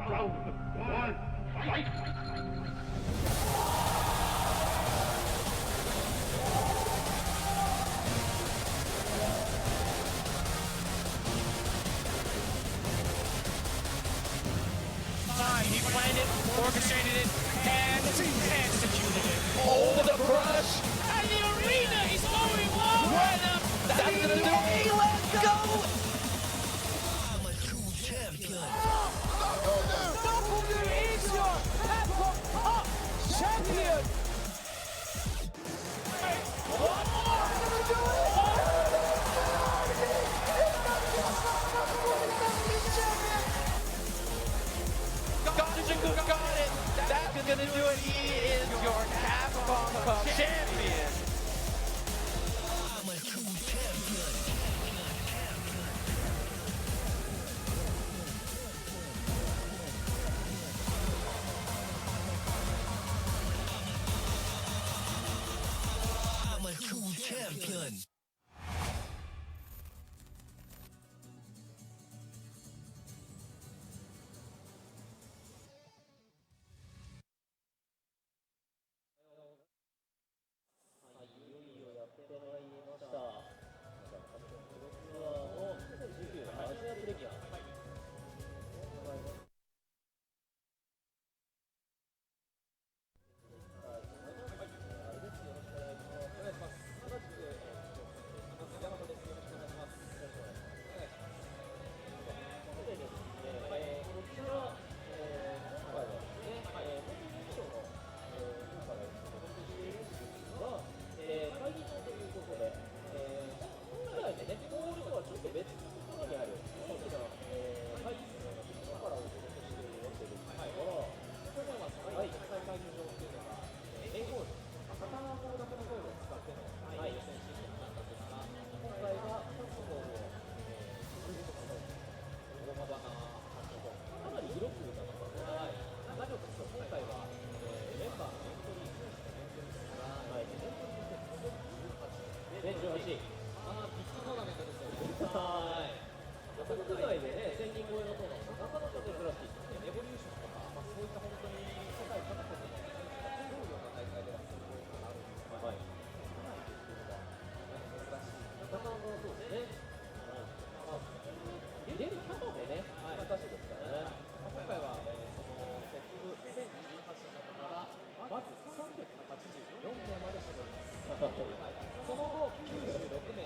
He planned it, orchestrated it, and executed it. Oh, the crush! And the arena is going wild right now. That's gonna do it! Let's go! I'm a true champion. W is your Capcom Cup champion! One more! Zeku got it! That's gonna do it! He is your Capcom Cup champion! I'm a true champion. I'm a true champion.その後96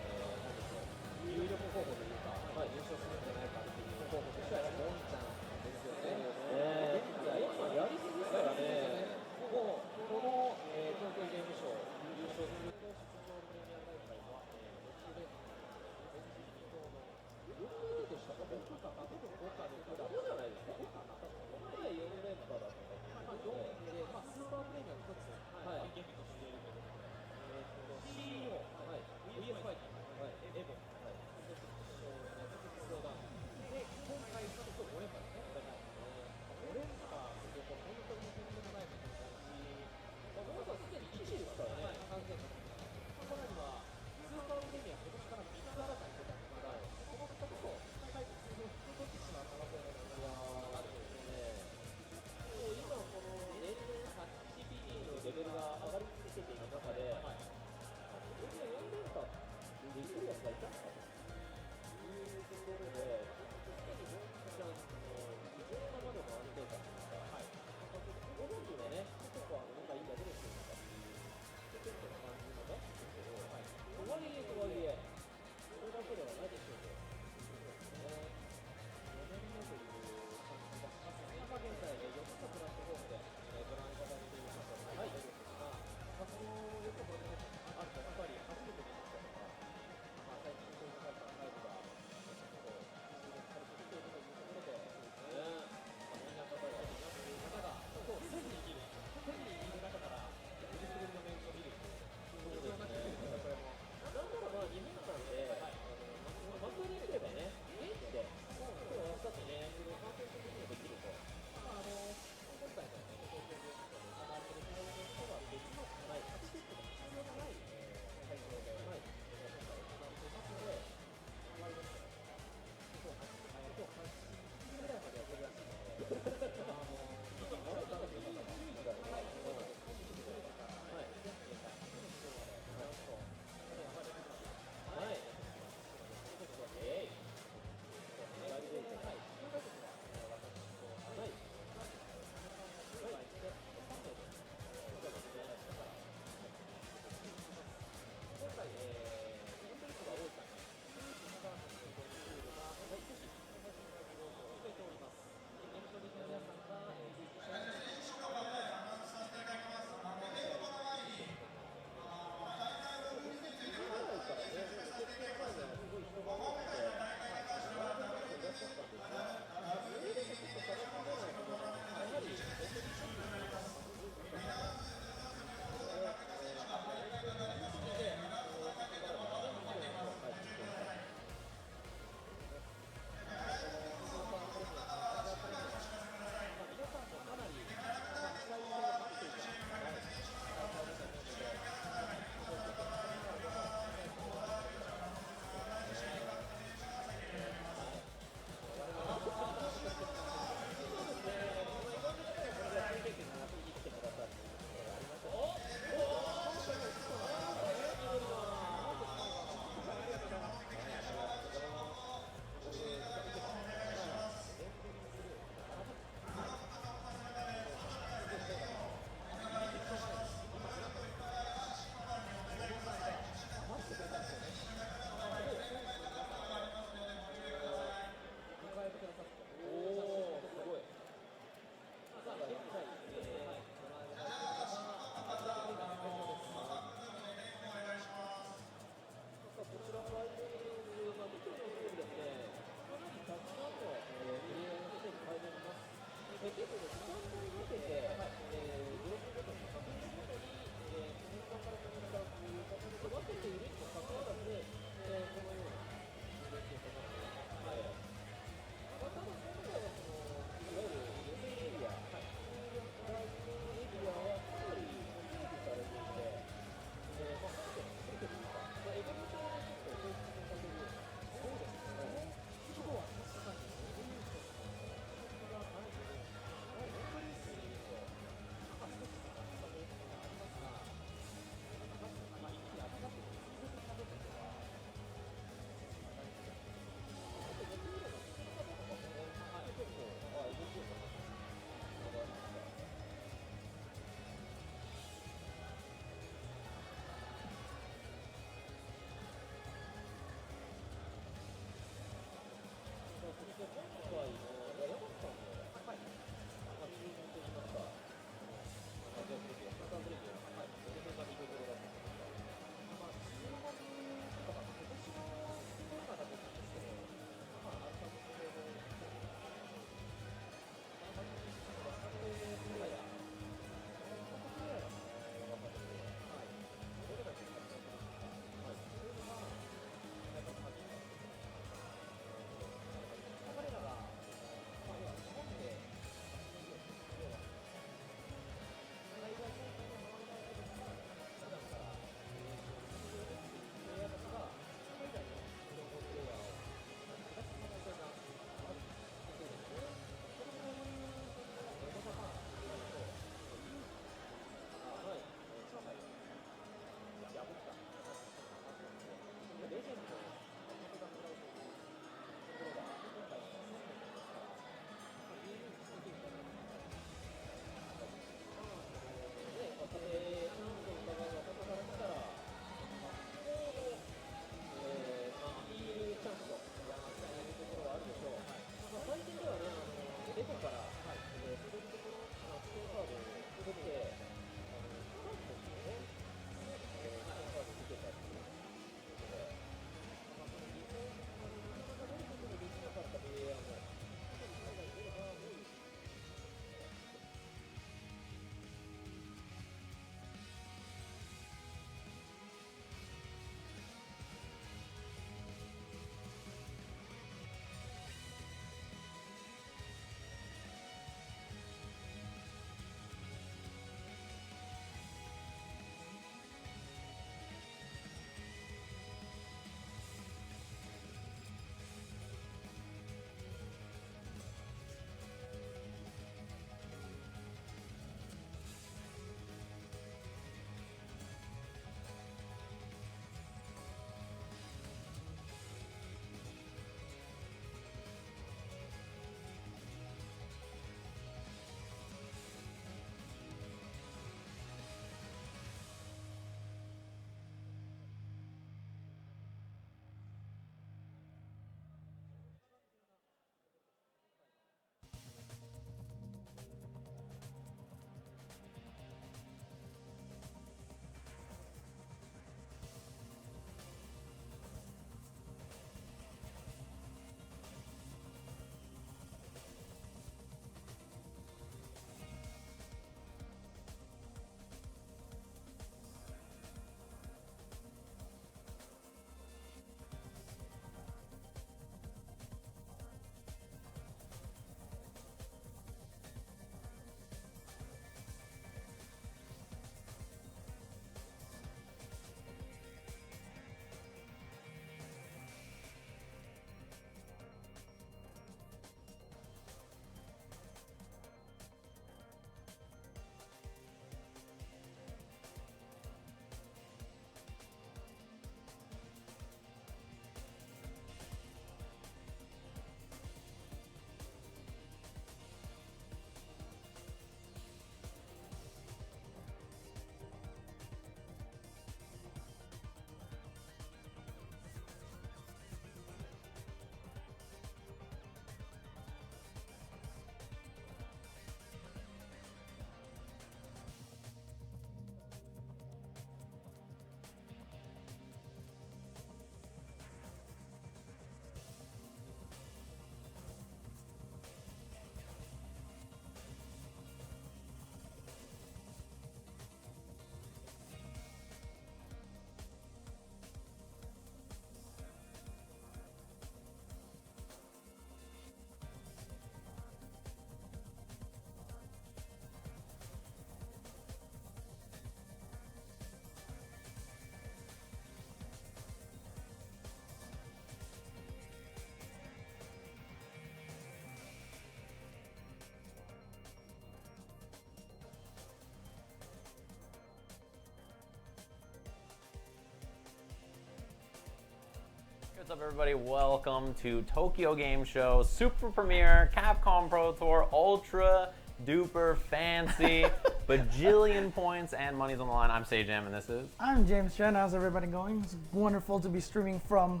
What's up, everybody? Welcome to Tokyo Game Show Super Premiere Capcom Pro Tour Ultra Duper Fancy bajillion points and money's on the line. I'm Sajam and this is... I'm James Chen. How's everybody going? It's wonderful to be streaming from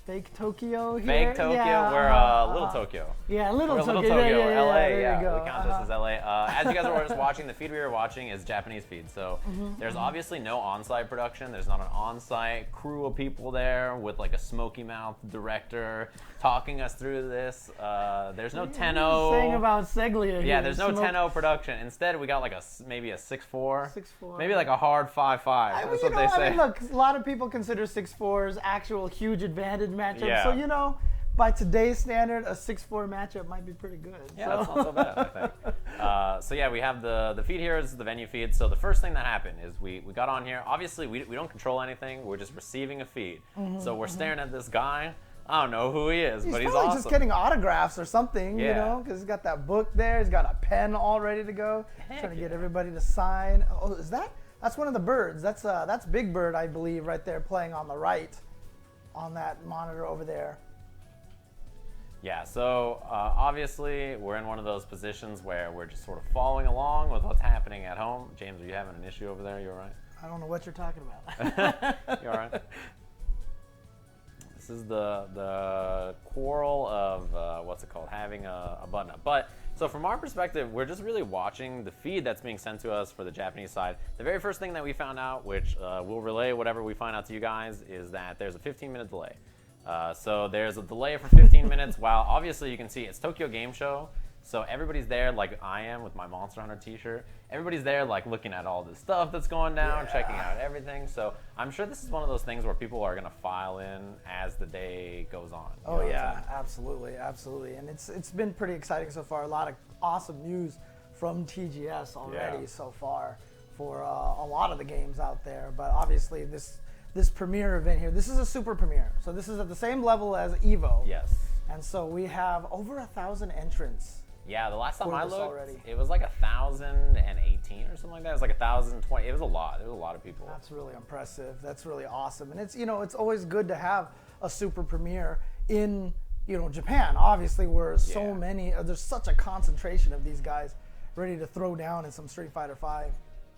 fake Tokyo here. Fake Tokyo? Yeah, we're Little Tokyo. Yeah, Little Tokyo. Tokyo, Yeah, LA, there yeah. you go. We count this as LA. As you guys were just watching, the feed we were watching is Japanese feed. So there's obviously no on-site production. There's not an on-site crew of people there with like a smoky mouth director talking us through this. There's no 10-0. Saying about Seglia. Yeah, there's no 10-0 production. Instead, we got like maybe a 6-4. 6-4. Maybe like a hard 5-5. That's what they say. I mean, look, a lot of people consider 6-4s actual huge advantage matchups. Yeah. So, you know, by today's standard, a 6-4 matchup might be pretty good. Yeah, that's not so bad, I think. So yeah, we have the feed here is the venue feed. So the first thing that happened is we got on here. Obviously, we don't control anything. We're just receiving a feed. So we're staring at this guy. I don't know who he is, but he's probably awesome. just getting autographs or something, you Yeah. know, because he's got that book there. He's got a pen all ready to go. Trying to get everybody to sign. Oh, is that? That's one of the birds. That's Big Bird, I believe, right there playing on the right on that monitor over there. Yeah, so obviously we're in one of those positions where we're just sort of following along with what's happening at home. James, are you having an issue over there? You all right? I don't know what you're talking about. You all right? This is the quarrel of what's it called, having a button up. But so from our perspective, we're just really watching the feed that's being sent to us for the Japanese side. The very first thing that we found out, which we'll relay whatever we find out to you guys, is that there's a 15-minute delay. So there's a delay for 15 minutes while obviously you can see it's Tokyo Game Show. So everybody's there like I am with my Monster Hunter t-shirt. Everybody's there like looking at all this stuff that's going down, checking out everything. So I'm sure this is one of those things where people are going to file in as the day goes on. Oh yeah, absolutely, absolutely. And it's been pretty exciting so far. A lot of awesome news from TGS already so far for a lot of the games out there. But obviously this premiere event here, this is a super premiere. So this is at the same level as EVO. Yes. And so we have over 1,000 entrants. Yeah, the last time I looked, already. it was like 1,018 or something like that. It was like 1,020. It was a lot. There was a lot of people. That's really impressive. That's really awesome. And it's, you know, it's always good to have a super premiere in, you know, Japan. Obviously, where so many, there's such a concentration of these guys ready to throw down in some Street Fighter V.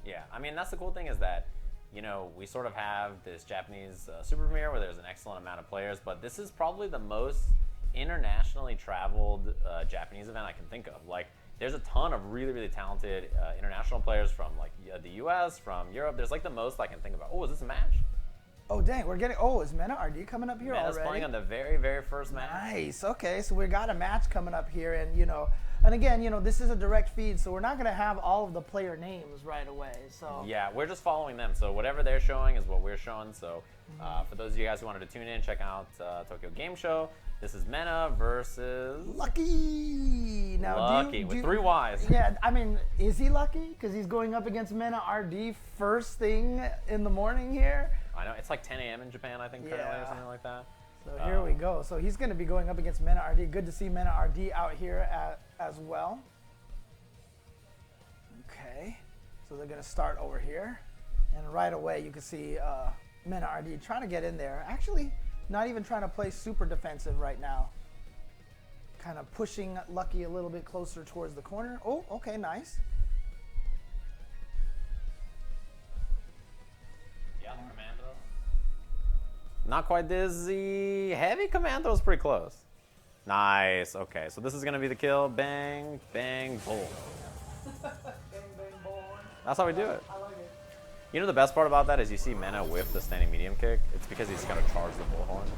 Yeah, I mean, that's the cool thing is that, you know, we sort of have this Japanese super premiere where there's an excellent amount of players, but this is probably the most internationally traveled Japanese event I can think of. Like, there's a ton of really, really talented international players from like the US, from Europe. There's like the most I can think about. Oh, is this a match? Oh, dang, we're getting, is MenaRD coming up here Mena's already? playing on the very, very first match. Nice, okay, so we got a match coming up here, and you know, and again, you know, this is a direct feed, so we're not gonna have all of the player names right away, so. Yeah, we're just following them, so whatever they're showing is what we're showing, so for those of you guys who wanted to tune in, check out Tokyo Game Show. This is Mena versus... Luckyyy! Now, Luckyyy, with 3 Ys. Yeah, I mean, is he lucky? Because he's going up against MenaRD first thing in the morning here. I know, it's like 10 a.m. in Japan, I think, currently, or something like that. So here we go. So he's going to be going up against MenaRD. Good to see MenaRD out here as well. Okay, so they're going to start over here. And right away, you can see MenaRD trying to get in there. Actually, not even trying to play super defensive right now. Kind of pushing Luckyyy a little bit closer towards the corner. Oh, okay, nice. Yeah, Commando. Not quite dizzy. Heavy Commando is pretty close. Nice. Okay, so this is going to be the kill. Bang, bang, boom. Bang, bang, boom. That's how we do it. I like it. You know the best part about that is you see Mena whip the standing medium kick. It's because he's going to charge the bullhorn.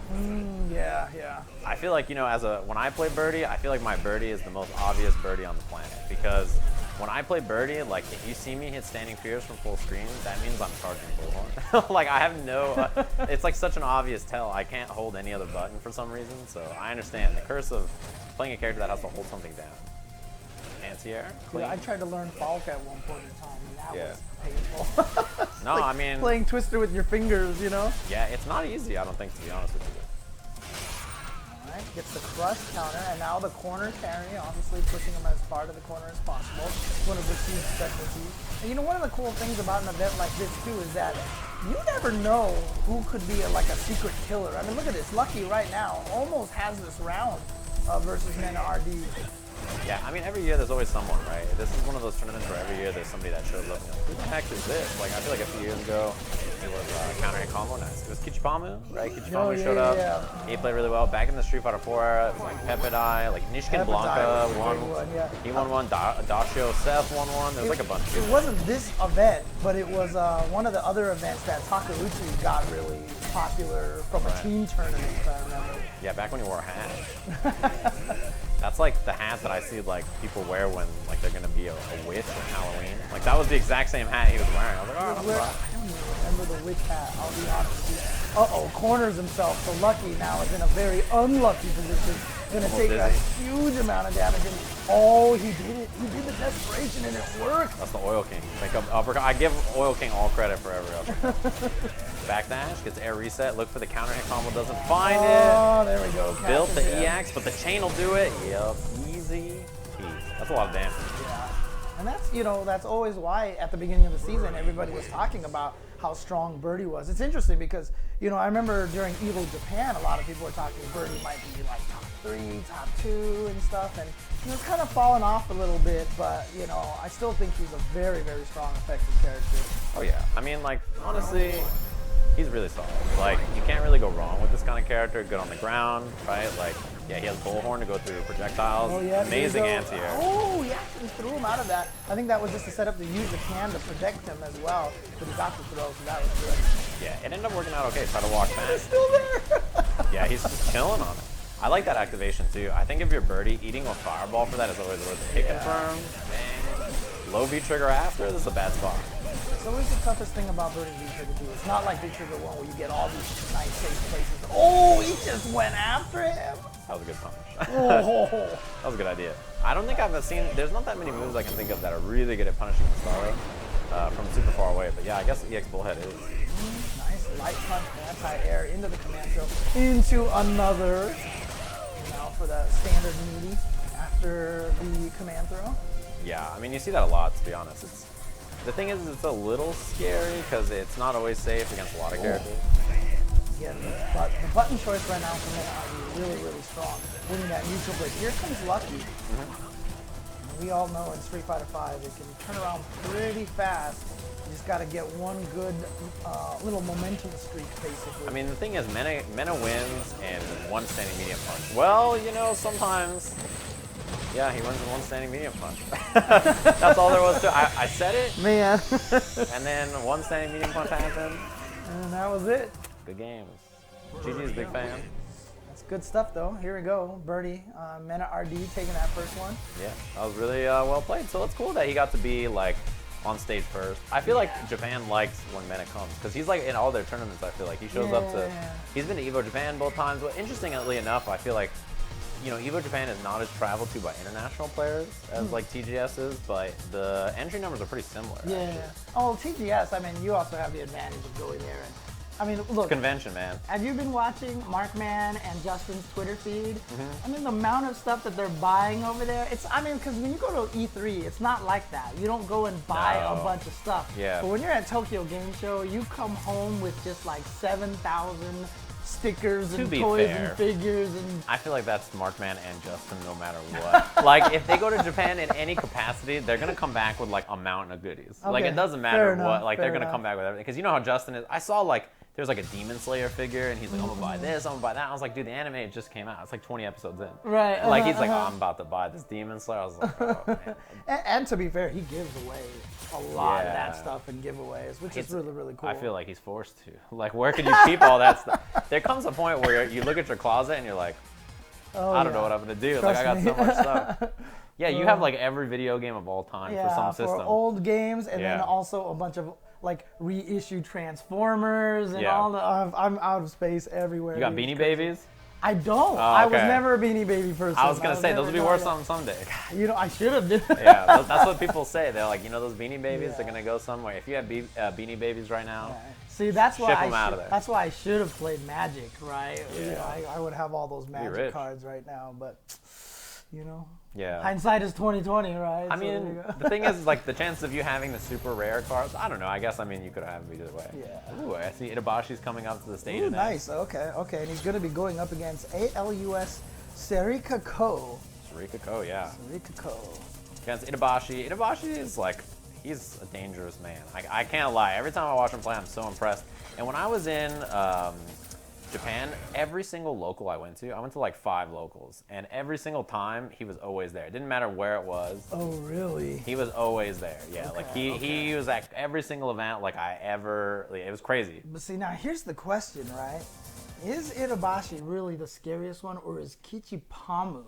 Yeah, yeah. I feel like, you know, when I play Birdie, I feel like my Birdie is the most obvious Birdie on the planet. Because when I play Birdie, like, if you see me hit standing fierce from full screen, that means I'm charging bullhorn. Like, I have no... it's like such an obvious tell. I can't hold any other button for some reason. So I understand the curse of playing a character that has to hold something down. Anti-air. Yeah, I tried to learn Falk at one point in time, and that was painful. No, like I mean... playing Twister with your fingers, you know? Yeah, it's not easy, I don't think, to be honest with you. Right, gets the crush counter, and now the corner carry, obviously pushing him as far to the corner as possible. One of Rashid's specialties. And you know, one of the cool things about an event like this too is that you never know who could be like a secret killer. I mean, look at this. Luckyyy right now almost has this round versus MenaRD. Yeah, I mean, every year there's always someone, right? This is one of those tournaments where every year there's somebody that shows up and you're like, who the heck is this? Like, I feel like a few years ago, it was countering combo. Nice. It was Kichipa-Mu, right? Kichipa-Mu showed up. He played really well. Back in the Street Fighter 4 era, it was like Pepidai, like Nishkin Blanca won. He won one. Dashio Seth won one. There was like a bunch of It wasn't this event, but it was one of the other events that Takeuchi got really popular from a team tournament, if I remember. Yeah, back when he wore a hat. That's like the hat that I see like people wear when like they're gonna be a witch on Halloween. Like that was the exact same hat he was wearing. I was like, oh, I don't even remember the witch hat, I'll be honest with you. Uh-oh, corners himself. So Luckyyy now is in a very unlucky position. Gonna take a huge amount of damage, and oh, he did it. He did the desperation, and it worked. That's the Oil King. Like uppercut. I give Oil King all credit for every uppercut. Back dash, gets air reset. Look for the counter hit combo, doesn't find it. Oh, there we go. Built the EX, but the chain will do it. Yep, easy peasy. That's a lot of damage. Yeah, and that's, you know, that's always why at the beginning of the season everybody was talking about how strong Birdie was. It's interesting because, you know, I remember during Evo Japan, a lot of people were talking Birdie might be like top 3, top 2 and stuff, and he was kind of falling off a little bit, but, you know, I still think he's a very, very strong, effective character. Oh yeah, I mean, like, honestly, he's really solid. Like, you can't really go wrong with this kind of character. Good on the ground, right? Like, yeah, he has Bullhorn to go through projectiles. Oh, yeah, amazing anti-air. Oh, he actually threw him out of that. I think that was just to set up to use the can to protect him as well, but he got the throw, so that was good. Yeah, it ended up working out okay. Try to walk back. He's still there. Yeah, he's just chilling on it. I like that activation too. I think if you're Birdie, eating a fireball for that is always worth it. Hit confirm, bang. Low V trigger after, this is a bad spot. It's always the toughest thing about Birdie V-Trigger too. It's not like V-Trigger 1 where you get all these nice safe places. Oh, he just went after him. That was a good punch. Oh. That was a good idea. I don't think I've seen, there's not that many moves I can think of that are really good at punishing the star from super far away. But yeah, I guess EX Bullhead is. Nice light punch, anti-air into the command throw, into another. Now for the standard meaty after the command throw. Yeah, I mean, you see that a lot, to be honest. The thing is, it's a little scary because it's not always safe against a lot of characters. Yeah, but the button choice right now for MenaRD is really, really strong. Winning that neutral break. Here comes Luckyyy. We all know in Street Fighter 5 it can turn around pretty fast. You just got to get one good little momentum streak, basically. I mean, the thing is, Mena wins in one standing medium punch. Well, you know, sometimes, yeah, he wins in one standing medium punch. That's all there was to it. I said it, man. and then one standing medium punch happened. And that was it. Good games. GG's big fan. That's good stuff, though. Here we go. Birdie, MenaRD taking that first one. Yeah, that was really well played. So it's cool that he got to be like on stage first. I feel like Japan likes when Mena comes because he's like in all their tournaments. I feel like he shows up to. He's been to Evo Japan both times. But interestingly enough, I feel like, you know, Evo Japan is not as traveled to by international players as like TGS is, but the entry numbers are pretty similar. Yeah. Actually. Oh, TGS. I mean, you also have the advantage of going there and. I mean, look. Convention, man. Have you been watching Markman and Justin's Twitter feed? I mean, the amount of stuff that they're buying over there. I mean, because when you go to E3, it's not like that. You don't go and buy a bunch of stuff. Yeah. But when you're at Tokyo Game Show, you come home with just like 7,000 stickers and toys and figures. And I feel like that's Markman and Justin no matter what. Like, if they go to Japan in any capacity, they're going to come back with like a mountain of goodies. Okay. Like, it doesn't matter what. Like, they're going to come back with everything. Because you know how Justin is. I saw like, there's like a Demon Slayer figure, and he's like, I'm gonna buy this, I'm gonna buy that. I was like, dude, the anime just came out. It's like 20 episodes in. Right. Like, he's like, oh, I'm about to buy this Demon Slayer. I was like, oh, man. And to be fair, he gives away a lot of that stuff in giveaways, which is really, really cool. I feel like he's forced to. Like, where could you keep all that stuff? There comes a point where you look at your closet and you're like, I don't know what I'm gonna do. Like, I got so much stuff. Yeah, you have like every video game of all time for some system. For old games, and then also a bunch of like reissued Transformers and all the. I'm out of space everywhere. You got Beanie Babies? I don't. Oh, I was okay. never a Beanie Baby person. I was gonna say those would be never- worse on someday. You know, I should have been. Yeah, that's what people say. They're like, you know, those Beanie Babies, Yeah. they're gonna go somewhere. If you have Beanie Babies right now, See, that's why Ship 'em out of there. that's why I should have played Magic, right? You Yeah. know, I would have all those Magic rich. cards right now, but you know, yeah. hindsight is 20/20, right? I So there you mean, go. the thing is, like, the chance of you having the super rare cards, I don't know. I guess, I mean, you could have them either way. Yeah. Ooh, I see Itabashi's coming up to the stage. Ooh, next. nice. Okay, and he's going to be going up against ALUS Serika Ko. Sarika Ko, yeah. Serika Ko. Against Itabashi. Itabashi is like, he's a dangerous man. I can't lie. Every time I watch him play, I'm so impressed. And when I was in Japan, every single local I went to like 5 locals. And every single time, he was always there. It didn't matter where it was. Oh, really? He was always there. Yeah, Okay, like he was at every single event like I ever, like, it was crazy. But see, now here's the question, right? Is Itabashi really the scariest one, or is Kichipa-Mu?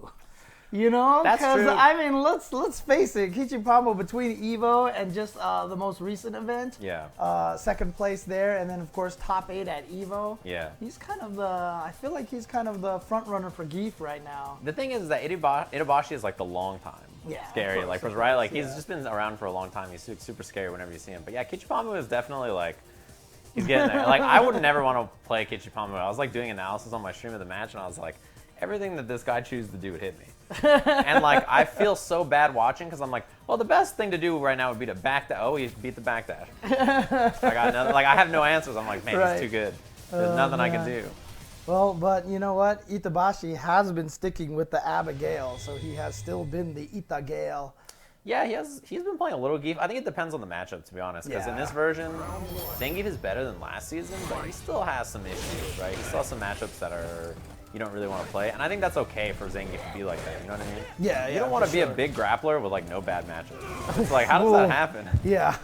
You know, That's because true. I mean, let's face it, Kichipa-Mu between Evo and just the most recent event, Yeah. second place there, and then of course top 8 at Evo. Yeah. He's kind of the, I feel like he's kind of the front runner for Geef right now. The thing is that Itabashi is like the long time. Yeah, of Scary, course, like, of right? Like, course, he's yeah. just been around for a long time. He's super scary whenever you see him. But yeah, Kichipa-Mu is definitely like, he's getting there. Like, I would never want to play Kichipa-Mu. I was like doing analysis on my stream of the match, and I was like, everything that this guy chooses to do would hit me. And like, I feel so bad watching because I'm like, well, the best thing to do right now would be to back that. Oh, he beat the backdash. I got nothing. Like, I have no answers. I'm like, man, Right. he's too good. There's nothing I can do. Well, but you know what? Itabashi has been sticking with the Abigail, so he has still been the Itagale. Yeah, he's been playing a little Geef. I think it depends on the matchup, to be honest. Because in Yeah. this version, Zangief is better than last season, but he still has some issues, right? He still has some matchups that are you don't really want to play, and I think that's okay for Zangief to be like that. You know what I mean? Yeah, You yeah, don't want to for be sure. a big grappler with like no bad matchups. It's like, how does Ooh. that happen? Yeah.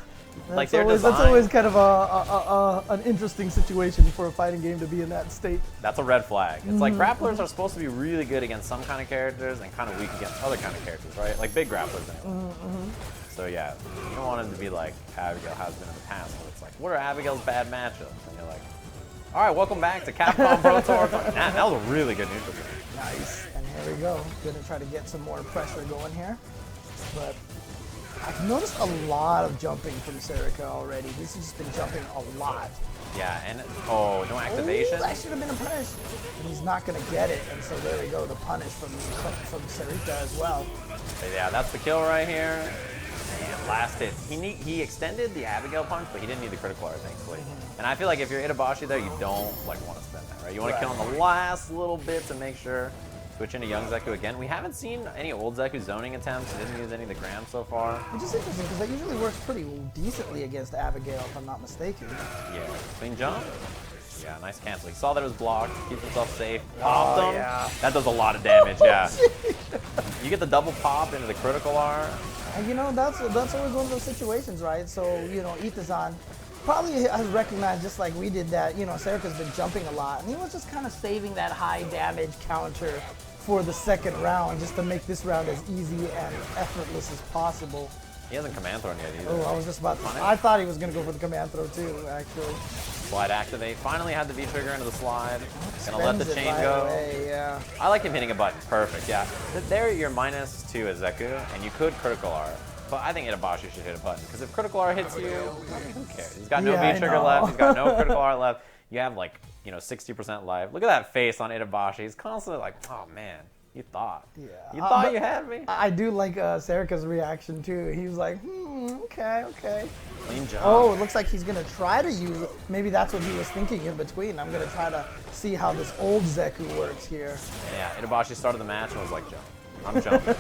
Like, That's their always, that's design- always kind of an interesting situation for a fighting game to be in that state. That's a red flag. It's like Mm-hmm. grapplers are supposed to be really good against some kind of characters and kind of weak against other kind of characters, right? Like big grapplers anyway. Mm-hmm. So yeah, you don't want him to be like Abigail has been in the past, where it's like, what are Abigail's bad matchups? And you're like, all right, welcome back to Capcom Pro Tour. That was a really good neutral game. Nice. And here we go. Gonna try to get some more pressure going here. But I've noticed a lot of jumping from Serika already. He's just been jumping a lot. Yeah, and oh, no activation. Ooh, that should have been a punish. But he's not gonna get it, and so there we go, the punish from Serika as well. But yeah, that's the kill right here. And last hit. He extended the Abigail punch, but he didn't need the critical art, thankfully. And I feel like if you're Itabashi there, you don't like want to spend that, right? You want to kill in the last little bit to make sure. Switch into young Zeku again. We haven't seen any old Zeku zoning attempts. He didn't use any of the grams so far. Which is interesting because that usually works pretty decently against Abigail, if I'm not mistaken. Yeah. Clean jump. Yeah, nice cancel. He saw that it was blocked. Keeps himself safe. Popped him. Yeah. That does a lot of damage, yeah. You get the double pop into the critical R. And you know, that's always one of those situations, right? So, you know, Itazan probably has recognized, just like we did, that, you know, Serika's been jumping a lot, and he was just kind of saving that high damage counter for the second round, just to make this round as easy and effortless as possible. He hasn't command thrown yet either. Oh, I was just about to, I thought he was going to go for the command throw too, actually. Slide activate. Finally had the V trigger into the slide. Gonna let the Spends it chain right go. away, yeah. I like him hitting a button. Perfect, yeah. There you're -2 as Zeku, and you could critical R. But I think Itabashi should hit a button, because if critical R hits you, who cares? He's got no Yeah, I V trigger know. left. He's got no critical R left. You have like, you know, 60% life. Look at that face on Itabashi. He's constantly like, oh man, you thought. Yeah. You thought But you had me. I do like Serika's reaction too. He was like, okay. Clean jump. Oh, it looks like he's going to try to use it. Maybe that's what he was thinking in between. I'm going to try to see how this old Zeku works here. Yeah, Itabashi started the match and was like, jump. I'm jumping.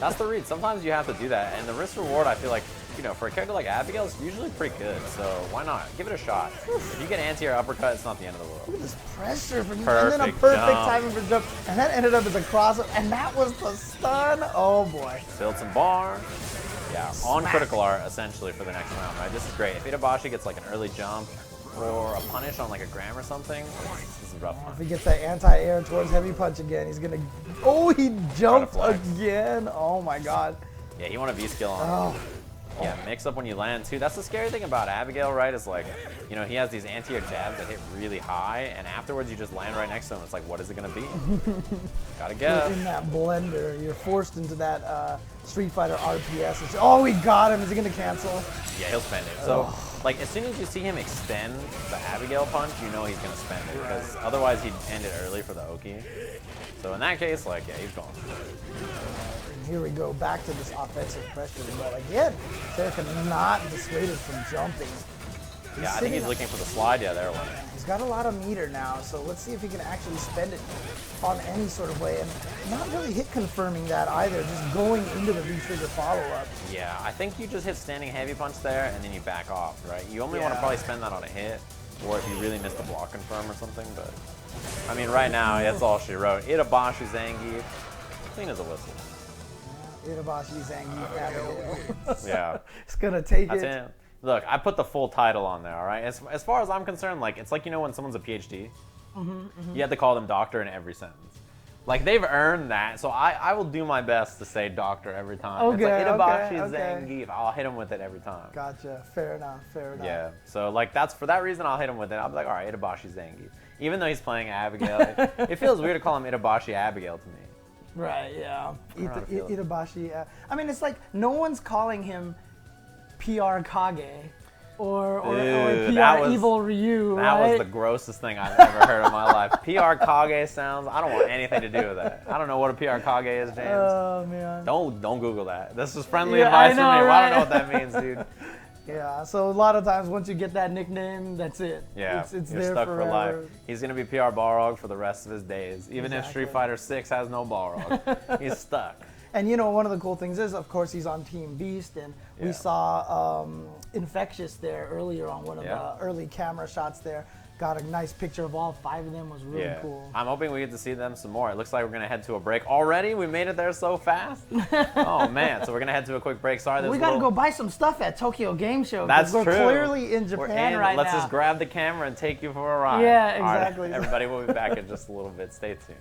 That's the read. Sometimes you have to do that. And the risk reward, I feel like, you know, for a character like Abigail, it's usually pretty good. So why not? Give it a shot. If you get anti-air uppercut, it's not the end of the world. Look at this pressure from you. Perfect And then a perfect jump. timing for jump. And that ended up as a cross-up. And that was the stun. Oh, boy. Build some bar. Yeah, on Smack. critical art, essentially, for the next round, right? This is great. If Itabashi gets like an early jump or a punish on like a gram or something, this is a rough If one. he gets that anti-air towards heavy punch again, he's going to... Oh, he jumped flex. again. Oh, my God. Yeah, he want a V skill on. Oh. Yeah, mix up when you land too. That's the scary thing about Abigail, right? Is like, you know, he has these anti-air jabs that hit really high, and afterwards you just land right next to him. It's like, what is it gonna be? Gotta guess. In that blender, you're forced into that Street Fighter RPS. It's, oh, we got him. Is he gonna cancel? Yeah, he'll spend it. So, like, as soon as you see him extend the Abigail punch, you know he's gonna spend it, because otherwise he'd end it early for the Oki. So in that case, like, yeah, he's going. And here we go, back to this offensive pressure. But again, Zeku not dissuaded from jumping. Yeah, I think he's looking for the slide. Yeah, there one. He's got a lot of meter now, so let's see if he can actually spend it on any sort of way. And not really hit confirming that either, just going into the V-trigger follow-up. Yeah, I think you just hit standing heavy punch there, and then you back off, right? You only want to probably spend that on a hit, or if you really missed the block confirm or something, but... I mean, right now, that's all she wrote. Itabasahi, Zangief, clean as a whistle. Itabasahi, Zangief, Abigail. Yeah. It's gonna take That's it. him. Look, I put the full title on there, all right? As far as I'm concerned, like, it's like, you know, when someone's a PhD, you have to call them doctor in every sentence. Like, they've earned that, so I will do my best to say doctor every time. Okay, it's like Itabasahi, okay. Zangief. I'll hit him with it every time. Gotcha. Fair enough. Fair enough. Yeah, so like that's for that reason I'll hit him with it. I'll be like, all right, Itabasahi Zangief. Even though he's playing Abigail, it feels weird to call him Itabasahi Abigail to me. Right. Yeah. don't know how to feel it. Itabasahi. I mean, it's like no one's calling him PR Kage or Dude, PR that was- Evil Ryu. That right? was the grossest thing I've ever heard in my life. PR Kage sounds. I don't want anything to do with that. I don't know what a PR Kage is, James. Oh man. Don't Google that. This is friendly Yeah, advice I know, from me. right? I don't know what that means, dude. Yeah. So a lot of times, once you get that nickname, that's it. Yeah, It's you're there stuck forever. for life. He's gonna be PR Balrog for the rest of his days. Even if Street Exactly. Fighter 6 has no Balrog, he's stuck. And you know, one of the cool things is, of course, he's on Team Beast, and we Yeah. saw Infectious there earlier on one of Yeah. the early camera shots there. Got a nice picture of all 5 of them. Was really Yeah, cool. I'm hoping we get to see them some more. It looks like we're gonna head to a break already. We made it there so fast. Oh man! So we're gonna head to a quick break. Sorry, We gotta go buy some stuff at Tokyo Game Show. 'cause That's we're true. clearly in We're Japan in. right Let's now. just grab the camera and take you for a ride. Yeah, All right, exactly. everybody, we'll be back in just a little bit. Stay tuned.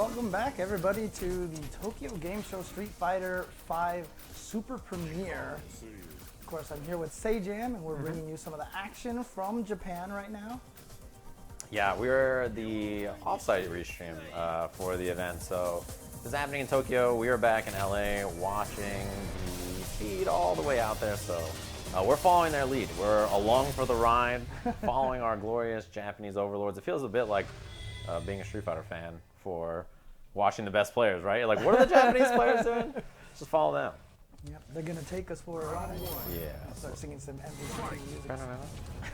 welcome back everybody to the Tokyo Game Show Street Fighter V Super Premiere. Of course, I'm here with Seijam, and we're bringing you some of the action from Japan right now. Yeah, we're the offsite restream for the event. So this is happening in Tokyo. We are back in LA watching the feed all the way out there. So we're following their lead. We're along for the ride, following our glorious Japanese overlords. It feels a bit like being a Street Fighter fan for watching the best players, right? Like, what are the Japanese players doing? Just follow them. Yep, they're gonna take us for a ride. Yeah. I'll start singing some MVP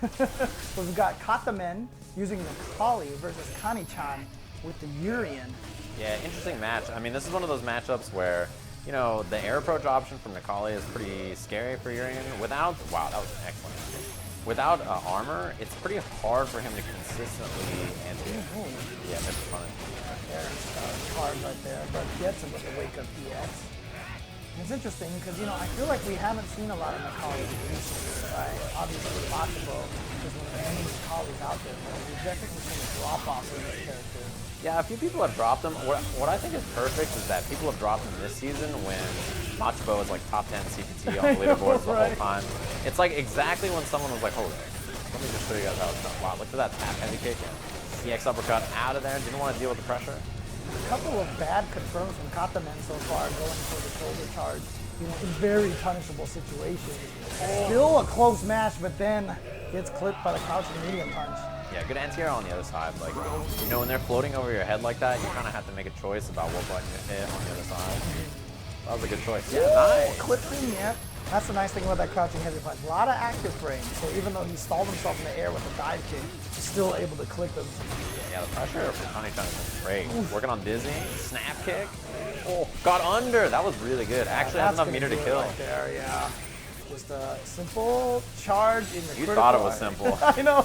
music. So we've got Katamenn using Necalli versus Kannichan with the Urien. Yeah, interesting match. I mean, this is one of those matchups where, you know, the air approach option from Necalli is pretty scary for Urien. Without, wow, that was an excellent match. Without armor, it's pretty hard for him to consistently anti-air. Yeah, that's fun. There's hard right there, but gets him with the wake up EX. And it's interesting because, you know, I feel like we haven't seen a lot of Necalli recently, right? Obviously, Machibo is one of the many Necallis out there, but we've definitely seen a drop off in this character. Yeah, a few people have dropped him. What I think is perfect is that people have dropped him this season when Machibo is like top 10 CPT on the leaderboards the whole time. It's like exactly when someone was like, hold on, let me just show you guys how it's done. Wow, look at that tap heavy kick and EX uppercut out of there. Didn't want to deal with the pressure. A couple of bad confirms from Katamenn so far, going for the shoulder charge, you know, in very punishable situations. Still a close match, but then gets clipped by the crouching medium punch. Yeah, good anti-air on the other side. Like, you know, when they're floating over your head like that, you kind of have to make a choice about what button you hit on the other side. That was a good choice. Yeah, nice. Clipped him, yeah. That's the nice thing about that crouching heavy punch. A lot of active frames, so even though he stalled himself in the air with a dive kick, he's still able to clip him. Yeah, the pressure from Kannichan is great. Working on dizzy, snap kick. Oh, got under. That was really good. Actually has enough meter to kill. Right there, yeah. Just a simple charge in the You thought it was simple. I know.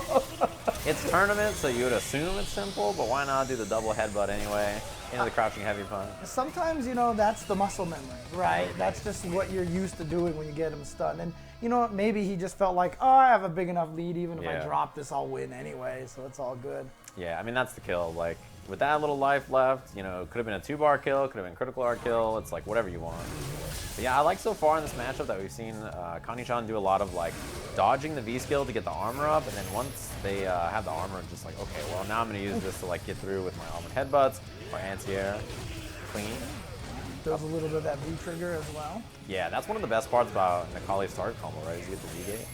It's tournament, so you would assume it's simple, but why not do the double headbutt anyway? Into the crouching heavy punch. Sometimes, you know, that's the muscle memory, right? That's just what you're used to doing when you get him stunned. And, you know, maybe he just felt like, oh, I have a big enough lead. Even if I drop this, I'll win anyway, so it's all good. Yeah, I mean, that's the kill. Like, with that little life left, you know, could have been a 2-bar kill, could have been critical art kill. It's like whatever you want. But yeah, I like so far in this matchup that we've seen Kannichan do a lot of like dodging the V skill to get the armor up, and then once they have the armor, just like, okay, well now I'm gonna use this to like get through with my almond headbutts or anti-air, clean. Does a little bit of that V trigger as well. Yeah, that's one of the best parts about Necalli's start combo, right? Is you get the V gate.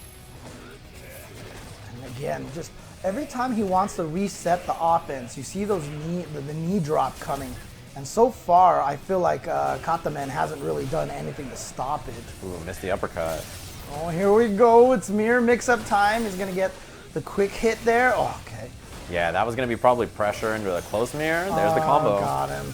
And again, just every time he wants to reset the offense, you see those the knee drop coming. And so far, I feel like Katamenn hasn't really done anything to stop it. Ooh, missed the uppercut. Oh, here we go. It's mirror mix-up time. He's going to get the quick hit there. Oh, okay. Yeah, that was going to be probably pressure into the close mirror. There's the combo. Got him.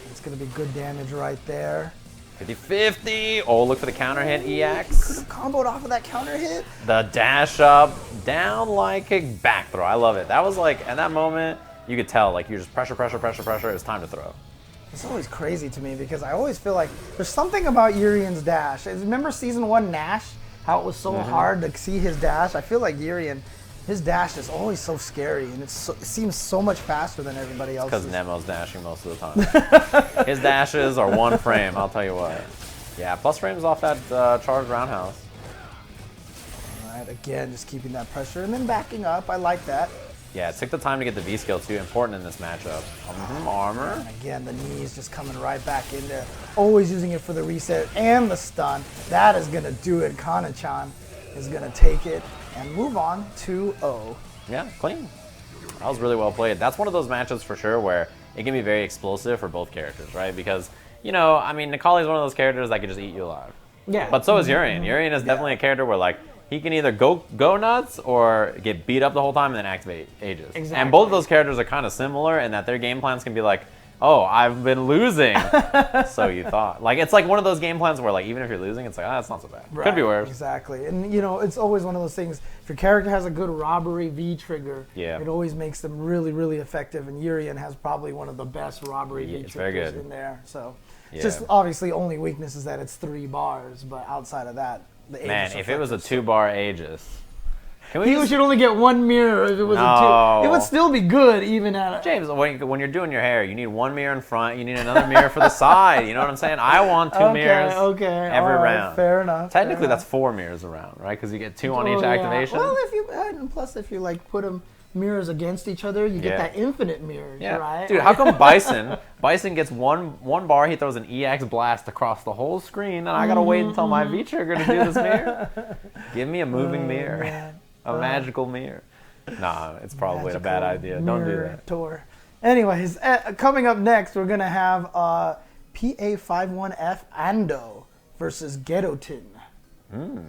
It's going to be good damage right there. 50-50. Oh, look for the counter hit EX. Could have comboed off of that counter hit. The dash up, down like a back throw. I love it. That was like, at that moment, you could tell, like, you're just pressure. It was time to throw. It's always crazy to me because I always feel like there's something about Urien's dash. Remember season 1 Nash? How it was so hard to see his dash? I feel like Urien, his dash is always so scary, and it seems so much faster than everybody else's. Because Nemo's dashing most of the time. His dashes are 1 frame, I'll tell you what. Yeah, plus frames off that charged roundhouse. All right, again, just keeping that pressure and then backing up. I like that. Yeah, it took the time to get the V skill too, important in this matchup. Armor. And again, the knees just coming right back in there. Always using it for the reset and the stun. That is going to do it. Kannichan is going to take it and move on 2-0. Yeah, clean. That was really well played. That's one of those matchups for sure where it can be very explosive for both characters, right? Because, you know, I mean, Necalli is one of those characters that can just eat you alive. Yeah. But so is Urien. Urien is definitely a character where, like, he can either go nuts or get beat up the whole time and then activate Aegis. Exactly. And both of those characters are kind of similar in that their game plans can be like, oh, I've been losing. So you thought. Like, it's like one of those game plans where, like, even if you're losing, it's like, that's not so bad. Right. Could be worse. Exactly. And, you know, it's always one of those things. If your character has a good robbery V trigger, Yeah. it always makes them really, really effective. And Urien has probably one of the best robbery V it's very triggers good. in there. So, Yeah. it's just obviously only weakness is that it's 3 bars. But outside of that, the Aegis Man, if it was a effective. 2-bar Aegis, He should only get one mirror if it was No. a 2. It would still be good even at a... James, when you're doing your hair, you need one mirror in front, you need another mirror for the side. You know what I'm saying? I want 2 mirrors every round. Fair enough. Technically, that's 4 mirrors around, right? Because you get 2 on each activation. Well, and plus if you like put them mirrors against each other, you get that infinite mirrors, right? Dude, how come Bison gets one bar, he throws an EX blast across the whole screen, and I gotta wait until my V trigger to do this mirror? Give me a moving mirror, a magical mirror. Nah, it's probably a bad idea. Don't do that. Tour. Anyways, coming up next, we're gonna have PA51F Andou versus Gedotin.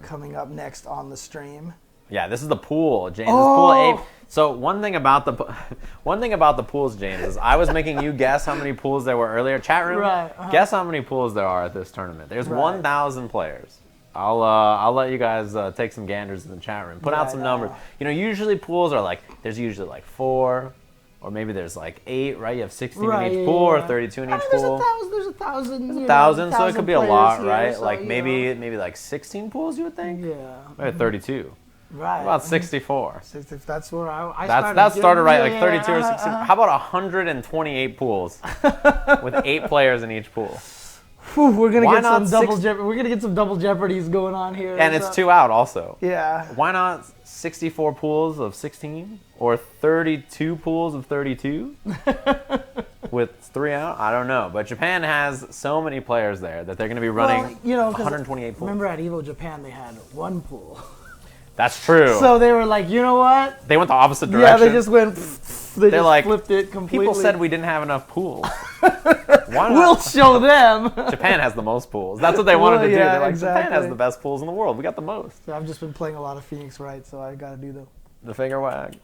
Coming up next on the stream. Yeah, this is the pool, James. Pool A. So one thing about the pools, James, is I was making you guess how many pools there were earlier. Chat room, guess how many pools there are at this tournament. There's 1,000 players. I'll let you guys take some ganders in the chat room. Put out some numbers. You know, usually pools are like, there's usually like 4, or maybe there's like 8, right? You have 16 in each pool, or 32 in each pool. There's a thousand. There's 1,000, so it could be a lot, here, right? so, like maybe like 16 pools, you would think. Yeah. Maybe 32. Right. About 64. That's where I started. That started right, like 32 or 60. How about 128 pools with 8 players in each pool? Whew, we're gonna get some double jeopardy. We're gonna get some double jeopardies going on here. And it's 2 out also. Yeah. Why not 64 pools of 16 or 32 pools of 32 with 3 out? I don't know, but Japan has so many players there that they're gonna be running 128 pools. Remember at Evo Japan they had 1 pool. That's true. So they were like, you know what? They went the opposite direction. Yeah, they just went. They just like, flipped it completely. People said we didn't have enough pools. Why not? We'll show them. Japan has the most pools. That's what they wanted to do. They're like, exactly. Japan has the best pools in the world. We got the most. So I've just been playing a lot of Phoenix Wright, so I gotta do the finger wag.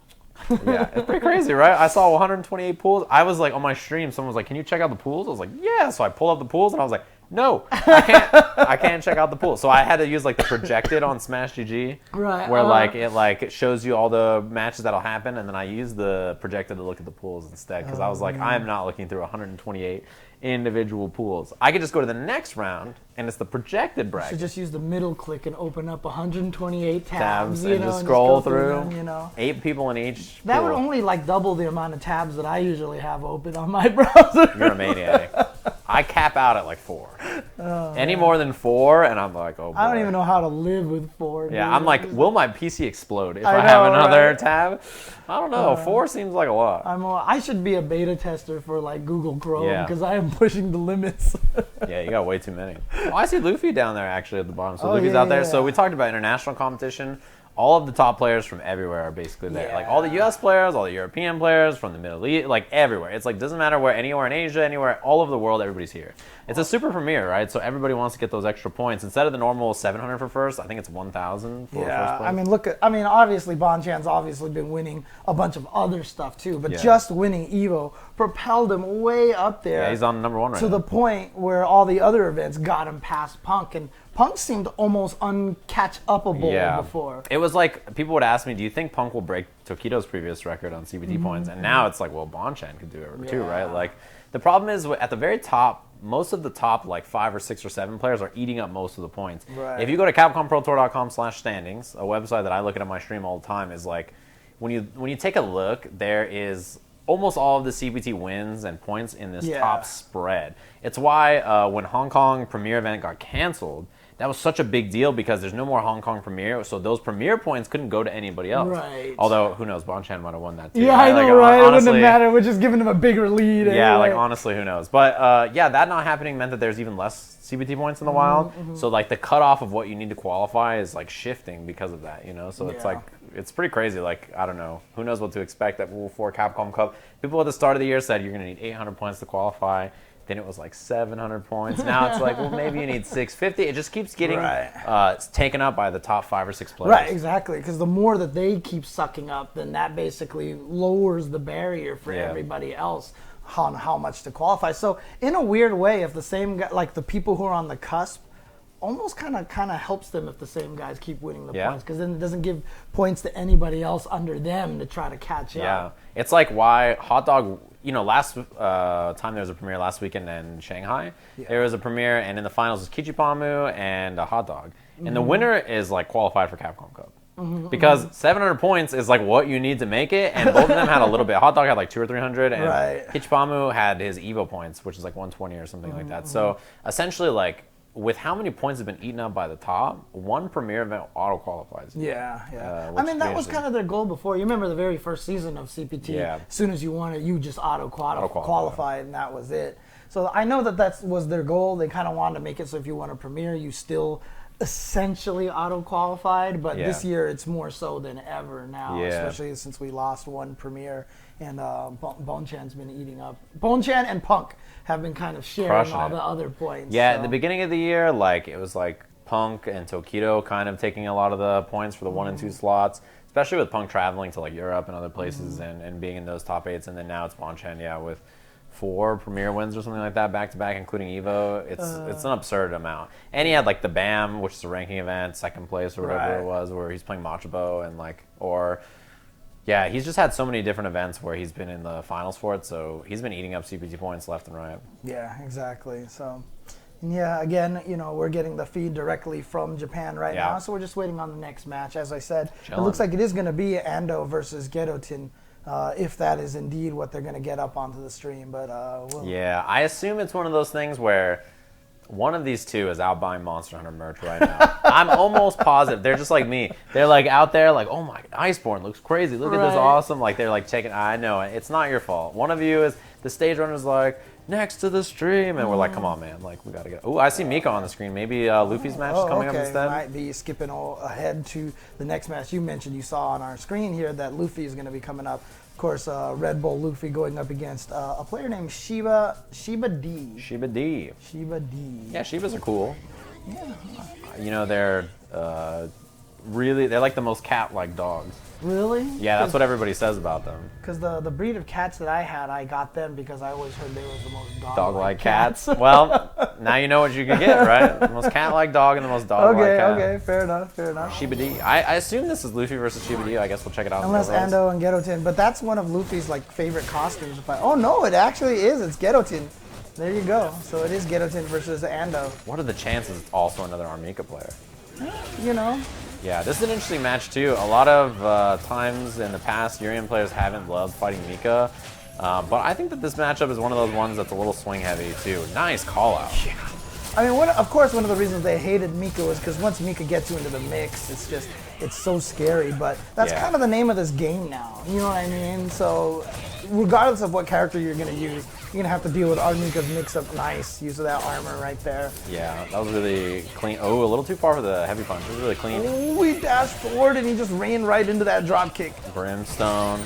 Yeah, it's pretty crazy, right? I saw 128 pools. I was like, on my stream, someone was like, can you check out the pools? I was like, yeah. So I pulled up the pools, and I was like, no, I can't check out the pool. So I had to use like the projected on Smash GG, where like it shows you all the matches that'll happen, and then I used the projected to look at the pools instead, because I was like, I'm not looking through 128 individual pools. I could just go to the next round, and it's the projected bracket. So just use the middle click and open up 128 tabs, and just scroll through. Them, 8 people in each. That would only like double the amount of tabs that I usually have open on my browser. You're a maniac. I cap out at like 4. Any more than 4, and I'm like, oh boy. I don't even know how to live with 4. Yeah, I'm like, will my PC explode if I have another tab? I don't know. 4 seems like a lot. I should be a beta tester for like Google Chrome, because I am pushing the limits. Yeah, you got way too many. Oh, I see Luffy down there actually at the bottom. So Luffy's out there. So we talked about international competition. All of the top players from everywhere are basically there. Like all the US players, all the European players from the Middle East, like everywhere. It's like, doesn't matter where, anywhere in Asia, anywhere, all over the world, everybody's here. It's a super premiere, right? So everybody wants to get those extra points. Instead of the normal 700 for first, I think it's 1,000 for first place. I mean, obviously Bonchan's obviously been winning a bunch of other stuff too, but just winning Evo propelled him way up there. Yeah, he's on number 1 right now. To the point where all the other events got him past Punk, and Punk seemed almost uncatch-upable before. It was like, people would ask me, do you think Punk will break Tokido's previous record on CBT points? And now it's like, well, Bonchan could do it too, right? Like, the problem is, at the very top, most of the top like 5 or 6 or 7 players are eating up most of the points. Right. If you go to CapcomProTour.com/standings, a website that I look at on my stream all the time, is like, when you take a look, there is almost all of the CBT wins and points in this top spread. It's why when Hong Kong Premier event got canceled, that was such a big deal, because there's no more Hong Kong Premier, so those Premier points couldn't go to anybody else. Right. Although, who knows, Bonchan might have won that too. Yeah, I know, right? It wouldn't have mattered. We're just giving him a bigger lead. Yeah, anyway. like honestly, who knows? But that not happening meant that there's even less CBT points in the wild. So like the cutoff of what you need to qualify is like shifting because of that, So it's like, it's pretty crazy. Like, I don't know. Who knows what to expect at Rule 4 Capcom Cup. People at the start of the year said you're going to need 800 points to qualify. Then it was like 700 points. Now it's like, well, maybe you need 650. It just keeps getting taken up by the top 5 or 6 players. Right, exactly. Because the more that they keep sucking up, then that basically lowers the barrier for everybody else on how much to qualify. So in a weird way, if the same guy, like the people who are on the cusp, almost kind of helps them if the same guys keep winning the points, because then it doesn't give points to anybody else under them to try to catch up. Yeah, it's like why Hot Dog. Last time there was a premiere last weekend in Shanghai, there was a premiere, and in the finals was Kichipa-Mu and a Hot Dog. And the winner is like qualified for Capcom Cup. Because 700 points is like what you need to make it, and both of them had a little bit. Hot Dog had like 200 or 300, and Right. Kichipa-Mu had his Evo points, which is like 120 or something like that. So essentially, like with how many points have been eaten up by the top, one premier event auto qualifies. Yeah, yeah. which I mean, is that was interesting. kind of their goal before. You remember the very first season of CPT? Yeah. As soon as you won it, you just Auto-qualify. qualified, and that was it. So I know that was their goal. They kind of wanted to make it so if you won a premier, you still essentially auto-qualified. But this year, it's more so than ever now, especially since we lost one premier. And Bonchan's been eating up. Bonchan and Punk have been kind of sharing Crushing all it. the other points. Yeah, so. at the beginning of the year, like it was like Punk and Tokido kind of taking a lot of the points for the 1 and 2 slots, especially with Punk traveling to like Europe and other places and being in those top 8s. And then now it's Bonchan, with 4 premier wins or something like that back to back, including Evo. It's an absurd amount. And he had like the BAM, which is a ranking event, second place or whatever it was, where he's playing Machobo and like yeah, he's just had so many different events where he's been in the finals for it, so he's been eating up CPT points left and right. Yeah, exactly. So, and yeah, again, we're getting the feed directly from Japan right now, so we're just waiting on the next match. As I said, it looks like it is going to be Andou versus Gedotin, if that is indeed what they're going to get up onto the stream. But yeah, I assume it's one of those things where one of these two is out buying Monster Hunter merch right now. I'm almost positive. They're just like me. They're like out there like, oh my, Iceborne looks crazy. Look at this awesome. Like they're like taking, I know it. It's not your fault. One of you is, the stage runner's like, next to the stream. And we're like, come on, man. Like we got to get, oh, I see Mika on the screen. Maybe Luffy's match is coming up instead. Might be skipping ahead to the next match. You mentioned, you saw on our screen here that Luffy is going to be coming up. Of course, Red Bull Luffy going up against a player named Shiba D. Shiba D. Yeah, Shibas are cool. Yeah. They're they're like the most cat-like dogs. Really? Yeah, that's what everybody says about them. Because the breed of cats that I had, I got them because I always heard they were the most dog-like cats. Well, now you know what you could get, right? The most cat-like dog and the most dog-like cat. Okay, fair enough. Shiba D. I assume this is Luffy versus Shiba D. I guess we'll check it out. Unless Andou and Gedotin, but that's one of Luffy's favorite costumes. Oh no, it actually is. It's Gedotin. There you go. So it is Gedotin versus Andou. What are the chances it's also another Mika player? Yeah, this is an interesting match too. A lot of times in the past, Urien players haven't loved fighting Mika. But I think that this matchup is one of those ones that's a little swing heavy too. Nice call out. Yeah. I mean, of course, one of the reasons they hated Mika was because once Mika gets you into the mix, it's so scary. But that's kind of the name of this game now. You know what I mean? So regardless of what character you're going to use, you're going to have to deal with Mika's mix-up. Nice use of that armor right there. Yeah, that was really clean. Oh, a little too far for the heavy punch. It was really clean. Oh, he dashed forward and he just ran right into that drop kick. Brimstone.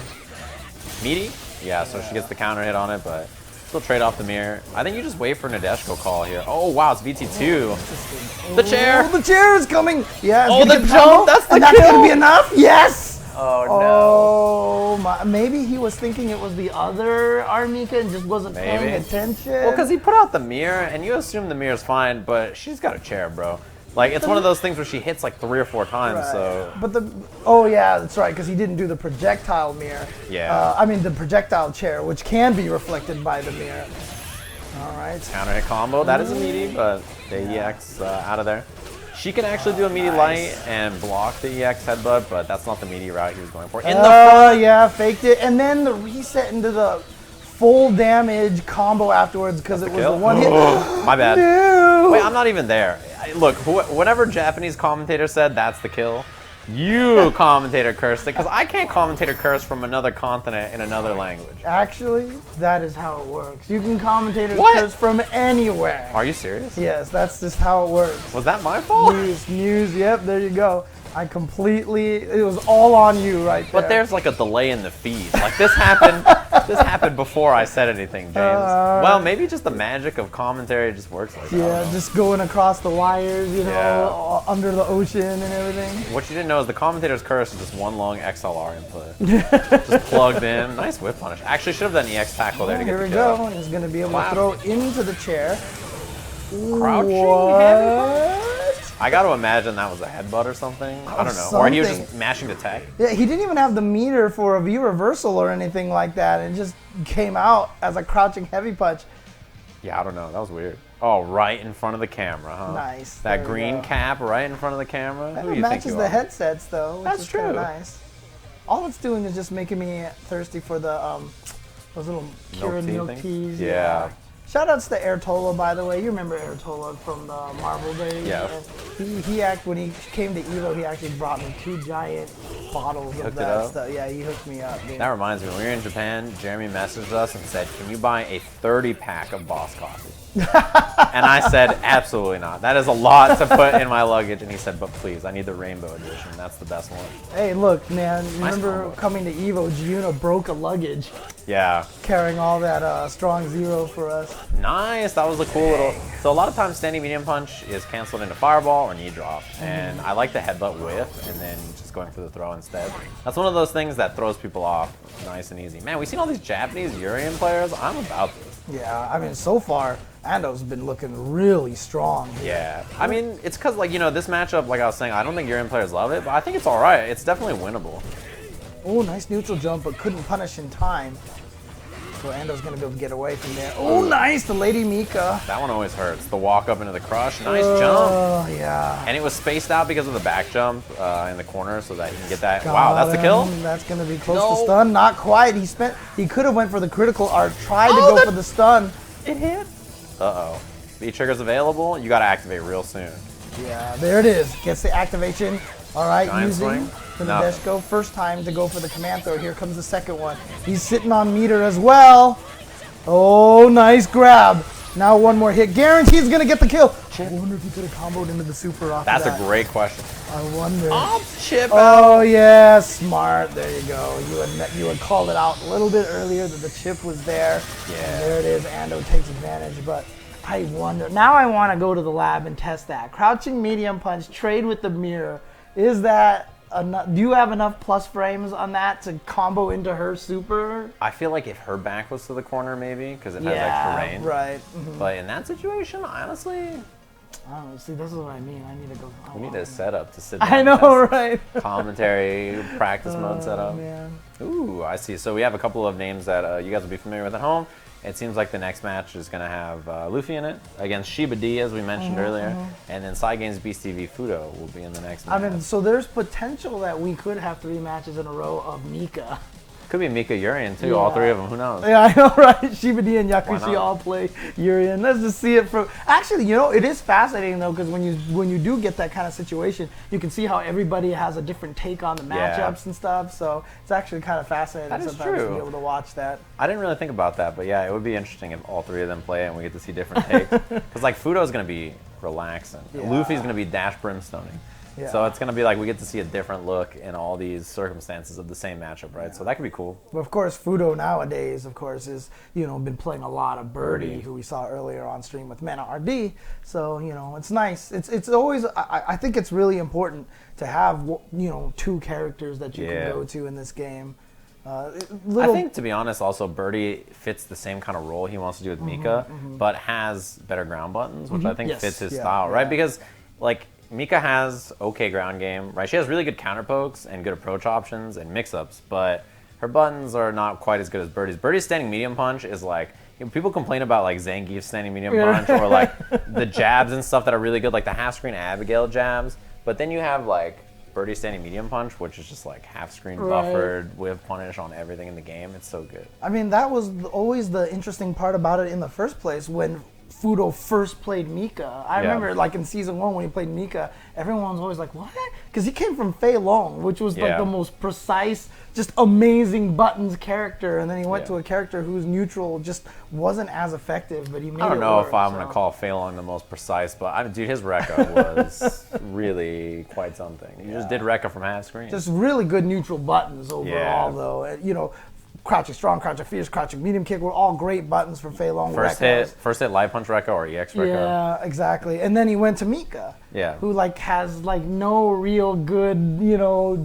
Meaty? Yeah, so she gets the counter hit on it, but still trade off the mirror. I think you just wait for Nadeshko call here. Oh, wow, it's VT2. The chair. Oh, the chair is coming. Yeah. Oh, the jump. That's the kill. And that's going to be enough? Yes. Oh, no. Oh, my. Maybe he was thinking it was the other Mika and just wasn't paying attention. Well, because he put out the mirror, and you assume the mirror's fine, but she's got a chair, bro. Like, it's one of those things where she hits like 3 or 4 times, so... But oh yeah, that's right, because he didn't do the projectile mirror. Yeah. I mean, the projectile chair, which can be reflected by the mirror. All right. Counter hit combo, that is a meaty, but the EX out of there. She can actually do a meaty light and block the EX headbutt, but that's not the meaty route he was going for. In the front! Yeah, faked it, and then the reset into the full damage combo afterwards because it was the one hit. My bad. No. Wait, I'm not even there. Look, whenever Japanese commentator said that's the kill, you commentator cursed it, because I can't commentator curse from another continent in another language. Actually, that is how it works. You can commentator curse from anywhere. Are you serious? Yes, that's just how it works. Was that my fault? News, yep, there you go. It was all on you right there. But there's like a delay in the feed. Like this happened before I said anything, James. Well, maybe just the magic of commentary just works like that. Yeah, just going across the wires, under the ocean and everything. What you didn't know is the commentator's curse is just one long XLR input. Just plugged in. Nice whip punish. Actually, should have done EX tackle there to get the kill. Here we go. He's going to be able to throw into the chair. Crouching heavy? I got to imagine that was a headbutt or something. I don't know. Or he was just mashing the tech. Yeah, he didn't even have the meter for a V reversal or anything like that. It just came out as a crouching heavy punch. Yeah, I don't know. That was weird. Oh, right in front of the camera, huh? Nice. That There we green go. cap right in front of the camera. And Who it do you think matches you the are? headsets though, which That's is kind of true. nice. All it's doing is just making me thirsty for the those little cured tea milk things? teas. Yeah. Shout outs to Airtola, by the way. You remember Airtola from the Marvel days? Yeah. And when he came to Evo, he actually brought me 2 giant bottles of hooked it that up? stuff. Yeah, he hooked me up, dude. That reminds me, when we were in Japan, Jeremy messaged us and said, "Can you buy a 30-pack of Boss Coffee?" And I said, "Absolutely not. That is a lot to put in my luggage." And he said, "But please, I need the rainbow edition. That's the best one." Hey, look, man. Nice Remember combo. coming to Evo, Giuna broke a luggage Yeah. carrying all that strong zero for us. Nice. That was a cool little. So a lot of times, standing medium punch is canceled into fireball or knee drop, and I like the headbutt whiff and then just going for the throw instead. That's one of those things that throws people off nice and easy. Man, we've seen all these Japanese Urien players. I'm about this. Yeah, I mean, so far, Andou's been looking really strong. Yeah. I mean, it's because, like, you know, this matchup, like I was saying, I don't think Urien players love it, but I think it's all right. It's definitely winnable. Oh, nice neutral jump, but couldn't punish in time. So Andou's going to be able to get away from there. Oh, nice, the Lady Mika. That one always hurts. The walk up into the crush. Nice jump. Oh, yeah. And it was spaced out because of the back jump in the corner so that he can get that. Wow, that's the kill? That's going to be close No. to stun. Not quite. He could have went for the critical art, tried to go for the stun. It hit. Uh-oh. B trigger's available. You got to activate real soon. Yeah, there it is. Gets the activation. All right, Giant using swing? the Nothing. Nadeshko. First time to go for the command throw. Here comes the second one. He's sitting on meter as well. Oh, nice grab. Now one more hit. Guarantees going to get the kill. I wonder if he could have comboed into the super off That's of a that. great question. I wonder. Chip Oh, yeah, smart. There you go. You had called it out a little bit earlier that the chip was there. Yeah. And there it is. Andou takes advantage. But I wonder. Now I want to go to the lab and test that. Crouching medium punch, trade with the mirror. Is that enough? Do you have enough plus frames on that to combo into her super? I feel like if her back was to the corner, maybe, because it has extra range. Right. But in that situation, honestly, I don't know. See, this is what I mean. I need to go. we need a setup to sit down. I and know, test. right? Commentary, practice mode setup. Man. Ooh, I see. So we have a couple of names that you guys will be familiar with at home. It seems like the next match is going to have Luffy in it against Shiba D, as we mentioned earlier. And then Saigen's Beast TV Fuudo will be in the next match. I mean, so there's potential that we could have 3 matches in a row of Mika. Could be Mika Urien, too. All 3 of them. Who knows? Yeah, I know, right? Shiba D and Why Yakushi not? all play Urien. Let's just see it from. Actually, you know, it is fascinating though, because when you do get that kind of situation, you can see how everybody has a different take on the matchups and stuff. So it's actually kind of fascinating That is sometimes to true. be able to watch that. I didn't really think about that, but yeah, it would be interesting if all 3 of them play and we get to see different takes. Because, like, Fuudo's going to be relaxing. Yeah. Luffy's going to be dash brimstoning. Yeah. So it's going to be like we get to see a different look in all these circumstances of the same matchup, right? So that could be cool. But of course, Fuudo nowadays, of course, is been playing a lot of Birdie, who we saw earlier on stream with MenaRD. So it's nice. It's always I think it's really important to have 2 characters that you can go to in this game. I think, to be honest, also Birdie fits the same kind of role he wants to do with Mika, but has better ground buttons, which I think Yes, fits his yeah, style, right? yeah. Because, like, Mika has okay ground game, right? She has really good counter pokes and good approach options and mix-ups, but her buttons are not quite as good as Birdie's. Birdie's standing medium punch is like, people complain about like Zangief standing medium punch or like the jabs and stuff that are really good, like the half-screen Abigail jabs, but then you have like Birdie standing medium punch, which is just like half-screen buffered with punish on everything in the game. It's so good. I mean, that was always the interesting part about it in the first place when Fuudo first played Mika. I remember, like, in Season 1 when he played Mika, everyone was always like, what? Because he came from F.A.N.G, which was, like, the most precise, just amazing buttons character, and then he went to a character whose neutral just wasn't as effective, but he made it I don't know work, if I'm going to call F.A.N.G the most precise, but, dude, his Rekka was really quite something. He just did Rekka from half screen. Just really good neutral buttons overall, though. Crouching strong, crouching fierce, crouching medium kick were all great buttons for F.A.N.G. First hit live punch Rekka or EX Rekka. Yeah, exactly. And then he went to Mika, who has no real good,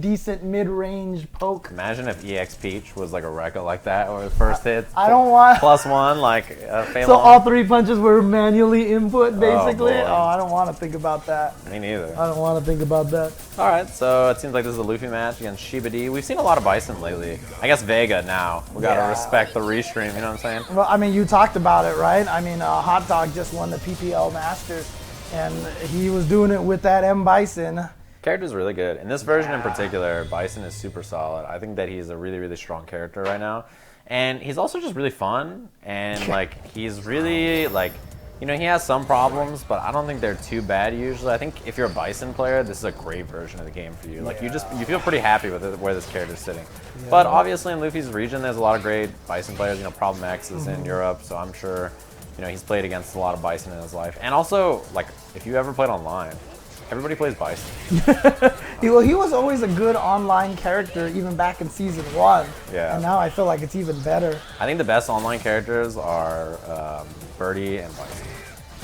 decent mid-range poke. Imagine if EX Peach was like a Rekka like that, or the first hit. I don't want. +1 like F.A.N.G. So all 3 punches were manually input, basically. boy. I don't want to think about that. Me neither. I don't want to think about that. All right, so it seems like this is a Luffy match against Shiba D. We've seen a lot of Bison lately. I guess Vega now. now. We gotta respect the restream. You know what I'm saying? Well, I mean, you talked about it, right? I mean, Hot Dog just won the PPL Masters, and he was doing it with that Bison. Character's really good. In this version in particular, Bison is super solid. I think that he's a really, really strong character right now. And he's also just really fun. And, like, he's really, like, you know, he has some problems, but I don't think they're too bad usually. I think if you're a Bison player, this is a great version of the game for you. Like, you feel pretty happy with where this character's sitting. Yeah. But obviously in Luffy's region, there's a lot of great Bison players. You know, Problem X is in Europe, so I'm sure, you know, he's played against a lot of Bison in his life. And also, like, if you ever played online, everybody plays Bison. Well, he was always a good online character, even back in Season 1. Yeah. And now I feel like it's even better. I think the best online characters are Birdie and Bison.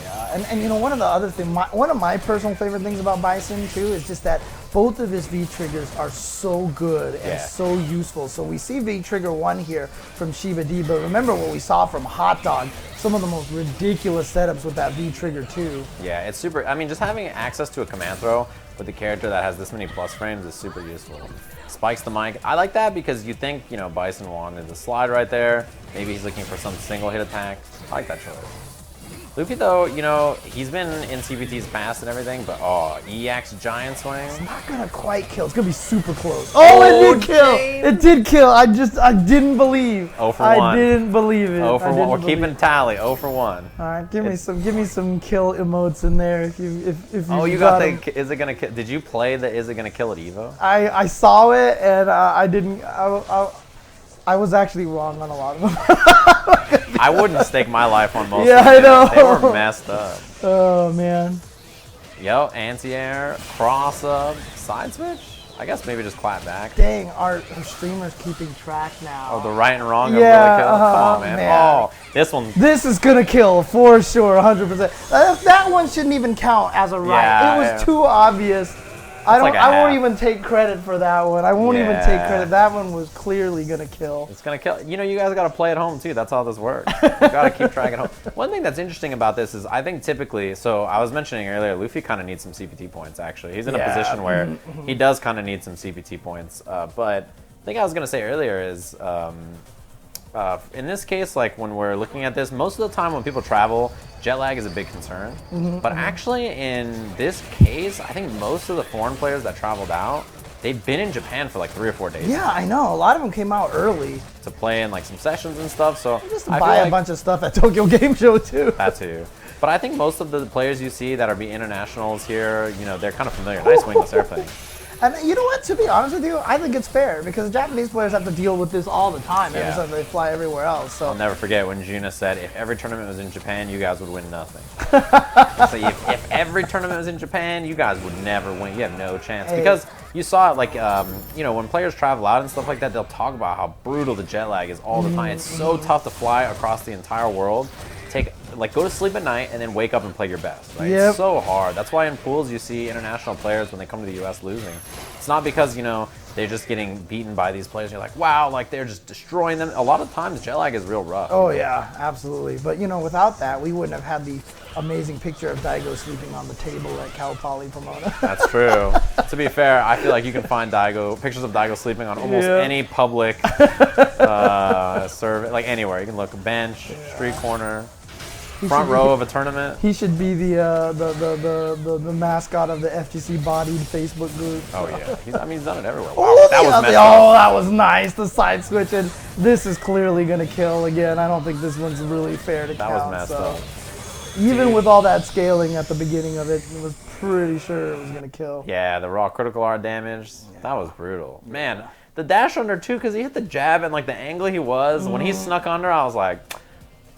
Yeah, and you know, one of the other things, one of my personal favorite things about Bison too is just that both of his V-triggers are so good and so useful. So we see V-trigger 1 here from Shiba D, but remember what we saw from Hot Dog, some of the most ridiculous setups with that V-trigger 2. Yeah, it's super, I mean, just having access to a command throw with a character that has this many plus frames is super useful. Spikes the mic. I like that because you think, you know, Bison wanted the slide right there. Maybe he's looking for some single hit attack. I like that choice. Luffy, though, you know, he's been in CBT's past and everything, but EX Giant Swing. It's not gonna quite kill. It's gonna be super close. Oh, it did kill. It did kill. I didn't believe. 0 for 1. I didn't believe it. 0 for 1. We're keeping tally. 0 for 1. All right, give me some kill emotes in there if you you got the is it gonna kill? Did you play the is it gonna kill at Evo? I saw it and I didn't. I was actually wrong on a lot of them. I wouldn't stake my life on most yeah, of them. I know. They were messed up. Oh, man. Yo, anti-air, cross-up, side switch? I guess maybe just clap back. Dang, our streamer's keeping track now. Oh, the right and wrong of yeah, really kill? Come on, man. Oh, this one. This is going to kill for sure, 100%. That one shouldn't even count as a right. Yeah, it was too obvious. I won't even take credit for that one. I won't even take credit. That one was clearly gonna kill. It's gonna kill. You know, you guys gotta play at home too. That's how this works. You gotta keep track at home. One thing that's interesting about this is I think typically, so I was mentioning earlier, Luffy kind of needs some CPT points actually. He's in a position where he does kind of need some CPT points. But the thing I was gonna say earlier is, in this case, like when we're looking at this, most of the time when people travel, jet lag is a big concern. But actually in this case, I think most of the foreign players that traveled out, they've been in Japan for like 3 or 4 days. Yeah, I know. A lot of them came out early. To play in like some sessions and stuff. So just buy a bunch of stuff at Tokyo Game Show too. That too. But I think most of the players you see that are be internationals here, you know, they're kind of familiar. Nice wing surf thing. And you know what? To be honest with you, I think it's fair because Japanese players have to deal with this all the time ever since they fly everywhere else. So I'll never forget when Juna said, if every tournament was in Japan, you guys would win nothing. So if every tournament was in Japan, you guys would never win. You have no chance. Because you saw it like, you know, when players travel out and stuff like that, they'll talk about how brutal the jet lag is all the time. It's so tough to fly across the entire world. Go to sleep at night and then wake up and play your best. Right? Yep. It's so hard. That's why in pools you see international players when they come to the U.S. losing. It's not because, you know, they're just getting beaten by these players. You're like, wow, like they're just destroying them. A lot of times jet lag is real rough. Oh yeah, absolutely. But you know, without that, we wouldn't have had the amazing picture of Daigo sleeping on the table at Cal Poly Pomona. That's true. To be fair, I feel like you can find pictures of Daigo sleeping on almost any public survey, like anywhere. You can look bench, street corner. Front row of a tournament. He should be the mascot of the FGC bodied Facebook group. Oh yeah, he's done it everywhere. Wow, that was messed up. That was nice. The side switch, and this is clearly gonna kill again. I don't think this one's really fair to count. That was messed up. Even with all that scaling at the beginning of it, it was pretty sure it was gonna kill. Yeah, the raw critical art damage. That was brutal, man. The dash under too, because he hit the jab and like the angle he was when he snuck under, I was like,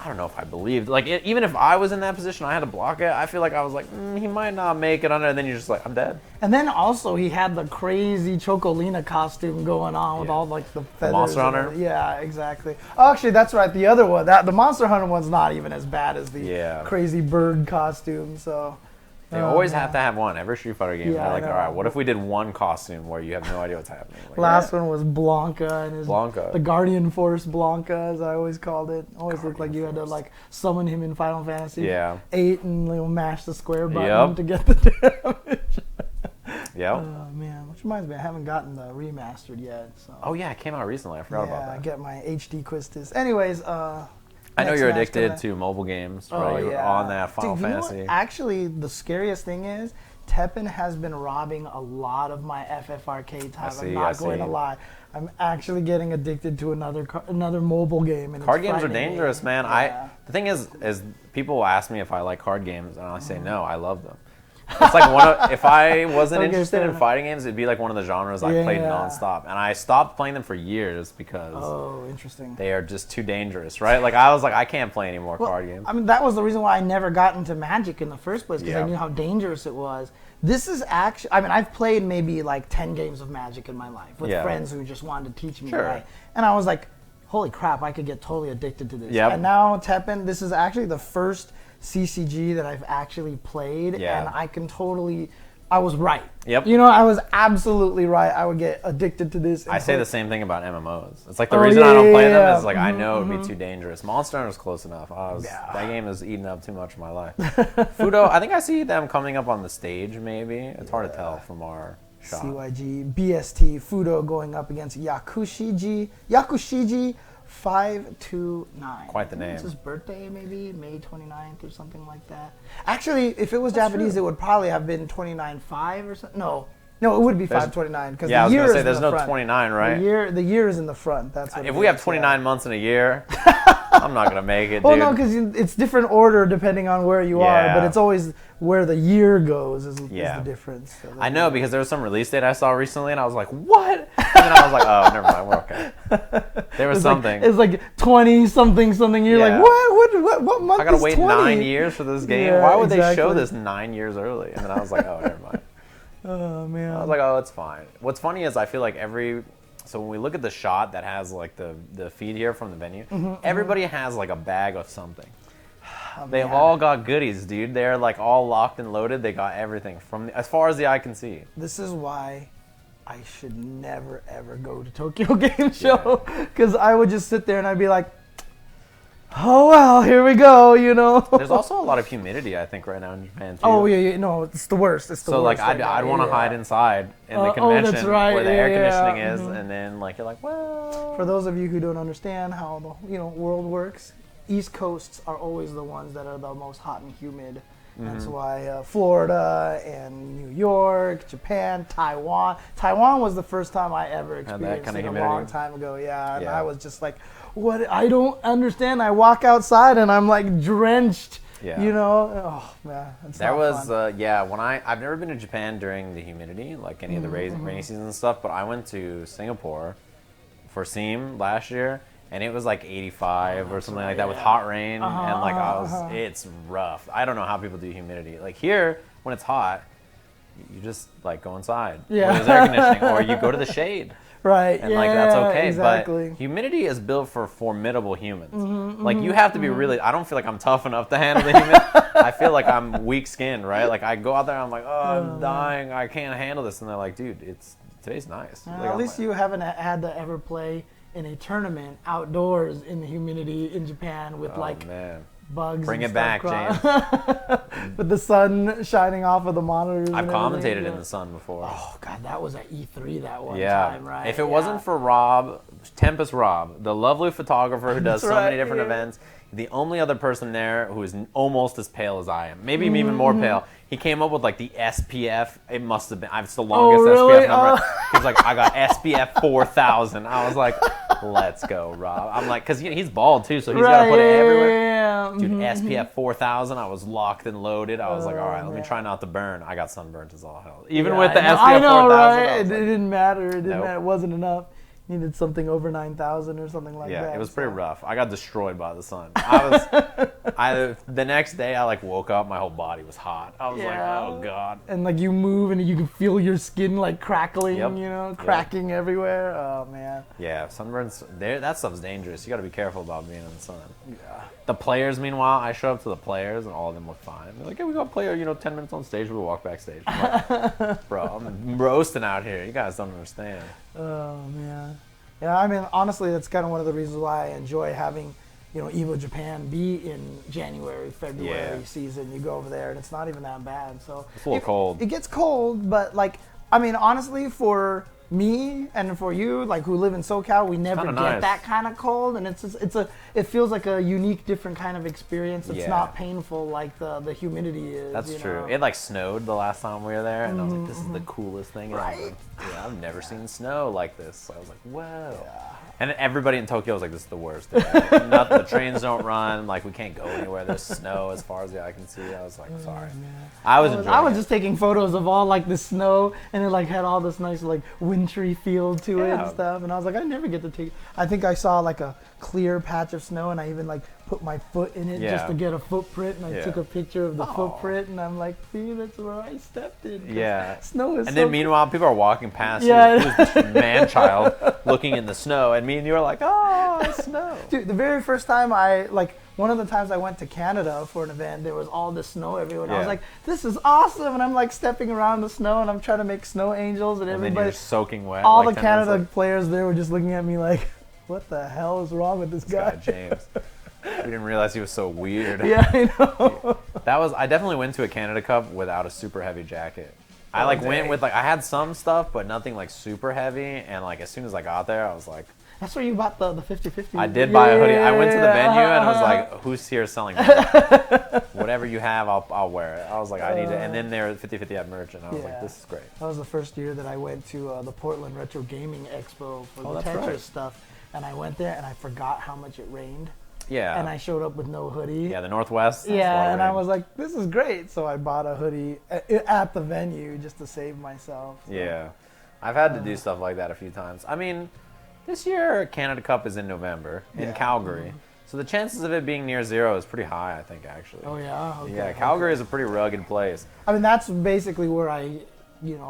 I don't know if I believed. Like, even if I was in that position, I had to block it. I feel like I was like, he might not make it under. And then you're just like, I'm dead. And then also he had the crazy Chocolina costume going on with all like the feathers. Monster Hunter. Yeah, exactly. Oh, actually, that's right. The other one, the Monster Hunter one's not even as bad as the crazy bird costume. So. They always have to have one. Every Street Fighter game, Yeah, they're like, I all know. right, what if we did one costume where you have no idea what's happening? Like, Last one was Blanca and Blanca. the Guardian Force Blanca, as I always called it. Always looked like you had to like summon him in Final Fantasy 8 and mash the square button to get the damage. Yep. Oh man, which reminds me, I haven't gotten the remastered yet. So. Oh yeah, it came out recently. I forgot about that. I get my HD Quistis. Anyways, I know you're addicted to mobile games, right? You're on that Final Fantasy. You know what? Actually, the scariest thing is Teppen has been robbing a lot of my FFRK time. I'm not going to lie. I'm actually getting addicted to another mobile game. And card games are dangerous, man. Yeah. The thing is people ask me if I like card games, and I say no, I love them. It's like if I wasn't interested in fighting games, it'd be like one of the genres I played nonstop. And I stopped playing them for years because interesting. They are just too dangerous, right? Like I was like, I can't play any more card games. I mean, that was the reason why I never got into Magic in the first place, because I knew how dangerous it was. This is actually, I mean, I've played maybe like 10 games of Magic in my life with friends who just wanted to teach me, right? And I was like, holy crap, I could get totally addicted to this. And now Teppen, this is actually the first CCG that I've actually played, and I can totally, I was right. Yep. You know, I was absolutely right. I would get addicted to this. I say the same thing about MMOs. It's like the reason I don't play them is like I know it would be too dangerous. Monster Hunter is close enough. That game is eating up too much of my life. Fuudo, I think I see them coming up on the stage maybe. It's hard to tell from our shot. CYG, BST, Fuudo going up against Yakushiji 529. Quite the name. It's his birthday, maybe May 29th or something like that. Actually, if it was Japanese, it would probably have been 29.5 or something. No, it would be 529 because I was year gonna say is there's in the no front. 29, right? The year is in the front. That's what. If we have 29 months in a year, I'm not gonna make it. Well, dude. no, because it's different order depending on where you are, but it's always where the year goes is the difference. So I know because there was some release date I saw recently, and I was like, "What?" And then I was like, "Oh, never mind, we're okay." There was something. It's like 20 something. You're like, what month? I gotta is wait 20? 9 years for this game. Why would they show this 9 years early? And then I was like, "Oh, never mind." Oh man. I was like, "Oh, it's fine." What's funny is I feel like so when we look at the shot that has like the feed here from the venue, everybody has like a bag of something. They've all got goodies, dude. They're like all locked and loaded. They got everything from as far as the eye can see. This is why I should never ever go to Tokyo Game Show, because I would just sit there and I'd be like, oh well, here we go, you know. There's also a lot of humidity, I think, right now in Japan too. Oh yeah, no, it's the worst. It's the so worst. like I'd want to hide inside in the convention where the air conditioning is, and then like you're like, well. For those of you who don't understand how the world works, East Coasts are always the ones that are the most hot and humid. That's why Florida and New York, Japan, Taiwan. Taiwan was the first time I ever experienced it a long time ago. And I was just like, what? I don't understand. I walk outside and I'm like drenched. You know? Oh man, it's there was when I've never been to Japan during the humidity, like any of the rainy season and stuff, but I went to Singapore for SEAM last year. And it was like 85 or something like that with hot rain, and like it's rough. I don't know how people do humidity. Like here, when it's hot, you just like go inside where there's air conditioning, or you go to the shade. Right. And like that's okay. Exactly. But humidity is built for formidable humans. Like you have to be really. I don't feel like I'm tough enough to handle the humidity. I feel like I'm weak-skinned, right? Like I go out there, and I'm like, oh, I'm dying. I can't handle this, and they're like, dude, today's nice. Like, at least you haven't had to ever play in a tournament outdoors in the humidity in Japan with bugs. Bring and it back, James. With the sun shining off of the monitors. I've commentated in the sun before. Oh god, that was at E3 that one time, right? If it wasn't for Rob, Tempest Rob, the lovely photographer who does so many different events, the only other person there who is almost as pale as I am, maybe even more pale. He came up with like the SPF. It must have been. It's the longest SPF number. He was like, I got SPF 4000. I was like, let's go, Rob. I'm like, because he's bald too, so he's got to put it everywhere. Dude, SPF 4000. I was locked and loaded. I was like, all right, let me try not to burn. I got sunburnt as all hell. Even with the SPF 4000. I know, right? It didn't matter. It didn't matter. It wasn't enough. Needed something over 9,000 or something like that. Yeah, it was pretty rough. I got destroyed by the sun. The next day I like woke up, my whole body was hot. I was like, oh god. And like you move and you can feel your skin like crackling, cracking everywhere. Oh man. Yeah, sunburns. That stuff's dangerous. You got to be careful about being in the sun. Yeah. The players, meanwhile, I show up to the players and all of them look fine. They're like, hey, we got a player, 10 minutes on stage. We'll walk backstage. I'm like, bro, I'm roasting out here. You guys don't understand. Oh man. Yeah, I mean, honestly, that's kind of one of the reasons why I enjoy having, Evo Japan be in January, February season. You go over there and it's not even that bad. So it's a little cold. It gets cold, but like I mean, honestly, for me and for you, like who live in SoCal, we never get nice. that kind of cold, and it feels like a unique, different kind of experience. It's not painful like the humidity is. That's true. know? It like snowed the last time we were there, and I was like, "This is the coolest thing ever." Yeah, I've never seen snow like this. So I was like, "Whoa!" Yeah. And everybody in Tokyo was like, "This is the worst. The trains don't run. Like we can't go anywhere. There's snow as far as the eye can see." I was like, "Sorry." I was enjoying I was it. just taking photos of all like the snow, and it like had all this nice like wintry feel to it and stuff. And I was like, I never get to take. I think I saw like a clear patch of snow, and I even like put my foot in it just to get a footprint, and I took a picture of the footprint, and I'm like, see, that's where I stepped in. Yeah. Snow is. And so then meanwhile, people are walking past Yeah. who's this man-child looking in the snow, and me and you are like, "Oh, it's snow." Dude, the very first time one of the times I went to Canada for an event, there was all this snow everywhere. And I was like, this is awesome. And I'm like stepping around the snow, and I'm trying to make snow angels, and And then everybody, you're soaking wet. all like the 10 minutes Canada later. players there were just looking at me like, what the hell is wrong with this guy? James. We didn't realize he was so weird. Yeah, I know. I definitely went to a Canada Cup without a super heavy jacket. I went with I had some stuff, but nothing like super heavy. And like as soon as I got there, I was like, That's where you bought the 50/50. I did buy a hoodie. I went to the venue and I was like, who's here selling merch? Whatever you have, I'll wear it. I was like, I need it. And then there 50/50 had merch, and I was like, this is great. That was the first year that I went to the Portland Retro Gaming Expo for the that's Tetris right. stuff. And I went there and I forgot how much it rained. Yeah. And I showed up with no hoodie. Yeah, the Northwest. that's Yeah, why and rain. I was like, this is great. So I bought a hoodie at the venue just to save myself. So. Yeah. I've had to do stuff like that a few times. I mean, this year Canada Cup is in November in Calgary. So the chances of it being near zero is pretty high, I think, actually. Oh, yeah? Okay, Yeah, Calgary is a pretty rugged place. I mean, that's basically where I,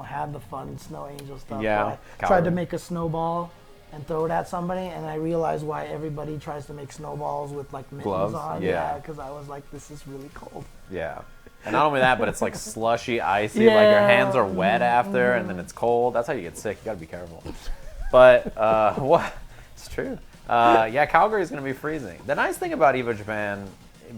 had the fun snow angel stuff. Yeah, where I tried Calgary. to make a snowball and throw it at somebody, and I realized why everybody tries to make snowballs with like mittens Gloves? on. Yeah. Because I was like, this is really cold. Yeah. And not only that, but it's like slushy, icy. Like your hands are wet after, and then it's cold. That's how you get sick. You gotta be careful. But what? It's true. Yeah, Calgary is gonna be freezing. The nice thing about Evo Japan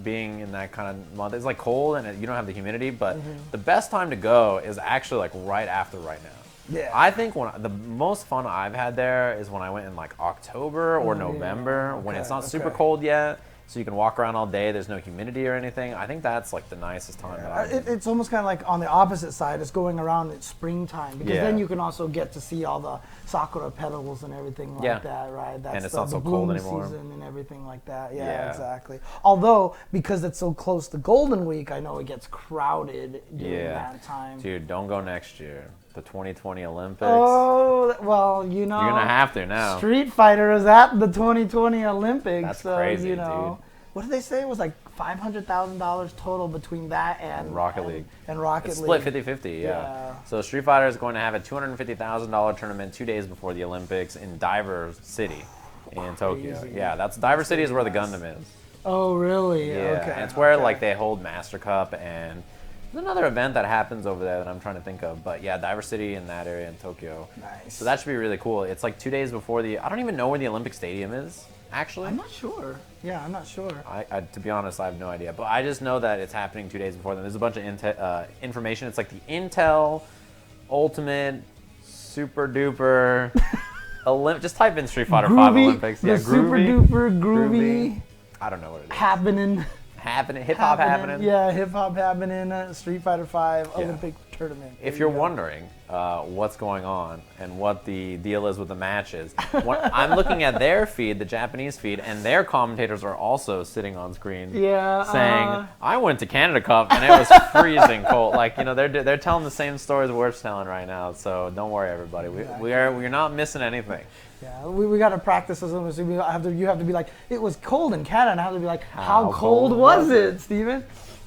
being in that kind of month, it's like cold and you don't have the humidity. But the best time to go is actually like right after right now. Yeah. I think the most fun I've had there is when I went in like October or November when it's not super cold yet. So you can walk around all day. There's no humidity or anything. I think that's like the nicest time that I've been. It's almost kind of like on the opposite side. It's going around at springtime because then you can also get to see all the sakura petals and everything like that, right? That's and it's the, not the so cold bloom anymore. season and everything like that. Yeah, exactly. Although because it's so close to Golden Week, I know it gets crowded during that time. Dude, don't go next year. The 2020 Olympics. Oh, well, You're gonna have to now. Street Fighter is at the 2020 Olympics. That's so, crazy, dude. dude. What did they say? It was like $500,000 total between that and Rocket League. And Rocket It's League. split 50-50, yeah. So Street Fighter is going to have a $250,000 tournament 2 days before the Olympics in Diver City in Tokyo. Yeah, Diver City is where the Gundam is. Oh, really? Yeah, Okay. and it's where like they hold Master Cup, and there's another event that happens over there that I'm trying to think of. But yeah, Diver City in that area in Tokyo. Nice. So that should be really cool. It's like 2 days before I don't even know where the Olympic Stadium is, actually. I'm not sure. Yeah, I'm not sure. I to be honest, I have no idea. But I just know that it's happening 2 days before them. There's a bunch of information. It's like the Intel Ultimate Super Duper just type in Street Fighter 5 Olympics. The super duper groovy. I don't know what it is. Happening. Hip hop happening. Yeah, hip hop happening. Street Fighter 5 Olympic tournament. If you're wondering what's going on and what the deal is with the matches, I'm looking at their feed, the Japanese feed, and their commentators are also sitting on screen saying, I went to Canada Cup and it was freezing cold. Like, they're telling the same stories we're telling right now, so don't worry, everybody. We're not missing anything. Yeah, we got to practice this. So you have to be like, it was cold in Canada, and I have to be like, how cold was it, Steven?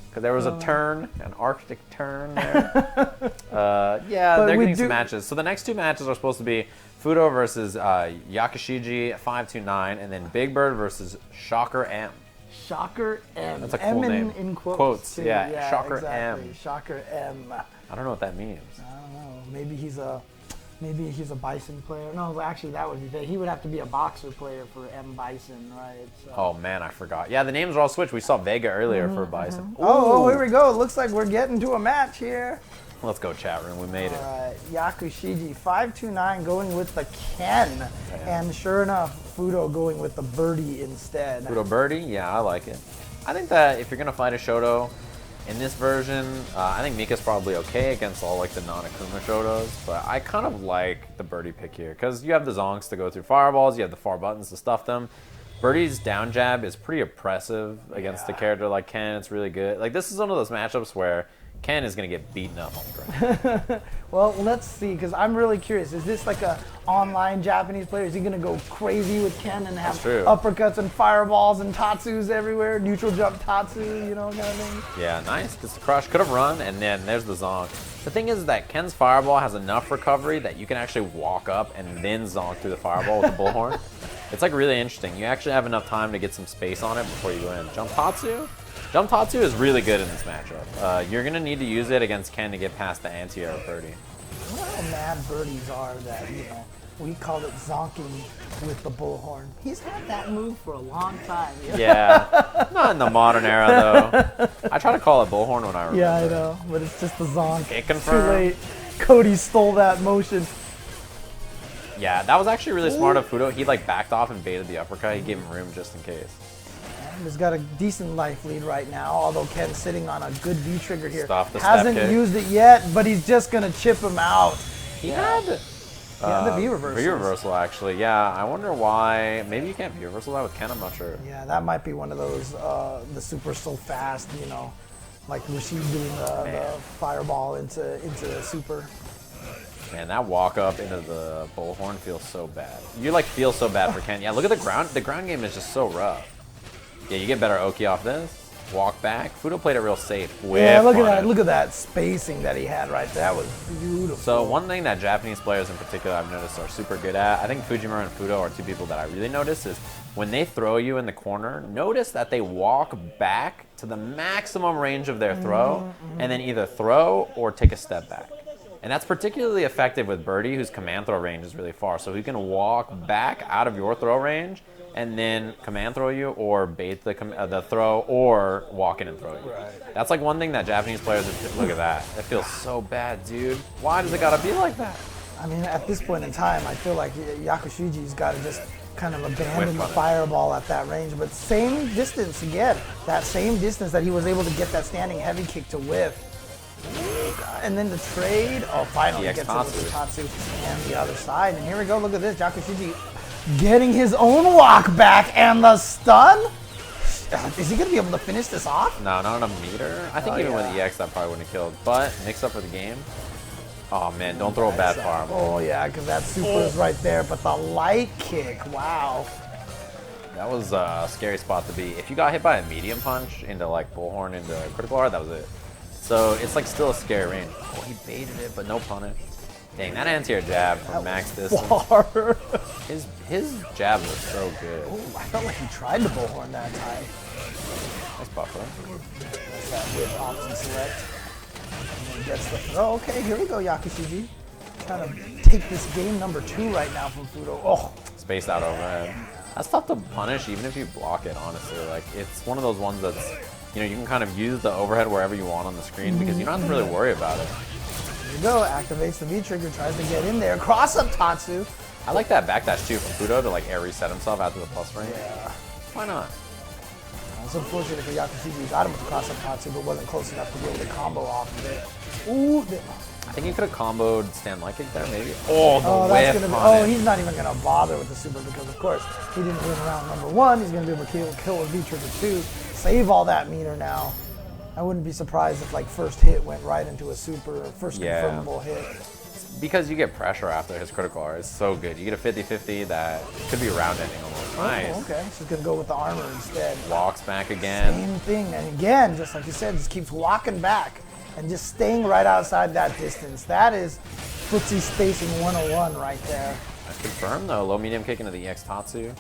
Because there was a turn, an Arctic turn there. They're getting some matches. So the next two matches are supposed to be Fuudo versus Yakishiji 529, and then Big Bird versus Shocker M. Shocker M. That's a cool name. In quotes. Too. Yeah, Shocker exactly. M. Shocker M. I don't know what that means. I don't know. Maybe he's a Bison player. No, actually, that would be. He would have to be a boxer player for M. Bison, right? So. Oh man, I forgot. Yeah, the names are all switched. We saw Vega earlier for Bison. Oh, here we go. It looks like we're getting to a match here. Let's go, chat room. We made it. All right, Yakushiji 529 going with the Ken, and sure enough, Fuudo going with the Birdie instead. Fuudo Birdie? Yeah, I like it. I think that if you're gonna fight a Shoto in this version, I think Mika's probably okay against all like the non-Akuma Shotos, but I kind of like the Birdie pick here because you have the Zonks to go through fireballs, you have the far buttons to stuff them. Birdie's down jab is pretty oppressive against a character like Ken. It's really good. Like, this is one of those matchups where Ken is going to get beaten up on the ground. Well, let's see, because I'm really curious. Is this like a online Japanese player? Is he going to go crazy with Ken and have uppercuts and fireballs and tatsus everywhere? Neutral jump tatsu, you know, kind of thing? Yeah, nice. Just crush. Could have run, and then there's the zonk. The thing is that Ken's fireball has enough recovery that you can actually walk up and then zonk through the fireball with the bullhorn. It's like really interesting. You actually have enough time to get some space on it before you go in. Jump tatsu? Jump tatsu is really good in this matchup. You're going to need to use it against Ken to get past the anti-air Birdie. You know how mad birdies are that, you know, we call it zonking with the bullhorn. He's had that move for a long time. You know? Yeah, not in the modern era, though. I try to call it bullhorn when I remember. Yeah, I know, but it's just the zonk. It Too confirmed. late. Cody stole that motion. Yeah, that was actually really smart of Fuudo. He like backed off and baited the uppercut. He gave him room just in case. He's got a decent life lead right now, although Ken's sitting on a good V trigger here. Stop the step Hasn't kick. used it yet, but he's just gonna chip him out. He had the V reversal. V reversal, actually. Yeah, I wonder why. Maybe you can't V reversal that with Ken. I'm not sure. Yeah, that might be one of those the super so fast, you know, like Rashid doing the fireball into super. Man, that walk up into the bullhorn feels so bad. You like feel so bad for Ken. Yeah, look at the ground. The ground game is just so rough. Yeah, you get better Oki off this. Walk back. Fuudo played it real safe. Yeah, look at that. Look at that spacing that he had right there. That was beautiful. So one thing that Japanese players in particular I've noticed are super good at, I think Fujimura and Fuudo are two people that I really notice, is when they throw you in the corner, notice that they walk back to the maximum range of their throw and then either throw or take a step back. And that's particularly effective with Birdie, whose command throw range is really far. So he can walk back out of your throw range and then command throw you, or bait the throw, or walk in and throw you. Right. That's like one thing that Japanese players, look at that. That feels so bad, dude. Why does it gotta be like that? I mean, at this point in time, I feel like Yakushiji's got to just kind of abandon the fireball at that range. But same distance again. That same distance that he was able to get that standing heavy kick to whiff. And then the trade, finally gets it with the Tatsu and the other side. And here we go, look at this, Yakushiji getting his own walk back and the stun? Is he going to be able to finish this off? No, not on a meter. I think even with EX that probably wouldn't have killed. But mix up for the game. Oh man, don't throw a bad fireball. Oh yeah, because that super is right there. But the light kick, wow. That was a scary spot to be. If you got hit by a medium punch into like bullhorn into critical R, that was it. So it's like still a scary range. Oh, he baited it, but no punish. Dang, that anti-air jab from max distance. His jab was so good. Oh, I felt like he tried to bullhorn that time. Nice buffer. That's that whip option select. And then gets the throw. Okay, here we go, Yakushiji. Trying to take this game number 2 right now from Fuudo. Oh. Spaced out overhead. That's tough to punish even if you block it, honestly. Like, it's one of those ones that's, you know, you can kind of use the overhead wherever you want on the screen because you don't have to really worry about it. Here we go, activates the V trigger, tries to get in there. Cross up Tatsu. I like that backdash too from Fuudo to like air reset himself after the plus range. Yeah. Why not? It's unfortunate for Yakushiji. He got him with the cross up Tatsu, but wasn't close enough to be able to combo off of it. Ooh. I think you could have comboed stand light kick there, maybe. Oh, the whiff that's gonna be, he's not even going to bother with the super because, of course, he didn't win round number 1. He's going to be able to kill with V trigger 2. Save all that meter now. I wouldn't be surprised if like first hit went right into a super or first confirmable hit. Because you get pressure after his critical R. It's so good. You get a 50-50 that could be a round ending almost. Nice. Oh, okay. So he's going to go with the armor instead. Walks back again. Same thing. And again, just like you said, just keeps walking back and just staying right outside that distance. That is footsie spacing 101 right there. That's confirmed though. Low medium kick into the EX Tatsu.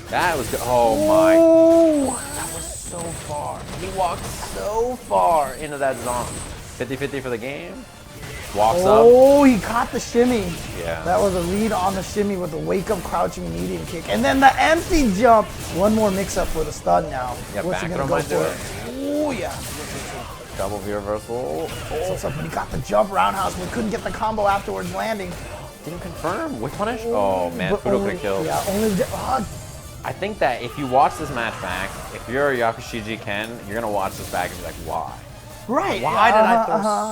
That was good. Oh my. That was so far. He walked so far into that zone. 50-50 for the game. Walks up. Oh, he caught the shimmy. Yeah. That was a read on the shimmy with the wake up crouching medium kick. And then the empty jump. One more mix up for the stun now. Yeah, what's he back going to throw go might do for? Oh, yeah. double V reversal. So when he got the jump roundhouse, we couldn't get the combo afterwards landing. Didn't confirm. Whip punish? Oh man, But Fuudo only- could have killed. Yeah, only. I think that if you watch this match back, if you're Yakushiji Ken, you're gonna watch this back and be like, why? Right. Why did I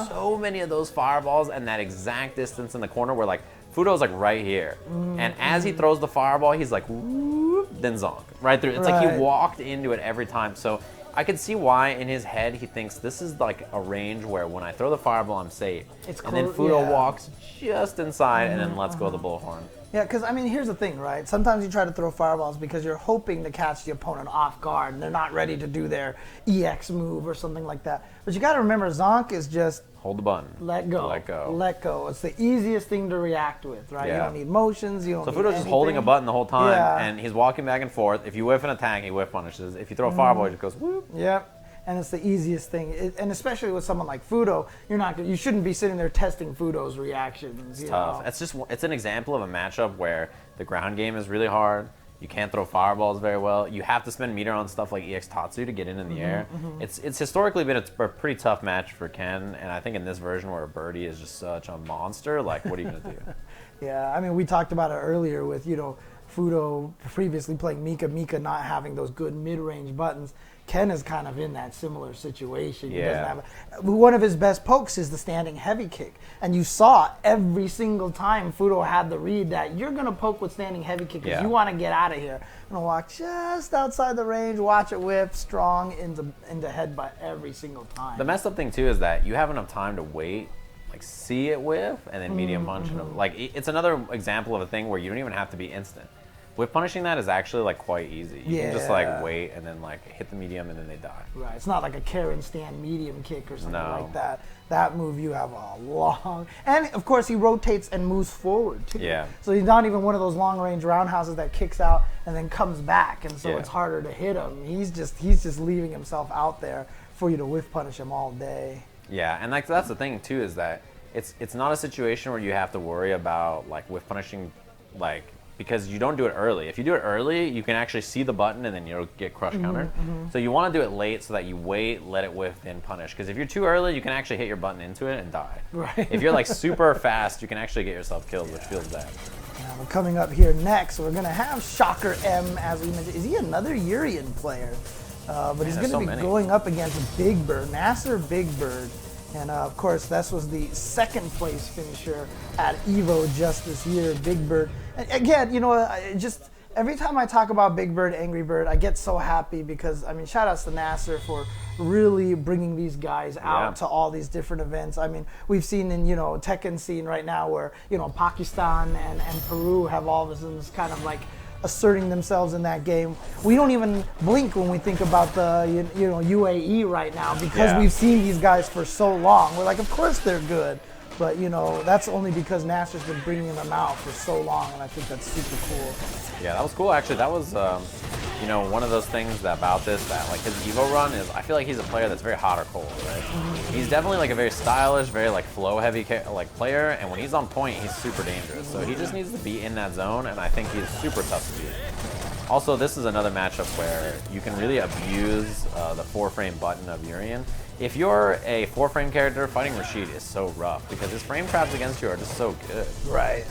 throw so many of those fireballs and that exact distance in the corner where like Fuudo's like right here, and as he throws the fireball, he's like, whoop, then zonk right through. It's like Right. he walked into it every time. So I can see why in his head he thinks this is like a range where when I throw the fireball, I'm safe. It's and then close- Fuudo yeah. walks just inside and then lets go of the bullhorn. Yeah, because I mean, here's the thing, right? Sometimes you try to throw fireballs because you're hoping to catch the opponent off guard, and they're not ready to do their EX move or something like that. But you got to remember, zonk is just Hold the button. let go, Let go. let go. It's the easiest thing to react with, right? You Yeah. don't need motions. You don't. So need Fuudo's just holding a anything. button the whole time, Yeah. and he's walking back and forth. If you whiff an attack, he whiff punishes. If you throw a fireball, he just goes whoop. Yep. And it's the easiest thing, and especially with someone like Fuudo, you shouldn't be sitting there testing Fuudo's reactions. You Tough. know? It's an example of a matchup where the ground game is really hard. You can't throw fireballs very well. You have to spend meter on stuff like EX Tatsu to get in the air. It's historically been a pretty tough match for Ken, and I think in this version where Birdie is just such a monster, like what are you gonna do? Yeah, I mean, we talked about it earlier with, Fuudo previously playing Mika not having those good mid-range buttons. Ken is kind of in that similar situation. He doesn't Yeah. have one of his best pokes is the standing heavy kick. And you saw every single time Fuudo had the read that you're going to poke with standing heavy kick because Yeah. you want to get out of here. I'm going to walk just outside the range, watch it whip strong into headbutt every single time. The messed up thing too is that you have enough time to wait, like see it whiff, and then medium punch. Like it's another example of a thing where you don't even have to be instant. Whip punishing that is actually like quite easy. You can just like Yeah. wait and then like hit the medium and then they die. Right, it's not like a Karin stand medium kick or something No. like that. That move you have a long, and of course he rotates and moves forward too. Yeah. So he's not even one of those long range roundhouses that kicks out and then comes back, and so Yeah. it's harder to hit him. He's just leaving himself out there for you to whiff punish him all day. Yeah, and like that's the thing too is that it's not a situation where you have to worry about like whiff punishing, like because you don't do it early. If you do it early, you can actually see the button and then you'll get crush countered. So you want to do it late so that you wait, let it whiff, then punish. Because if you're too early, you can actually hit your button into it and die. Right. If you're like super fast, you can actually get yourself killed, which feels bad. Now, we're coming up here next. We're gonna have Shocker M, as we mentioned. Is he another Urien player? But he's there's going to so be many. going up against Big Bird, NASR Big Bird. And of course, this was the second place finisher at EVO just this year, Big Bird. And again, just every time I talk about Big Bird, Angry Bird, I get so happy because, I mean, shout outs to NASR for really bringing these guys out Yeah. to all these different events. I mean, we've seen in, Tekken scene right now where, Pakistan and Peru have all of a sudden kind of like asserting themselves in that game. We don't even blink when we think about the UAE right now because Yeah. we've seen these guys for so long. We're like, of course they're good, but that's only because NASR's been bringing them out for so long, and I think that's super cool. Yeah, that was cool actually. That was one of those things about this that like his Evo run is I feel like he's a player that's very hot or cold, right? He's definitely like a very stylish, very like flow heavy like player, and when he's on point, he's super dangerous. So he just needs to be in that zone, and I think he's super tough to beat. Also, this is another matchup where you can really abuse the 4-frame button of Urien. If you're a 4-frame character, fighting Rashid is so rough because his frame traps against you are just so good. Right.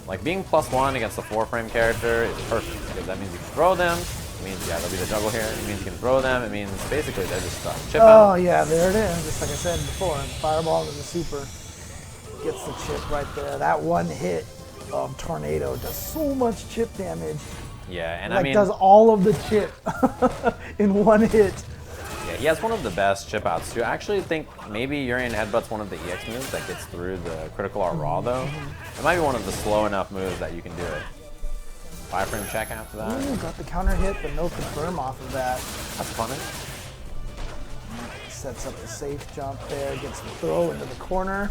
Like being +1 against a 4-frame character is perfect because that means you can throw them. It means there'll be the juggle here. It means you can throw them. It means basically they're just stuck. Chip Oh out. yeah, there it is. Just like I said before, fireball to the super gets the chip right there. That one hit of Tornado does so much chip damage. Yeah, and Like I mean, does all of the chip in one hit. yeah, he has one of the best chip outs too. I actually think maybe Urien Headbutt's one of the EX moves that gets through the critical R raw though. It might be one of the slow enough moves that you can do it. 5-frame check after that. Ooh, got the counter hit, but no confirm off of that. That's funny. Sets up the safe jump there, gets the throw into the corner.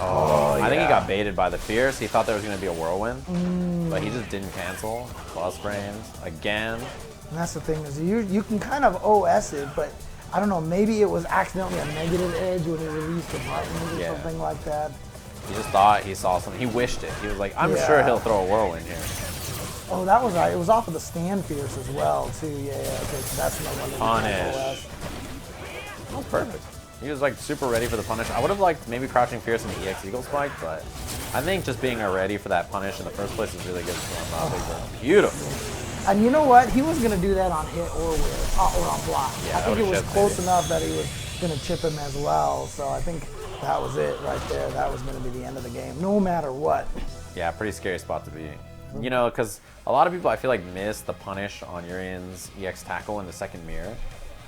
Oh, I think he yeah. got baited by the Fierce. He thought there was going to be a whirlwind, but he just didn't cancel. Plus frames again. And that's the thing is you can kind of OS it, but I don't know, maybe it was accidentally a negative edge when he released the button or Yeah. something like that. He just thought he saw something. He wished it. He was like, I'm Yeah. sure he'll throw a whirlwind here. Oh, that was right. It was off of the stand fierce as well, too. Yeah, okay, so that's no one that you can Punish. OS. was perfect. He was like super ready for the punish. I would have liked maybe crouching fierce in the EX Eagle Spike, but I think just being ready for that punish in the first place is really good for Big Bird. Beautiful. And you know what? He was gonna do that on hit or on block. Yeah, I think it was chipped, close maybe. enough that he was gonna chip him as well. So I think that was it right there. That was gonna be the end of the game, no matter what. Yeah, pretty scary spot to be. You know, because a lot of people I feel like missed the punish on Urien's EX tackle in the second mirror.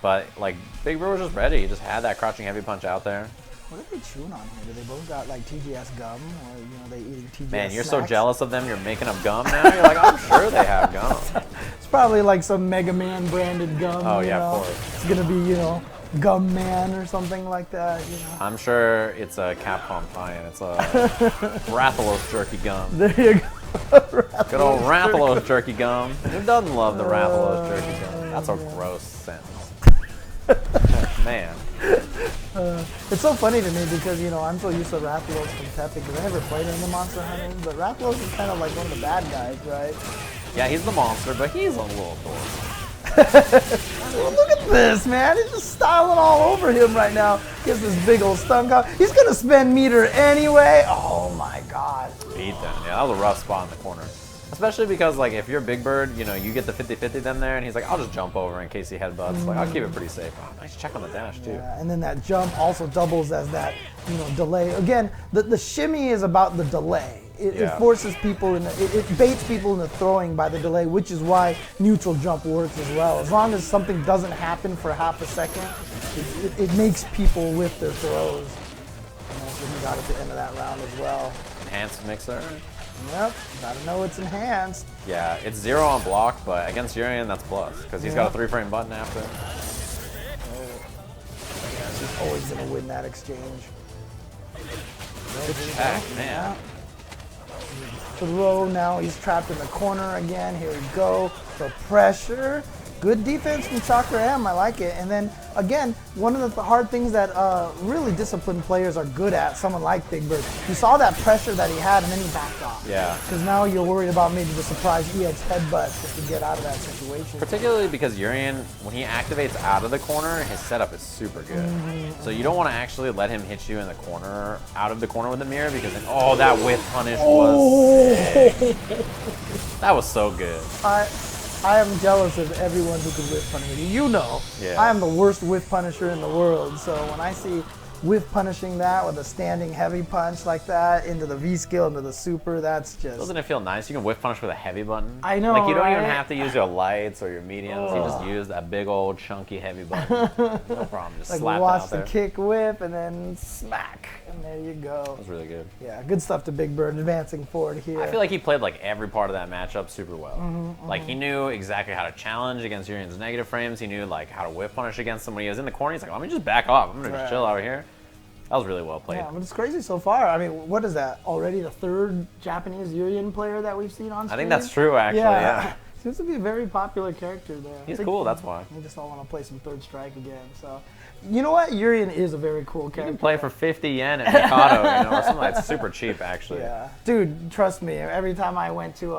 But like Big Bird was just ready. He just had that crouching heavy punch out there. What are they chewing on here? Do they both got like TGS gum, or they eating TGS? Man, you're snacks? so jealous of them. You're making up gum now. You're like, I'm sure they have gum. It's probably like some Mega Man branded gum. Oh, you yeah, know? of course. It's gonna be Gum Man or something like that. I'm sure it's a Capcom tie-in. It's a Rathalos jerky gum. There you go. Good old Rathalos jerky gum. Who doesn't love the Rathalos jerky gum? That's a gross sentence. Man. It's so funny to me because I'm so used to Rathalos from Tepic because I never played in the Monster Hunters, but Rathalos is kind of like one of the bad guys, right? Yeah, he's the monster, but he's a little dork. Well, look at this, man. He's just styling all over him right now. Gets this big old stun cow. He's going to spend meter anyway. Oh, my God. Beat them. Yeah, that was a rough spot in the corner. Especially because, like, if you're Big Bird, you get the 50-50 them there, and he's like, I'll just jump over in case he headbutts. Like, I'll keep it pretty safe. Oh, nice check on the dash, too. Yeah, and then that jump also doubles as that, delay. Again, the shimmy is about the delay. It forces people, it baits people into throwing by the delay, which is why neutral jump works as well. As long as something doesn't happen for half a second, it makes people whiff their throws. So he got at the end of that round as well. Enhanced mixer. Yep, gotta know it's enhanced. Yeah, it's 0 on block, but against Urien, that's plus, because he's got a 3-frame button after. He's always gonna win that exchange. Good check, man. Throw now, he's trapped in the corner again. Here we go, the pressure. Good defense from Soccer M, I like it. And then again, one of the hard things that really disciplined players are good at, someone like Big Bird. You saw that pressure that he had and then he backed off. Yeah. Because now you're worried about maybe the surprise EX headbutt just to get out of that situation. Particularly because Urien, when he activates out of the corner, his setup is super good. So you don't want to actually let him hit you in the corner, out of the corner with the mirror, because then, that whip punish was sick. That was so good. I am jealous of everyone who can whiff punish me. Yeah. I am the worst whiff punisher in the world. So when I see whiff punishing that with a standing heavy punch like that into the V skill, into the super, that's just... Doesn't it feel nice? You can whiff punish with a heavy button. I know, Like, you don't even right? have to use your lights or your mediums. You just use that big old chunky heavy button. No problem. Just like slap it watch out the there. kick whip and then smack. And there you go. That was really good. Yeah, good stuff to Big Bird advancing forward here. I feel like he played like every part of that matchup super well. Like he knew exactly how to challenge against Urien's negative frames. He knew like how to whip punish against him when he was in the corner. He's like, let me just back off. I'm gonna just chill out here. That was really well played. Yeah, but it's crazy so far. I mean, what is that? Already the third Japanese Urien player that we've seen on screen? I think that's true, actually. Yeah. Seems to be a very popular character there. He's cool, that's why. We just all want to play some Third Strike again. So, you know what? Urien is a very cool character. You can play for 50 yen at Mikado, or something that's super cheap, actually. Yeah. Dude, trust me, every time I went to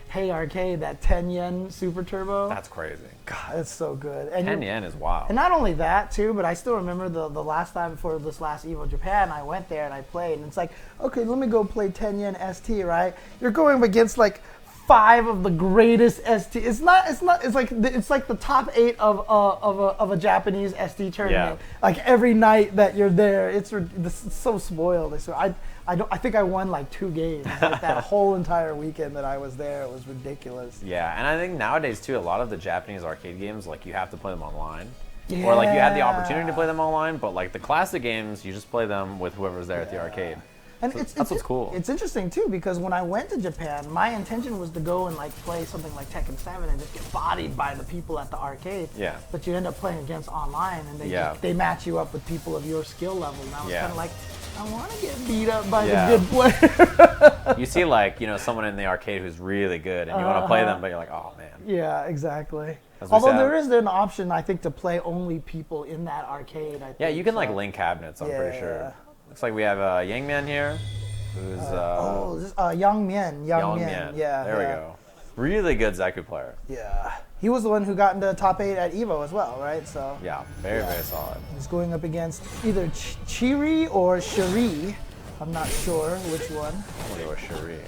Hey Arcade, that 10 yen Super Turbo. That's crazy. God, it's so good. And 10 yen is wild. And not only that, too, but I still remember the last time before this last EVO Japan, I went there and I played, and it's like, okay, let me go play 10 yen ST, right? You're going against like 5 of the greatest ST. It's like the top 8 of a Japanese ST tournament. Yeah. Like every night that you're there, it's so spoiled. So I think I won like 2 games like that whole entire weekend that I was there. It was ridiculous. Yeah, and I think nowadays too, a lot of the Japanese arcade games, like you have to play them online. Yeah. Or like you had the opportunity to play them online, but like the classic games, you just play them with whoever's there at the arcade. And so that's what's cool. It's interesting too because when I went to Japan, my intention was to go and like play something like Tekken 7 and just get bodied by the people at the arcade. Yeah. But you end up playing against online, and they match you up with people of your skill level. And I was kind of like, I want to get beat up by the good player. You see like someone in the arcade who's really good, and you want to play them, but you're like, oh man. Yeah, exactly. Although there is an option, I think, to play only people in that arcade. I think, you can like link cabinets. I'm pretty sure. Looks like we have Yangmian here, who's Yangmian. Yeah, there we go. Really good Zeku player. Yeah, he was the one who got into top 8 at Evo as well, right? So Yeah, very solid. he's going up against either Chereee or Chereee. I'm not sure which one. I'm gonna go with Chereee.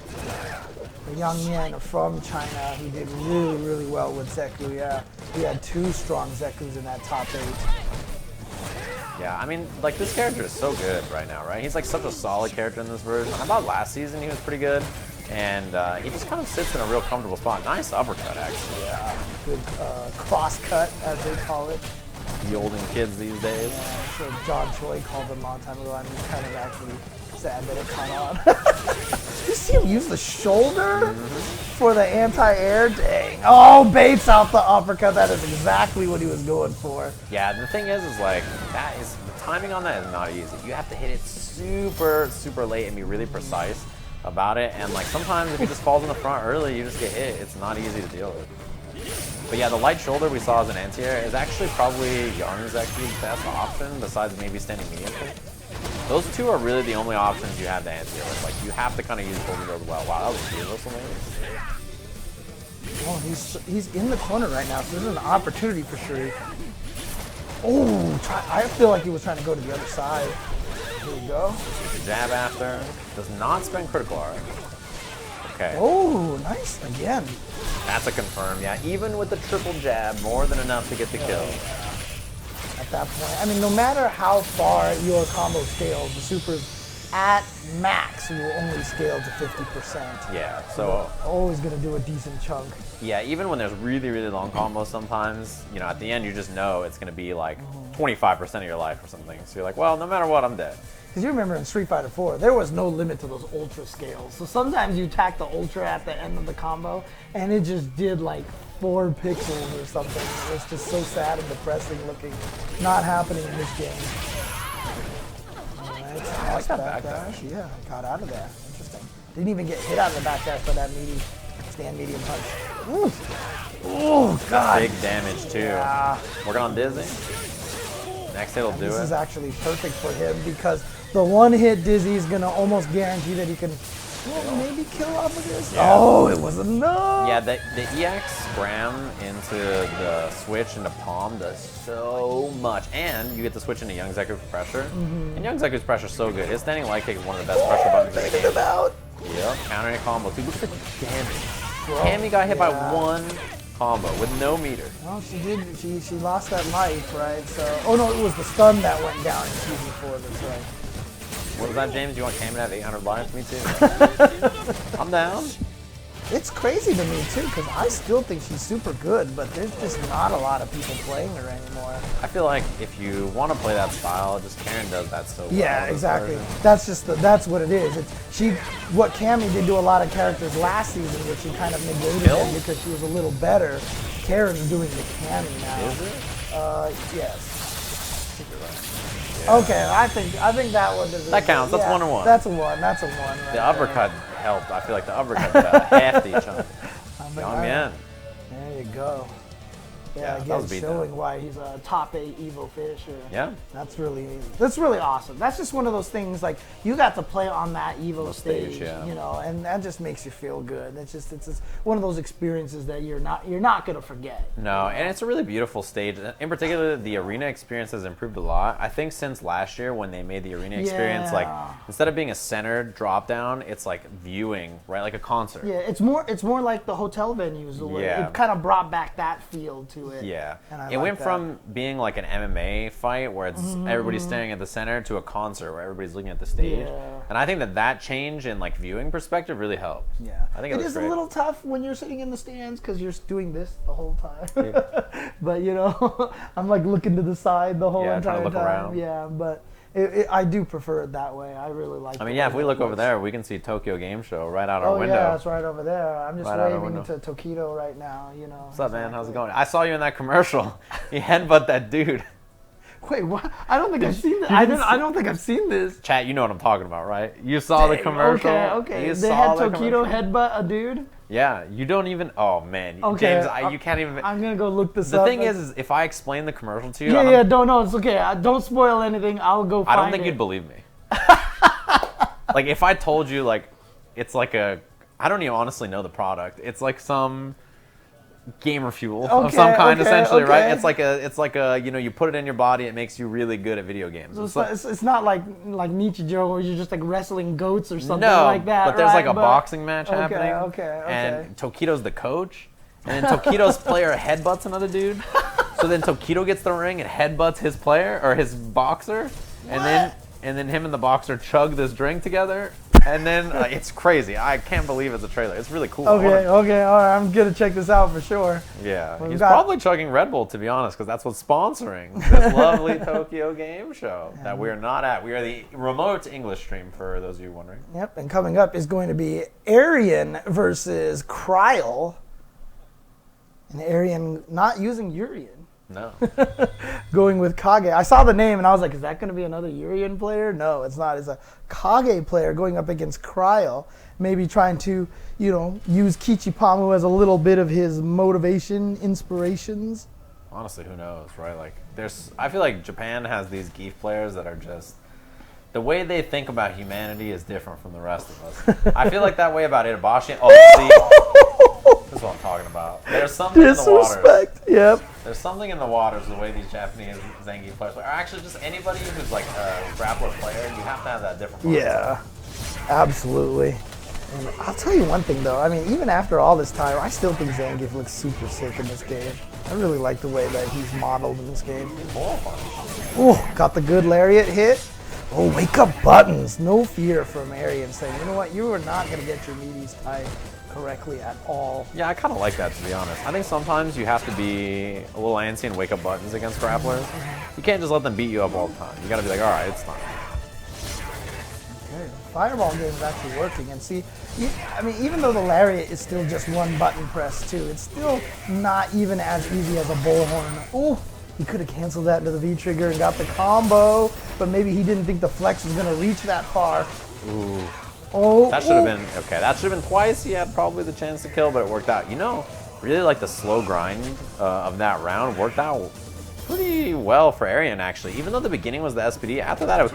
The Yangmian from China, he did really well with Zeku. Yeah, he had 2 strong Zekus in that top 8. Yeah, I mean, like, this character is so good right now, right? He's like such a solid character in this version. I thought last season he was pretty good, and he just kind of sits in a real comfortable spot. Nice uppercut, actually. Yeah, good cross cut, as they call it. The olden kids these days. Yeah, so John Choi called them a long time ago. I'm kind of actually sad that it caught on. You see him use the shoulder for the anti-air? Dang. Oh, baits out the uppercut. That is exactly what he was going for. Yeah, the thing is like, the timing on that is not easy. You have to hit it super late and be really precise about it. And like, sometimes if he just falls in the front early, you just get hit. It's not easy to deal with. But yeah, the light shoulder we saw as an anti-air is actually probably Young Zeku's best option, besides maybe standing medium. Those 2 are really the only options you have to anti-air with. Like, you have to kind of use shoulder those well. Wow, that was beautiful. Oh, he's in the corner right now, so this is an opportunity for Chereee. Oh, I feel like he was trying to go to the other side. Here we go. Jab after. Does not spend critical art. Okay. Oh, nice again. That's a confirm. Yeah, even with the triple jab, more than enough to get the kill. At that point, I mean, no matter how far your combo scales, the supers at max will only scale to 50%. Yeah, so Always gonna do a decent chunk. yeah, even when there's really long combos sometimes, you know, at the end you just know it's gonna be like 25% of your life or something. So you're like, well, no matter what, I'm dead. Because you remember in Street Fighter 4, there was no limit to those ultra scales. So sometimes you attack the ultra at the end of the combo, and it just did like 4 pixels or something. It was just so sad and depressing looking. Not happening in this game. Alright, I like that backdash. Yeah, got out of there. Interesting. Didn't even get hit out of the backdash by that stand medium punch. Ooh. Oh, God. Big damage too. Yeah. Working on Dizzy. Next hit will do This is it. actually perfect for him because the one hit Dizzy is going to almost guarantee that he can maybe kill off of this. Yeah. Oh, it was enough. Yeah, the EX scram into the switch into palm does so much. And you get to switch into Young Zeku for pressure. And Young Zeku's pressure is so good. His standing light kick is one of the best pressure buttons in the Taking game. him out. Yep, counter hit combo too. Look at the damage. Cammy got hit by 1 combo with no meter. Well, she did. She lost that life, right? So, oh no, it was the stun that went down in season 4. That's right. What was that, James? You want Cammy to have 800 lives? Me too. I'm down. It's crazy to me too because I still think she's super good, but there's just not a lot of people playing her anymore. I feel like if you want to play that style, just Karin does that so well. Yeah, this exactly. version. That's what it is. What Cammy did to a lot of characters last season, which she kind of negated them because she was a little better. Karin's doing the Cammy now. Is it? Yes. Yeah. Okay, I think that one deserves. That counts. That's yeah, 1 and 1. That's a 1. That's a 1. Right The uppercut helped. I feel like the uppercut got a hefty chunk. Yangmian. There you go. Yeah, Yeah, that again, was beat showing down. why he's a top 8 Evo finisher. Yeah. That's really awesome. That's just one of those things, like, you got to play on that Evo stage, yeah. you know, and that just makes you feel good. It's just one of those experiences that you're not gonna forget. No, and it's a really beautiful stage. In particular, the arena experience has improved a lot. I think since last year when they made the arena experience, like, instead of being a centered drop down, it's like viewing, right? Like a concert. Yeah, it's more like the hotel venues. The way Yeah. it kind of brought back that feel to it. Yeah, And I it like went that. from being like an MMA fight where it's everybody's staring at the center to a concert where everybody's looking at the stage. Yeah. And I think that change in like viewing perspective really helped. Yeah, I think it it looks is great. a little tough when you're sitting in the stands because you're doing this the whole time. But you know, I'm like looking to the side the whole Yeah, trying entire to look time. around. Yeah, but I do prefer it that way. I really like. I mean, yeah, if we look over there, we can see Tokyo Game Show right out our Oh window. yeah, it's right over there. I'm just Right out our waving window. to Tokido right now. You know. What's up, man? How's it going? I saw you in that commercial. You headbutt that dude. Wait, what? I don't think I've seen this. I don't think I've seen this. Chat, you know what I'm talking about, right? You saw the commercial. Okay. You They saw had the Tokido commercial. headbutt a dude. Yeah, you don't even. Oh man, Okay, James, you can't even. I'm gonna go look this The up. thing is, if I explain the commercial to you, Yeah, don't know. It's okay. Don't spoil anything. I'll go I find don't think it. you'd believe me. Like if I told you, like, it's like I don't even honestly know the product. It's like some gamer fuel of some kind, okay, essentially, right? okay. It's like a you know, you put it in your body, it makes you really good at video games. So it's not like Nichijou where you're just like wrestling goats or something no, like that. but there's right? like a boxing match happening. Okay. And Tokido's the coach, and then Tokido's player headbutts another dude. So then Tokido gets the ring and headbutts his player or his boxer, and then him and the boxer chug this drink together. And then it's crazy. I can't believe it's a trailer. It's really cool. Okay, all right. I'm gonna check this out for sure. Yeah, Well, he's probably chugging Red Bull, to be honest, because that's what's sponsoring this lovely Tokyo game show that we are not at. We are the remote English stream, for those of you wondering. Yep, and coming up is going to be Arien versus Kryl. And Arien not using Urien. No. Going with Kage. I saw the name and I was like, is that going to be another Urien player? No, it's not. It's a Kage player going up against Kryl. Maybe trying to, use Kichipa-Mu as a little bit of his motivation, inspirations. Honestly, who knows, right? Like, I feel like Japan has these Geef players that are just, the way they think about humanity is different from the rest of us. I feel like that way about Itabasahi. Oh, see, this is what I'm talking about. There's something in the waters. Disrespect. Yep. There's something in the waters the way these Japanese Zangief players play. Or actually, just anybody who's like a grappler player, you have to have that different mindset. Yeah, absolutely. And I'll tell you one thing though. I mean, even after all this time, I still think Zangief looks super sick in this game. I really like the way that he's modeled in this game. Oh, got the good lariat hit. Oh, wake up buttons. No fear from Arien saying, you know what, you are not going to get your meaties tied correctly at all. Yeah, I kind of like that, to be honest. I think sometimes you have to be a little antsy and wake up buttons against grapplers. You can't just let them beat you up all the time. You got to be like, all right, it's time. Okay, the fireball game is actually working. And see, I mean, even though the lariat is still just one button press too, it's still not even as easy as a bullhorn. Oh, he could have canceled that into the V-trigger and got the combo, but maybe he didn't think the flex was going to reach that far. Ooh. Oh, that should have been, okay, that should have been twice. He had probably the chance to kill, but it worked out. Really like the slow grind of that round worked out pretty well for Arien, actually. Even though the beginning was the SPD, after that it was,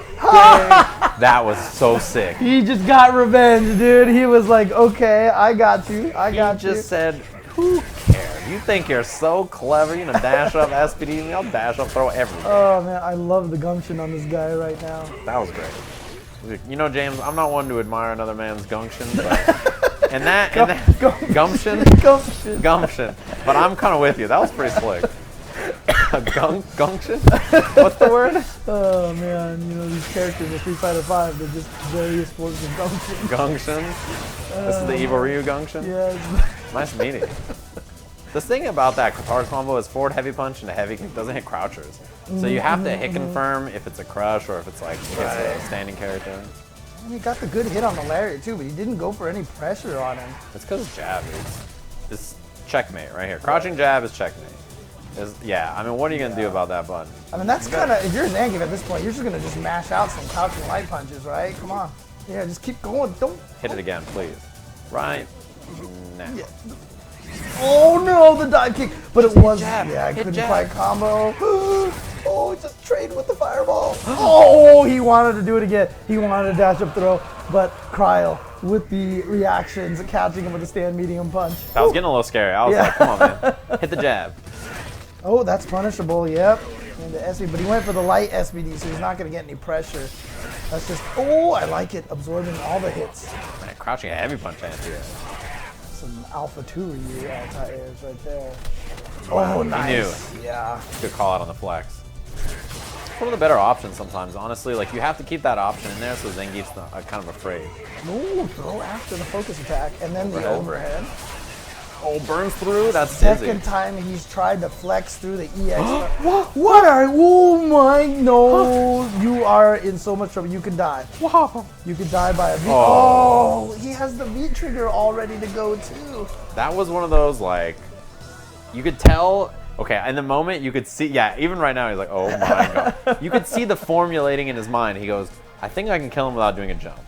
that was so sick. He just got revenge, dude. He was like, okay, I got you. He just said, who cares? You think you're so clever, dash up SPD, and I'll dash up, throw everything. Oh, man, I love the gumption on this guy right now. That was great. James, I'm not one to admire another man's gumption, but gumption. But I'm kind of with you. That was pretty slick. Gumption? What's the word? Oh man, these characters in Street Fighter V, they're just various forms of gumption. Gumption? This is the evil Ryu gumption? Yes. Nice meeting. The thing about that Qatar combo is forward heavy punch and a heavy kick doesn't hit crouchers. So you have to hit confirm if it's a crush or if it's like against a standing character. And he got the good hit on the lariat too, but he didn't go for any pressure on him. It's because of jab. It's checkmate right here. Crouching jab is checkmate. Yeah, I mean, what are you going to do about that button? I mean, that's kind of, if you're Zangief at this point, you're just going to just mash out some crouching light punches, right? Come on. Yeah, just keep going. Don't hit it again, please. Right now. Yeah. Oh no, the dive kick. But it was, jab. Yeah, I couldn't jab. quite combo. Oh, just traded with the fireball. Oh, he wanted to do it again. He wanted to dash up throw, but Kryl with the reactions, catching him with a stand medium punch. That was getting a little scary. I was like, come on, man. Hit the jab. Oh, that's punishable, yep. And the SBD, but he went for the light SBD, so he's not going to get any pressure. That's just, oh, I like it, absorbing all the hits. Man, crouching a heavy punch anti-air. Some Alpha 2 Ryu anti-airs right there. Oh, nice. Yeah. Good call out on the flex. It's one of the better options sometimes, honestly. Like, you have to keep that option in there so Zangief's not kind of afraid. Ooh, throw after the focus attack, and then the overhead. Oh, burns through? That's second dizzy. time he's tried to flex through the EX. What are, oh my, no. You are in so much trouble. You could die. Wow. You could die by a V. Oh, he has the V trigger all ready to go too. That was one of those, like, you could tell, okay, in the moment you could see, yeah, even right now he's like, oh my God. You could see the formulating in his mind. He goes, I think I can kill him without doing a jump.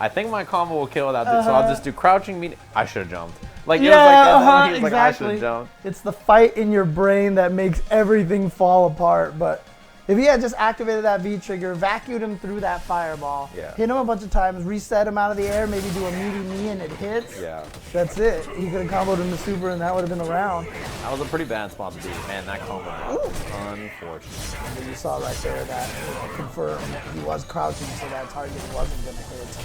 I think my combo will kill without this, so I'll just do crouching meet. I should have jumped. Like, it was like, he was like, I should have jumped. It's the fight in your brain that makes everything fall apart, but If he had just activated that V trigger, vacuumed him through that fireball, Yeah. hit him a bunch of times, reset him out of the air, maybe do a meaty knee and it hits. Yeah. That's it. He could have comboed him to super and that would have been the round. That was a pretty bad spot to be. Man, that combo was unfortunate. And you saw right there that confirmed he was crouching, so that target wasn't going to hit.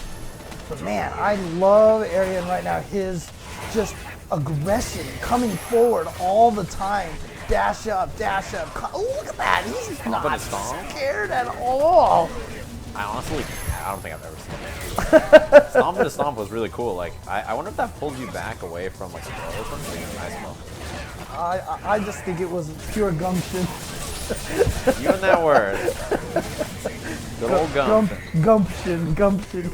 But man, I love Arien right now. His just aggression coming forward all the time. Dash up, dash up. Oh, look at that. He's not scared at all. I honestly, I don't think I've ever seen that. Stomp to stomp was really cool. Like, I wonder if that pulled you back away from like a throw or something. Nice moment. I just think it was pure gumption. You and that word. Good old gumption. Gumption. Gumption.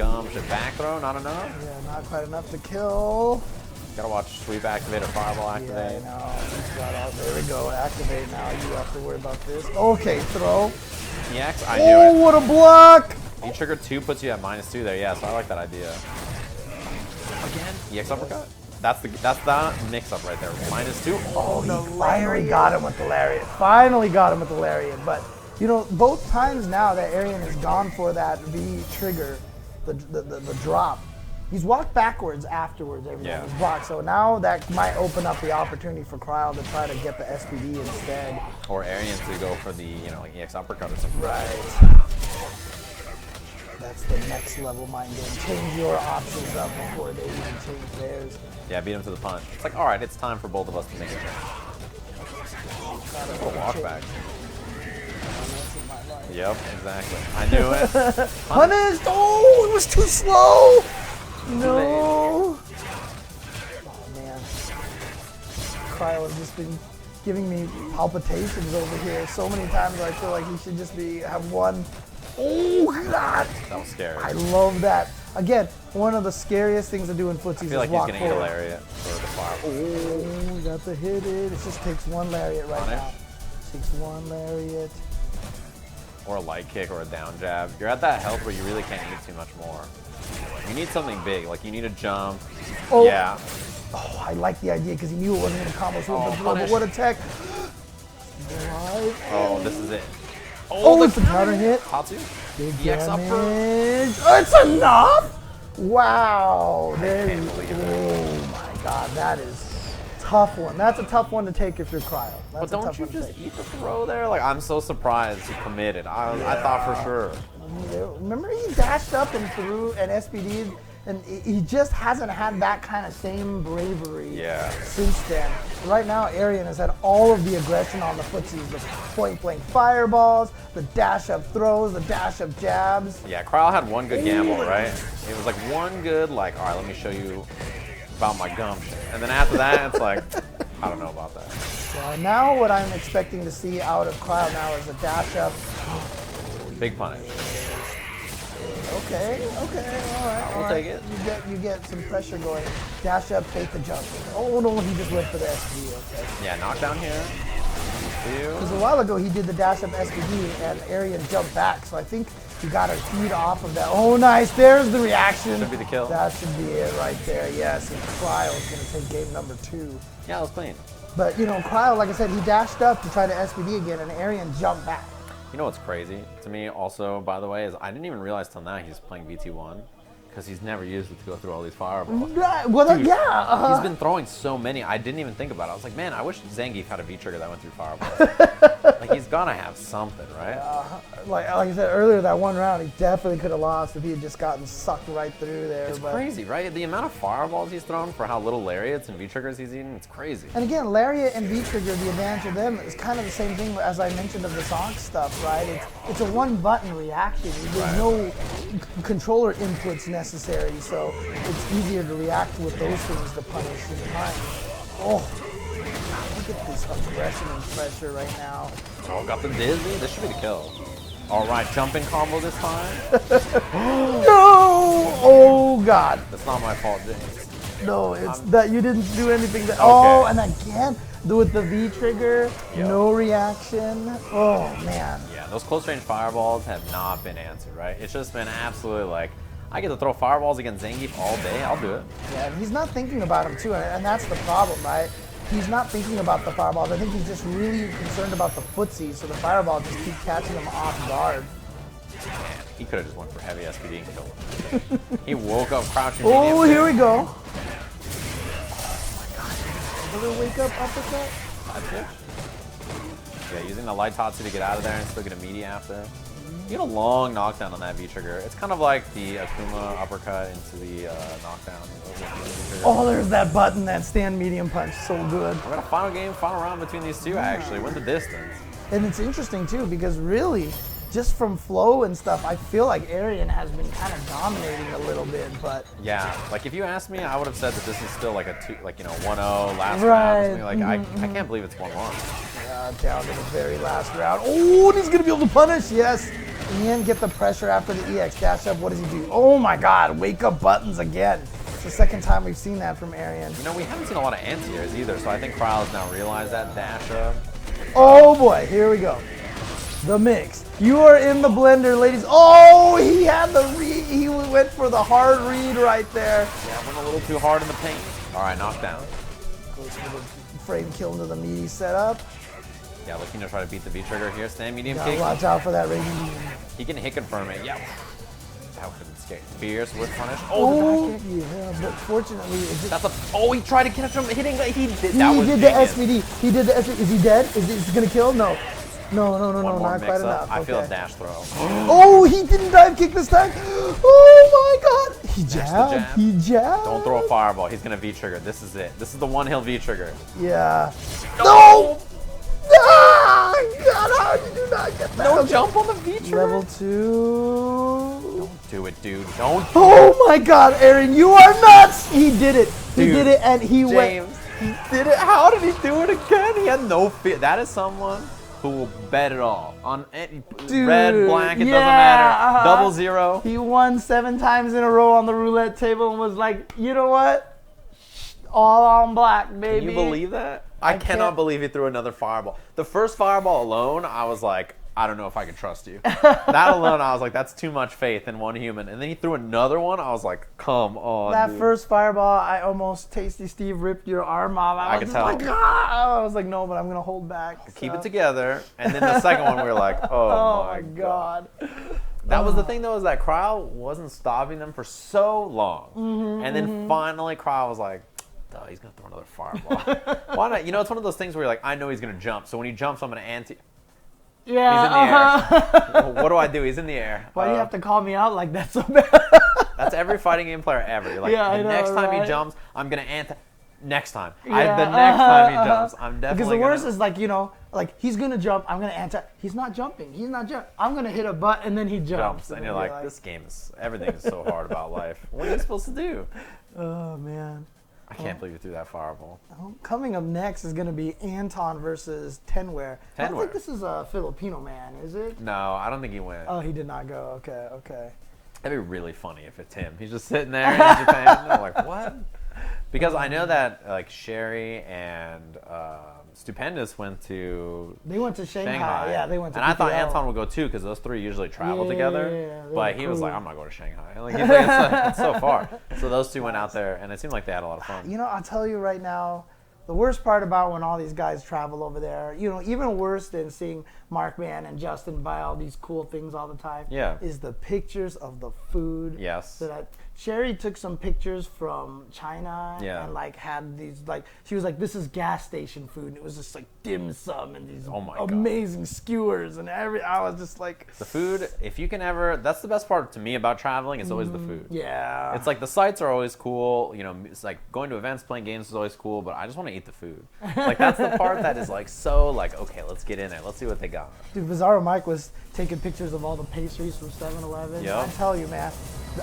Back throw, not enough? Yeah, not quite enough to kill. Gotta watch sweep activate or fireball activate. Yeah, I know. He's got all, there we go. Activate now. You have to worry about this. Okay, throw. EX, I knew Oh, it. what a block! V-trigger 2 puts you at -2 there. Yeah, so I like that idea. Again? EX uppercut? That's the mix-up right there. -2. Oh, he finally got him with the lariat. Finally got him with the lariat. But, you know, both times now that Arien has gone for that V trigger, the drop, he's walked backwards afterwards every time he's blocked. So now that might open up the opportunity for Cryle to try to get the SPD instead. Or Arien to go for the, you know, like EX uppercut or something. Right. That's the next level mind game. Change your options up before they even change theirs. Yeah, beat him to the punch. It's like, all right, it's time for both of us to make a change. A walk back. Yep, exactly. I knew it. Punished! Oh, it was too slow! No! Oh man. Cryo has just been giving me palpitations over here. So many times I feel like he should just have one. Oh God! That was scary. I love that. Again, one of the scariest things to do in footsies I feel like is he's walk gonna forward. eat a lariat for the fire. Oh, got to hit it. It just takes one lariat right now. Takes one lariat. Or a light kick or a down jab. You're at that health where you really can't eat too much more. You need something big, like you need a jump. Oh. Yeah. Oh, I like the idea because he knew it wasn't going to combo. So punish. what a tech. Oh, this is it. Oh, it's a counter hit. Hatsu? Big EX up for... damage. Oh, it's enough? Wow. There you go. Oh my God, that is a tough one. That's a tough one to take if you're Cryo. But don't you just eat the throw there? Like, I'm so surprised he committed. I thought for sure. Remember he dashed up and threw an SPD'd, and he just hasn't had that kind of same bravery since then. Right now, Arien has had all of the aggression on the footsies, the point-blank fireballs, the dash-up throws, the dash-up jabs. Yeah, Cryle had one good gamble, right? It was like one good, like, all right, let me show you about my gumption. And then after that, it's like, I don't know about that. Yeah, now what I'm expecting to see out of Cryle now is a dash-up. Big punish. Okay, all right. We'll take it. You get some pressure going. Dash up, fake the jump. Oh no, he just went for the SPD. Okay. Yeah, knockdown here. Because a while ago he did the dash up SPD and Arien jumped back, so I think you got to feed off of that. Oh nice, there's the reaction. Should be the kill. That should be it right there. Yes, and Cryo is going to take game number 2. Yeah, it was clean. But you know, Cryo, like I said, he dashed up to try to SPD again, and Arien jumped back. You know what's crazy to me also, by the way, is I didn't even realize till now he's playing VT1 because he's never used it to go through all these fireballs. Well, Dude, yeah. He's been throwing so many, I didn't even think about it. I was like, man, I wish Zangief had a V-trigger that went through fireballs. Like, he's gotta have something, right? Like I said earlier, that one round, he definitely could have lost if he had just gotten sucked right through there. It's crazy, right? The amount of fireballs he's thrown for how little lariats and V-triggers he's eaten, it's crazy. And again, lariat and V-trigger, the advantage of them is kind of the same thing as I mentioned of the Zonk stuff, right? It's a one-button reaction. There's no controller inputs necessary, so it's easier to react with those things to punish in time. Oh, look at this aggression and pressure right now. Oh, got the Disney? This should be the kill. All right, jumping combo this time. No! Oh, God. That's not my fault, James. No, it's that you didn't do anything. Oh, and again, with the V trigger, no reaction. Oh, man. Yeah, those close range fireballs have not been answered, right? It's just been absolutely like, I get to throw fireballs against Zangief all day, I'll do it. Yeah, and he's not thinking about him, too, and that's the problem, right? he's not thinking about the fireballs. I think he's just really concerned about the footsies, so the fireball just keep catching him off guard. Man, he could have just went for heavy SPD and killed him. He woke up crouching. Oh, here we go. Another wake up uppercut. Yeah, using the light Tatsu to get out of there and still get a meaty after. You get a long knockdown on that V trigger. It's kind of like the Akuma uppercut into the knockdown. Oh, there's that button, that stand medium punch. So good. We got a final game, final round between these two actually. Went the distance. And it's interesting too because really, just from flow and stuff, I feel like Arien has been kind of dominating a little bit, but yeah, like if you asked me, I would have said that this is still like a 1-0 last right. round. Or something. Like I can't believe it's 1-1. Down to the very last round. Oh, and he's gonna be able to punish. Yes. And get the pressure after the EX dash up. What does he do? Oh my God! Wake up buttons again. It's the second time we've seen that from Arien. You know, we haven't seen a lot of anti-airs either, so I think Crowell's now realized that dash up. Oh boy, here we go. The mix. You are in the blender, ladies. Oh, he had the read. He went for the hard read right there. Yeah, went a little too hard in the paint. All right, knockdown. Goes for the frame kill into the meaty setup. Yeah, looking to try to beat the V trigger here. Stand medium Gotta kick. watch out for that raging beam. He can hit confirm it. Yeah. That was scary. Fierce with punish. Oh, yeah, but fortunately, it just, That's a. Oh, he tried to catch him hitting. He did. he That was did the genius. SVD. He did the SVD. Is he dead? Is it gonna kill? No. No, One more not mix quite up. enough. I feel a Okay. dash throw. Oh, he didn't dive kick this time. Oh my God. He jabbed. jab. He jabbed. Don't throw a fireball. He's gonna V trigger. This is it. This is the one he'll V trigger. Yeah. No! Ah, God, how did you not get that? No jump on the V trigger. Level 2. Don't do it, dude. Don't. Oh my God, Arien, you are nuts! He did it. He Dude, did it, and he went. James, he did it. How did he do it again? He had no fear. That is someone who will bet it all on any, Dude, red, black. It yeah, doesn't matter. Double zero. He won 7 times in a row on the roulette table and was like, you know what? All on black, baby. Can you believe that? I cannot can't. believe he threw another fireball. The first fireball alone, I was like, I don't know if I can trust you. That alone, I was like, that's too much faith in one human. And then he threw another one. I was like, come on, That dude. first fireball, I almost Tasty Steve ripped your arm off. I could was tell. like, ah! I was like, no, but I'm gonna hold back. Keep so. it together. And then the second one, we were like, Oh my God. That was the thing, though, is that Crowell wasn't stopping them for so long. And then finally, Crowell was like, duh, he's going to throw another fireball. Why not? You know, it's one of those things where you're like, I know he's going to jump. So when he jumps, I'm going to anti. Yeah. He's in the air. What do I do? He's in the air. Why do you have to call me out like that so bad? That's every fighting game player ever. You're like, Yeah, I the know, next time he right? jumps, I'm going to anti. Next time. Yeah, The next time he jumps, I'm definitely Because the worst gonna... is like, you know, like he's gonna jump, I'm gonna anti. He's not jumping. He's not jumping. I'm gonna hit a butt and then he jumps. And you're like, this game is, everything is so hard about life. What are you supposed to do? Oh man. I can't believe you threw that fireball. Coming up next is gonna be Anton versus Tenware. I don't Tenware. think this is a Filipino man, is it? No, I don't think he went. Oh, he did not go. Okay, okay. That'd be really funny if it's him. He's just sitting there in Japan. And I'm like, what? Because I know that like Chereee and Stupendous went to They went to Shanghai. Yeah, they went to And I thought PPL. Anton would go too because those three usually travel Yeah, together. they But were he was cool. like, I'm not going to Shanghai. Like, he's like, it's so far. So those two went out there, and it seemed like they had a lot of fun. You know, I'll tell you right now, the worst part about when all these guys travel over there, you know, even worse than seeing Markman and Justin buy all these cool things all the time, Yeah. is the pictures of the food. Yes. That Chereee took some pictures from China Yeah. and like had these like she was like, this is gas station food, and it was just like dim sum and these Oh my God. amazing skewers and I was just like, The food, if you can ever, that's the best part to me about traveling, it's always the food. yeah. It's like the sites are always cool, you know, it's like going to events, playing games is always cool, but I just want to eat the food. Like that's the part that is like so like, okay, let's get in there, let's see what they got. Dude, Bizarro Mike was taking pictures of all the pastries from 7-Eleven. Yep. I tell you, man,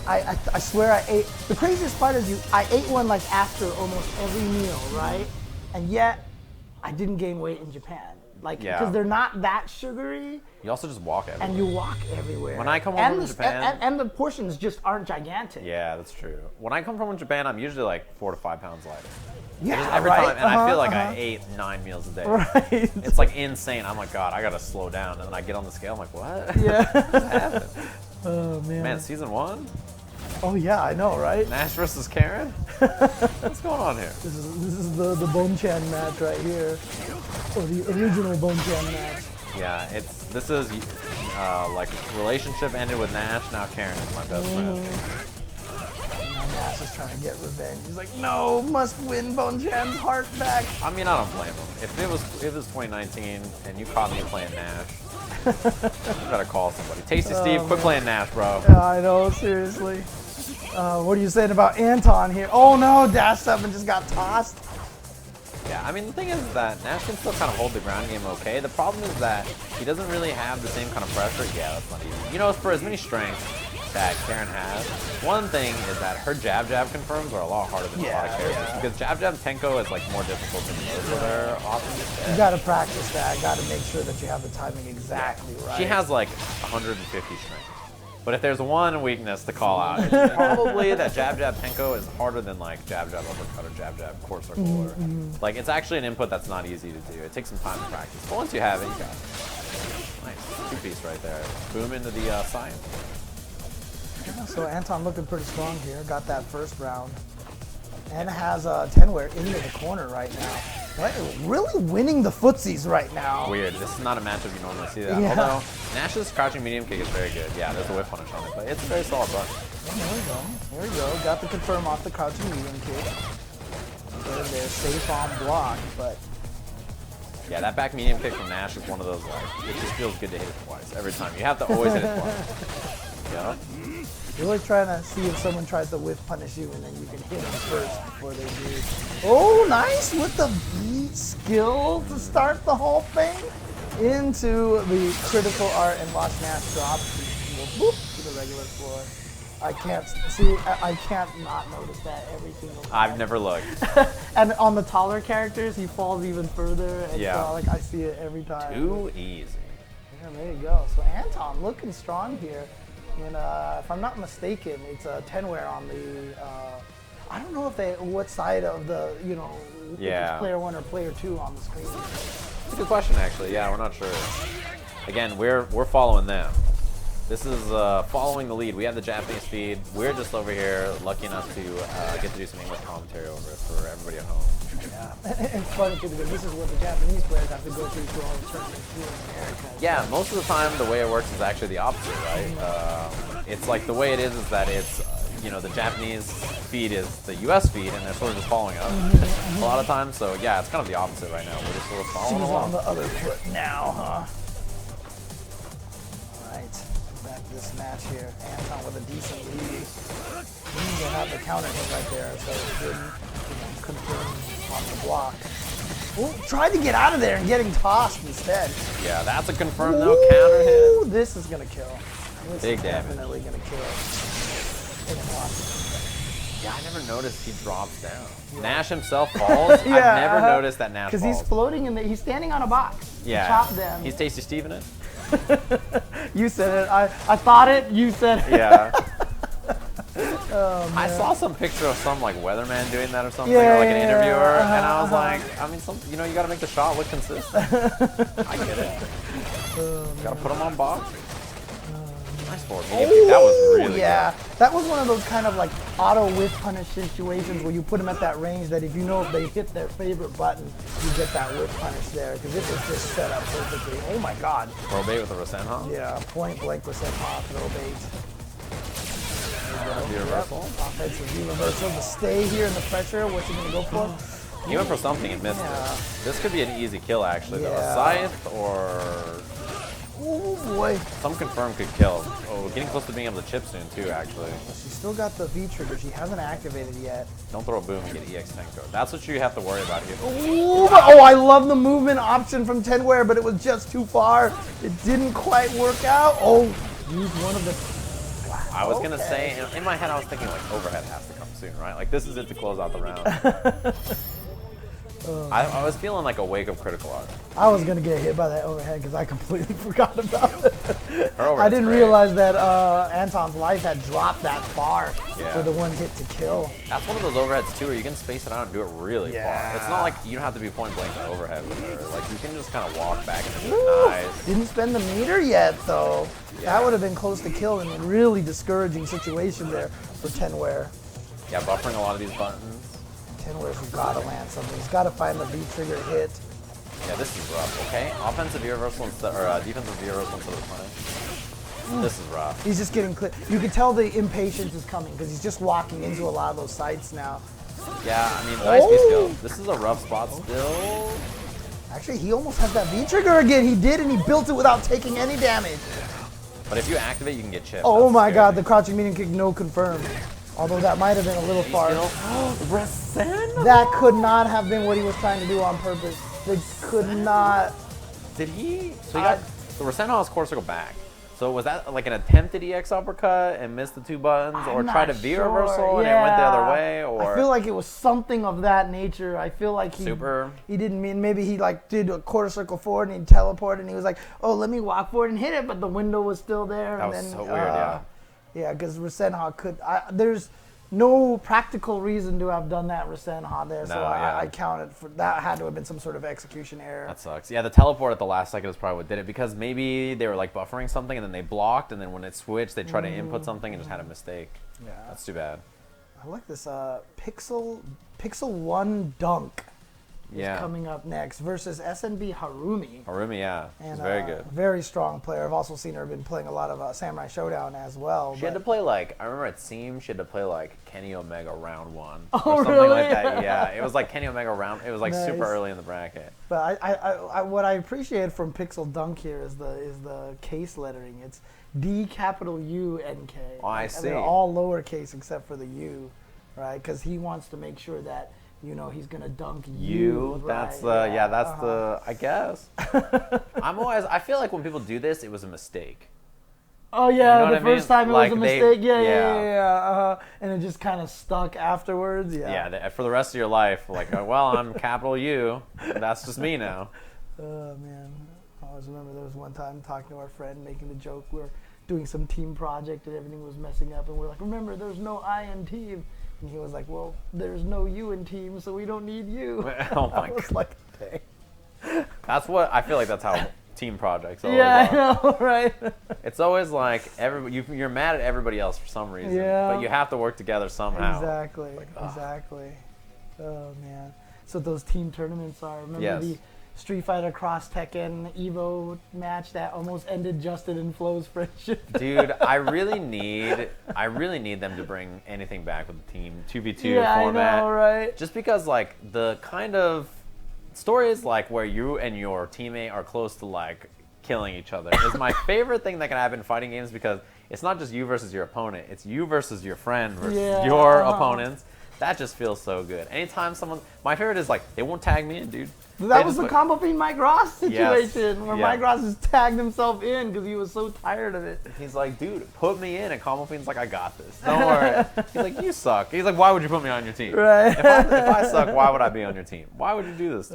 I swear I ate, the craziest part is I ate one like after almost every meal, right? And yet, I didn't gain weight in Japan. Like, Yeah. because they're not that sugary, You also just walk everywhere. and you walk everywhere. When I come home and from the, Japan- and the portions just aren't gigantic. Yeah, that's true. When I come from Japan, I'm usually like 4 to 5 pounds lighter. Yeah, Just every right? time, and I feel like Uh-huh. I ate 9 meals a day. Right. It's like insane. I'm like, God, I gotta slow down. And then I get on the scale, I'm like, what? Yeah. What happened? Oh, man. Man, season 1? Oh yeah, I know, right? Nash versus Karin? What's going on here? This is the Bonchan match right here, or the original Bonchan match. Yeah, this is like relationship ended with Nash. Now Karin is my best friend. Now Nash is trying to get revenge. He's like, no, must win Bonchan's heart back. I mean, I don't blame him. If it was 2019 and you caught me playing Nash, you better call somebody. Tasty Steve, quit playing Nash, bro. Yeah, I know, seriously. What are you saying about Anton here? Oh no, Dash 7 just got tossed. Yeah, I mean, the thing is that Nash can still kind of hold the ground game okay. The problem is that he doesn't really have the same kind of pressure. Yeah, that's not easy. You know, for as many strengths that Karin has, one thing is that her jab confirms are a lot harder than a lot of characters. Because jab Tenko is like more difficult than most of their options. You gotta practice that. Gotta make sure that you have the timing exactly right. She has like 150 strength. But if there's one weakness to call out, it's probably that jab Tenko is harder than like jab uppercut or jab core circle. Or, like it's actually an input that's not easy to do. It takes some time to practice. But once you have it, you got it. Nice. Two-piece right there. Boom into the science. Yeah, so Anton looking pretty strong here. Got that first round. And has Tenware into the corner right now. Really winning the footsies right now. Weird. This is not a matchup you normally see that. Yeah. Although Nash's crouching medium kick is very good. Yeah, there's a whip punish on it, but it's a very solid button. There we go. There we go. Got the confirm off the crouching medium kick. They're safe on block, but yeah, that back medium kick from Nash is one of those like it just feels good to hit it twice every time. You have to always hit it twice. Yeah. you're always trying to see if someone tries to whiff punish you and then you can hit them first before they do. Oh, nice with the beat skill to start the whole thing into the critical art and watch Nash drop. Whoop, to the regular floor. I can't see. I can't not notice that every single time. I've never looked. And on the taller characters, he falls even further. And Yeah. so, like I see it every time. Too easy. Yeah, there you go. So Anton looking strong here. And if I'm not mistaken, it's Tenware on the. I don't know if what side of the if it's player 1 or player 2 on the screen. That's a good question, actually. Yeah, we're not sure. Again, we're following them. This is following the lead. We have the Japanese feed. We're just over here lucky enough to get to do some English commentary over it for everybody at home. Yeah, and it's funny too because this is what the Japanese players have to go through for all the tournaments here in America. Yeah, most of the time the way it works is actually the opposite, right? It's like the way it is that it's the Japanese feed is the US feed and they're sort of just following us a lot of times. So yeah, it's kind of the opposite right now. We're just sort of following She's along. on the other foot now, huh? This match here. Anton with a decent lead. He's gonna have the counter hit right there, so it didn't confirm on the block. Ooh, tried to get out of there and getting tossed instead. Yeah, that's a confirmed no counter hit. This is gonna kill. This Big is damage. definitely gonna kill. Yeah, I never noticed he drops down. Yeah. Nash himself falls. Yeah, I've never noticed that Nash falls. Because he's floating in the. He's standing on a box. Yeah. Chop them. He's Tasty Steven it. You said it. I thought it. You said it. Yeah. Oh, I saw some picture of some like weather-man doing that or something, Yeah, or like an yeah, interviewer, yeah. and I was like, I mean, you got to make the shot look consistent. I get it. Got to put him on box. Nice forward medium kick. That was really good. That was one of those kind of like auto whiff punish situations where you put them at that range that if you know if they hit their favorite button, you get that whiff punish there because it was just set up perfectly. Oh my God. Throw bait with a Rasen, huh? Yeah, point blank percent off throw bait. The reversal. Offensive V reversal to stay here in the pressure. What's he gonna go for? He went for something and missed it. This could be an easy kill actually though. Yeah. A scythe or Oh boy. some confirm could kill. Oh, getting close to being able to chip soon too actually. She's still got the V trigger. She hasn't activated yet. Don't throw a boom and get EX Tenko. That's what you have to worry about here. Ooh, oh, I love the movement option from Tenware, but it was just too far. It didn't quite work out. Oh, used one of the... Wow, I was going to say, in my head I was thinking like overhead has to come soon, right? Like this is it to close out the round. I was feeling like a wake of critical art. I was gonna get hit by that overhead because I completely forgot about it. Her I overhead's didn't great. realize that Anton's life had dropped that far Yeah. for the one hit to kill. That's one of those overheads too, where you can space it out and do it really Yeah. far. It's not like you don't have to be point blank to overhead with her. Like you can just kind of walk back and do Woo! it nice. Didn't spend the meter yet though. That would have been close to kill and a really discouraging situation there for Tenware. Yeah, buffering a lot of these buttons. Tenware's gotta land something. He's gotta find the V trigger hit. Yeah, this is rough. Okay, offensive V reversal instead, or defensive V reversal instead of punish. This is rough. He's just getting clear. You can tell the impatience is coming because he's just walking into a lot of those sites now. Yeah, I mean, nice B skill. Oh! This is a rough spot still. Actually, he almost has that V trigger again. He did, and he built it without taking any damage. But if you activate, you can get chipped. Oh That's my scary. god, the crouching medium kick, no confirmed. Although that might have been a little far. Rasen? That could not have been what he was trying to do on purpose. They could not. Did he? So he got the Rasenha's core circle back. So was that like an attempted EX uppercut and missed the two buttons, or I'm tried not a V sure. reversal and it went the other Yeah. way, or I feel like it was something of that nature. I feel like he Super. He didn't mean, maybe he like did a quarter circle forward and he teleported and he was like, oh, let me walk forward and hit it, but the window was still there. That and was then, so weird, yeah. Yeah, because Rasenha could. There's no practical reason to have done that Rasenha there, so No, yeah. I counted for that. Had to have been some sort of execution error. That sucks. Yeah, the teleport at the last second is probably what did it, because maybe they were like buffering something and then they blocked, and then when it switched, they tried to input something and just had a mistake. Yeah. That's too bad. I like this Pixel 1 Dunk is Yeah. coming up next versus SNB Harumy. Harumy, yeah, And, it's very good. Very strong player. I've also seen her been playing a lot of Samurai Showdown as well. She had to but- play like, I remember it seemed she had to play like Kenny Omega round 1 Oh, or something really? like that. Yeah, it was like Kenny Omega round. It was like super Nice. early in the bracket. But I what I appreciate from Pixel Dunk here is the case lettering. It's DUNK. Oh, I And see. they're all lowercase except for the U, right? Because he wants to make sure that he's gonna dunk you. That's right? the that's the I guess. I feel like when people do this, it was a mistake. Oh yeah, You know the what I first mean? time it Like was a they- mistake. Yeah. yeah. And it just kind of stuck afterwards. Yeah. For the rest of your life, like, well, I'm capital U. That's just me now. Oh man, I always remember there was one time talking to our friend, making the joke. We were doing some team project and everything was messing up, and we're like, remember, there's no I in team. And he was like, well, there's no you in team, so we don't need you. Oh my I was God. like, dang. That's what I feel like. That's how team projects always Yeah, are. I know, right? It's always like you're mad at everybody else for some reason, Yeah. but you have to work together somehow. Exactly, exactly. Oh man. So those team tournaments are. Remember Yes. the Street Fighter Cross Tekken Evo match that almost ended Justin and Flo's friendship? Dude, I really need them to bring anything back with the team 2v2 Yeah, format. I know, right? Just because like the kind of stories like where you and your teammate are close to like killing each other is my favorite thing that can happen in fighting games, because it's not just you versus your opponent, it's you versus your friend versus Yeah. your opponents. That just feels so good. Anytime my favorite is like, they won't tag me in, dude. That They was just the put- Combo Fiend Mike Ross Yes. situation where Yeah. Mike Ross just tagged himself in because he was so tired of it. He's like, dude, put me in. And Combo Fiend's like, I got this. Don't worry. He's like, you suck. He's like, why would you put me on your team? Right. If I suck, why would I be on your team? Why would you do this to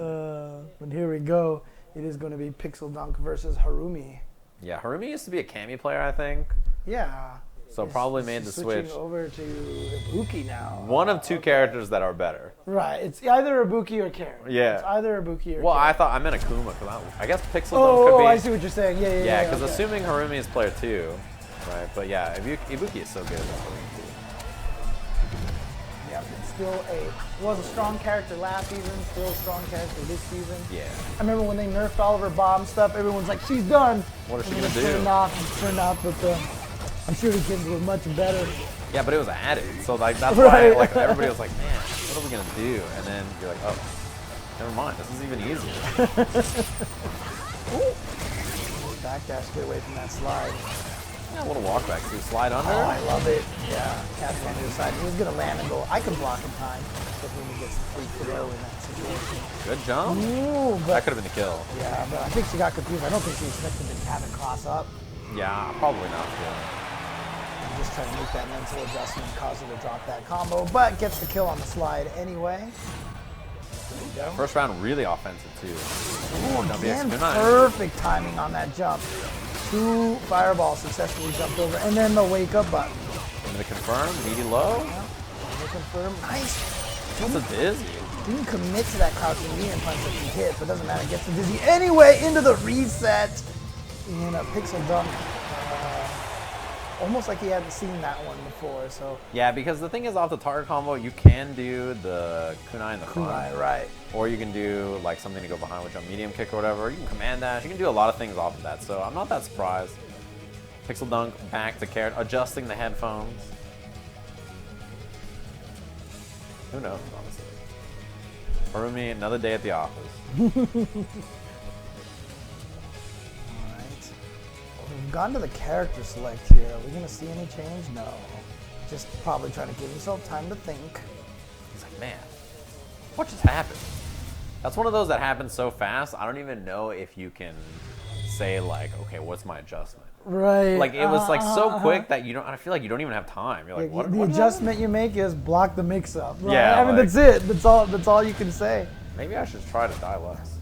me? But here we go. It is going to be Pixel Dunk versus Harumy. Yeah, Harumy used to be a Cammy player, I think. Yeah. So probably made the switching switch. over to Ibuki now. One of two characters that are better. Right. It's either Ibuki or Karin. Yeah. It's either Ibuki or Well, Karin. I meant Akuma, because I guess Pixel Dunk Oh, could be. I see what you're saying. Yeah. Yeah, because okay. assuming Harumy is player 2, right? But yeah, Ibuki is so good at Harumy too. Yeah, it's was a strong character last season, still a strong character this season. Yeah. I remember when they nerfed all of her bomb stuff, everyone's like, she's done. What is she And gonna then it do? Turned out that I'm sure the kids were much better. Yeah, but it was added, so like that's Right. why like everybody was like, man, what are we gonna do? And then you're like, oh, never mind, this is even easier. Backdash, get away from that slide. Yeah, a little walk back too, slide under. Oh, I love it. Yeah, catch on the other side. He was gonna land and go, I can block in time. But when he gets free throw in that situation. Good jump. Ooh, That but could have been the kill. yeah, but I think she got confused. I don't think she expected to have it cross up. Yeah, probably not. Yeah. I'm just trying to make that mental adjustment, cause her to drop that combo, but gets the kill on the slide anyway. First round really offensive too. Again, perfect timing on that jump. 2 fireballs successfully jumped over, and then the wake up button. And the confirm, meaty low. The confirm, nice. What's a dizzy? Didn't commit to that crouching knee and punch that he hit, but doesn't matter. Gets the dizzy anyway into the reset. And a pixel dunk. Almost like he hadn't seen that one before. So yeah, because the thing is, off the target combo, you can do the kunai in the front. Kunai, right. Or you can do like something to go behind, which a medium kick or whatever. You can command dash. You can do a lot of things off of that. So I'm not that surprised. Pixel dunk back to carrot, adjusting the headphones. Who knows, honestly. Harumy, another day at the office. We've gone to the character select here. Are we going to see any change? No. Just probably trying to give himself time to think. He's like, man, what just happened? That's one of those that happens so fast, I don't even know if you can say, like, okay, what's my adjustment? Right. Like, it was, like, so quick that you don't, I feel like you don't even have time. You're like, Yeah, what? the what adjustment you make is block the mix-up. Right? Yeah, I mean, like- that's it. That's all you can say. Maybe I should try to die less.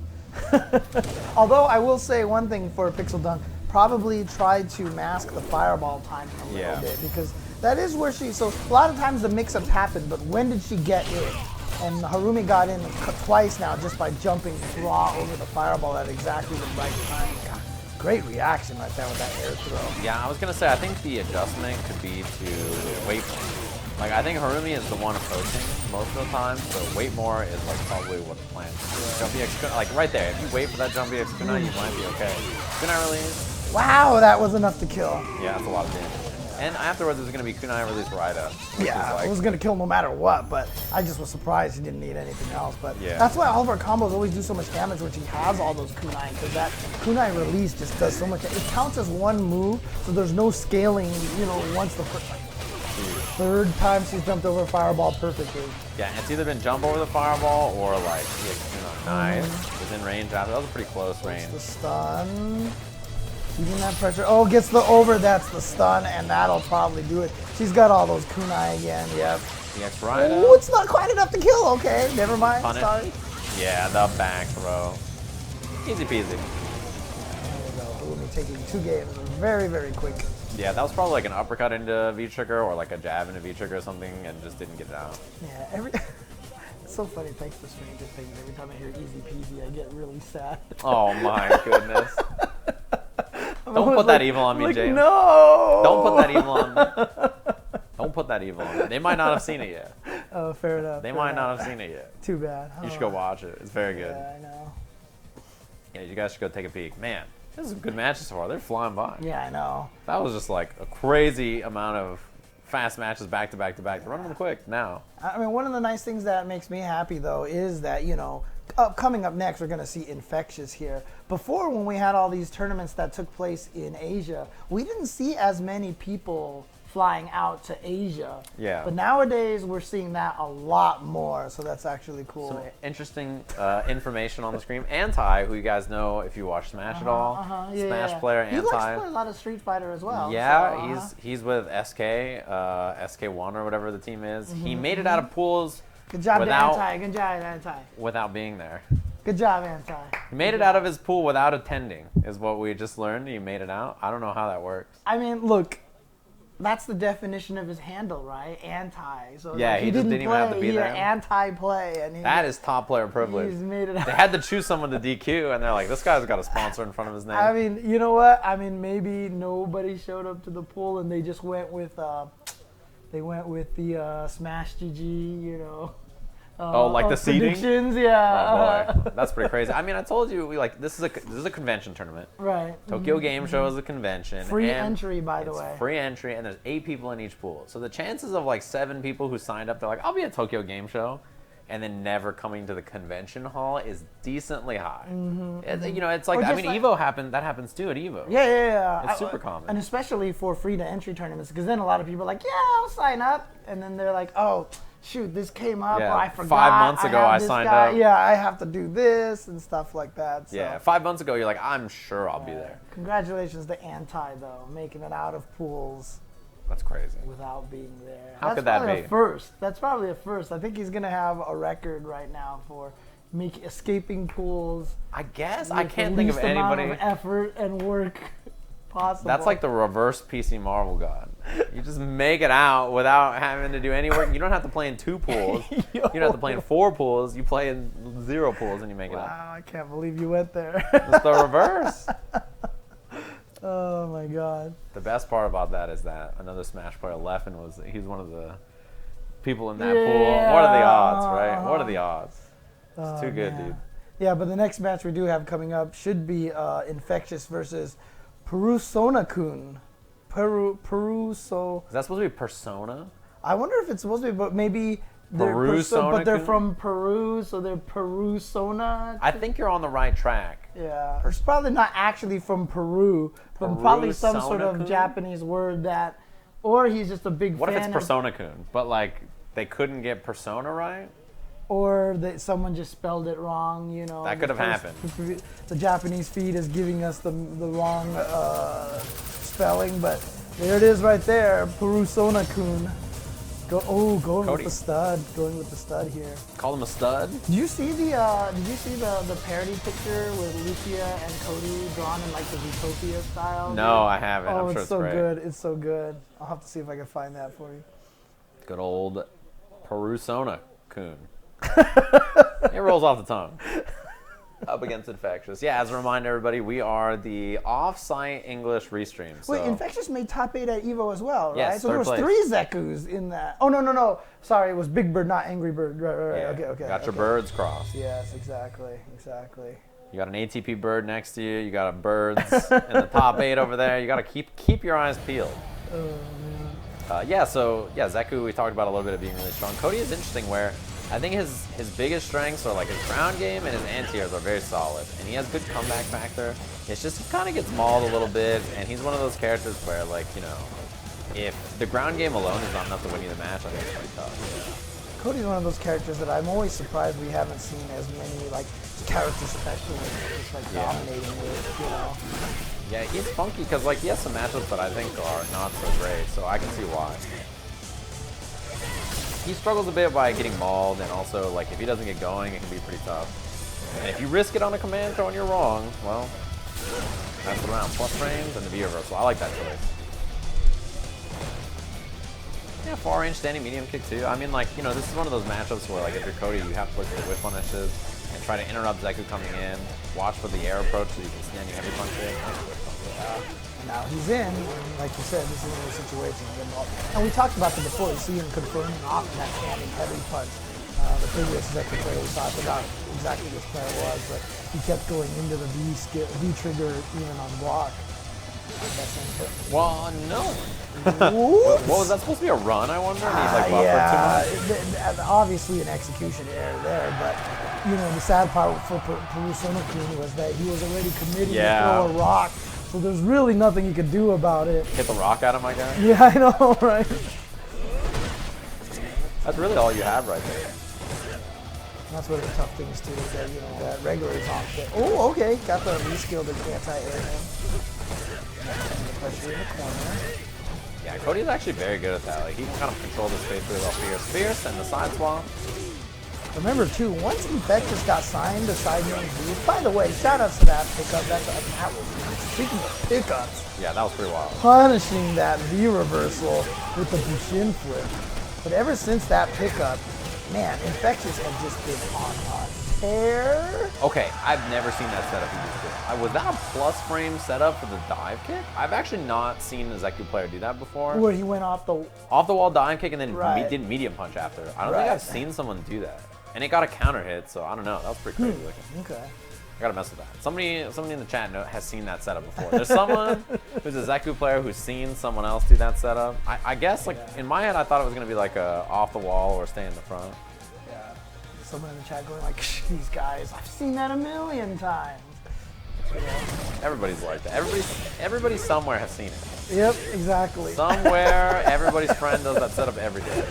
Although, I will say one thing for Pixel Dunk. Probably try to mask the fireball timing a little bit, because that is where so a lot of times the mix-ups happen, but when did she get in? And Harumy got in twice now just by jumping raw over the fireball at exactly the right time. God, great reaction right there with that air throw. Yeah, I was going to say, I think the adjustment could be to wait more. Like, I think Harumy is the one approaching most of the time, so wait more is, like, probably what the plan is. Jumpy X kunai, like, right there. If you wait for that Jumpy X kunai, you might be okay. Kunai release. Wow, that was enough to kill. Yeah, that's a lot of damage. And afterwards, there's going to be kunai release right up. Yeah, like, it was going to kill no matter what, but I just was surprised he didn't need anything else. But yeah. That's why all of our combos always do so much damage when she has all those kunai, because that kunai release just does so much. It counts as one move, so there's no scaling, once the third time she's jumped over a fireball perfectly. Yeah, it's either been jump over the fireball or like, nice. Within range after. That was a pretty close range. The stun. Keeping that pressure. Oh, gets the over. That's the stun, and that'll probably do it. She's got all those kunai again. Yep. EX right. Oh, it's not quite enough to kill. Okay, never mind. Punish. Sorry. Yeah, the back throw. Easy peasy. There we go. We'll be taking 2 games. Very, very quick. Yeah, that was probably like an uppercut into V-trigger or like a jab into V-trigger or something, and just didn't get it out. Yeah, it's so funny. Thanks for Stranger Things. Every time I hear easy peasy, I get really sad. Oh my goodness. Don't put that evil on me, James. No! Don't put that evil on me. Don't put that evil on me. They might not have seen it yet. Oh, fair enough. They fair might enough. not have seen it yet. Too bad. You should go watch it. It's very good. Yeah, I know. Yeah, you guys should go take a peek. Man, this is a good matches so far. They're flying by. Yeah, I know. That was just like a crazy amount of fast matches back to back to back. They're running them quick now. I mean, one of the nice things that makes me happy, though, is that, coming up next, we're going to see Infectious here. Before, when we had all these tournaments that took place in Asia, we didn't see as many people flying out to Asia. Yeah. But nowadays, we're seeing that a lot more, so that's actually cool. Some interesting information on the screen. Anti, who you guys know if you watch Smash at all. Yeah, Smash player, He Anti. likes to play a lot of Street Fighter as well. Yeah, so, he's with SK1 or whatever the team is. He made it out of pools Good job, without, Anti. Good job, Anti. without being there. Good job, Anti. He made it out of his pool without attending, is what we just learned. He made it out. I don't know how that works. I mean, look, that's the definition of his handle, right? Anti. So Yeah, he just didn't even have to be there. Anti-play, and That is top player privilege. he's made it out. They had to choose someone to DQ, and they're like, this guy's got a sponsor in front of his name. I mean, you know what? I mean, maybe nobody showed up to the pool, and they just went with the Smash GG, like the seeding? predictions, yeah. Oh boy, that's pretty crazy. I mean, I told you, this is a convention tournament. Right. Tokyo Game Show is a convention. Free and entry, by the it's way. free entry, and there's 8 people in each pool. So the chances of 7 people who signed up, they're like, I'll be at Tokyo Game Show, and then never coming to the convention hall is decently high. It's like, Or I just mean, Evo that happens too at Evo. Yeah. It's super common. And especially for free to entry tournaments, because then a lot of people are like, yeah, I'll sign up. And then they're like, oh, shoot, this came up, Yeah, or I forgot. 5 months ago have I this signed guy. up. Yeah, I have to do this and stuff like that. So. Yeah, 5 months ago, you're like, I'm sure I'll be there. Congratulations to Anti, though, making it out of pools That's crazy. without being there. How That's could that probably be? A first. That's probably a first. I think he's going to have a record right now for make escaping pools. I guess I with can't the think of least amount anybody. of effort and work possible. That's like the reverse PC Marvel God. You just make it out without having to do any work. You don't have to play in 2 pools. You don't have to play in 4 pools. You play in 0 pools and you make it out. Wow, I can't believe you went there. It's the reverse. Oh my god. The best part about that is that another Smash player, Leffen, he's one of the people in that pool. What are the odds, right? What are the odds? It's too good, man. dude. Yeah, but the next match we do have coming up should be Infectious versus Persona-kun. Peruso. Is that supposed to be Persona? I wonder if it's supposed to be, but maybe Peru-sona-kun? but they're from Peru, so they're Persona. I think you're on the right track. Yeah, it's probably not actually from Peru, but probably some sort of Persona-kun? Japanese word that, or he's just a big What fan if it's Persona-kun, but like they couldn't get Persona right? or that someone just spelled it wrong, you know. That could have happened. The Japanese feed is giving us the wrong spelling, but there it is right there, Persona-kun. Going with the stud. Going with the stud here. Call him a stud? Did you see the parody picture with Luckyyy and Cody drawn in like the Zootopia style? No, I haven't. Oh, I'm sure it's so great. good. It's so good. I'll have to see if I can find that for you. Good old Persona-kun. It rolls off the tongue. Up against Infectious. Yeah, as a reminder, everybody, we are the off-site English restream. So. Wait, Infectious made top 8 at Evo as well, right? Yes, So there was third 3 Zekus in that. Oh, no. Sorry, it was Big Bird, not Angry Bird. Right. Yeah, Okay. Got your birds crossed. Yes, exactly. You got an ATP bird next to you. You got a birds in the top 8 over there. You got to keep your eyes peeled. Oh, man. Zeku, we talked about a little bit of being really strong. Cody is interesting where I think his biggest strengths are like his ground game and his anti-airs are very solid. And he has good comeback factor. It's just he kind of gets mauled a little bit. And he's one of those characters where, like, you know, if the ground game alone is not enough to win you the match, I think it's pretty tough. Cody's one of those characters that I'm always surprised we haven't seen as many like character specialists just like dominating with, you know. Yeah, he's funky because like he has some matchups that I think are not so great, so I can see why. He struggles a bit by getting mauled, and also like if he doesn't get going, it can be pretty tough. And if you risk it on a command throw and you're wrong, well, that's the round. Plus frames and the V reversal. I like that choice. Yeah, far range standing medium kick too. I mean, like, you know, this is one of those matchups where like if you're Cody, you have to look for the whiff punishes and try to interrupt Zeku coming in. Watch for the air approach so you can standing heavy punch it. Now he's in, and like you said, this is one of those situations. And we talked about it before. You see him confirming off that standing heavy punch. The previous Zeku player we saw, I forgot exactly which player it was, but he kept going into the V trigger even on block. Well, no. What was that supposed to be a run? I wonder. Obviously an execution error there, but you know the sad part for Persona-kun was that he was already committed to throw a rock, so there's really nothing you could do about it. Hit the rock at him, I guess. Yeah, I know, right? That's really all you have right there. That's one of the tough things too, is that, you know, that regulars off there. Oh, okay, got the reskilled anti-air him. The pressure in the corner. Yeah, Cody's actually very good at that. Like, he can kind of control the space really well. Fierce, and the side swap. Remember too, once Infectious got signed to side name V, by the way, shout outs to that pickup. That was, speaking of pickups. Yeah, that was pretty wild. Punishing that V reversal with the Bushin flip. But ever since that pickup, man, Infectious have just been on a tear. Okay, I've never seen that setup he used to. Was that a plus frame setup for the dive kick? I've actually not seen a Zeku player do that before. Where he went off the wall dive kick and then did medium punch after. I don't think I've seen someone do that. And it got a counter hit, so I don't know. That was pretty crazy looking. Okay. I gotta mess with that. Somebody in the chat has seen that setup before. There's someone who's a Zeku player who's seen someone else do that setup. I guess, like, in my head, I thought it was gonna be like a off the wall or stay in the front. Yeah. Someone in the chat going like, these guys, I've seen that a million times. You know? Everybody's like that. Everybody somewhere has seen it. Yep, exactly. Somewhere, everybody's friend does that setup every day.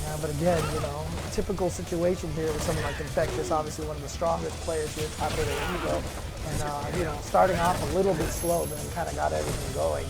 Yeah, but again, you know, typical situation here with someone like Infectious, obviously one of the strongest players here, top 8 at Evo, and you know, starting off a little bit slow, but then kind of got everything going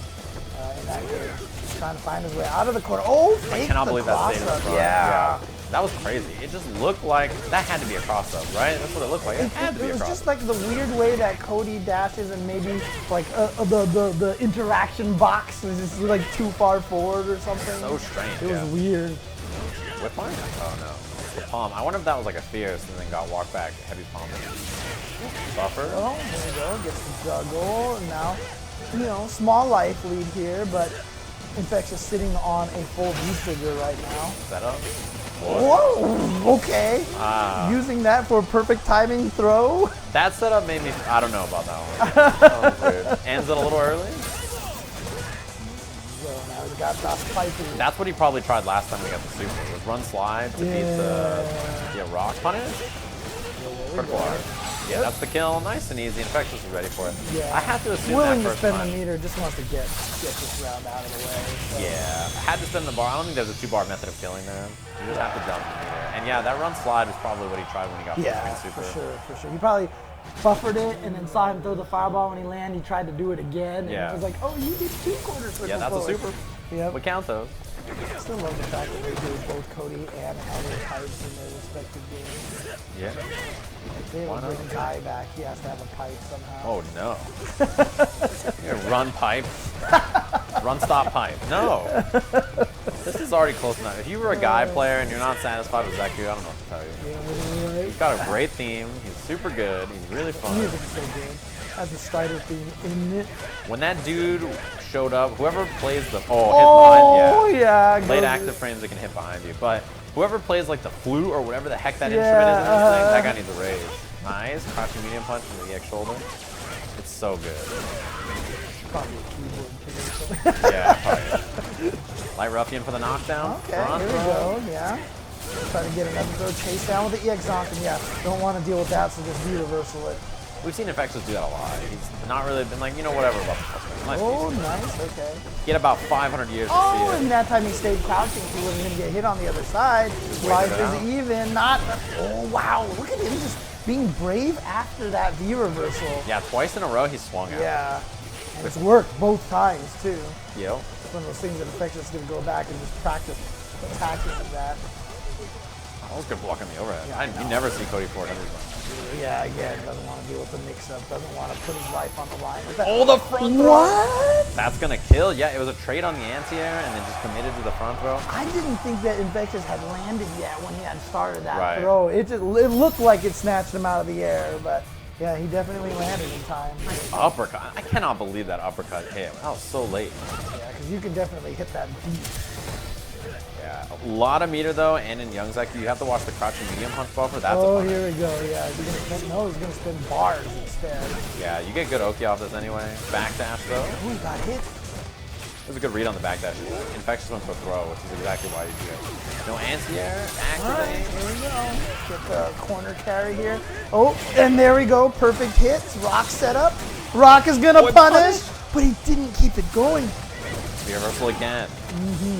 in that game. Trying to find his way out of the corner. Oh, fake I cannot believe that stayed in the front. Yeah. That was crazy. It just looked like that had to be a cross-up, right? That's what it looked like. It had to be a was cross-up. just like the weird way that Cody dashes and maybe like the interaction box was just like too far forward or something. So strange. It was weird. Whip line? Oh no. The palm. I wonder if that was like a fierce and then got walked back. Heavy palm. Buffer. Oh, there we go. Gets the juggle. And now, you know, small life lead here, but Infectious sitting on a full V-trigger right now. Setup. Whoa! Okay. Using that for a perfect timing throw. That setup made me. I don't know about that one. That was weird. Ends it a little early. So now he's got that Piper. That's what he probably tried last time we got the super. Was run slide to beat the rock punish. Critical art. Yeah, that's the kill. Nice and easy. Infectious is ready for it. Yeah. I have to assume willing that to first spend time. the meter, just wants to get this round out of the way. So. Yeah, I had to spend the bar. I don't think there's a 2-bar method of killing there. You just have to dump the meter. And yeah, that run slide was probably what he tried when he got Yeah, full screen super. for sure. He probably buffered it and then saw him throw the fireball when he landed. He tried to do it again. And it was like, oh, you did 2 quarters. Yeah, that's a super. Yep. We count those. I still love the fact that they do both Cody and Alien pipes in their respective games. Yeah. If they ever bring Kai back, he has to have a pipe somehow. Oh no. You're gonna run pipe. Run stop pipe. No. This is already close enough. If you were a guy player and you're not satisfied with Zeku, I don't know what to tell you. Yeah, right. He's got a great theme. He's super good. He's really fun. Music's so good. Has the Strider theme in it. When that dude showed up, whoever plays the hit behind, yeah. Late active frames that can hit behind you, but whoever plays like the flute or whatever the heck that instrument is in this thing, that guy needs a raise. Nice, crouching medium punch from the EX shoulder. It's so good. Probably a keyboard trigger or something. Yeah, probably. Light Ruffian for the knockdown. Okay, Front here we throw. go, yeah. Try to get another throw, chase down with the EX Zonk, and yeah, don't want to deal with that, so just V-reversal it. We've seen Infectious do that a lot. He's not really been like, you know, whatever about the customer. Nice Oh, piece. nice, okay. He had about 500 years to Oh, see and it. that time he stayed crouching, so he wasn't going to get hit on the other side. Life is even, not. Oh, wow, look at him just being brave after that V-reversal. Yeah, twice in a row he swung out. Yeah, and it's worked both times, too. Yep. It's one of those things that Infectious is going to go back and just practice attacking with that. That was good blocking the overhead. You never see Cody Ford ever. Yeah, again, doesn't want to deal with the mix-up, doesn't want to put his life on the line. With that. Oh, the front throw! What? That's gonna kill. Yeah, it was a trade on the anti-air and then just committed to the front throw. I didn't think that Infectious had landed yet when he had started that Right. throw. It looked like it snatched him out of the air, but yeah, he definitely landed in time. Uppercut. I cannot believe that uppercut hit. That was so late. Yeah, because you can definitely hit that deep. Yeah, a lot of meter though, and in Young Zeku, you have to watch the crouching medium punch buffer. That's Oh, a fun here we go. Yeah, he's going to spend bars instead. Yeah, you get good Oki off this anyway. Backdash though. Oh, he got hit. It was a good read on the backdash. Infectious went for a throw, which is exactly why you do it. No anti-air, All right, activate. here we go. Get the corner carry here. Oh, and there we go. Perfect hits. Rock setup. Rock is going to punish, but he didn't keep it going. Reversal again.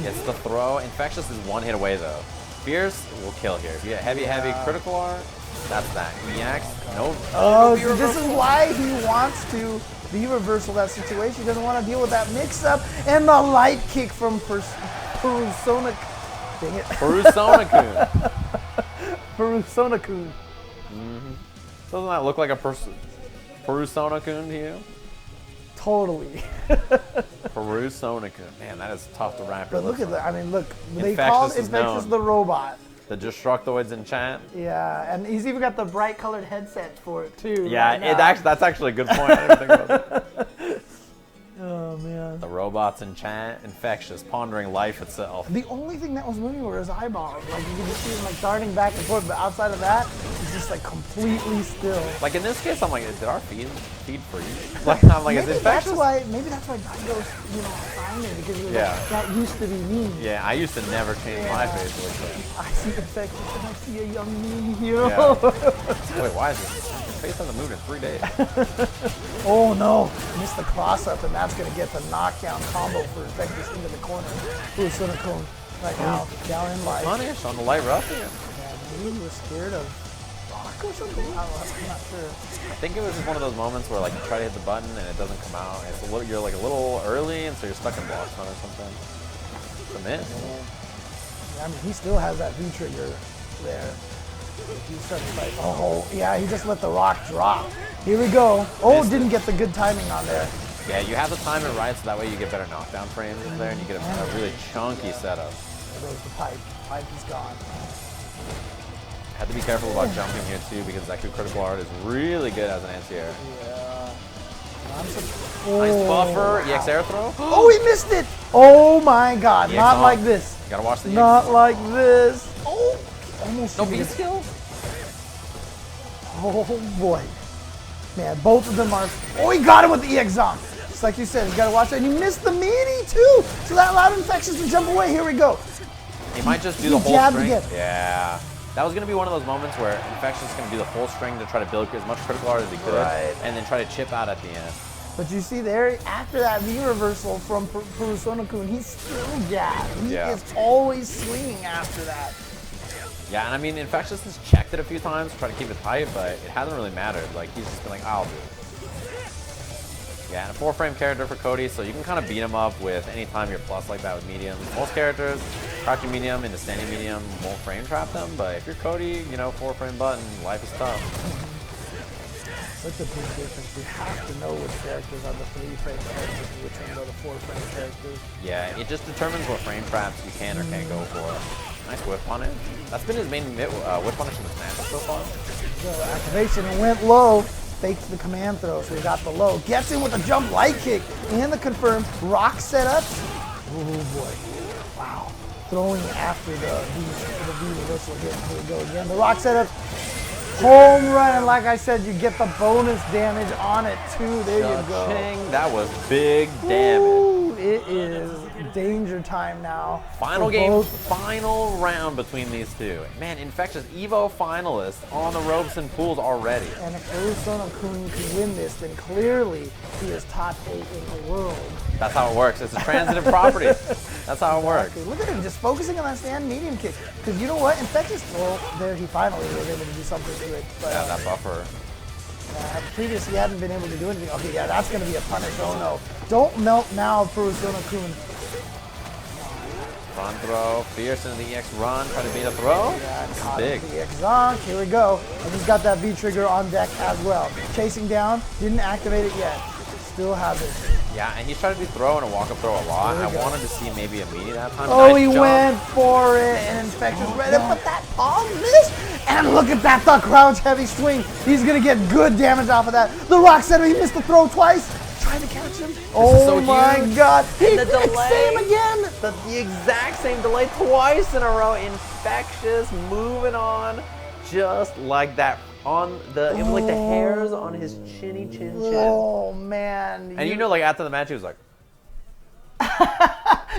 Gets the throw. Infectious is one hit away though. Fierce will kill here. If you get heavy critical art, that's that. EX, no. Oh, no so this is why he wants to V-reversal that situation. He doesn't want to deal with that mix-up. And the light kick from Perusona. Dang it. Perusona-kun. Perusona-kun. Doesn't that look like a Perusona-kun to you? Totally. Perusona-kun. Man, that is tough to wrap your But look lips at that. around. I mean, look. They Infectious called is Infectious known. the robot. The Destructoids in chat. Yeah, and he's even got the bright colored headset for it too. Yeah, right now. that's actually a good point. I didn't think about that. Oh man. The robots in chat. Infectious, pondering life itself. The only thing that was moving were his eyeballs. Like you could just see him like darting back and forth, but outside of that, he's just like completely still. Like in this case, I'm like, did our feed freeze? Like I'm like, is Maybe it that's infectious? why Daigo's, assigned it because he was like, that used to be me. Yeah, I used to never change my face like that. I see Infectious and I see a young me, you know? Yeah. Wait, why is this? His face hasn't moved in 3 days. Oh no, missed the cross up, and that's gonna get the knockdown combo for Infectious into the corner. Ooh, Sonokun right now, down in life. Punish on the light ruffian. Yeah, maybe he was scared of rock or something? I'm not sure. I think it was just one of those moments where like you try to hit the button and it doesn't come out. It's a little, you're like a little early, and so you're stuck in block stun or something. It's a miss. I mean, he still has that V trigger there. He starts like, oh, yeah, he just let the rock drop. Here we go. Oh, didn't get the good timing on there. Yeah, you have to time it right so that way you get better knockdown frames in there and you get a really chunky setup. There goes the pipe. Pipe is gone. Have to be careful about jumping here too because Zeku critical art is really good as an anti-air. Yeah. Nice buffer. EX air throw. Oh, he missed it. Oh my God. EX Not on. like this. You gotta watch the Not EX. like this. Oh, almost. No beat skills. Oh boy. Man, both of them are. Oh, he got him with the EX on. Just like you said, you gotta watch that. And he missed the meaty too. So that allowed Infectious to jump away. Here we go. He might just do He the whole jabbed string. again. Yeah. That was going to be one of those moments where Infectious is going to do the full string to try to build as much critical art as he could, Right. and then try to chip out at the end. But you see there, after that V reversal from Purusono-kun, he's still jabbed. He is always swinging after that. Yeah, and I mean, Infectious has checked it a few times to try to keep it tight, but it hasn't really mattered. Like, he's just been like, I'll do it. Yeah, and a 4-frame character for Cody, so you can kind of beat him up with any time you're plus like that with mediums. Most characters, crouching medium into standing medium won't frame trap them, but if you're Cody, you know, 4-frame button, life is tough. Such a big difference. You have to know which characters are the 3-frame characters and which ones are the 4-frame characters. Yeah, it just determines what frame traps you can or can't go for. Nice whip punish. That's been his main whip punish in the snap so far. So activation went low. Fakes the command throw, so he got the low. Gets in with a jump light kick and the confirmed rock setup. Oh boy. Wow. Throwing after the V reversal hit. Here we go again. The rock setup. Home run, and like I said, you get the bonus damage on it too. There you go. Cha-ching. That was big damage. Ooh, it is danger time now. Final game, final round between these two. Man, Infectious Evo finalist on the ropes and pools already. And if Purusono-kun can win this, then clearly he is top 8 in the world. That's how it works. It's a transitive property. That's how it works. Look at him just focusing on that stand medium kick. Because you know what? Infectious, well, there he finally was able to do something to it. But, Yeah, that buffer. previously he hadn't been able to do anything. Okay, yeah, that's going to be a punish. Oh no. Don't melt now, Purusono-kun. Front throw, fierce into the EX run, try to beat a throw. Yeah, This is caught big. the EX zonk. Here we go. And he's got that V trigger on deck as well. Chasing down, didn't activate it yet. Still has it. Yeah, and he's trying to do throw and a walk-up throw a lot. I wanted to see maybe a meaty that time. Oh, Nice he jump. went for it, and Infectious ready, but that palm missed. And look at that, the crouch heavy swing. He's gonna get good damage off of that. The rock setter, he missed the throw twice. Trying to catch him. Oh so my huge. God! He The did the delay. same again. The exact same delay twice in a row. Infectious, moving on, just like that. On the, it was like the hairs on his chinny chin chin. Oh man! And you know, like after the match, he was like,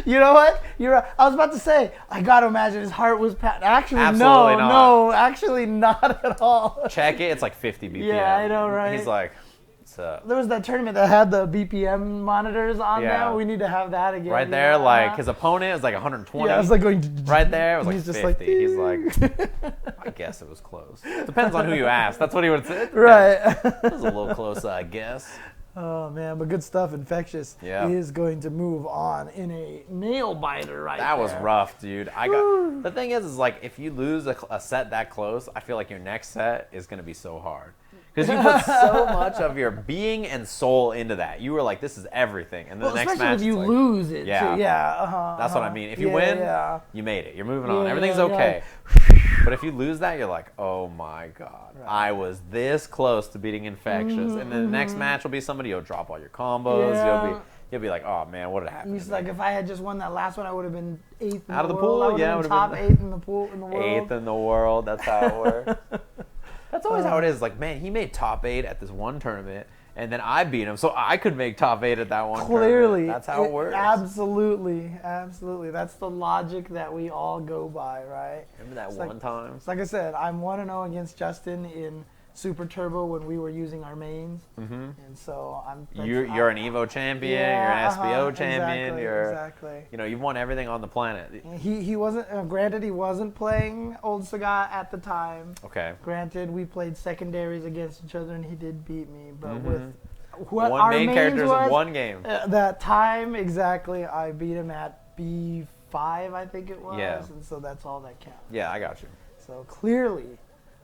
You know what? You're right. I was about to say, I gotta imagine his heart was actually Absolutely not. no, actually not at all. check it, it's like 50 BPM. Yeah, I know, right? He's like, what's up? There was that tournament that had the BPM monitors on Yeah. there. We need to have that again. Right there, like his opponent is like 120. Yeah, it's like going. Right there, it was He's like just 50. like, He's like, I guess it was close. Depends on who you ask. That's what he would say. Right. It was a little close, I guess. Oh man, but good stuff. Infectious is going to move on in a nail biter right That was there. rough, dude. The thing is like if you lose a set that close, I feel like your next set is gonna be so hard. Because you put so much of your being and soul into that. You were like, this is everything. And then the next especially match, if you it's like, lose it. Yeah. Too. Yeah. That's what I mean. If you win, you made it. You're moving on. Yeah, Everything's yeah, okay. But if you lose that, you're like, oh my God. I was this close to beating Infectious. And then the next match will be somebody, you'll drop all your combos. Yeah. You'll be like, oh man, what did happen? He's like, if I had just won that last one, I would have been 8th in Out of the world. pool? I would Yeah, have would've been top been 8 in the pool in the world. 8th in the world. That's how it works. That's always how it is. Like, man, he made top 8 at this one tournament, and then I beat him, so I could make top 8 at that one Clearly. tournament. That's how it works. Absolutely. That's the logic that we all go by, right? Remember that It's one like, time? Like I said, I'm 1-0 against Justin in Super Turbo when we were using our mains. And so You're an Evo champion, Yeah, you're an SBO champion, exactly. you know, you've won everything on the planet. He wasn't, granted, he wasn't playing Old Sagat at the time. Okay. Granted, we played secondaries against each other and he did beat me, but with what One our main mains characters was, in one game. that time, exactly, I beat him at B5 5, I think it was. Yeah. And so that's all that counts. Yeah, I got you. So clearly,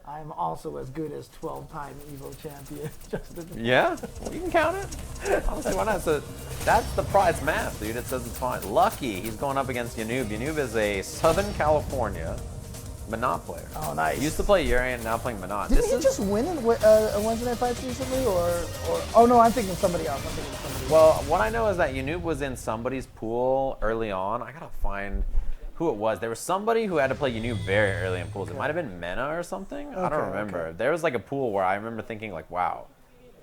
I'm also as good as 12-time Evo champion. Justin. Yeah, well, you can count it. Honestly, why not? So that's the prize math, dude. It says it's fine. Luckyyy, he's going up against Yanoob. Yanoob is a Southern California MenaRD player. Oh, nice. He used to play Urien, now playing MenaRD. Didn't he just win in Wednesday Night Fights recently, or? Oh no, I'm thinking somebody else. Well, what I know is that Yanoob was in somebody's pool early on. I gotta find who it was. There was somebody who had to play Yanoob very early in pools. It might have been Mena or something. I don't remember. Okay. There was like a pool where I remember thinking like, wow,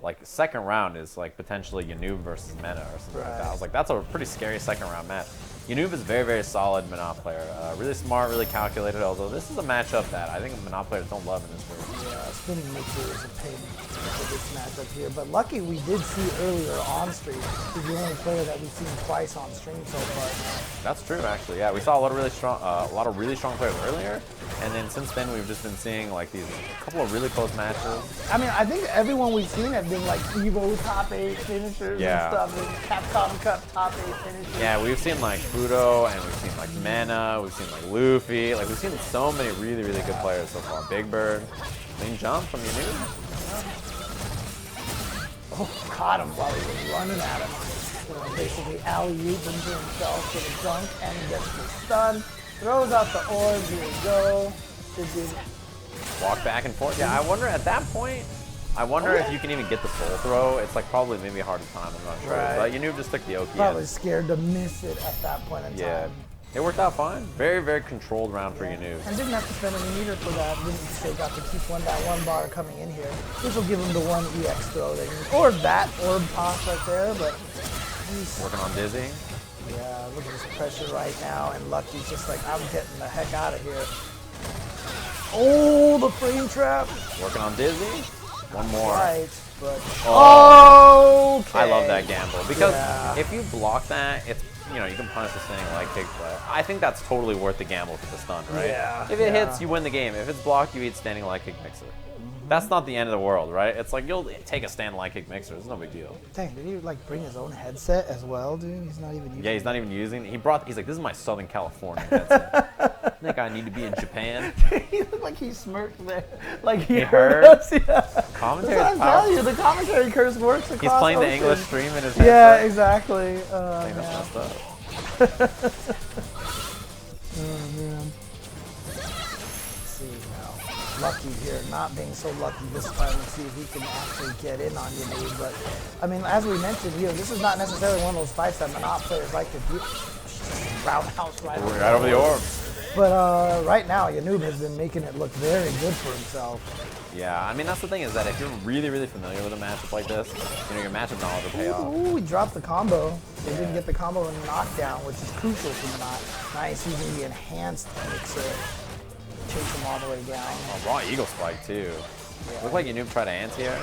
like second round is like potentially Yanoob versus Mena or something like that. I was like, that's a pretty scary second round match. Yanoob is a very, very solid MenaRD player. Really smart, really calculated, although this is a matchup that I think MenaRD players don't love in this group. Yeah, spinning mixer is a pain for this matchup here. But Luckyyy, we did see earlier on stream. He's the only player that we've seen twice on stream so far. That's true, actually. Yeah, we saw a lot of really strong players earlier, and then since then we've just been seeing like these couple of really close matches. I mean, I think everyone we've seen have been like Evo top 8 finishers and stuff, and Capcom Cup top 8 finishers. Yeah, we've seen like Fuudo, and we've seen like Mena, we've seen like Luffy, like we've seen so many really, really good players so far. Big Bird, clean jump from Yanoob. Oh, caught him while he was running at him. So basically alley-oop into himself to the dunk and gets the stun. Throws out the orb, here we go. Walk back and forth. Yeah, I wonder at that point, I wonder if you can even get the full throw. It's like probably maybe a harder time, I'm not sure. But Yanoob just took the Oki. Probably scared to miss it at that point in time. It worked out fine. Very, very controlled round for Yanoob. And didn't have to spend any meter for that. Didn't say got to keep that one bar coming in here. This will give him the one EX throw that he needs. Or that orb toss right there, but he's working on Dizzy. Yeah, look at this pressure right now, and Lucky's just like, I'm getting the heck out of here. Oh, the frame trap. Working on Dizzy. One more. Right, but okay. I love that gamble because if you block that, it's you can punish the standing leg kick, but I think that's totally worth the gamble for the stun, right? Yeah. If it hits, you win the game. If it's blocked, you eat standing leg kick mixer. That's not the end of the world, right? It's like you'll take a stand leg kick mixer. It's no big deal. Dang, did he like bring his own headset as well, dude? He's not even using he's not even using it. He's like, this is my Southern California headset. I think I need to be in Japan. He looked like he smirked there. Like he heard us. Yeah. Commentary I'm telling you, the commentary curse works across He's playing oceans. the English stream in his headset. Yeah, exactly. I think that's messed up. Oh, man. See now. Luckyyy here, not being so lucky this time. Let's see if he can actually get in on Yanoob. But I mean, as we mentioned, this is not necessarily one of those fights that MenaRD players like to do. Roundhouse right over the orb. But right now, Yanoob has been making it look very good for himself. Yeah, I mean that's the thing is that if you're really, really familiar with a matchup like this, your matchup knowledge will pay off. Ooh, he dropped the combo. They didn't get the combo and knockdown, which is crucial for MenaRD. Nice using the enhanced mixer. Chase him all the way down. Oh, raw eagle spike too. Looked like Yanoob tried to anti-air.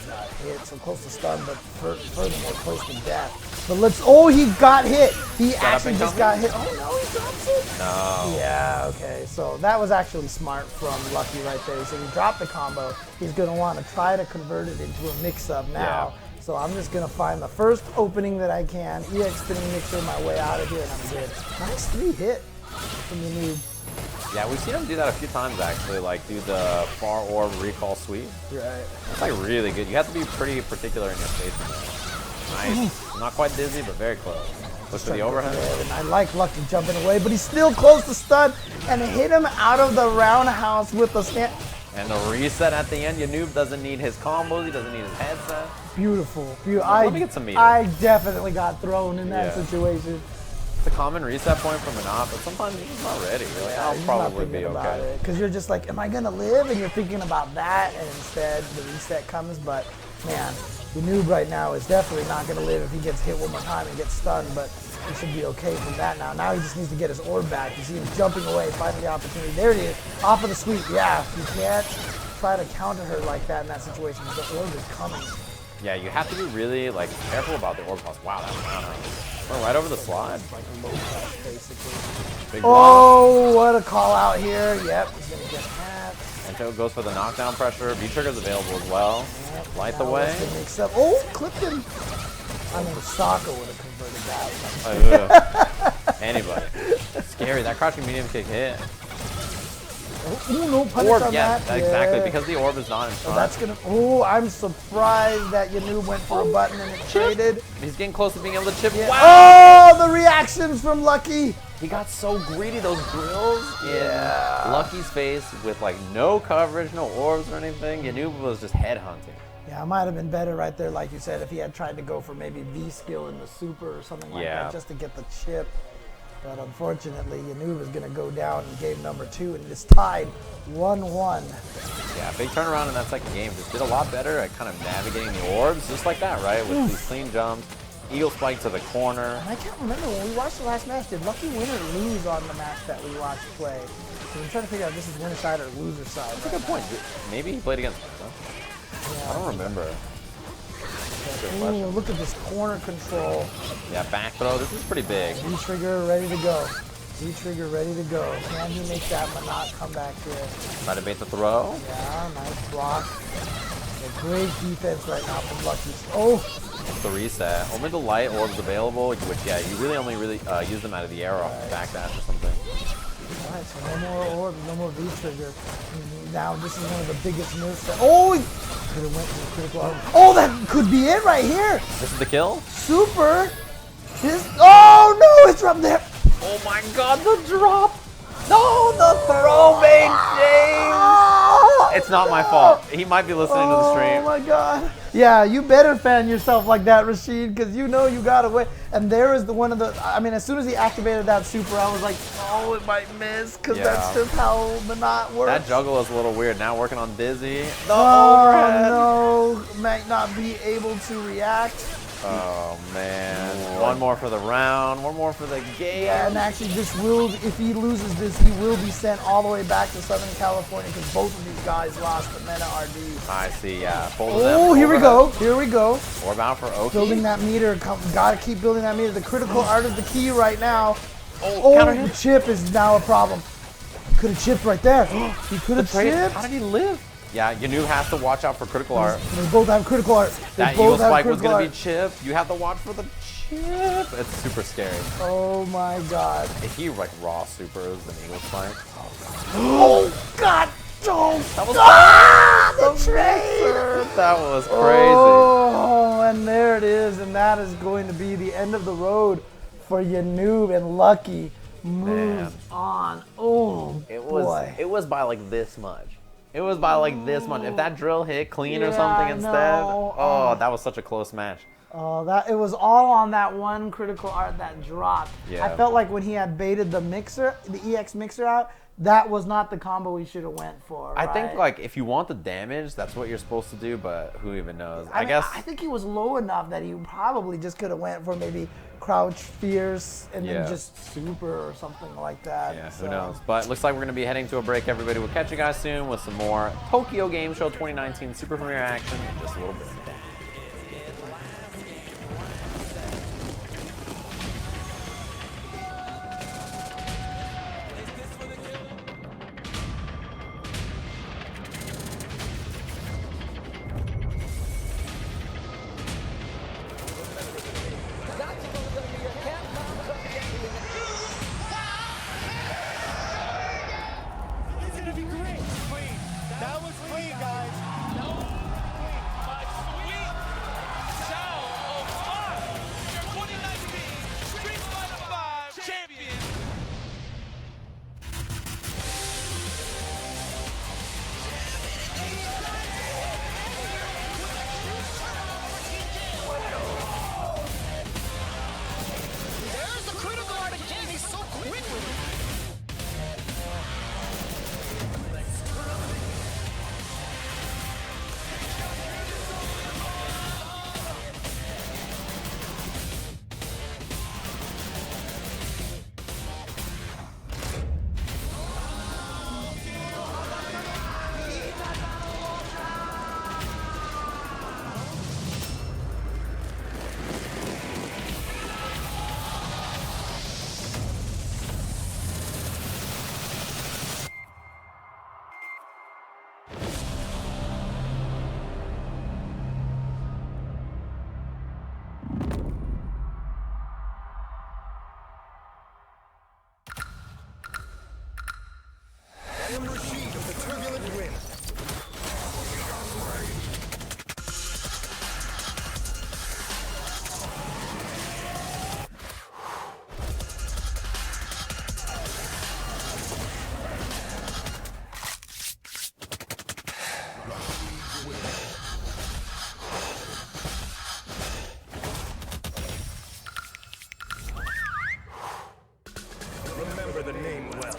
Got hit, so close to stun, but furthermore close to death. But he got hit. He actually just got hit. Oh no, he drops it. No. Yeah, okay. So that was actually smart from Luckyyy right there. So he dropped the combo. He's going to want to try to convert it into a mix-up now. Yeah. So I'm just going to find the first opening that I can. EX spinning mixer my way out of here, and I'm good. Nice 3-hit from Yanoob. Yeah, we've seen him do that a few times actually, like do the far orb recall sweep. Right. That's like really good. You have to be pretty particular in your spacing there. Nice. Not quite dizzy, but very close. Look for the overhead. And I like Luckyyy jumping away, but he's still close to stun and hit him out of the roundhouse with the stand. And the reset at the end. Yanoob doesn't need his combos. He doesn't need his headset. Beautiful. Let me get some meter. I definitely got thrown in that situation. It's a common reset point for MenaRD, but sometimes you're just not ready. You're like, I'll probably be okay. Because you're just like, am I going to live? And you're thinking about that, and instead the reset comes. But, man, Yanoob right now is definitely not going to live if he gets hit one more time and gets stunned, but he should be okay from that now. Now he just needs to get his orb back. You see him jumping away, finding the opportunity. There it is, off of the sweep. Yeah, you can't try to counter her like that in that situation because the orb is coming. Yeah, you have to be really careful about the orb toss. Wow, that's went right over the slide. Like a low touch, basically. Big block. What a call out here. Yep, he's going to get that. Until it goes for the knockdown pressure. V-trigger's available as well. Yep, Light the way. Clipped him. I mean, Sokka would have converted that. Anybody. Scary. That crouching medium kick hit. Ooh, no punish Orb, on yeah, that. exactly. Yeah. Because the orb is not in So front. that's gonna. Oh, I'm surprised that Yanu went for a button and it traded. He's getting close to being able to chip. Yeah. Wow! Oh, the reactions from Luckyyy. He got so greedy. Those drills Yeah. in Lucky's face with like no coverage, no orbs or anything. Yanu was just headhunting. Yeah, it might have been better right there, like you said, if he had tried to go for maybe V skill in the super or something like Yeah. that, just to get the chip. But unfortunately, Yanu was going to go down in game number 2, and it's tied 1-1. Yeah, big turnaround in that second game. Just did a lot better at kind of navigating the orbs, just like that, right? With these clean jumps, eagle spike to the corner. And I can't remember, when we watched the last match, did Luckyyy win or lose on the match that we watched play? So I'm trying to figure out if this is winner side or loser side. That's a good point. Maybe he played against. I don't remember. Ooh, look at this corner control. Yeah, back throw. This is pretty big. V-trigger ready to go. V-trigger ready to go. Can he make that Monat come back here? Try to bait the throw. Yeah, nice block. A great defense right now from Luckyyy. Oh! The reset. Only the light orbs available, which, yeah, you really only use them out of the air off the backdash or something. Alright, so no more orbs, no more V-trigger. Now this is one of the biggest nerfs that. Oh! He could have went for the critical arm. Oh, that could be it right here! This is the kill? Super! This. Oh no, it's from there! Oh my god, the drop! No, the throw bait, James! It's not my fault. He might be listening to the stream. Oh my god. Yeah, you better fan yourself like that, Rashid, because you know you got away. And there is one of the. I mean, as soon as he activated that super, I was like, oh, it might miss, because that's just how Monat works. That juggle is a little weird. Now working on Dizzy. The overhead. No, might not be able to react. Oh man. One more for the round, one more for the game. Yeah, and actually this will, if he loses this, he will be sent all the way back to Southern California because both of these guys lost to MenaRD. I see, yeah. Both of them. Oh, here we go, here we go. Orb out for Oki. Building that meter, gotta keep building that meter. The critical art is the key right now. counter The hit. chip is now a problem. He could have chipped right there. He could have chipped. How did he live? Yeah, Yanu has to watch out for critical art. They both have critical art. That both eagle have spike was critical going to art. be chipped. You have to watch for the chip. It's super scary. Oh my god. If he like raw supers an eagle spike. Oh god. Oh, That was the trade. That was crazy. Oh, and there it is, and that is going to be the end of the road for Yanu, and Luckyyy moves on. Oh, boy. It was by like this much. It was by like this much. If that drill hit clean or Yeah, something I instead, know. oh, that was such a close match. That it was all on that one critical art that dropped. Yeah. I felt like when he had baited the mixer, the EX mixer out, that was not the combo he should have went for. I think right? like if you want the damage, that's what you're supposed to do. But who even knows? I mean, guess. I think he was low enough that he probably just could have went for maybe crouch fierce and then just super or something like that. Yeah, So- who knows? But it looks like we're going to be heading to a break, everybody. We'll catch you guys soon with some more Tokyo Game Show 2019 Super Premiere action in just a little bit. It's gonna be great. Clean. That was clean, guys. No. Clean. I am Rashid of the Turbulent Wind. Remember the name well.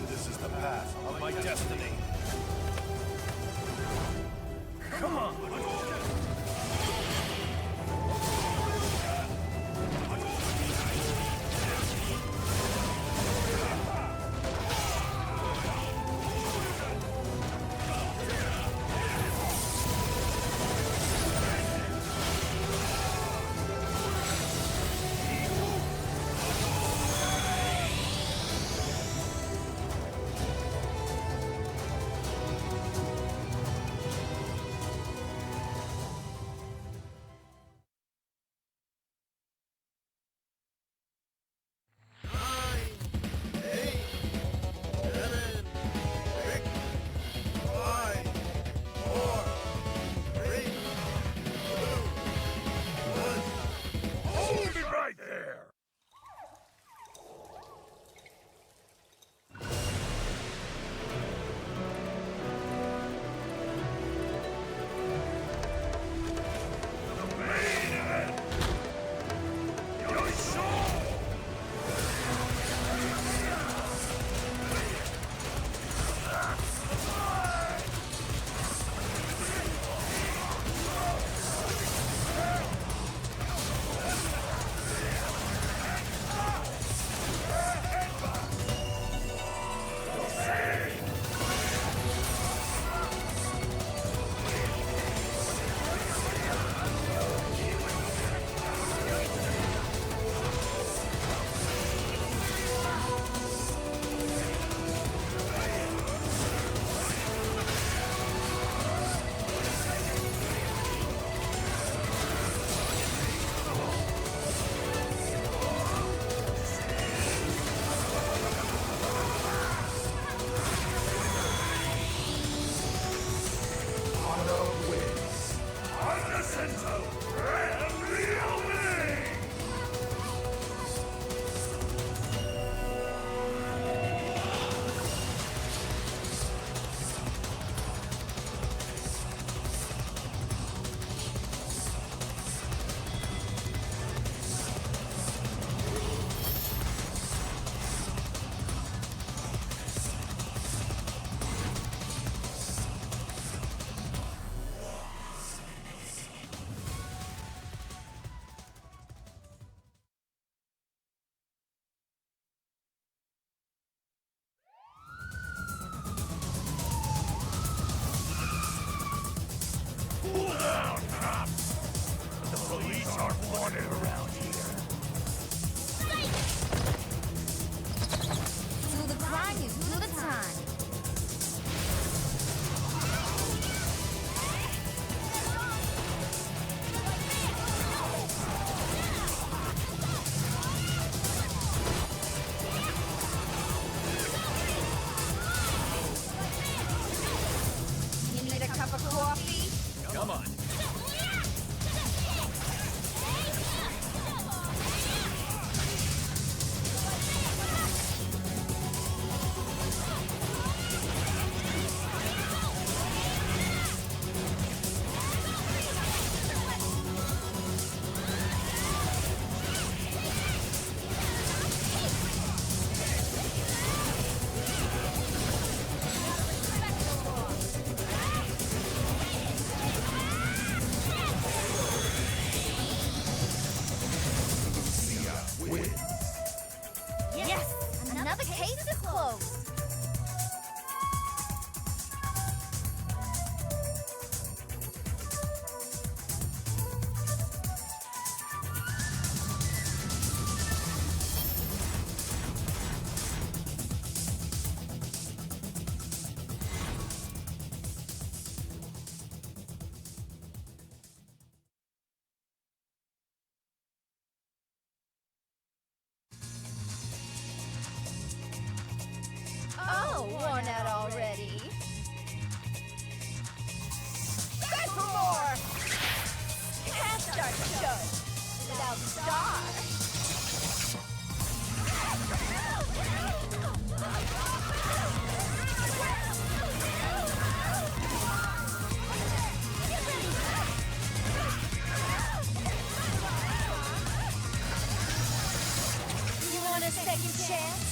This is the path of my destiny. Come on! second chance?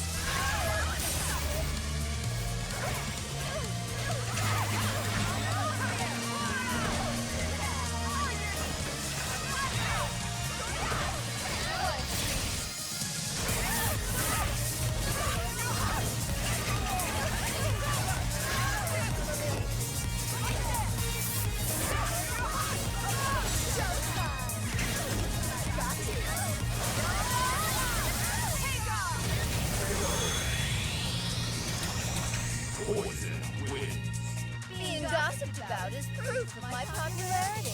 Being gossiped about is proof of my popularity.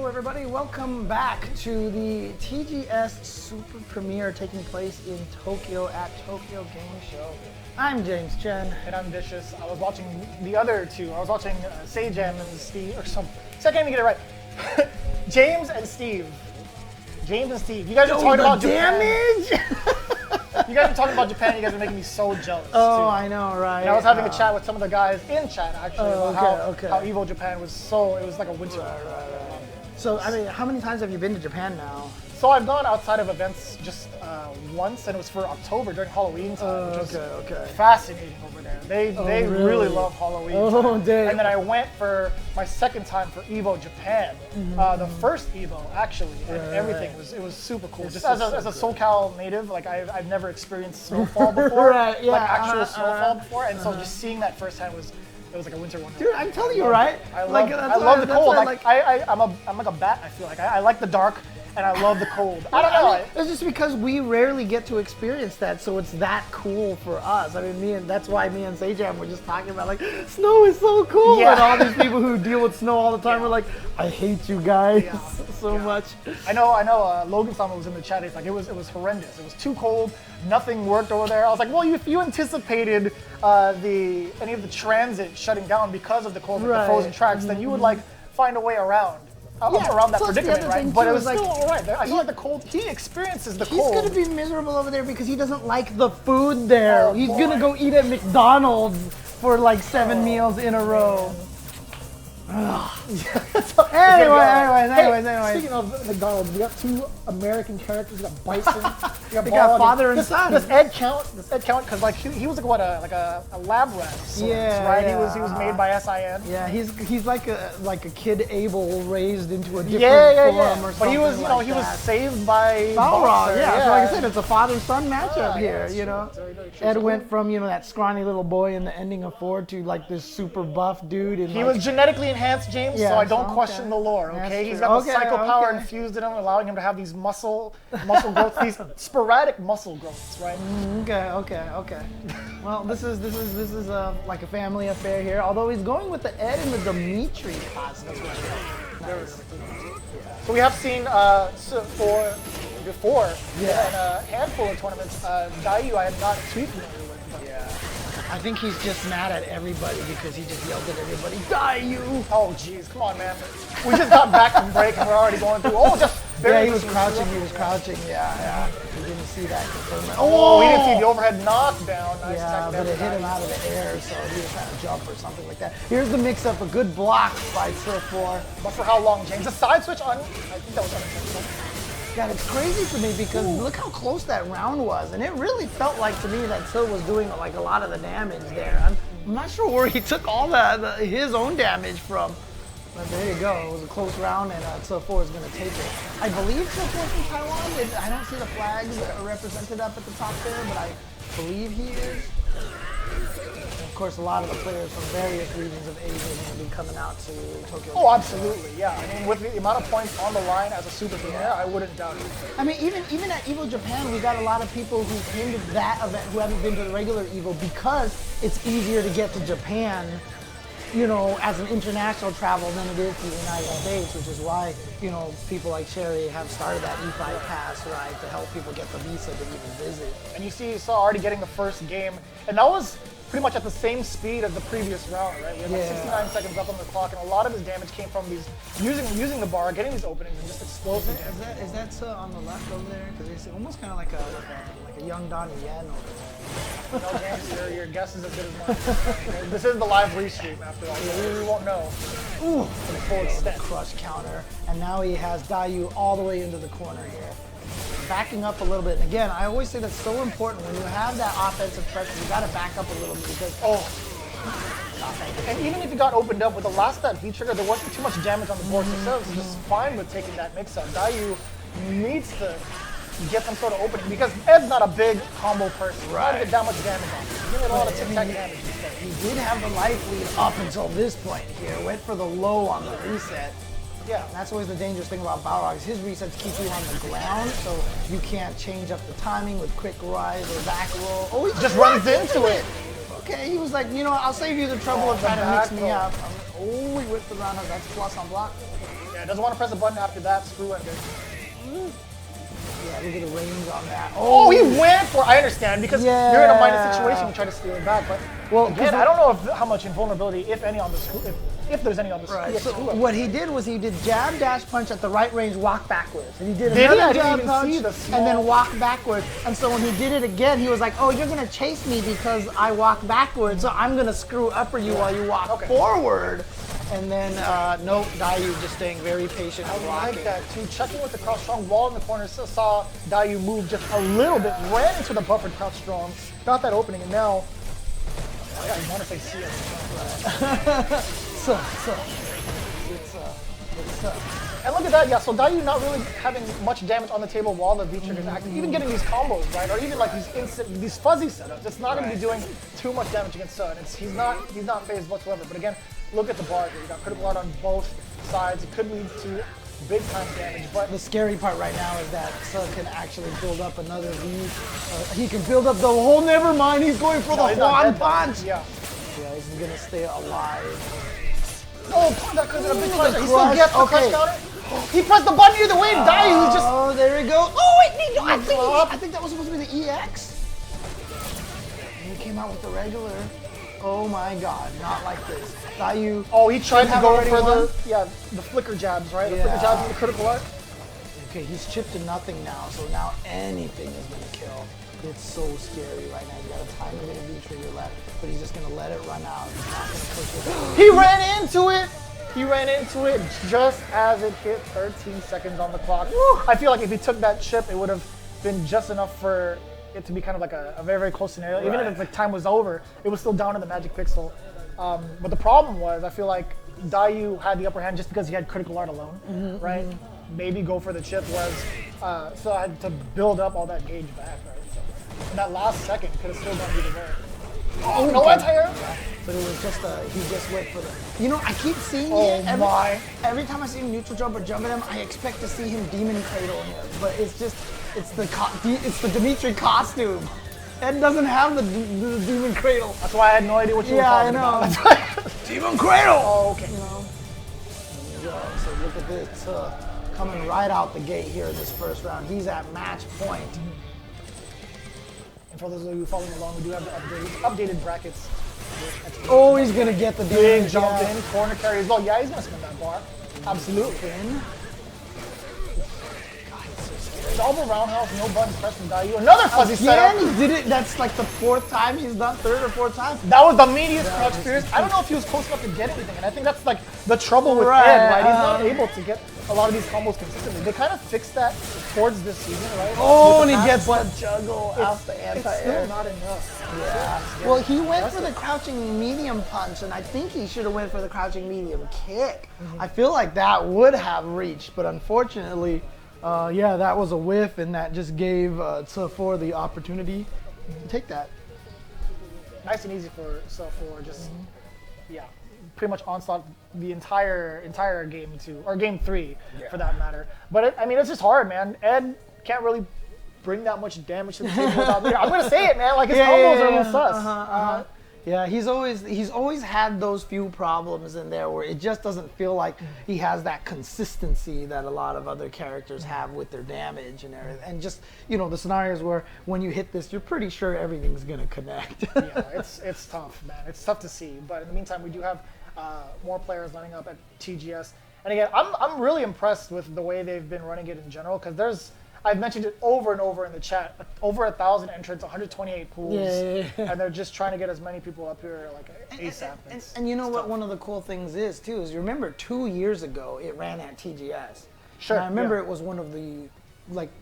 Hello everybody, welcome back to the TGS Super Premiere taking place in Tokyo at Tokyo Game Show. I'm James Chen. And I'm Vicious. I was watching the other two. I was watching Seijam and Steve, or some. So I can't even get it right. James and Steve. James and Steve. You guys are talking about damage? You guys are talking about Japan. You guys are making me so jealous. Oh, too. I know, right? And I was having a chat with some of the guys in chat actually about okay. how Evo Japan was so. It was like a winter. So, I mean, how many times have you been to Japan now? So I've gone outside of events just once, and it was for October during Halloween time, which was fascinating over there. They really love Halloween time. Dang. And then I went for my second time for Evo Japan, the first Evo actually, and everything was super cool. Just as a SoCal native, like I've never experienced snowfall before, like actual snowfall before, and so just seeing that firsthand was. It was like a winter wonderland. Dude, I'm telling you, right? I love the cold. I'm like a bat. I feel like I like the dark, and I love the cold. I don't know. It's just because we rarely get to experience that, so it's that cool for us. I mean, that's why me and Seijam were just talking about like, snow is so cool, and all these people who deal with snow all the time are like, I hate you guys so much. I know. Logan-sama was in the chat. He's like, it was horrendous. It was too cold. Nothing worked over there. I was like, well, if you anticipated any of the transit shutting down because of the cold, like the frozen tracks, then you would like find a way around that predicament, right? But it was still all right. I feel like the cold. He experiences the cold. He's gonna be miserable over there because he doesn't like the food there. He's gonna go eat at McDonald's for like 7 meals in a row. Anyways. Speaking of McDonald's, we got two American characters. We got Bison. We got father and son. Does Ed count? Because like he was like what a lab rat. Of sorts, right? He was made by SIN. Yeah, he's like a kid Abel raised into a different form or something. But he was he was saved by Balrog. Yeah, so like I said, it's a father-son matchup here. You know, Ed went from that scrawny little boy in the ending of 4 to like this super buff dude. And he was genetically enhanced, James. So I don't question the lore. Okay, he's got the psycho power infused in him, allowing him to have these muscle growth, these sporadic muscle growths, right? Okay. Well, this is like a family affair here. Although he's going with the Ed and the Dimitri cosmos. Nice. So we have seen before in a handful of tournaments. Dayu, I am not too familiar with. But I think he's just mad at everybody because he just yelled at everybody, Dayu! Oh, jeez, come on, man. We just got back from break and we're already going through. He was crouching. Yeah. We didn't see that. We didn't see the overhead knockdown. Nice but it hit him out of the air, so he was trying to jump or something like that. Here's the mix-up, a good block by Surf 4. But for how long, James? The side switch on, I think that was unintentional. God, it's crazy to me because look how close that round was, and it really felt like to me that Sil was doing like a lot of the damage there. I'm not sure where he took all his own damage from, but there you go. It was a close round, and Sil 4 is going to take it. I believe Sil 4 from Taiwan. I don't see the flags that are represented up at the top there, but I believe he is. And of course, a lot of the players from various regions of Asia are going to be coming out to Tokyo. Oh, absolutely, yeah. I mean, with the amount of points on the line as a super premiere, I wouldn't doubt it. I mean, even at Evo Japan, we got a lot of people who came to that event who haven't been to the regular Evo because it's easier to get to Japan, as an international travel than it is to the United States, which is why, people like Chereee have started that E5 pass, right, to help people get the visa to even visit. And you saw already getting the first game, and that was pretty much at the same speed as the previous round, right? We had like 69 seconds up on the clock, and a lot of his damage came from these using the bar, getting these openings, and just explosive damage. Is that on the left over there? Because it's almost kind of like a young Donnie Yen over there. No, James, your guess is as good as mine. This is the live restream after all, so we won't know. Ooh, to the full extent. Crush counter, and now he has Dayu all the way into the corner here. Backing up a little bit, and again, I always say that's so important. When you have that offensive pressure, you got to back up a little bit because and even if you got opened up with the last that V-trigger, there wasn't too much damage on the board, so Sil was just fine with taking that mix-up. Dayu needs to get some sort of opening because Ed's not a big combo person. He's not get that much damage on him. He's giving a lot of tic-tac damage instead. He did have the life lead up until this point here. Went for the low on the reset. Yeah. That's always the dangerous thing about Balrogs. His resets keep you on the ground, so you can't change up the timing with quick rise or back roll. Oh, he just runs into it. Okay, he was like, I'll save you the trouble of trying to mix me up. Oh, he whipped around her. That's plus on block. Yeah, doesn't want to press the button after that. Screw ender. Yeah, look at the range on that. Oh, he went for. I understand because you're in a minus situation. You try to steal it back, but again, I don't know how much invulnerability, if any, on the screw. If there's any on the screw. So what he did was he did jab, dash, punch at the right range, walk backwards, and he did Did he? another I didn't jab, even punch, see the small- and then walk backwards. And so when he did it again, he was like, "Oh, you're gonna chase me because I walk backwards, so I'm gonna screw upper you while you walk forward." And then nope, Dayu just staying very patient and I blocking. like that too. Checking with the crouch strong wall in the corner, saw Dayu move just a little bit, ran into the buffered crouch strong, got that opening, and now I want to say see it. And look at that, yeah. So Dayu not really having much damage on the table while the V trigger is active, even getting these combos right, or even like these fuzzy setups. It's not going to be doing too much damage against Sun. He's not phased whatsoever. But again, look at the bars here. You got critical art on both sides. It could lead to big time damage. But the scary part right now is that Sun can actually build up another V. He can build up the whole. Never mind, he's going for the Juan punch. Yeah. Yeah, he's gonna stay alive. Oh, that could have been a big crush. He still gets the crush counter. He pressed the button either way. Dayu just. Oh, there we go. Oh wait, no, I think that was supposed to be the EX. And he came out with the regular. Oh my God, not like this. Dayu. Oh, he tried to go for won. the flicker jabs, right? The flicker jabs and the critical art. Okay, he's chipped to nothing now, so now anything is gonna kill. It's so scary right now. You got a tiny bit of V-trigger left, but he's just gonna let it run out. He's not gonna push it. He ran into it! He ran into it just as it hit 13 seconds on the clock. I feel like if he took that chip, it would have been just enough for it to be kind of like a very, very close scenario. Even if the time was over, it was still down in the magic pixel. But the problem was, I feel like Dayu had the upper hand just because he had critical art alone, right? Maybe go for the chip was, so I had to build up all that gauge back, right? So, in that last second, could have still gone either way. Oh, no anti-air? But it was just he just went for the. You know, I keep seeing it. Every time I see him neutral jump or jump at him, I expect to see him demon cradle him. But it's the Dimitri costume. Ed doesn't have the demon cradle. That's why I had no idea what you were talking about. Demon cradle. Oh, okay. You know. So look at this coming right out the gate here in this first round. He's at match point. And for those of you following along, we do have the updated brackets. Oh, he's gonna get the big jump in, corner carry as well. Yeah, he's gonna spin that bar. Absolutely. Double roundhouse, no buttons pressed from Dayu. Another fuzzy setup. He did it. That's like the fourth time he's done, third or fourth time. That was the meatiest crouch fierce. I don't know if he was close enough to get anything, and I think that's like the trouble with Ed, right? He's not able to get a lot of these combos consistently. They kind of fixed that towards this season, right? Oh, and he gets the juggle out the anti-air. It's still not enough. Yeah. Well, he went for the crouching medium punch, and I think he should have went for the crouching medium kick. I feel like that would have reached, but unfortunately, yeah, that was a whiff, and that just gave for the opportunity to take that. Nice and easy for just yeah, pretty much onslaught the entire game 2 or game 3 for that matter. But I mean, it's just hard, man. Ed can't really bring that much damage to the table without leader. I'm gonna say it, man. Like his combos are a little sus. Yeah, he's always had those few problems in there where it just doesn't feel like he has that consistency that a lot of other characters have with their damage and everything. And just, you know, the scenarios where when you hit this, you're pretty sure everything's gonna connect. Yeah, it's tough, man. It's tough to see. But in the meantime, we do have more players lining up at TGS. And again, I'm really impressed with the way they've been running it in general, because I've mentioned it over and over in the chat. Over 1,000 entrants, 128 pools, and they're just trying to get as many people up here like ASAP. And you know what? One of the cool things is too is you remember 2 years ago it ran at TGS. Sure. And I remember it was one of the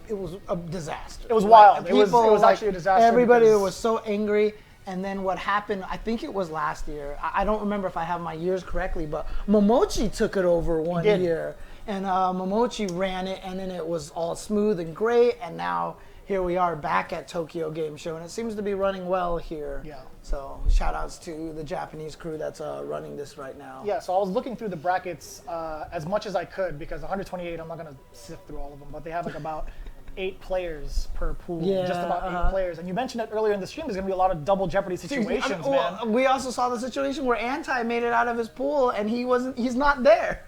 it was a disaster. It was wild. People, it was actually a disaster. Everybody was so angry. And then what happened, I think it was last year. I don't remember if I have my years correctly, but Momochi took it over one year. And Momochi ran it, and then it was all smooth and great. And now here we are back at Tokyo Game Show, and it seems to be running well here. Yeah. So shout outs to the Japanese crew that's running this right now. Yeah, so I was looking through the brackets as much as I could, because 128, I'm not going to sift through all of them, but they have like about 8 players per pool, just about 8 players. And you mentioned it earlier in the stream, there's going to be a lot of double Jeopardy situations, man. We also saw the situation where Anti made it out of his pool, and he's not there.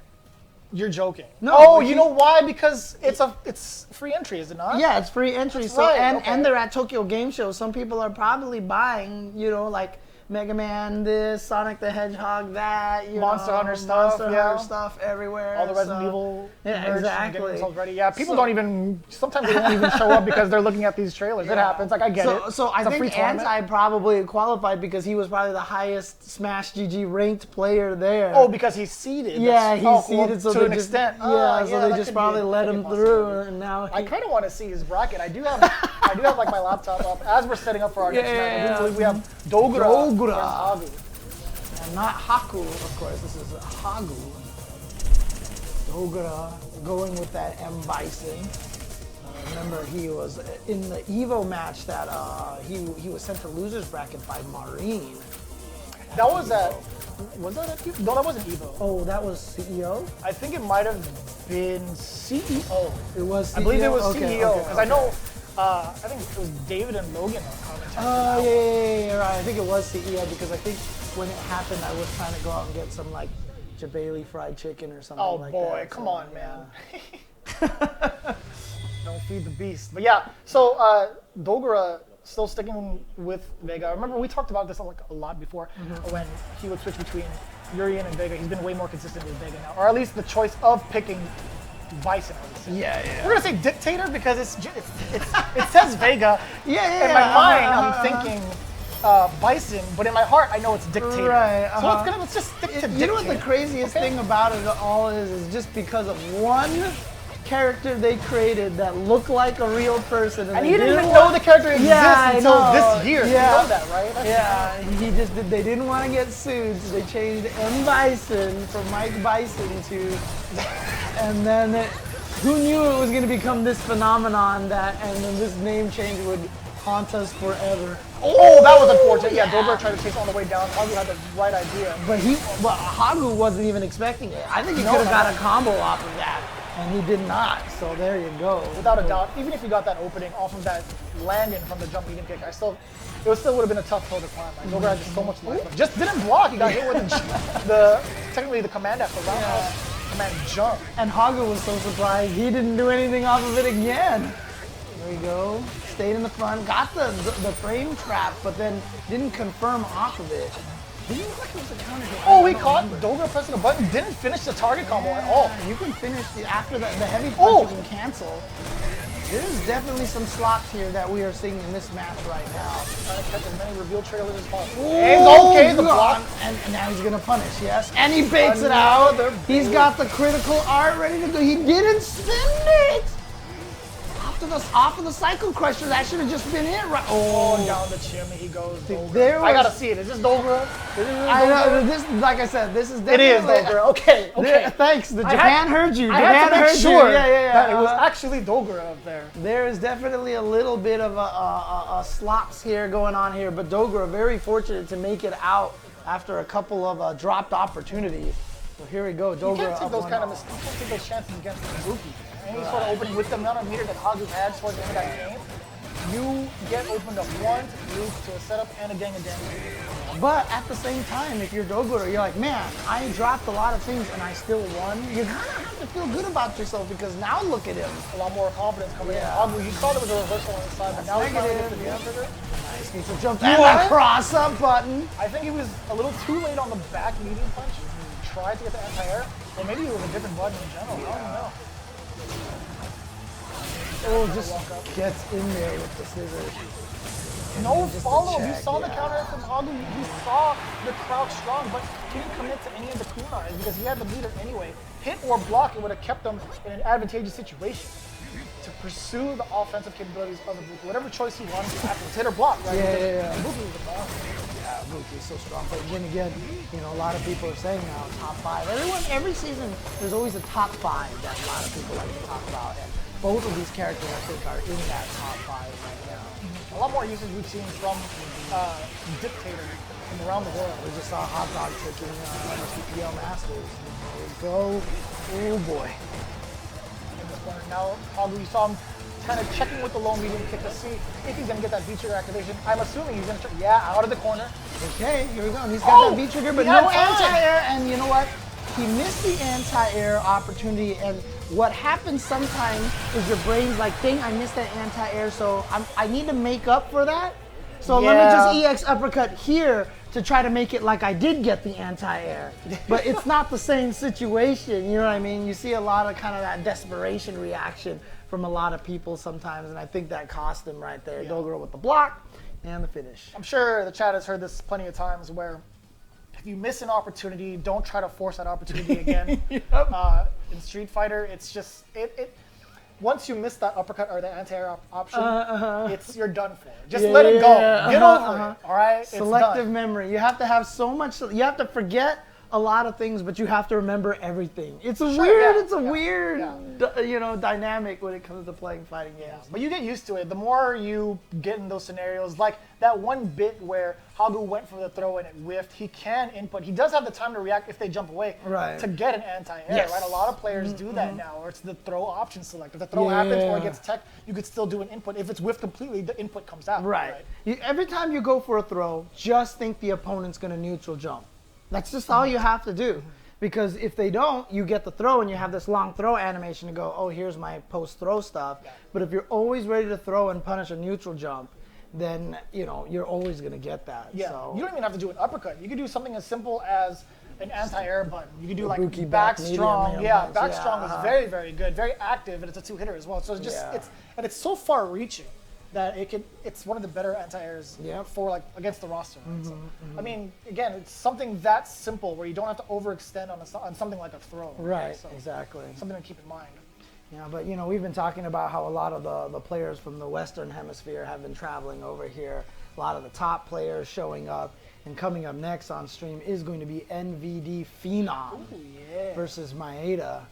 You're joking. No, Oh, but you know why? Because it's free entry, is it not? Yeah, it's free entry. That's So right, and okay. and they're at Tokyo Game Show. Some people are probably buying, you know, like Mega Man this, Sonic the Hedgehog that, you Monster know, Hunter stuff, Monster yeah. Hunter stuff everywhere. All the Resident so- Evil Yeah, merch and getting exactly. themselves ready. Yeah, people So- don't even, sometimes they don't even show up because they're looking at these trailers. It Yeah. happens, like I get it. So I It's a free think tournament. Anti probably qualified because he was probably the highest Smash GG ranked player there. Oh, because he's seeded. yeah, That's- he's well, seeded, so to they an just, extent. Yeah, so that they could just be probably a- let could be him a through, possibility. and now I kind of want to see his bracket. I do have like my laptop up as we're setting up for our next match. I Yeah. do believe we have Dogura Dogura. against Hagu. And not Haku, of course. This is Hagu. Dogura going with that M Bison. Remember, he was in the Evo match that he was sent to losers bracket by Marine. That was at. Was that at Evo? No, that wasn't Evo. Oh, that was CEO. I think it might have been CEO. It was. CEO? I believe it was Okay, CEO okay, because I okay. know. I think it was David and Logan on commentary. Oh yeah, right. I think it was CEO because I think when it happened, I was trying to go out and get some like Jabali fried chicken or something Oh like boy, that. come so, on, yeah. man. Don't feed the beast. But yeah, so Dogura still sticking with Vega. Remember we talked about this like a lot before when he would switch between Urien and Vega. He's been way more consistent with Vega now, or at least the choice of picking Bison. I would say. Yeah. We're gonna say dictator because it says Vega. Yeah. In my mind, I'm thinking Bison, but in my heart, I know it's dictator. Right, So let's just stick to dictator. You know what the craziest thing about it all is just because of one character they created that looked like a real person. And they you didn't even know the character exists I until know. this year. Yeah. You know that, right? That's They didn't want to get sued, so they changed M. Bison from Mike Bison to, and then who knew it was going to become this phenomenon and then this name change would haunt us forever. Oh, that was unfortunate. Yeah, Dogura tried to chase on the way down. Hagu had the right idea. But Hagu wasn't even expecting it. I think he No, could have no. got a combo off of that, and he did not. So there you go. Without a doubt, even if you got that opening off of that landing from the jump medium kick, it still would have been a tough hill to climb. Like, Dogura had just so much life. Just didn't block. He got hit with technically the command after roundhouse command jump. And Hagu was so surprised he didn't do anything off of it again. There we go. Stayed in the front, got the frame trap, but then didn't confirm off of it. Didn't look like it was a counter hit. Oh, he caught Dogura pressing a button, didn't finish the target combo at all. You can finish after the heavy punch. Oh. You can cancel. There's definitely some slots here that we are seeing in this match right now. Trying to catch as many reveal trailers as possible. Oh, It's okay, the God. block. And now he's gonna punish, yes. And he baits it out. He's got the critical art ready to go. He didn't send it. Off of the cycle crusher, that should have just been it, right? Oh, down the chimney he goes. Dogura. There I was- gotta see it. Is this Dogura? Is it really I know, Dogura? this, like I said, this is It is definitely... Dogura. Okay, okay. Thanks, I Japan heard you. I had Japan to make heard sure you. Yeah. that it was actually Dogura up there. There is definitely a little bit of a slots here going on here, but Dogura very fortunate to make it out after a couple of dropped opportunities. So here we go, Dogura. You can't take up those 1-0. kind of mistakes. You can't take those chances against Ibuki. Any sort of opening with the amount of meter that Hagu had towards the end of that game, you get opened up once, lose to a setup and a gang of damage. But at the same time, if you're Dogura, you're like, man, I dropped a lot of things and I still won. You kind of have to feel good about yourself because now look at him. A lot more confidence coming Yeah. in. Hagu, you saw there was a reversal on the side, but now he's finally negative, hit the yeah. trigger. Nice, needs to jump You and know a cross-up button. I think he was a little too late on the back medium punch. He tried to get the anti-air, or maybe it was a different button in general. I don't know. Oh, just gets in there with the scissors. No Just a follow. You check, saw the yeah. counter from Andou. You saw the crouch strong, but he didn't commit to any of the kunais because he had the meter anyway. Hit or block, it would have kept him in an advantageous situation to pursue the offensive capabilities of Ibuki. Whatever choice he wanted to afterwards, hit or block, right? Yeah. Ibuki was the boss. Yeah, Buki is so strong. But then again, you know, a lot of people are saying now top 5. Every season, there's always a top 5 that a lot of people like to talk about. And both of these characters, I think, are in that top 5 right now. A lot more usage we've seen from Dictator from around the world. We just saw Hot Dog taking CPL Masters. There we go. Oh boy. In this corner. Now, Hagu, you saw him kind of checking with the low medium kick to see if he's going to get that V-trigger activation. I'm assuming he's going to, yeah, out of the corner. Okay, here we go. And he's got that V trigger, but he had no time. anti-air. And you know what? he missed the anti-air opportunity, and what happens sometimes is your brain's like, dang, I missed that anti-air, so I need to make up for that. So let me just EX uppercut here to try to make it like I did get the anti-air. But it's not the same situation, you know what I mean? You see a lot of kind of that desperation reaction from a lot of people sometimes, and I think that cost him right there. Dogoro with the block and the finish. I'm sure the chat has heard this plenty of times where if you miss an opportunity, don't try to force that opportunity again. In Street Fighter, it's just, once you miss that uppercut or the anti-air option, you're done for. Just let it go. Get over it, all right? Selective memory. You have to have so much, you have to forget a lot of things, but you have to remember everything. It's a weird, you know, dynamic when it comes to playing fighting games. But you get used to it. The more you get in those scenarios, like that one bit where Hagu went for the throw and it whiffed, he can input. He does have the time to react if they jump away to get an anti-air, right? A lot of players do that now, or it's the throw option select. If the throw happens or it gets tech, you could still do an input. If it's whiffed completely, the input comes out. Right. Every time you go for a throw, just think the opponent's going to neutral jump. That's just all you have to do. Because if they don't, you get the throw and you have this long throw animation to go, oh, here's my post-throw stuff. But if you're always ready to throw and punish a neutral jump, then, you know, you're always going to get that. Yeah, so. You don't even have to do an uppercut. You could do something as simple as an anti-air button. You could do like Buki back back strong. medium Back strong is very, very good, very active, and it's a two-hitter as well. So it's just, it's so far-reaching that it's one of the better anti-airs for like against the roster. Right? So, I mean, again, it's something that simple where you don't have to overextend on something like a throw. Right, so exactly. Something to keep in mind. Yeah, but you know, we've been talking about how a lot of the players from the Western Hemisphere have been traveling over here. A lot of the top players showing up. And coming up next on stream is going to be NVD Phenom versus Maeda.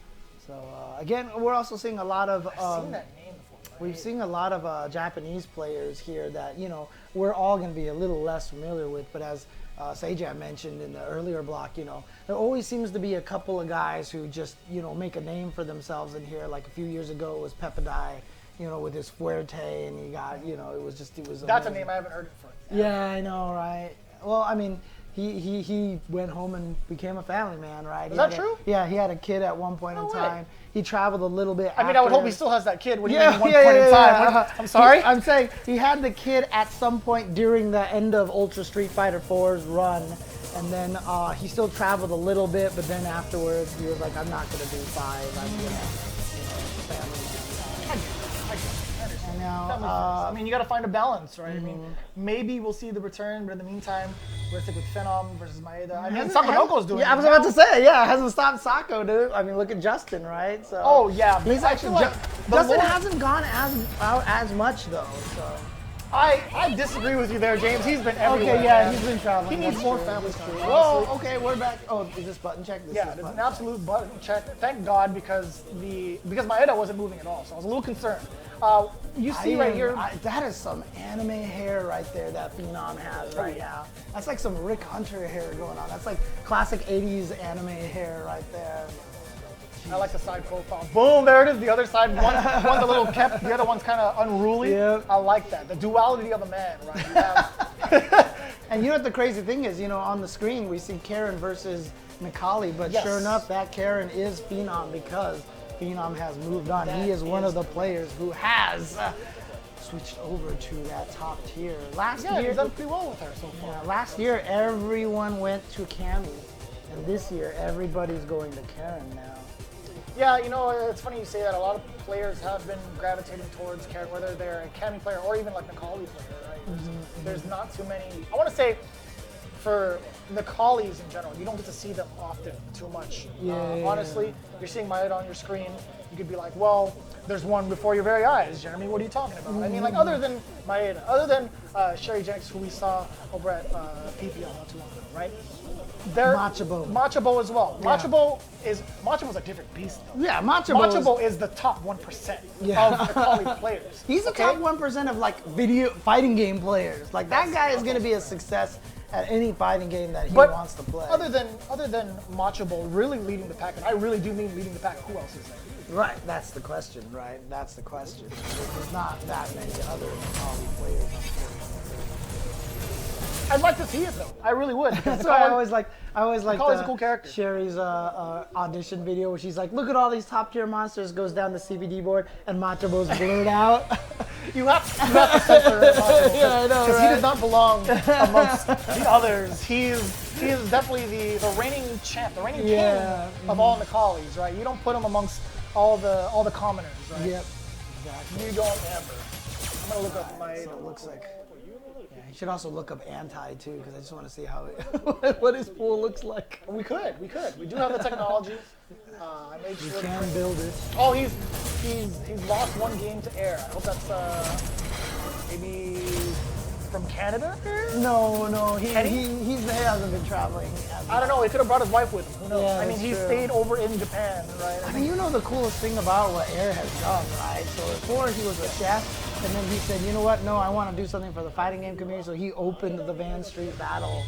So again, we're also seeing a lot of. I've seen that name before. We've seen a lot of Japanese players here that, you know, we're all going to be a little less familiar with, but as Seijam mentioned in the earlier block, you know, there always seems to be a couple of guys who just, you know, make a name for themselves in here. Like a few years ago, it was Peppadai, you know, with his Fuerte, and he got, you know, it was That's a name I haven't heard before. Yeah, I know, right? Well, I mean, he went home and became a family man, right? Is that true? Yeah, he had a kid at one point in time. He traveled a little bit. I mean, I would hope he still has that kid when he was one point in time. I'm sorry? I'm saying he had the kid at some point during the end of Ultra Street Fighter 4's run, and then he still traveled a little bit, but then afterwards he was like, I'm not going to do 5. I'm going to family man. I mean, you got to find a balance, right? I mean, maybe we'll see the return, but in the meantime, we're stick with Phenom versus Maeda. I mean, Sakamoto's doing it. Yeah, I was about to say, it hasn't stopped Sako, dude. I mean, look at Justin, right? So. Oh yeah, he's actually Justin hasn't gone as much though. So. I disagree with you there, James. He's been everywhere. Okay, yeah, he's been traveling. He needs more family time. Whoa, okay, we're back. Oh, is this button check? This is an absolute button check. Thank God, because Maeda wasn't moving at all, so I was a little concerned. You see right here. That is some anime hair right there that Phenom has right now. That's like some Rick Hunter hair going on. That's like classic 80s anime hair right there. I like the side profile. Boom, there it is. The other side, one's a little kept, the other one's kind of unruly. Yep. I like that. The duality of a man, right? And you know what the crazy thing is? You know, on the screen we see Karin versus Necalli, but sure enough, that Karin is Phenom because Phenom has moved on. He is one of the players who has switched over to that top tier. Last year, he's done pretty well with her so far. Yeah, last year, everyone went to Cammy, and this year, everybody's going to Karin now. Yeah, you know, it's funny you say that. A lot of players have been gravitating towards Karin, whether they're a Cammy player or even like Necalli player, right? There's not too many. I want to say for Necallis in general, you don't get to see them often too much. Honestly, you're seeing Maeda on your screen. You could be like, well, there's one before your very eyes, Jeremy. What are you talking about? I mean, like, other than Maeda, other than Chereee Jenks, who we saw over at PPL not too long ago, right? Machabo as well. Yeah. Machabo's a different beast, though. Yeah, Machabo is the top 1% of Necalli players. He's the top 1% of like video fighting game players. Like that guy is going to be a success at any fighting game that he wants to play. Other than Machabo really leading the pack, and I really do mean leading the pack, who else is there? Right, that's the question, right? That's the question. There's not that many other Necalli players. I'd like to see it though. I really would. That's why I always like Necalli's a cool character. Cheree's audition video where she's like, look at all these top tier monsters, goes down the CBD board, and Machabo's blurred out. You have to censor Machabo. Yeah, I know, Because he right? does not belong amongst the others. He is definitely the reigning champ, the reigning king of all Necallis, right? You don't put him amongst all the commoners, right? Yep. Exactly. You don't ever. I'm gonna look up my. So it looks like. Yeah, you should also look up Anti too, because I just want to see how what his pool looks like. We could. We do have the technology. I made sure. You can build it. Oh, he's lost one game to Air. I hope that's maybe from Canada. No, he hasn't been traveling. I don't know. He could have brought his wife with him. Who knows? Yeah, I mean, he true. stayed over in Japan, right? I mean, you know the coolest thing about what Air has done, right? So before he was a chef, and then he said, you know what? No, I want to do something for the fighting game community. So he opened the Van Street Battle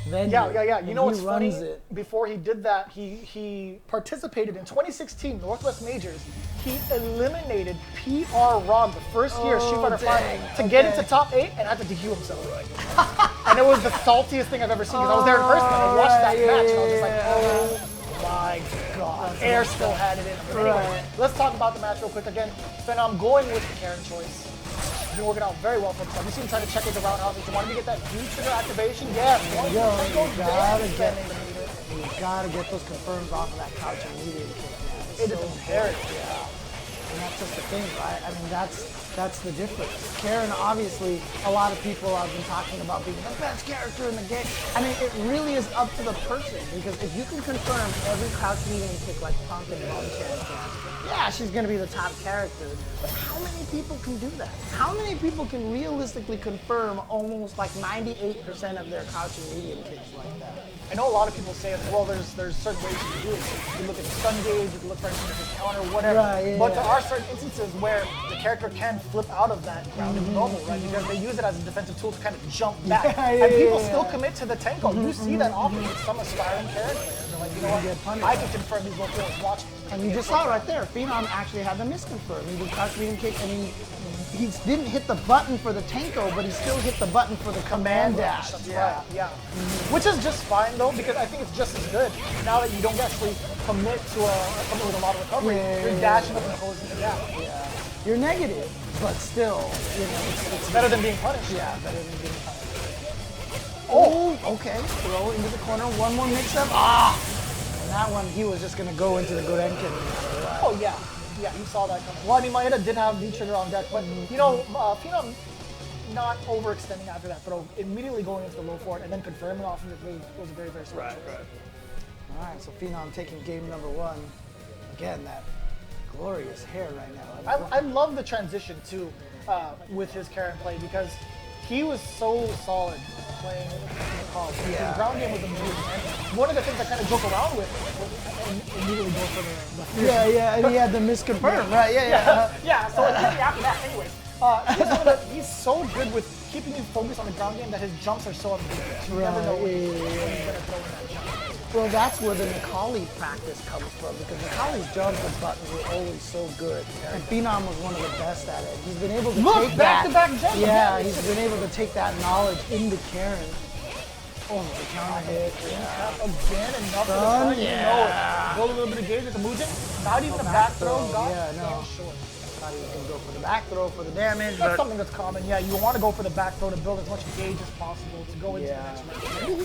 venue. Yeah. You know what's funny? It. Before he did that, he participated in 2016 Northwest Majors. He eliminated PR Rob the first year Street Fighter V to get into top 8 and had to DQ himself. And it was the saltiest thing I've ever seen because I was there in person and I watched that match and I was just like, oh my god. Air still had it in him. But anyway, let's talk about the match real quick again. Phenom, I'm going with the Karin choice. He's been working out very well for himself. You see him trying to check it around house. He wanted to get that view trigger activation. Yeah, You gotta get those confirms off of that couch immediately. It is imperative. Yeah. And that's just the thing, right? I mean, that's the difference. Karin, obviously, a lot of people have been talking about being the best character in the game. I mean, it really is up to the person, because if you can confirm every crouch medium kick like Punk and Bonchan can, yeah, she's gonna be the top character. But how many people can do that? How many people can realistically confirm almost like 98% of their crouch and medium kicks like that? I know a lot of people say, well, there's certain ways you can do it. You can look at the stun gauge, you can look for instance at the counter, whatever. Right, but there are certain instances where the character can flip out of that ground of normal, right? Because they use it as a defensive tool to kind of jump back. And people still commit to the Tenko. You see that often with some aspiring characters. They're like, you know what, I can confirm these low players watching. And you just saw it right there. Phenom actually had the misconfirm. He did crouch medium kick, and he didn't hit the button for the Tenko, but he still hit the button for the command dash. That's right, yeah. Which is just fine though, because I think it's just as good. Now that you don't actually commit to something with a lot of recovery, you're dashing up and closing the gap. Yeah. You're negative, but still, you know, It's better than being punished. yeah, better than being punished. Oh, okay. Throw into the corner. One more mix-up. And that one, he was just gonna go into the Gorenken. Oh yeah, you saw that coming. Well, I mean, Maeda did have the trigger on deck, but you know, Phenom not overextending after that throw, immediately going into the low forward and then confirming off of it was a very, very smart choice. All right, so Phenom taking game number 1. Again, that glorious hair right now. I love the transition too with his Karin play because he was so solid playing Necalli. Yeah. His ground game was amazing. And one of the things I kind of joke around with was immediately go for the Yeah, and he had the misconfirm, right? Yeah. Yeah, so immediately after that, anyways, he's so good with keeping you focused on the ground game that his jumps are so ambiguous. You never know when he's going to throw in that jump. Well, that's where the Necalli practice comes from, because Necalli's jump and buttons were always so good. And Phenom was one of the best at it. He's been able to take back-to-back jump. Yeah, he's been able to take that knowledge into Karin. Oh, the counter hit. Yeah. Again, another Done, time, you know it. Go a little bit of gauge with the Mujin. Not even a back throw. Yeah, no. Short. Thought he was going to go for the back throw for the damage. That's something that's common. Yeah, you want to go for the back throw to build as much gauge as possible to go into the next round.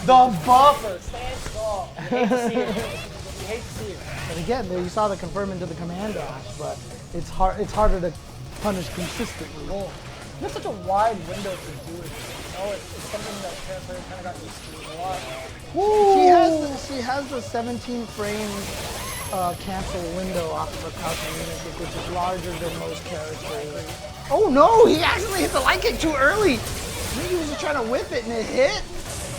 The buffer. Stand tall. You hate to see it. You hate to see it. But again, there you saw the confirm into the command dash, but it's harder to punish consistently. Oh, there's such a wide window to do it. You know, it's something that Karin players kind of got used to a lot. She has the 17 frame cancel window off of her crouch medium kick, which is larger than most characters. Oh no, he actually hit the light kick too early. Maybe he was just trying to whip it and it hit.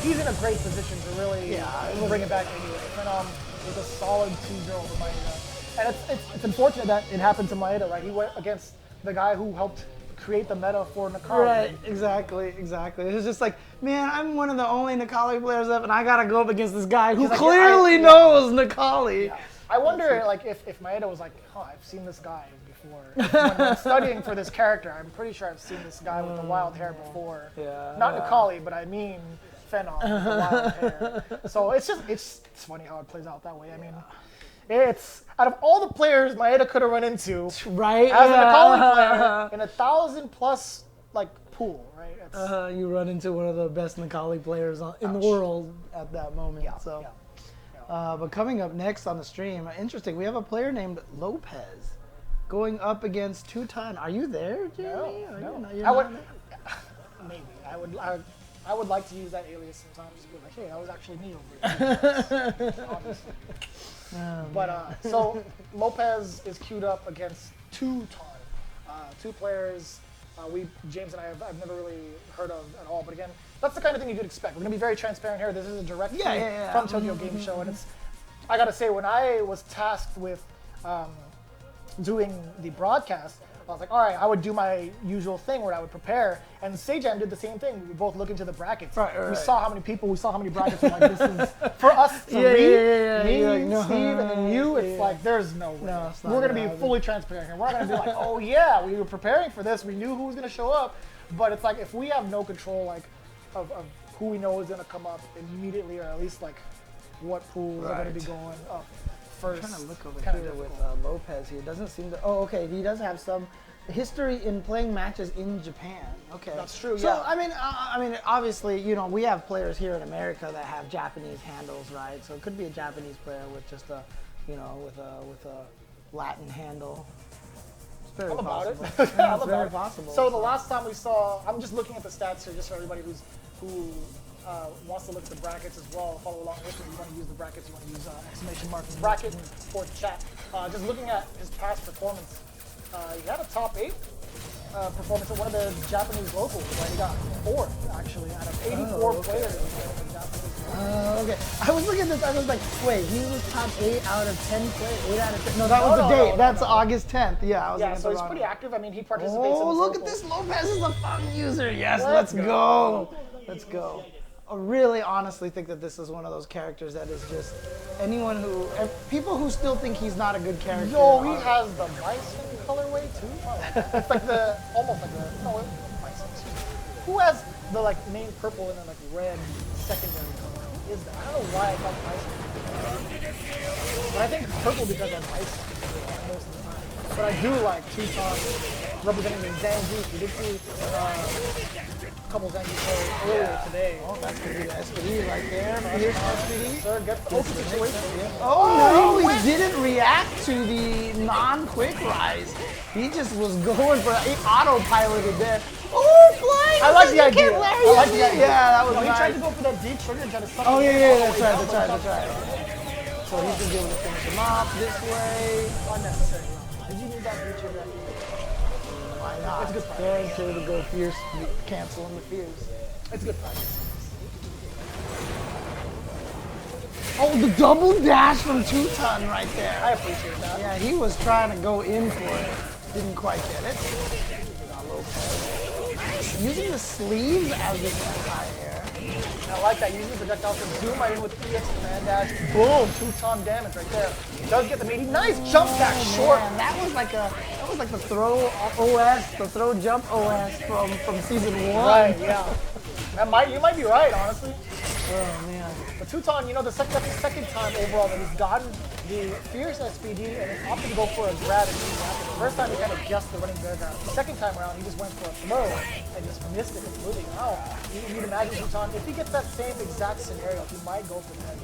He's in a great position to really bring it back anyway. And with a solid 2-0 over Maeda. And it's unfortunate that it happened to Maeda, right? He went against the guy who helped create the meta for Necalli. Right, exactly. It's just like, man, I'm one of the only Necalli players up, and I gotta go up against this guy who clearly knows Necalli. Yeah. I wonder, like, if Maeda was like, oh, I've seen this guy before. When studying for this character, I'm pretty sure I've seen this guy with the wild hair before. Yeah. Not Necalli, but I mean F.A.N.G with the wild hair. So it's funny how it plays out that way. I mean, it's out of all the players Maeda could have run into, Right? as a Necalli player in 1,000+ like pool, right? It's, You run into one of the best Necalli players in the world at that moment. But coming up next on the stream, interesting. We have a player named Lopez going up against 2-Ton. Are you there, Jeremy? No. You're I would not maybe I would like to use that alias sometimes to be like, hey, that was actually me over there. Obviously. But so Lopez is queued up against 2-Ton, two players. James and I've never really heard of at all. But again, that's the kind of thing you could expect. We're gonna be very transparent here. This is a direct feed from Tokyo Game Show, and I gotta say, when I was tasked with doing the broadcast, I was like, all right, I would do my usual thing where I would prepare, and Sejam did the same thing. We would both look into the brackets. Right. We saw how many people, we saw how many brackets. We're like, this is for us to read. Me, like, no, Steve, and then you. It's like, there's no way. No, it's not We're gonna be happen. fully transparent here. We're not gonna be like, oh yeah, we were preparing for this. We knew who was gonna show up, but it's like if we have no control, like of who we know is gonna come up immediately, or at least like what pools are gonna be going up first. I'm trying to look over Kinda here with difficult. Lopez. He doesn't seem to. Oh, okay. He does have some history in playing matches in Japan. Okay, That's true, So yeah. I mean, obviously, we have players here in America that have Japanese handles, right? So it could be a Japanese player with just a, with a Latin handle. It's very I'm about possible. it. Yeah, I'm it's about very it. possible. So the last time we saw, I'm just looking at the stats here, just for everybody who wants to look at the brackets as well, follow along with me. You want to use the brackets, you want to use exclamation mark bracket for the chat. Just looking at his past performance, he had a top 8 performance at one of the Japanese locals. Right? He got 4th actually out of 84 players. Okay. I was looking at this. I was like, wait, he was top 8 out of 10 players. 8 out of 10. No, that was the date. That's August 10th. Yeah, I was looking at So the he's wrong pretty one. active. I mean, he participates in Oh, the look at locals. this. Lopez is a fun user. Yes, Let's let's go. Let's go. I really honestly think that this is one of those characters that is just people who still think he's not a good character. Yo, he has the Bison colorway too. It's like almost like Bison. Who has the main purple and then red secondary color? Who is that? I don't know why I thought Bison. But I think it's purple because of Bison most of the time. But I do like 2-Ton representing the Zangief. We did see a couple Zangief earlier today. Oh, that's going to be the SPD right there. Fierce SPD. Sir, get the open situation. Oh, no, he didn't react to the non-quick rise. He just was going for it. He autopiloted there. Oh, flying! I like the idea. I like the idea. Yeah, that was He nice. tried to go for that deep trigger and try to suck Oh, him in yeah, all the way that's down, right. So he's going to be able to finish him off this way. Unnecessary. Did you need that deep trigger? Why not? It's a good practice. Guaranteed to go fierce, canceling the fierce. It's good practice. Oh, the double dash from 2-Ton right there. I appreciate that. Yeah, he was trying to go in for it. Didn't quite get it. Using the sleeves as his anti-air. I like that. Using the projectile to zoom right in with the EX command dash. Boom! 2-Ton damage right there. Does get the meaty. Nice jump back short. Man, that was like the throw OS, the throw jump OS from season 1. Right, yeah. You might be right, honestly. Oh man. But 2-Ton, that's the second time overall that he's gotten the fierce SPD and then opted to go for a grab. And the first time he kind of guessed the running bear grab. The second time around, he just went for a throw and just missed it completely. Now, you'd imagine 2-Ton, if he gets that same exact scenario, he might go for that.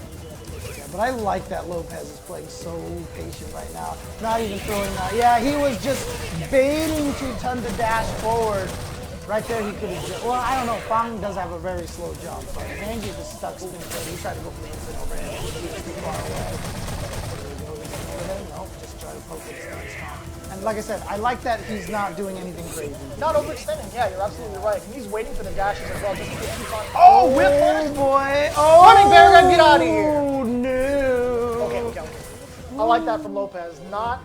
Yeah, but I like that Lopez is playing so patient right now. Not even throwing that. Yeah, he was just baiting 2-Ton to dash forward. Right there, he could have just. Well, I don't know. F.A.N.G does have a very slow jump, but Zangief is stuck spin foot. He tried to go for the instant overhead. He was too far away. Nope, just try to poke it. And like I said, I like that he's not doing anything crazy. Not overextending. Yeah, you're absolutely right. And he's waiting for the dashes as well. Just to get 2-Ton. Oh, whip oh boy! Oh, running bear grab, get out of here. Oh no! Okay. I like that from Lopez. Not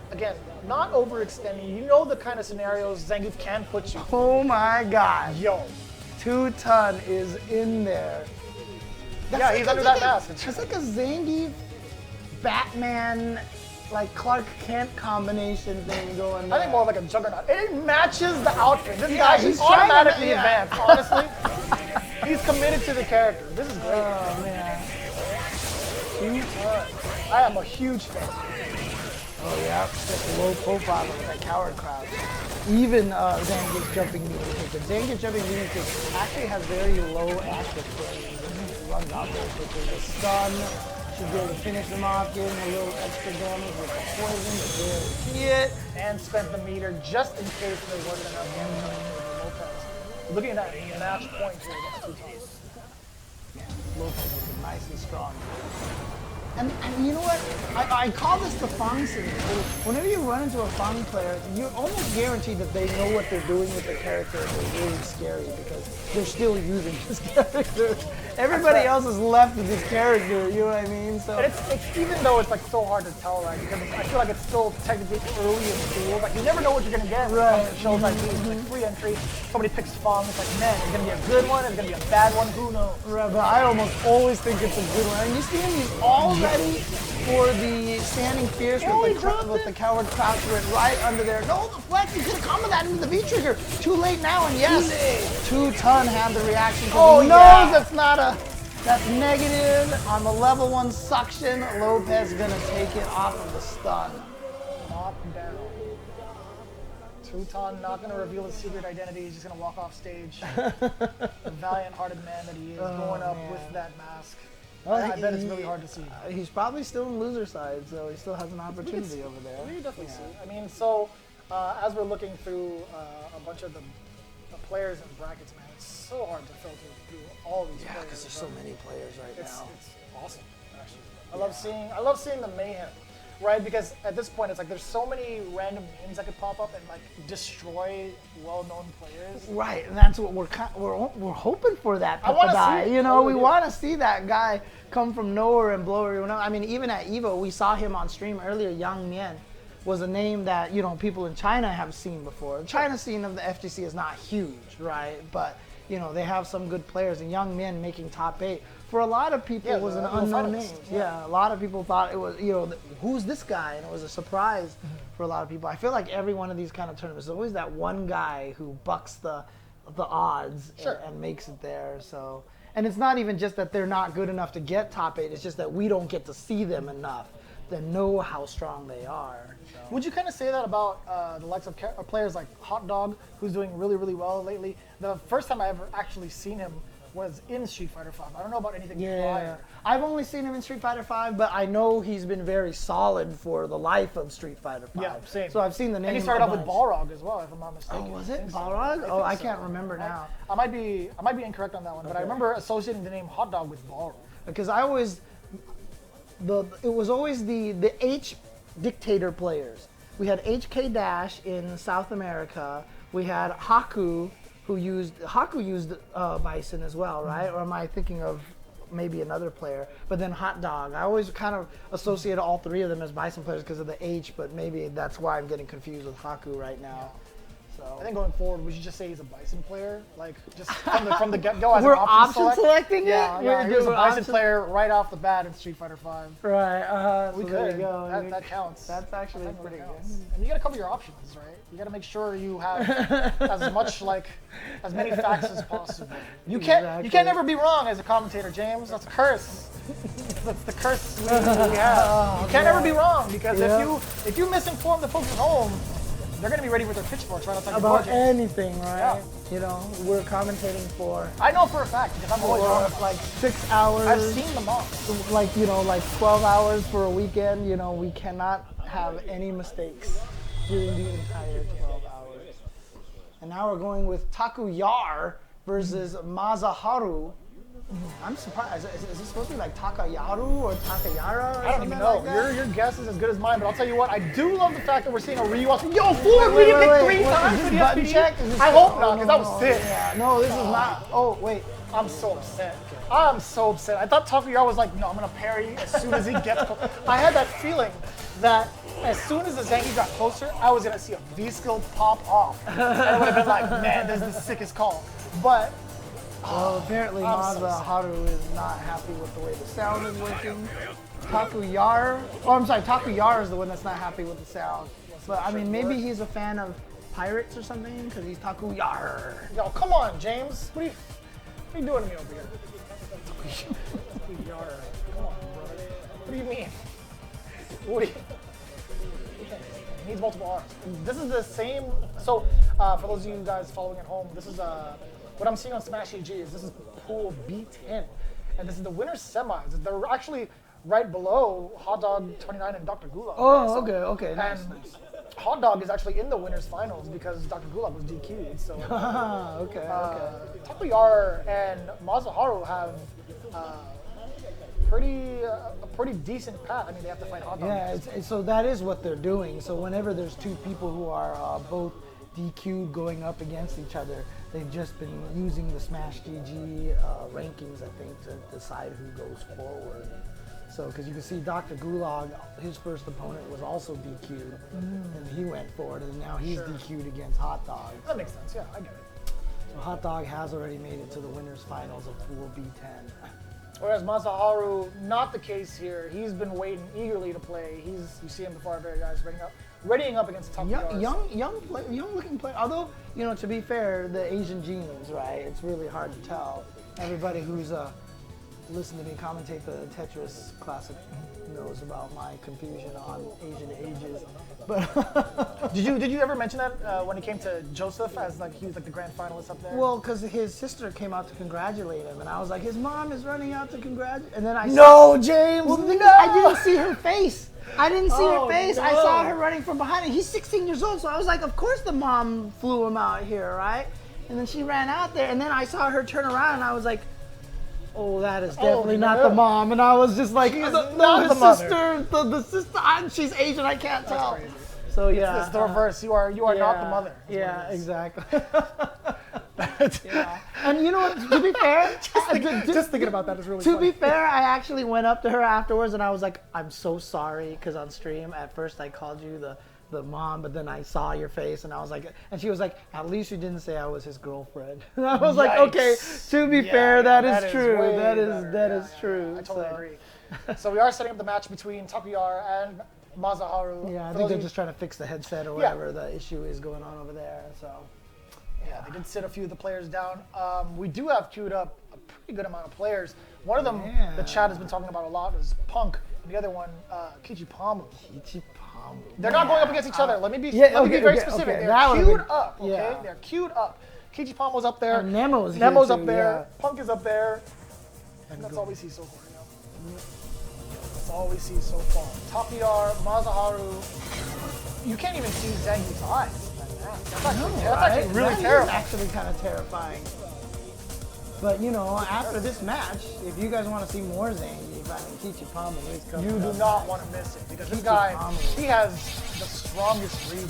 overextending. You know the kind of scenarios Zangief can put you. Oh my God! Yo. 2-Ton is in there. Yeah, he's under that mask. It's like a Zangief Batman like Clark Kent combination thing going there. I think more like a juggernaut. It matches the outfit. This Yeah, guy, he's he's trying to- automatically yeah. advanced, honestly. He's committed to the character. This is great. Oh man. I am a huge fan. Oh yeah, just low profile with that coward crowd. Even Zangief's jumping medium kick. But Zangief's jumping medium kick actually has very low active frames and he runs out very quickly. The stun should be able to finish them off, getting a little extra damage with the poison, but there you see it. And spent the meter just in case there wasn't enough damage on Lopez. Looking at that match point here against 2 times. Lopez looking nice and strong. And you know what? I call this the F.A.N.G syndrome. Whenever you run into a F.A.N.G player, you're almost guaranteed that they know what they're doing with the character and they're really scary because they're still using this character. Everybody else is left with this character, you know what I mean? So And it's even though it's like so hard to tell, right? Because I feel like it's still technically early in school. Like you never know what you're gonna get. Right. From shows like these, like free entry. Somebody picks F.A.N.G. It's like, man, it's gonna be a good one. It's gonna be a bad one. Who knows? Right, but I almost always think it's a good one. And you see him, he's all ready for the standing fierce with the coward crouch went right under there. No, the flex, he could have comboed that into the V-trigger. Too late now, and yes, 2-ton had the reaction. Oh no, that's not a, that's negative. On the level 1 suction, Lopez gonna take it off of the stun. Knocked down. Tuton not gonna reveal his secret identity. He's just gonna walk off stage. The valiant-hearted man that he is, going up with that mask. I bet it's really hard to see. He's probably still in loser side, so he still has an opportunity over there. We definitely see. I mean, so as we're looking through a bunch of the players and brackets, man, it's so hard to filter through all these players. Yeah, because there's so many players right now. It's awesome, actually. I love seeing the mayhem, right? Because at this point, it's like there's so many random names that could pop up and like destroy well-known players. Right, and that's what we're hoping for. That guy, you know, we want to see that guy come from nowhere and blow everyone up. I mean, even at Evo, we saw him on stream earlier. Yangmian was a name that people in China have seen before. The China scene of the FGC is not huge, right? But they have some good players, and Yangmian making top 8 for a lot of people was an unknown name. Yeah, a lot of people thought it was who's this guy, and it was a surprise for a lot of people. I feel like every one of these kind of tournaments, there's always that one guy who bucks the odds and makes it there. So. And it's not even just that they're not good enough to get top 8, it's just that we don't get to see them enough to know how strong they are. So. Would you kind of say that about the likes of players like Hot Dog, who's doing really, really well lately? The first time I ever actually seen him was in Street Fighter V. I don't know about anything prior. I've only seen him in Street Fighter V, but I know he's been very solid for the life of Street Fighter V. Yeah, same. So I've seen the name. And he started off with Balrog as well, if I'm not mistaken. Oh, was it Balrog? Oh, I can't remember now. I might be incorrect on that one, but I remember associating the name Hot Dog with Balrog. Because it was always the H dictator players. We had HK Dash in South America. We had Haku, who used Bison as well, right? Or am I thinking of maybe another player? But then Hot Dog. I always kind of associated all 3 of them as Bison players because of the H, but maybe that's why I'm getting confused with Haku right now. So I think going forward, we should just say he's a Bison player, like just from the get-go as we're an option selecting Yeah, it. he was a Bison player right off the bat in Street Fighter V. Right. We so could. there you go. That counts. That's actually pretty good. And you got to cover your options, right? You got to make sure you have as many facts as possible. You can't never be wrong as a commentator, James. That's a curse. That's the curse we have. You can't ever be wrong because if you misinform the folks at home, they're going to be ready with their pitchforks right outside the door, About anything, right? Yeah. We're commentating for. I know for a fact because I'm always wrong. Like 6 hours. I've seen them all. Like 12 hours for a weekend. We cannot have any mistakes during the entire 12 hours. And now we're going with Takuyar versus Masaharu. I'm surprised. Is this supposed to be like Takayaru or Takayara? I don't even know. Like your guess is as good as mine, but I'll tell you what. I do love the fact that we're seeing a Ryu. Yo, Ford, we did pick 3 times for the SPD check. I hope not, because that was sick. Yeah. No, this is not. Oh, wait. I'm so upset. I'm so upset. I thought Takuyara was like, no, I'm gonna parry as soon as he gets close. I had that feeling that as soon as the Zangief got closer, I was gonna see a V-skill pop off. And it would have been like, man, this is the sickest call. But So apparently Masaharu is not happy with the way the sound is working. Takuyar is the one that's not happy with the sound. But I mean, maybe he's a fan of pirates or something, because he's Takuyar. Yo, come on, James. What are you doing to me over here? Takuyar. Come on, brother. What do you mean? What do you... He needs multiple R's. This is the same. So, for those of you guys following at home, this is what I'm seeing on Smash EG is this is Pool B10, and this is the winner's semis. They're actually right below Hot Dog 29 and Dr. Gulag. Oh, okay, nice. Hot Dog is actually in the winners finals because Dr. Gulag was DQ'd. So, okay. Takuyar and Masaharu have a pretty decent path. I mean, they have to fight Hot Dog. Yeah, so that is what they're doing. So whenever there's two people who are both DQ'd going up against each other, they've just been using the Smash GG rankings, I think, to decide who goes forward. So, because you can see Dr. Gulag, his first opponent was also DQ'd, and he went forward, and now he's DQ'd against Hot Dog. That makes sense, yeah, I get it. So Hot Dog has already made it to the winners finals of Pool B10. Whereas Masaharu, not the case here. He's been waiting eagerly to play. You see him before our very eyes, readying up against Takuyar. Young looking player. Although, to be fair, the Asian genes, right? It's really hard to tell. Everybody who's listened to me commentate the Tetris Classic knows about my confusion on Asian ages. But did you ever mention that when it came to Joseph as he was the grand finalist up there? Well, because his sister came out to congratulate him, and I was like, his mom is running out to congratulate. And then James! Well, no! I didn't see her face. I No. I saw her running from behind him. He's 16 years old, so I was like, of course the mom flew him out here, right? And then she ran out there, and then I saw her turn around, and I was like, oh, that is definitely not the mom. And I was just like, the sister, she's Asian, I can't tell. Crazy. So yeah. It's the reverse. You are not the mother. Yeah, exactly. Yeah. And you know what, to be fair, just thinking about that is really to funny. be fair, I actually went up to her afterwards and I was like, I'm so sorry, because on stream, at first I called you the mom, but then I saw your face and I was like, and she was like, at least you didn't say I was his girlfriend. And I was like, okay, to be fair, that is true. That is true. I totally agree. So we are setting up the match between Takuyar and Masaharu. Yeah, I think they're just trying to fix the headset or whatever the issue is going on over there. So. Yeah, they did sit a few of the players down. We do have queued up a pretty good amount of players. One of them, the chat has been talking about a lot, is Punk. And the other one, Kichipa-Mu. They're not going up against each other. Let me be very specific. Okay. They're queued up. Okay, they're queued up. Kichipa-Mu's up there. Nemo's up there. Yeah. Punk is up there. And that's all we see so far. That's all we see so far. Takuyar, Masaharu. You can't even see Zangief's eyes. That's actually really terrifying. That's actually kind of terrifying. But after this match, if you guys want to see more Zangief, Kichipa-Mu is coming. You do not want to miss it because this guy, he has the strongest read.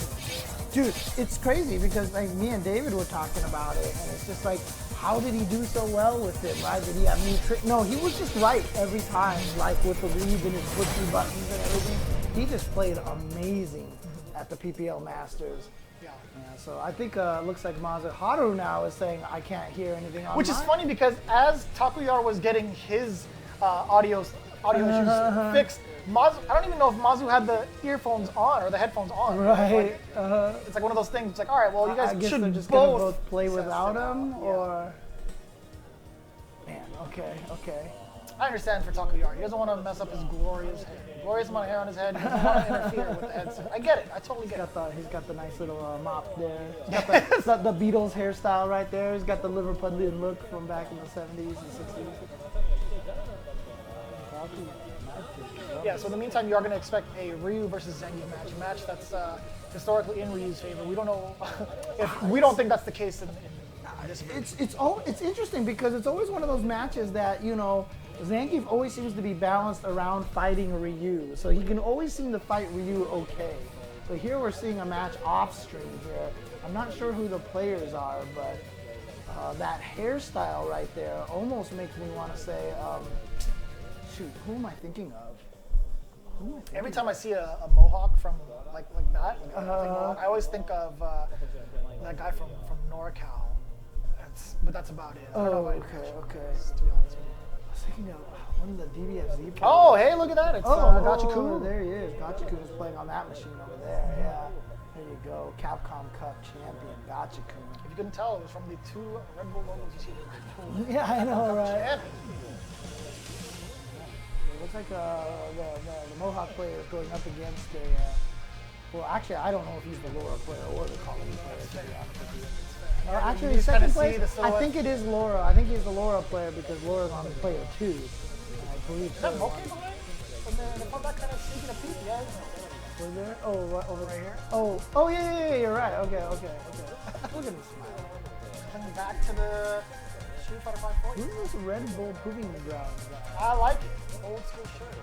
Dude, it's crazy because me and David were talking about it, and it's just like, how did he do so well with it, right? Did he have new tricks? No, he was just right every time, like with the read and his pushing buttons and everything. He just played amazing at the PPL Masters. Yeah, so I think looks like Masaharu now is saying I can't hear anything on Which is funny because as Takuyar was getting his audio issues fixed, I don't even know if Mazu had the earphones on or the headphones on. Right. It's like one of those things. It's like, all right, well, you guys should just both play without him, or man, okay. I understand for Takuyar. He doesn't want to mess up his glorious amount of hair on his head. He doesn't want to interfere with the headset. I get it. I totally get it. He's got the nice little mop there. He's got the Beatles hairstyle right there. He's got the Liverpudlian look from back in the 70s and 60s. Yeah, so in the meantime, you are going to expect a Ryu versus Zangief match. A match that's historically in Ryu's favor. We don't know we don't think that's the case in this match. It's interesting because it's always one of those matches that, Zangief always seems to be balanced around fighting Ryu. So he can always seem to fight Ryu okay. So here we're seeing a match off stream here. I'm not sure who the players are, but that hairstyle right there almost makes me want to say, shoot, who am I thinking of? Every time I see a mohawk from like that, I always think of that guy from NorCal. but that's about it. I don't know Oh, about okay, international okay. players, to be honest with you. I was thinking of one of the DBFZ players. Oh, hey, look at that. It's Gachiku. There he is. Gachiku is playing on that machine over there. Yeah. There you go. Capcom Cup champion, Gachiku. If you couldn't tell, it was from the 2 Red Bull logos you see there. Yeah, I know, right? Champion. It looks like the Mohawk player is going up against a. Well, actually, I don't know if he's the Laura player or the Colony player, to be honest with you. Actually, You just kinda second see place, the I silhouette. think it is Laura. I think he's the Laura player because Laura's on player 2. And I believe Is that so. Moke away? And then the that kind of sneaking a peek, yeah. Was there? Oh, right over Right here. Oh, yeah, you're right. Okay. Look at him smile. Coming back to the Street Fighter 5 40. Who's this Red Bull proving grounds guy? I like it. Old school shirt.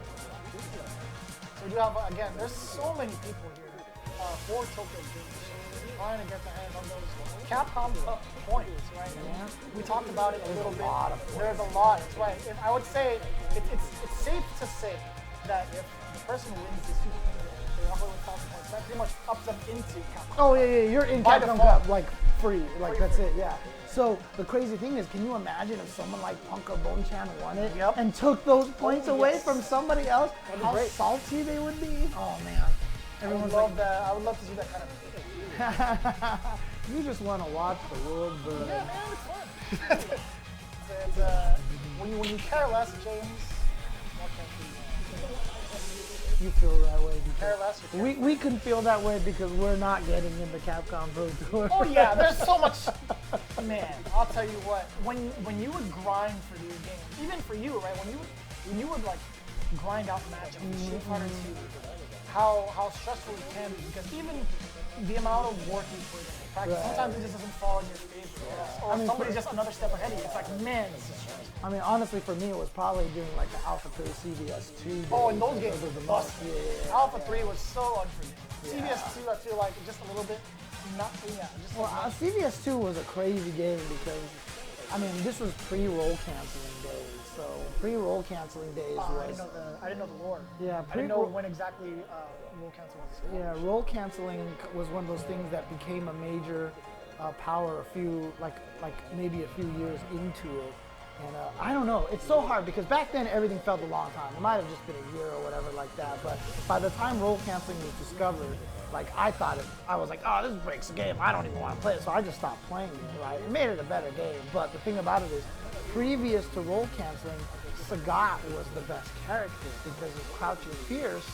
So we do have, again, there's so many people here for Tokyo Games trying to get their hands on those Capcom Cup points, right? Yeah. We talked about it a little bit. lot of There's a lot, that's right. And I would say it's safe to say that if the person wins this Super they offer 1,000 points, that pretty much ups them into Capcom. Oh yeah, you're in By Capcom default. Cup, like free, like Free, that's free. it, yeah. So the crazy thing is, can you imagine if someone like Punk or Bonchan won it Yep. and took those points away yes. from somebody else? That'd be How great. salty they would be! Oh man, everyone's like, I would love to see that kind of thing. you just want to watch the world burn. Yeah, man, it's fun. it's, when you care less, James, what can You feel that way you care because less? we can feel that way because we're not getting into Capcom Pro Tour. Oh yeah, there's so much. Man, I'll tell you what. When you would grind for these games, even for you, right? When you would like grind out matches, Street Fighter 2, how stressful it can be because even the amount of work you put in practice, Right. sometimes it just doesn't fall in your favor, or I mean, somebody's just another step ahead of you. It's like, man, this is stressful. I mean, honestly, for me, it was probably doing like the Alpha 3 CVS 2. Oh, and those games were were the bust. most. Yeah. Alpha 3 was so unforgiving. CVS 2, I feel like just a little bit, just Well, CVS 2 was a crazy game because, I mean, this was pre-roll canceling days. So pre-roll canceling days I was didn't know the lore. Yeah, I didn't know when exactly roll cancel was. yeah, roll canceling was one of those things that became a major power a few like maybe a few years into it. And I don't know, it's so hard because back then everything felt a long time. It might have just been a year or whatever like that, but by the time roll canceling was discovered, like I was like, oh, this breaks the game. I don't even want to play it, so I just stopped playing it. Right? It made it a better game, but the thing about it is, previous to roll canceling, Sagat was the best character because his Crouching Fierce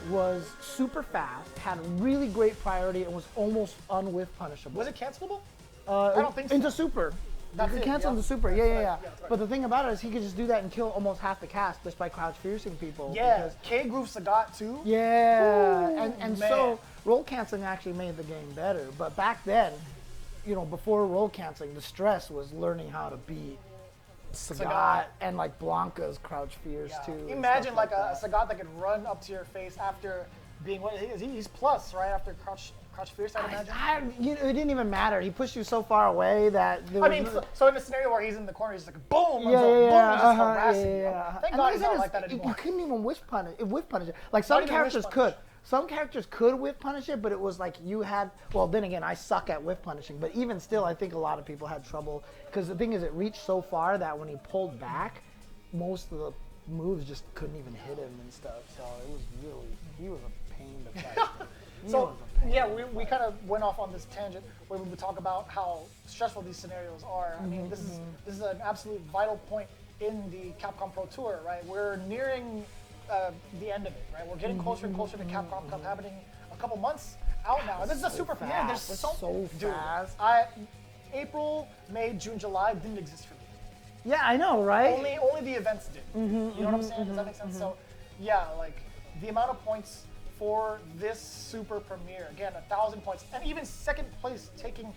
was super fast, had a really great priority, and was almost unwhith punishable. Was it cancelable? I don't think so. Into super. That's You could it, cancel yeah. into super, That's yeah. right, yeah, that's right. But the thing about it is he could just do that and kill almost half the cast just by crouch fiercing people. Yeah, because- K-Groove Sagat too. yeah, Ooh, and man. so roll canceling actually made the game better. But back then, you know, before roll canceling, the stress was learning how to beat Sagat and like Blanca's crouch fierce too. and Imagine stuff like a that. Sagat that could run up to your face after being what he's plus, right? After crouch fierce, I'd imagine. You know, it didn't even matter. He pushed you so far away that there I was mean, no- so in the scenario where he's in the corner, he's like boom, Yeah, boom, yeah, he's just harassing you. yeah. Thank And God like he's I said, not like that you anymore. couldn't even whiff punish it. Like some even characters whiff could. punish. Some characters could whiff punish it, but it was like you had. Well, then again, I suck at whiff punishing. But even still, I think a lot of people had trouble because the thing is, it reached so far that when he pulled back, most of the moves just couldn't even hit him and stuff. So it was really, he was a pain to fight. He So was a pain yeah, to we kind of went off on this tangent where we would talk about how stressful these scenarios are. I mean, this is an absolute vital point in the Capcom Pro Tour, right? We're nearing the end of it, right? We're getting closer and closer to Capcom Cup happening a couple months out now. And this is a super premiere. There's It's so dude, fast. April, May, June, July didn't exist for me. Yeah, I know, right? Only the events did. You know what I'm saying? Does that make sense? So, yeah, like the amount of points for this super premiere, again, 1,000 points, and even second place taking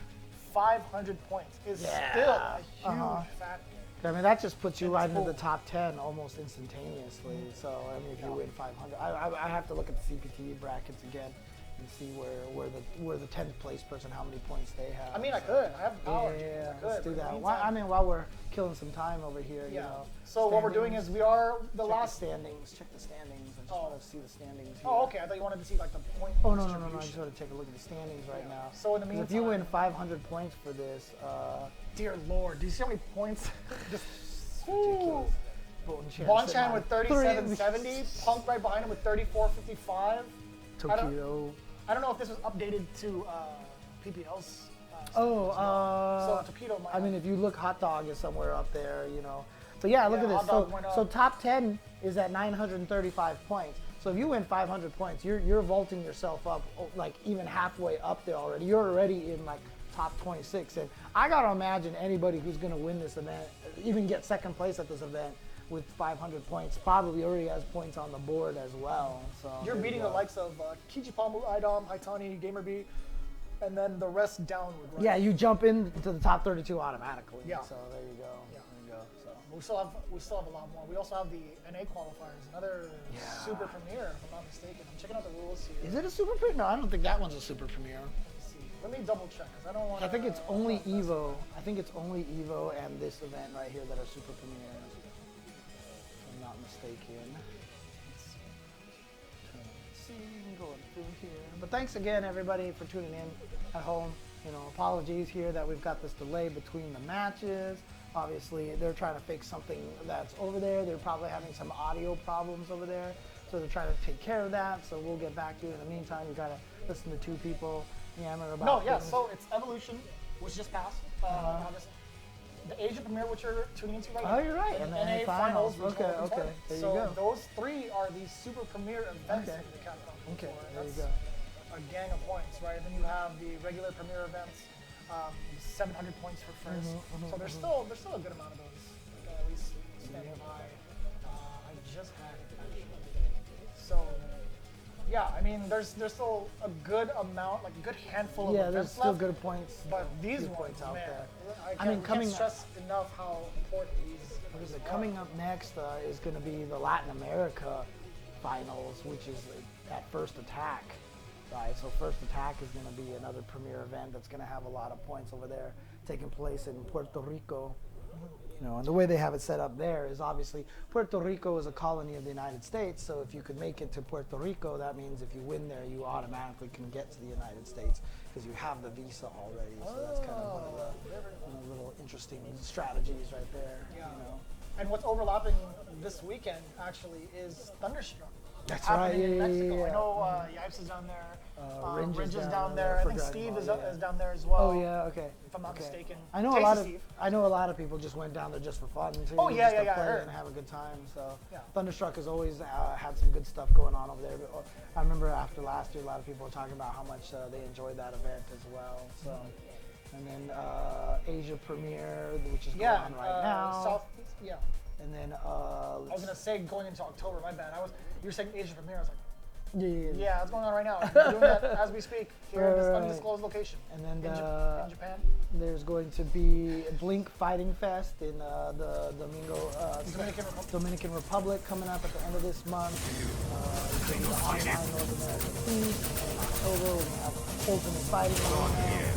500 points is still a huge factor. I mean, that just puts you And right it's into the cool. top 10 almost instantaneously. So, I mean, if you win 500, I have to look at the CPT brackets again and see where the 10th place person, how many points they have. I mean, I could. I have the power. Yeah, I could, let's do but in the that. meantime- I mean, while we're killing some time over here, you Yeah. know. So what we're doing is we are the check last. the standings. Check the standings. I just want to see the standings here. Oh, okay. I thought you wanted to see like the point. Oh, no. I distribution. just want to take a look at the standings right now. So in the 'Cause if you meantime- win 500 points for this, Dear Lord, do you see how many points? Just Ridiculous. Bonchan with 37.70, Punk right behind him with 34.55. Tokido. I don't know if this was updated to PPL's. Oh, so Torpedo might I mean, if you look, Hot Dog is somewhere up there, you know. But yeah, look Yeah, at this. Hot Dog went up. So top 10 is at 935 points. So if you win 500 points, you're vaulting yourself up like even halfway up there already. You're already in like top 26. And I gotta imagine anybody who's gonna win this event, even get second place at this event with 500 points, probably already has points on the board as well. So you're beating the likes of Kichipa-Mu, Idom, Haitani, GamerB, and then the rest downward, right? yeah, you jump into the top 32 automatically. Yeah. So there you go. Yeah. There you go. So. We still have a lot more. We also have the NA qualifiers, another super premiere, if I'm not mistaken. I'm checking out the rules here. Is it a super premiere? No, I don't think that one's a super premiere. Let's see. Let me double check, because I don't want to... I think it's only Evo. I think it's only Evo and this event right here that are super premieres. If I'm not mistaken. Let's see, going through here. But thanks again, everybody, for tuning in at home. You know, apologies here that we've got this delay between the matches. Obviously, they're trying to fix something that's over there. They're probably having some audio problems over there. So they're trying to take care of that. So we'll get back to you. In the meantime, you got to listen to two people yammer about things. So it's Evolution, which just passed. August. The Asia premiere, which you're tuning into right now. Oh, you're right. And the NA finals. Okay, regional okay. tournament. There you So go. those three are the super premiere events Okay. for the Capcom. Okay, Tour. there you That's go. a gang of points, right? And then you have the regular premiere events, 700 points for first. So there's still a good amount of those. At least standing by. I just had it actually. So yeah, I mean, there's still a good amount, like a good handful of Yeah, events there's still left. good points. But these good ones, points out man, there. I mean, coming can't stress enough how important these. What is it? Coming up next is going to be the Latin America finals, which is at First Attack, right? So First Attack is going to be another premier event that's going to have a lot of points over there, taking place in Puerto Rico. You know, and the way they have it set up there is obviously Puerto Rico is a colony of the United States. So if you could make it to Puerto Rico, that means if you win there, you automatically can get to the United States because you have the visa already. So that's kind of one of the little interesting strategies right there. Yeah. You know. And what's overlapping this weekend actually is Thunderstruck. That's happening in right, Mexico. yeah. I know Yipes is down there. Ringe is is down down there there. I for think Dragon Steve Ball, is down there as well. Oh yeah, okay. If I'm not Okay. mistaken. I know Tasty a Steve. lot of people just went down there just for fun too. Oh, yeah, just to yeah, I play heard. and have a good time. So Yeah. Thunderstruck has always had some good stuff going on over there. But I remember after last year, a lot of people were talking about how much they enjoyed that event as well. So, and then Asia Premiere, which is going on right now. Yeah. And then I was gonna say going into October. My bad. You were saying Asia premiere. I was like, yeah. yeah, it's going on right now. We're doing that as we speak here in this Right. undisclosed location. And then in Japan. there's going to be Blink Fighting Fest in the Dominican Republic coming up at the end of this month. It's going to be the online North American Feast. In October, we're going to have Ultimate Fighting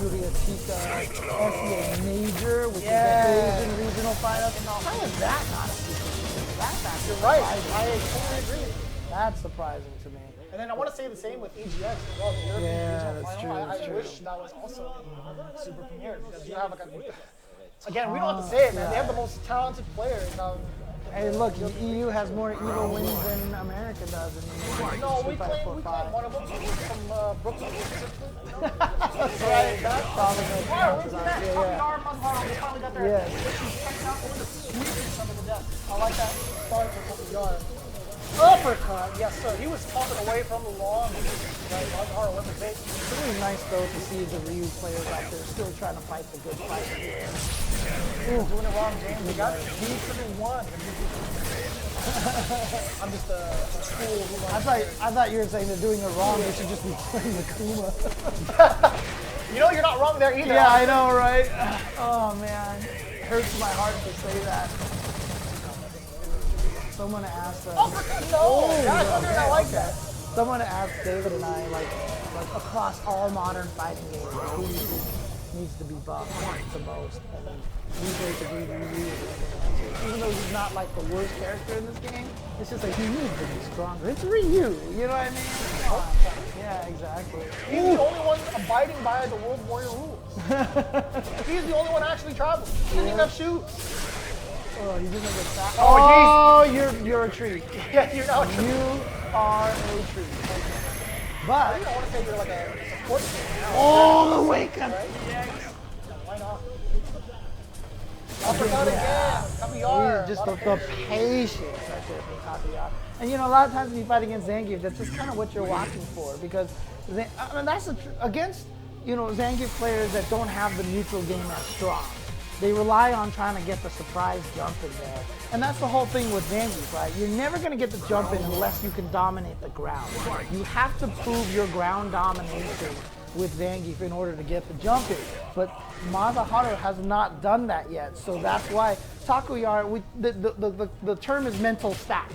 Fuudo Tika, SEA Major, which is the Asian regional final. How is that not a secret? That's actually You're right. surprising. I totally agree. That's surprising to me. And then I want to say the same with EGX as well. The European Yeah, regional that's final. true, that's I true. wish that was also in super premiere because you have like again, we don't have to say it, man. They have the most talented players. Hey, look, the EU has more Evo wins than America does. No, we claim one of them from Brooklyn. That's right. That's probably what counts. They finally got their Yeah. checked out with the sweetness under the desk. I like that start for Couple Yard. Uppercut. Yes, sir. He was talking away from the lawn. It's really nice, though, to see the Ryu players out there still trying to fight the good fight. Ooh, doing it wrong, James. They got B31. I'm just a fool who I thought you were saying they're doing it wrong. They should just be playing Akuma. You know, you're not wrong there either. Yeah, I know, right? Oh, man. It hurts my heart to say that. Someone asked us. I like that. Someone asked David and I, like across all modern fighting games, who do you think needs to be buffed the most? And we both agree Ryu. Even though he's not like the worst character in this game, it's just like he needs to be stronger. It's Ryu, you know what I mean? Yeah, exactly. He's the only one abiding by the World Warrior rules. He's the only one actually traveling. He doesn't even have shoes. Oh, he's gonna get fat. Oh, you're a tree. Yeah, you're not. You are a tree. I But don't want to say you're like a support team now. oh, the wake up. Right? Why not? Uppercut again. Kapiyar. Just the patience right there from Kapiyar. And you know, a lot of times when you fight against Zangief, that's just kind of what you're watching for, because that's against Zangief players that don't have the neutral game as strong. They rely on trying to get the surprise jump in there. And that's the whole thing with Zangief, right? You're never going to get the jump in unless you can dominate the ground. You have to prove your ground domination with Zangief in order to get the jump in. But Masaharu has not done that yet. So that's why Takuyar, the term is mental stack.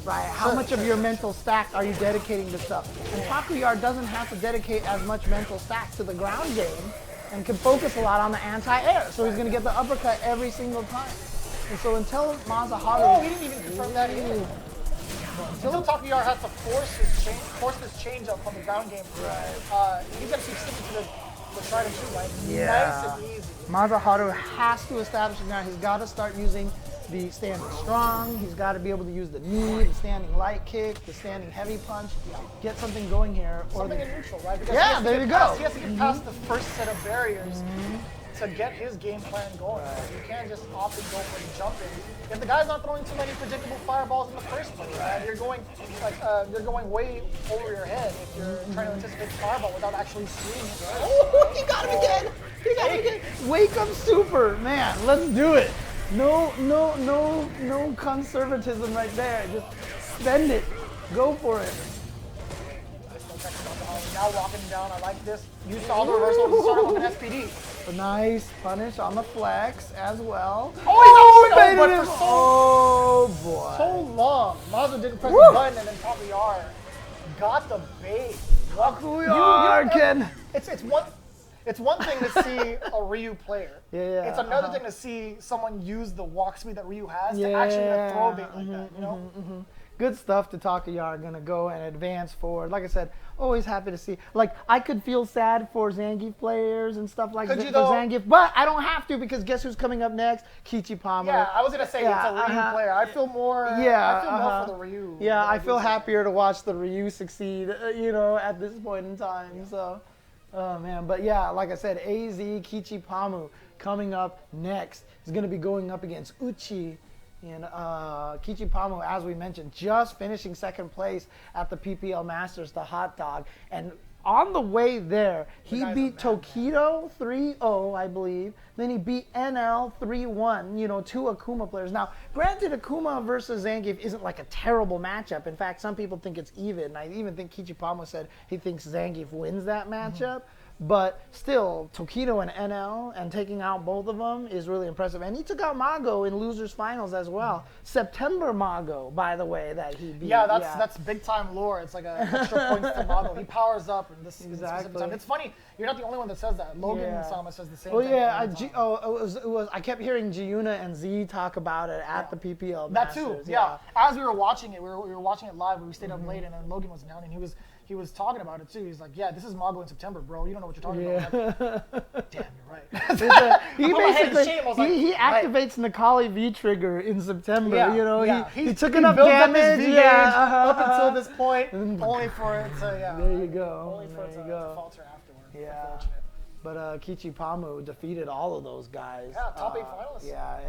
Right? How much of your mental stack are you dedicating to stuff? And Takuyar doesn't have to dedicate as much mental stack to the ground game and can focus a lot on the anti-air. So he's going to get the uppercut every single time. And so until Masaharu... Oh, he didn't even confirm that either. Until Takuyar has to force this change up from the ground game. Right. He's going to keep sticking to the try to shoot, right? Yeah. Nice and easy. Masaharu has to establish it now. He's got to start using the standing strong. He's got to be able to use the knee, the standing light kick, the standing heavy punch. Get something going here. Something in neutral, right? Because yeah, there you go. He has to get past the first set of barriers to get his game plan going. Right. You can't just opt and go for the jump in. If the guy's not throwing too many predictable fireballs in the first place, right? You're going way over your head if you're trying to anticipate the fireball without actually seeing it. Right? Oh, he got him again! He got him again! Wake up super, man, let's do it! No conservatism right there. Just spend it. Go for it. Now walking down, I like this. You saw the reversal to start with an SPD. A nice punish on the flex as well. Oh, he baited but him. for Oh boy. so long. Mazu didn't press the button and then Takuyar got the bait. Takuyar can. It's one thing to see a Ryu player. Yeah. It's another thing to see someone use the walk speed that Ryu has to actually throw a bait like that, you know? Good stuff to Takuyar, gonna go and advance forward. Like I said, always happy to see. Like, I could feel sad for Zangief players and stuff like that for Zangief, but I don't have to, because guess who's coming up next? Kichipa-Mu. Yeah, I was gonna say it's a Ryu player. I feel more. I feel more for the Ryu. Yeah, I feel happier to watch the Ryu succeed. At this point in time. Yeah. So, oh man, but yeah, like I said, AZ Kichipa-Mu coming up next is gonna be going up against Uchi. And Kichipa-Mu, as we mentioned, just finishing second place at the PPL Masters, the hot dog. And on the way there, he beat Tokido 3-0, I believe. Then he beat NL 3-1, two Akuma players. Now, granted, Akuma versus Zangief isn't like a terrible matchup. In fact, some people think it's even. I even think Kichipa-Mu said he thinks Zangief wins that matchup. But still, Tokido and NL and taking out both of them is really impressive. And he took out Mago in losers finals as well. September Mago, by the way, that he beat. Yeah, that's big time lore. It's like extra points to Mago. He powers up in this specific time. It's funny, you're not the only one that says that. Logan Sama says the same thing. It was. I kept hearing Giuna and Z talk about it at the PPL That Masters. too, yeah. As we were watching it, we were watching it live, but we stayed up late, and then Logan was down, and he was talking about it too. He's like, yeah, this is Mago in September, bro. You don't know what you're talking about. Like, damn, you're right. He activates Necalli V-Trigger in September. Yeah, He took enough damage. Up until this point, only for it to, There you go. Only for it to falter afterward. Yeah. But Kichipa-Mu defeated all of those guys. Yeah, top 8 finalists. Yeah,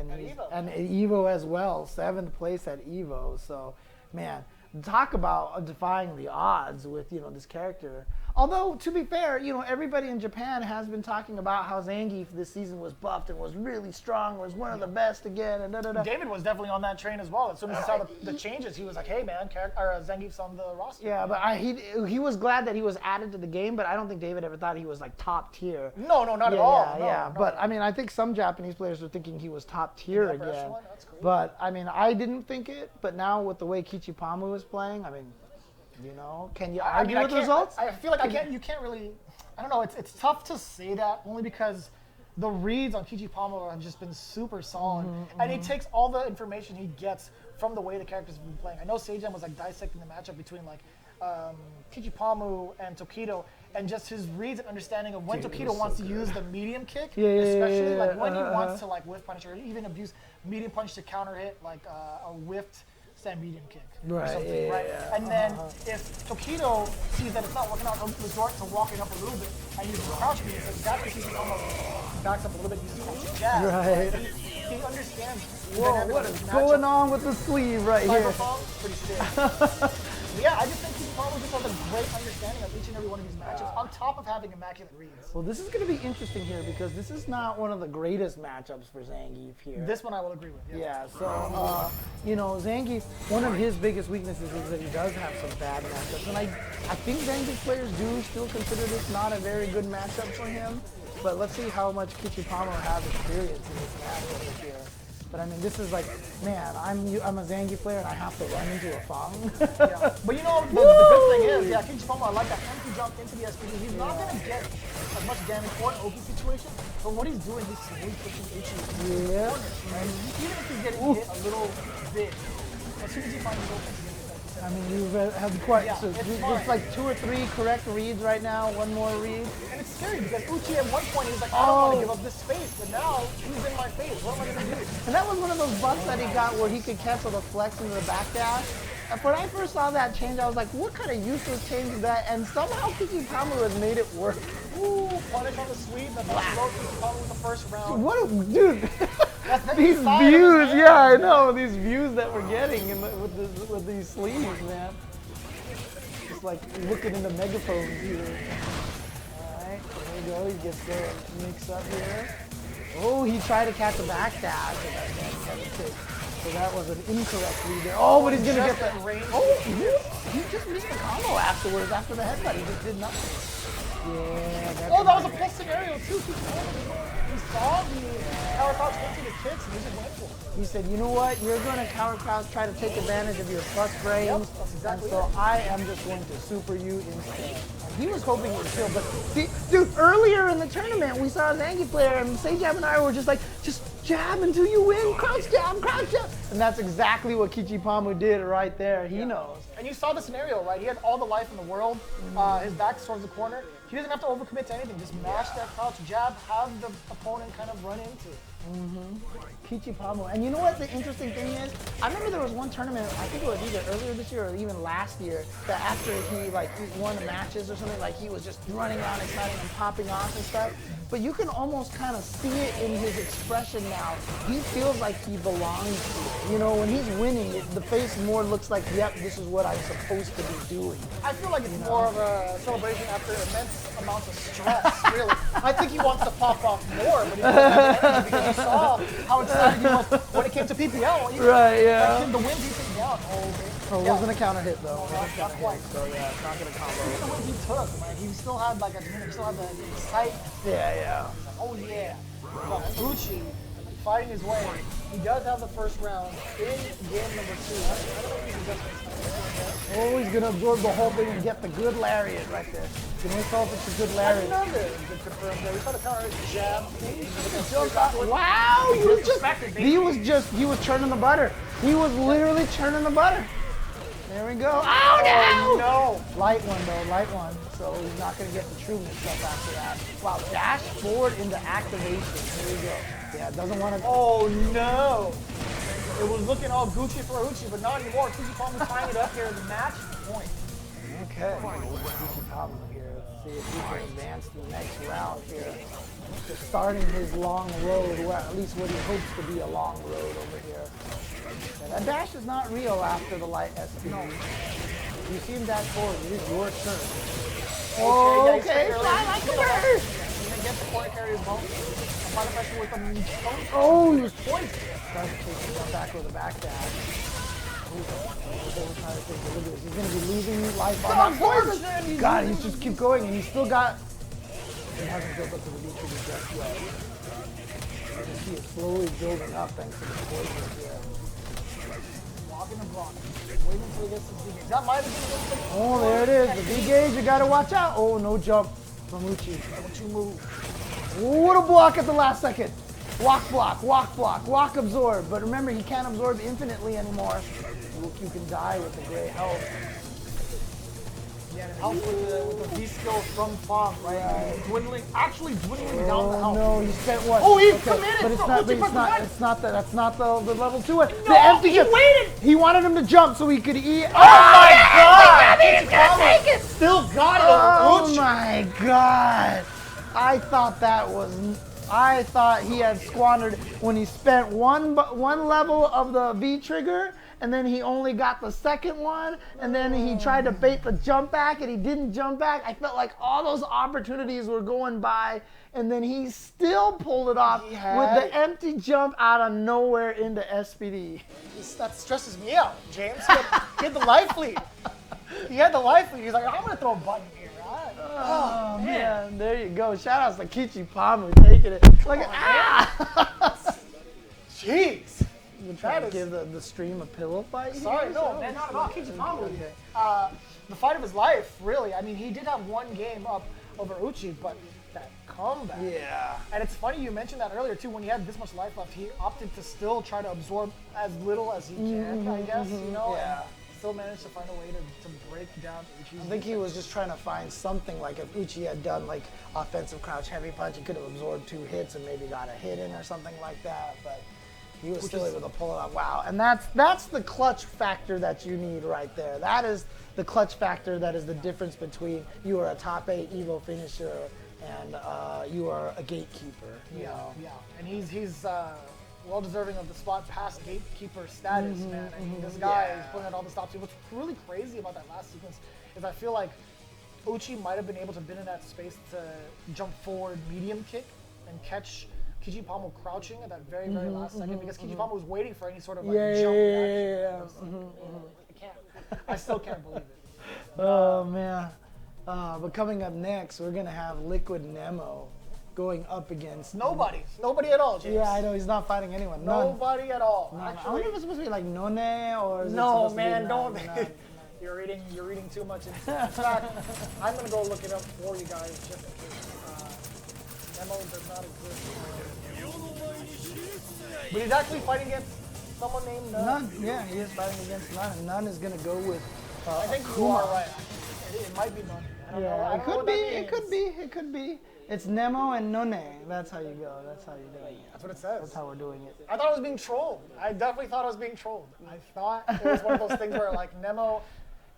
and at Evo as well, 7th place at Evo. So, man, talk about defying the odds with this character. Although, to be fair, everybody in Japan has been talking about how Zangief this season was buffed and was really strong, was one of the best again, and da-da-da. David was definitely on that train as well. As soon as he saw the changes, he was like, hey man, Zangief's on the roster. Yeah, but he was glad that he was added to the game, but I don't think David ever thought he was like top tier. No, not at all. Yeah, but I mean, I think some Japanese players are thinking he was top tier again. That's cool. But I mean, I didn't think it, but now with the way Kichipa-Mu is playing, I mean, can you argue with the results? I feel like you can't really, I don't know, it's tough to say that only because the reads on Kichipa-Mu have just been super solid. And he takes all the information he gets from the way the characters have been playing. I know Seijan was like dissecting the matchup between like Kichipa-Mu and Tokido, and just his reads and understanding of when Dude, Tokido so wants to good. use the medium kick, Yeah, especially like when he uh-huh. wants to like whiff punish or even abuse medium punch to counter hit like a whiffed stand medium kick or Right, something, yeah, right? yeah, And then if Tokido sees that it's not working out, he'll resort to walking up a little bit and use the crouch beat. So that's when Kichipa-Mu backs up a little bit, uses the jab. Right. He understands. the Whoa, dynamic what of is this going matchup. on with the sleeve right here? Cyberpunk, pretty sick. Yeah, I just think Kichipa-Mu just has a great understanding of each and every one of these matchups, on top of having immaculate reads. Well, this is going to be interesting here because this is not one of the greatest matchups for Zangief here. This one I will agree with. Yeah, so, you know, Zangief, one of his biggest weaknesses is that he does have some bad matchups. And I think Zangief players do still consider this not a very good matchup for him. But let's see how much Kichipa-Mu has experience in this matchup here. But I mean, this is like, man, I'm a Zangief player and I have to run into a F.A.N.G. Yeah. But you know, the good thing is, yeah, Kichipa-Mu, I like that empty jump into the SPD. He's not going to get as much damage or an Oki situation, but what he's doing, he's slowly pushing Uchi into the Yeah. corner, right? Even if he's getting hit a little bit, as soon as he finds his offense, he's going to I mean, you've had quite, Yeah, so it's it's fine. like 2 or 3 correct reads right now, one more read. And it's scary because Uchi at one point he was like, I don't want to give up this space, but now he's in my face. What am I going to do? And that was one of those buffs that he got where he could cancel the flex into the back dash. And when I first saw that change, I was like, what kind of useless change is that? And somehow Kichipa-Mu has made it work. Ooh, punish on the sweep. That's how slow Kichipa-Mu in the first round. What a, dude. That's the These inside of his views, hand. yeah, I know. These views that we're getting with these sleeves, man. Just like looking in the megaphones here. Alright, there we go. He gets the mix up here. Oh, he tried to catch a back dash. So that was an incorrect read there. Oh, but he's going to get that. Oh, he just missed the combo afterwards, after the headbutt. He just did nothing. Yeah, that's Oh, that was a plus scenario too. He saw the power crouch into the kicks and he just went for it. He said, you know what? You're going to counter crouch, try to take advantage of your plus frames. Yep, that's exactly and so it. I am just going to super you instead. And he was hoping it would kill, but see, dude, earlier in the tournament, we saw a Zangief player and Sejab and I were just like, just jab until you win, crouch jab. And that's exactly what Kichipa-Mu did right there. He knows. And you saw the scenario, right? He had all the life in the world. His back's towards the corner. He doesn't have to overcommit to anything. Just mash that crouch jab, have the opponent kind of run into it. Kichipa-Mu. And you know what the interesting thing is? I remember there was one tournament, I think it was either earlier this year or even last year, that after he won the matches or something, like he was just running around excited and popping off and stuff. But you can almost kind of see it in his expression now. He feels like he belongs to it. You know, when he's winning, the face more looks like, yep, this is what I'm supposed to be doing. I feel like it's more of a celebration after immense amounts of stress, really. I think he wants to pop off more, but he doesn't have the energy because he saw how excited he was when it came to PPL. Right, yeah. Like, the win beat him down. Oh, it wasn't a counter hit though. Not quite. So yeah, it's not gonna combo. Even the win he took, man, he still had like he still had the excitement. Yeah. Oh yeah. But Gucci fighting his way. He does have the first round in game number 2. I don't know if he's just Oh, he's gonna absorb the whole thing and get the good lariat right there. Can we tell if it's a good lariat? I didn't know that. Good confirm there. We saw the counter jab. Wow, he was churning the butter. He was literally churning the butter. There we go. Oh, no! Light one though, light one. So he's not gonna get the true mix-up after that. Wow, dash forward into activation. Here we go. Yeah, doesn't want to. Oh no! It was looking all Gucci for Uchi, but not anymore. Kichipa-Mu tying it up here in the match point. Okay. Kichipa-Mu here. Let's see if he can advance to the next round here. Just starting his long road, or at least what he hopes to be a long road over here. And that dash is not real after the light SP. No. You see him dash forward, it is your turn. Oh, okay, fly like a bird! You may get the corner carrier's bone. Apply the pressure with the stone. Oh, he was poised. Tries to take him back with a back dash. He's going to be losing life on that forward. God, he's just keep going, and he's still got. He hasn't built up to the V-trigger just yet. You can see it slowly building up thanks to the poison here. Walking and blocking. Waiting until he gets his V-gauge. That might have been a Oh, there it is. The V-gauge, you got to watch out. Oh, no jump from Uchi. Don't you move. What a block at the last second. Walk absorb. But remember, he can't absorb infinitely anymore. You can die with the gray health. Yeah, and it helps with the V-skill from F.A.N.G, right? Actually dwindling down the health. No, he spent what? Oh, he committed! But it's not. That's not the level 2 one. No, the empty he jump. waited! He wanted him to jump so he could eat. Oh my god! He's gonna take it! Still got it! Oh my god! I thought he had squandered when he spent one level of the V trigger, and then he only got the second one, and then he tried to bait the jump back, and he didn't jump back. I felt like all those opportunities were going by, and then he still pulled it off with the empty jump out of nowhere into SPD. That stresses me out, James. He had the life lead. He had the life lead. He's like, I'm gonna throw a button here. Oh man, there you go. Shout outs to Kichipa-Mu taking it. Like, Jeez. You trying to give the stream a pillow fight? Sorry, no, man, not at all. Kichipa-Mu. The fight of his life, really. I mean, he did have one game up over Uchi, but that comeback. Yeah. And it's funny you mentioned that earlier too. When he had this much life left, he opted to still try to absorb as little as he can. I guess you know. Yeah. And still managed to find a way to break down Uchi's. I think he was just trying to find something, like if Uchi had done like offensive crouch heavy punch, he could have absorbed 2 hits and maybe got a hit in or something like that. But he was still able to pull it off. Wow. And that's the clutch factor that you need right there. That is the clutch factor that is the difference between you are a top 8 Evo finisher and you are a gatekeeper. You know? Yeah. And he's well deserving of the spot past gatekeeper status, man. I mean, this guy is putting out all the stops. What's really crazy about that last sequence is I feel like Uchi might have been able to been in that space to jump forward medium kick and catch Kichipa-Mu crouching at that very, very last second, because Kichipa-Mu was waiting for any sort of like jump reaction. I still can't believe it. Oh man. But coming up next, we're gonna have Liquid Nemo going up against Nobody at all, James. Yeah, I know he's not fighting anyone. Nobody at all. None. I wonder if it's supposed to be like None or is no, it man, don't. You're reading too much into it. In fact, I'm gonna go look it up for you guys just in case. Nemo does not exist. But he's actually fighting against someone named None. Yeah, he is fighting against None, and None is gonna go with. I think you are right. It might be None. Yeah, it could be. It could be. It's Nemo and None. That's how you go. That's how you're doing it. That's what it says. That's how we're doing it. I thought I was being trolled. I definitely thought I was being trolled. I thought it was one of those things where like Nemo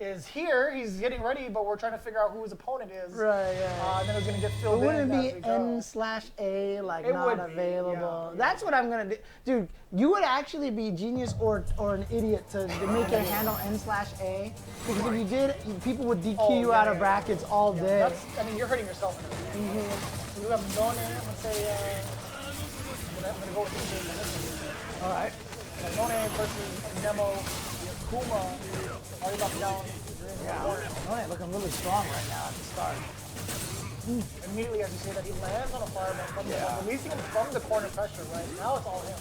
is here, he's getting ready, but we're trying to figure out who his opponent is. Right, yeah. And then it's gonna get filled in. Wouldn't it be N/A, like it not available? Yeah. That's what I'm gonna do. Dude, you would actually be genius or an idiot to make it handle N/A. Because if you did, people would DQ you out of brackets all day. I mean, you're hurting yourself. You have None, let's say, I'm gonna go with EJ. All right. None versus Nemo, Akuma, already up down. Yeah, None looking really strong right now at the start. Immediately as you say that, he lands on a fireball, releasing him from the corner pressure, right? Now it's all him.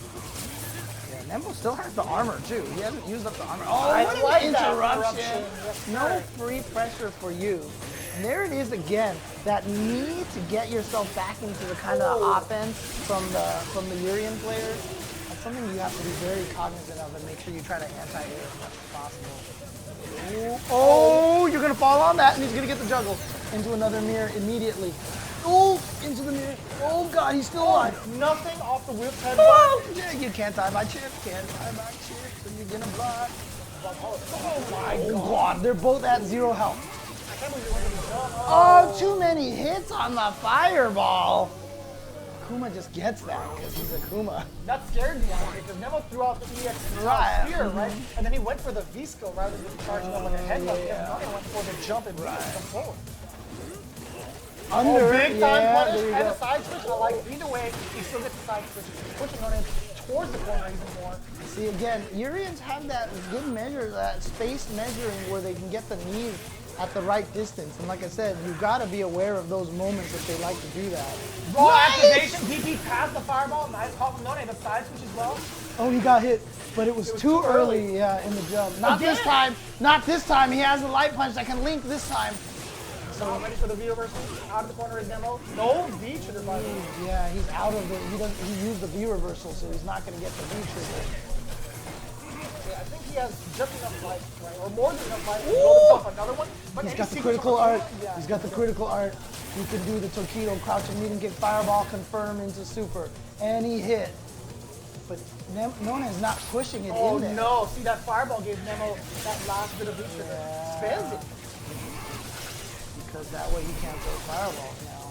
Yeah, Nemo still has the armor too. He hasn't used up the armor. Oh, I like interruption. Yes, no free pressure for you. And there it is again. That need to get yourself back into the kind of offense from the Urien players. That's something you have to be very cognizant of and make sure you try to anti-air as much as possible. Oh, you're gonna fall on that, and he's gonna get the juggle into another mirror immediately. Oh, into the mirror. Oh God, he's still alive. Nothing off the whip head. Yeah, you can't tie my chip. Can't tie my chip, so you're gonna block. Oh my God, they're both at 0 health. I can't believe you went to the jump. Oh, too many hits on the fireball. Akuma just gets that because he's Akuma. That scared me actually, because Nemo threw out the EX spear, right? And then he went for the V-skill rather than charging up like a headbutt. And he went for the jump and come forward. Under, big time punish and a side switch. I like either way, he still gets the side switch. He's pushing on him towards the corner even more. See again, Uriens have that good measure, that space measuring where they can get the knees at the right distance. And like I said, you've got to be aware of those moments if they like to do that. Raw activation, DP past the fireball. Nice call from None, the side switch as well. Oh, he got hit, but it was too early, yeah, in the jump. Not this time. Not this time. He has the light punch that can link this time. So ready for the V reversal. Out of the corner is Nemo. No V trigger by the way. Yeah, he's out of it. He used the V reversal, so he's not going to get the V trigger. Yeah, I think he has just enough life, right? Or more than enough life to build himself another one. But He's any got the sequence critical from art. Akuma, yeah. He's got the critical art. He can do the Torpedo, crouching medium kick, fireball, confirm into super. And he hit. But Nona's not pushing it Oh in there. no, see that fireball gave Nemo that last bit of heat trigger. Spends it. Because that way he can't throw fireballs now.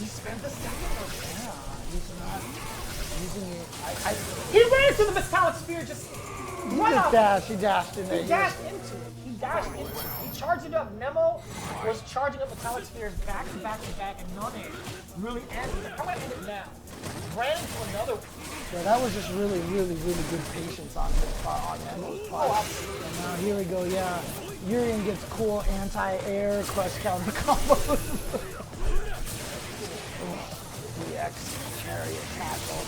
He spent the second one. Yeah, he's not using it. He ran to the metallic sphere just He right just off. dashed. He dashed in there. He dashed into it. He dashed into it. He charged it up. Nemo was charging up metallic spheres back to back to back, and None really ended it. How about end it now? Ran into another one. Yeah, that was just really, really, really good patience on his part, on Nemo's part. Oh, absolutely. And now here we go, yeah. Urien gets cool anti-air crush counter combos. DX chariot tackle.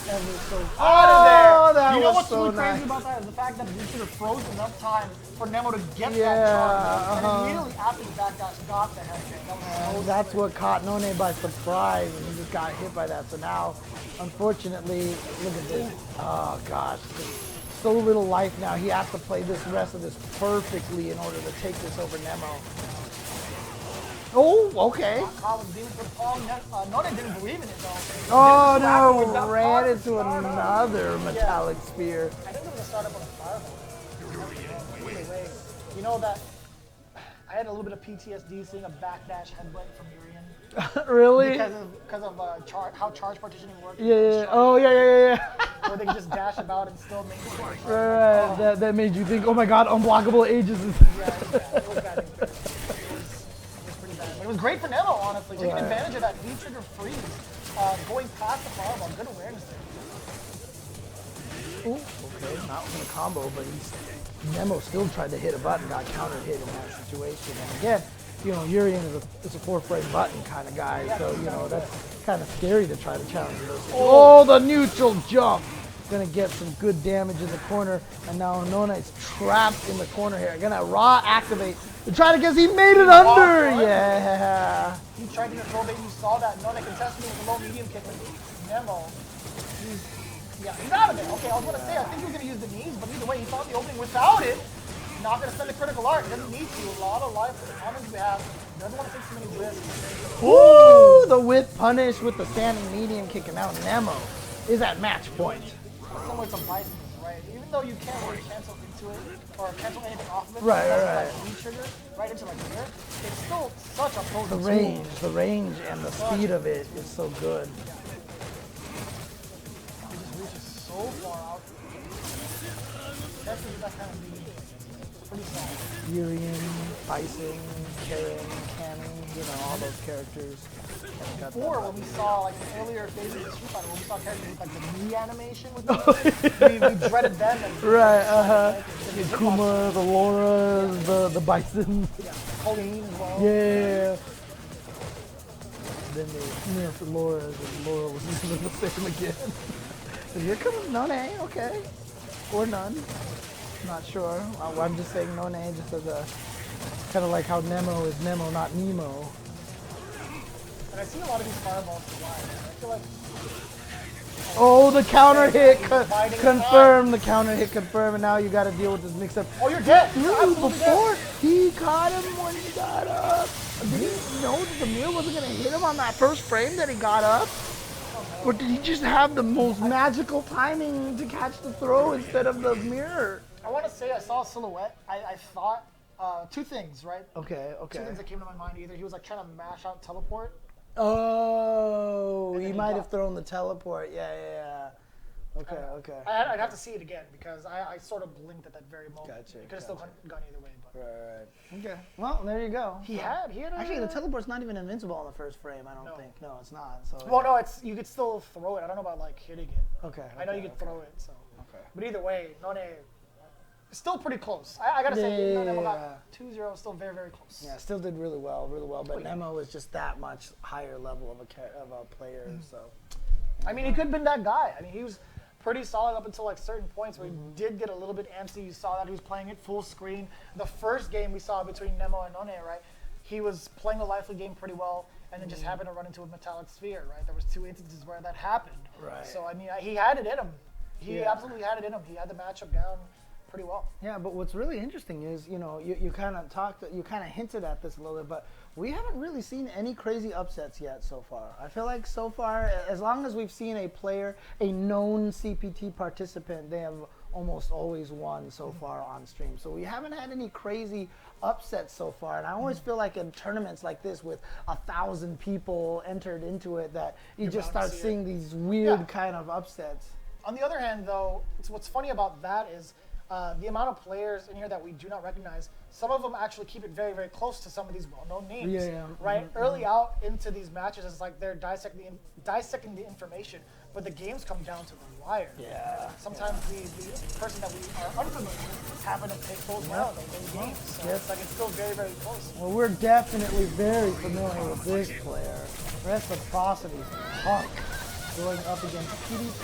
Ever so Out of there! Oh, that you know was what's so really nice. crazy about that is the fact that we should have frozen enough time for Nemo to get Yeah, that charge. And immediately after the backdash got the head kick. That was so That's what caught None by surprise, and he just got hit by that. So now, unfortunately, look at this. Oh gosh, so little life now. He has to play this rest of this perfectly in order to take this over Nemo. Oh, okay. Collins being for the palm. None didn't believe in it though. Oh Afterwards, no, that ran part into started. another metallic spear. I think I'm gonna start up on a fireball. Anyway, you know that I had a little bit of PTSD seeing a backdash headbutt from Urien Really? because of how charge partitioning works. Yeah. Oh yeah. Where they can just dash about and still make it work. Right. That made you think, oh my God, unblockable ages is. Yeah, it was bad. It was pretty bad. But it was great for Nemo, honestly, taking advantage of that heat trigger freeze, going past the fireball. Good awareness there. Ooh, okay, not with a combo, but Nemo still tried to hit a button, got counter hit in that situation. And again, you know, Urien is a 4-frame button kind of guy, so you know that's kind of scary to try to challenge those. Oh, the neutral jump! Gonna get some good damage in the corner, and now Nona's trapped in the corner here. Gonna raw activate to try to guess he made it under. Yeah. He tried to throw bait. You saw that. Nona contested me with a low medium kick. Nemo, he's out of there. Okay, I was gonna say I think he was gonna use the knees, but either way, he found the opening without it. Not gonna spend the critical art. He doesn't need to. A lot of life for the comments we have. Doesn't want to take too many risks. Ooh, the whip punish with the standing medium kick, and now Nemo is at match point. Similar to Bison, right? Even though you can't really cancel into it or cancel anything off of it, Right. like heat trigger right into like here, it's still such a potent The range and the speed of it is so good. It just reaches so far out. Especially with that kind of lead. It's pretty solid. Urien, Bison, Karin, Cammy, you know, all those characters. Before, when we saw like the earlier phases of the Street Fighter, when we saw characters with like the knee animation with them, we dreaded them. And Right, the Akuma, the Laura, the Bison. Yeah, Colleen as well. Yeah. Then they nerfed Laura, and Laura was never the same again. And here comes None, okay. Or none. Not sure. I'm just saying None just as a, kind of like how Nemo is Nemo, not Nemo. And I see a lot of these fireballs fly. I feel like Oh, the counter hit confirmed. The counter hit confirmed, and now you got to deal with this mix-up. oh, you're dead. Dude, before he caught him when he got up. Did he know that the mirror wasn't going to hit him on that first frame that he got up? Or did he just have the most magical timing to catch the throw instead of the mirror? I want to say I saw a silhouette. I thought two things, right? Okay. Two things that came to my mind. Either he was like trying to mash out teleport. Oh, And he then he might got- have thrown the teleport. Yeah. Okay. I'd have to see it again because I sort of blinked at that very moment. Gotcha, It could have still gone either way. But Right. Okay. Well, there you go. he had Actually, the teleport's not even invincible on the first frame, I don't No. think. No, it's not. So. Well, no, you could still throw it. I don't know about like hitting it. Okay. I know you could throw it. So. Okay. But either way, None still pretty close. I gotta say, Nemo got 2-0, still very, very close. Yeah, still did really well. But Nemo is just that much higher level of a player. So. I mean, he could have been that guy. I mean, he was pretty solid up until like certain points where he did get a little bit antsy. You saw that he was playing it full screen. The first game we saw between Nemo and None, right? He was playing the lively game pretty well, and then just happened to run into a metallic sphere, right? There was 2 instances where that happened. Right. So I mean, he had it in him. He absolutely had it in him. He had the matchup down pretty well. Yeah, but what's really interesting is, you know, you kind of hinted at this a little bit, but we haven't really seen any crazy upsets yet so far. I feel like so far, as long as we've seen a player, a known CPT participant, they have almost always won so far on stream. So we haven't had any crazy upsets so far. And I always feel like in tournaments like this with 1,000 people entered into it that you just start seeing these weird kind of upsets. On the other hand, though, what's funny about that is the amount of players in here that we do not recognize. Some of them actually keep it very, very close to some of these well-known names. Right? Early out into these matches, it's like they're dissecting the information, but the games come down to the wire. Sometimes the person that we are unfamiliar with happen to pick those rounds in games. So it's like it's still very, very close. Well, we're definitely very familiar with this player. Reciprocity, Punk, going up against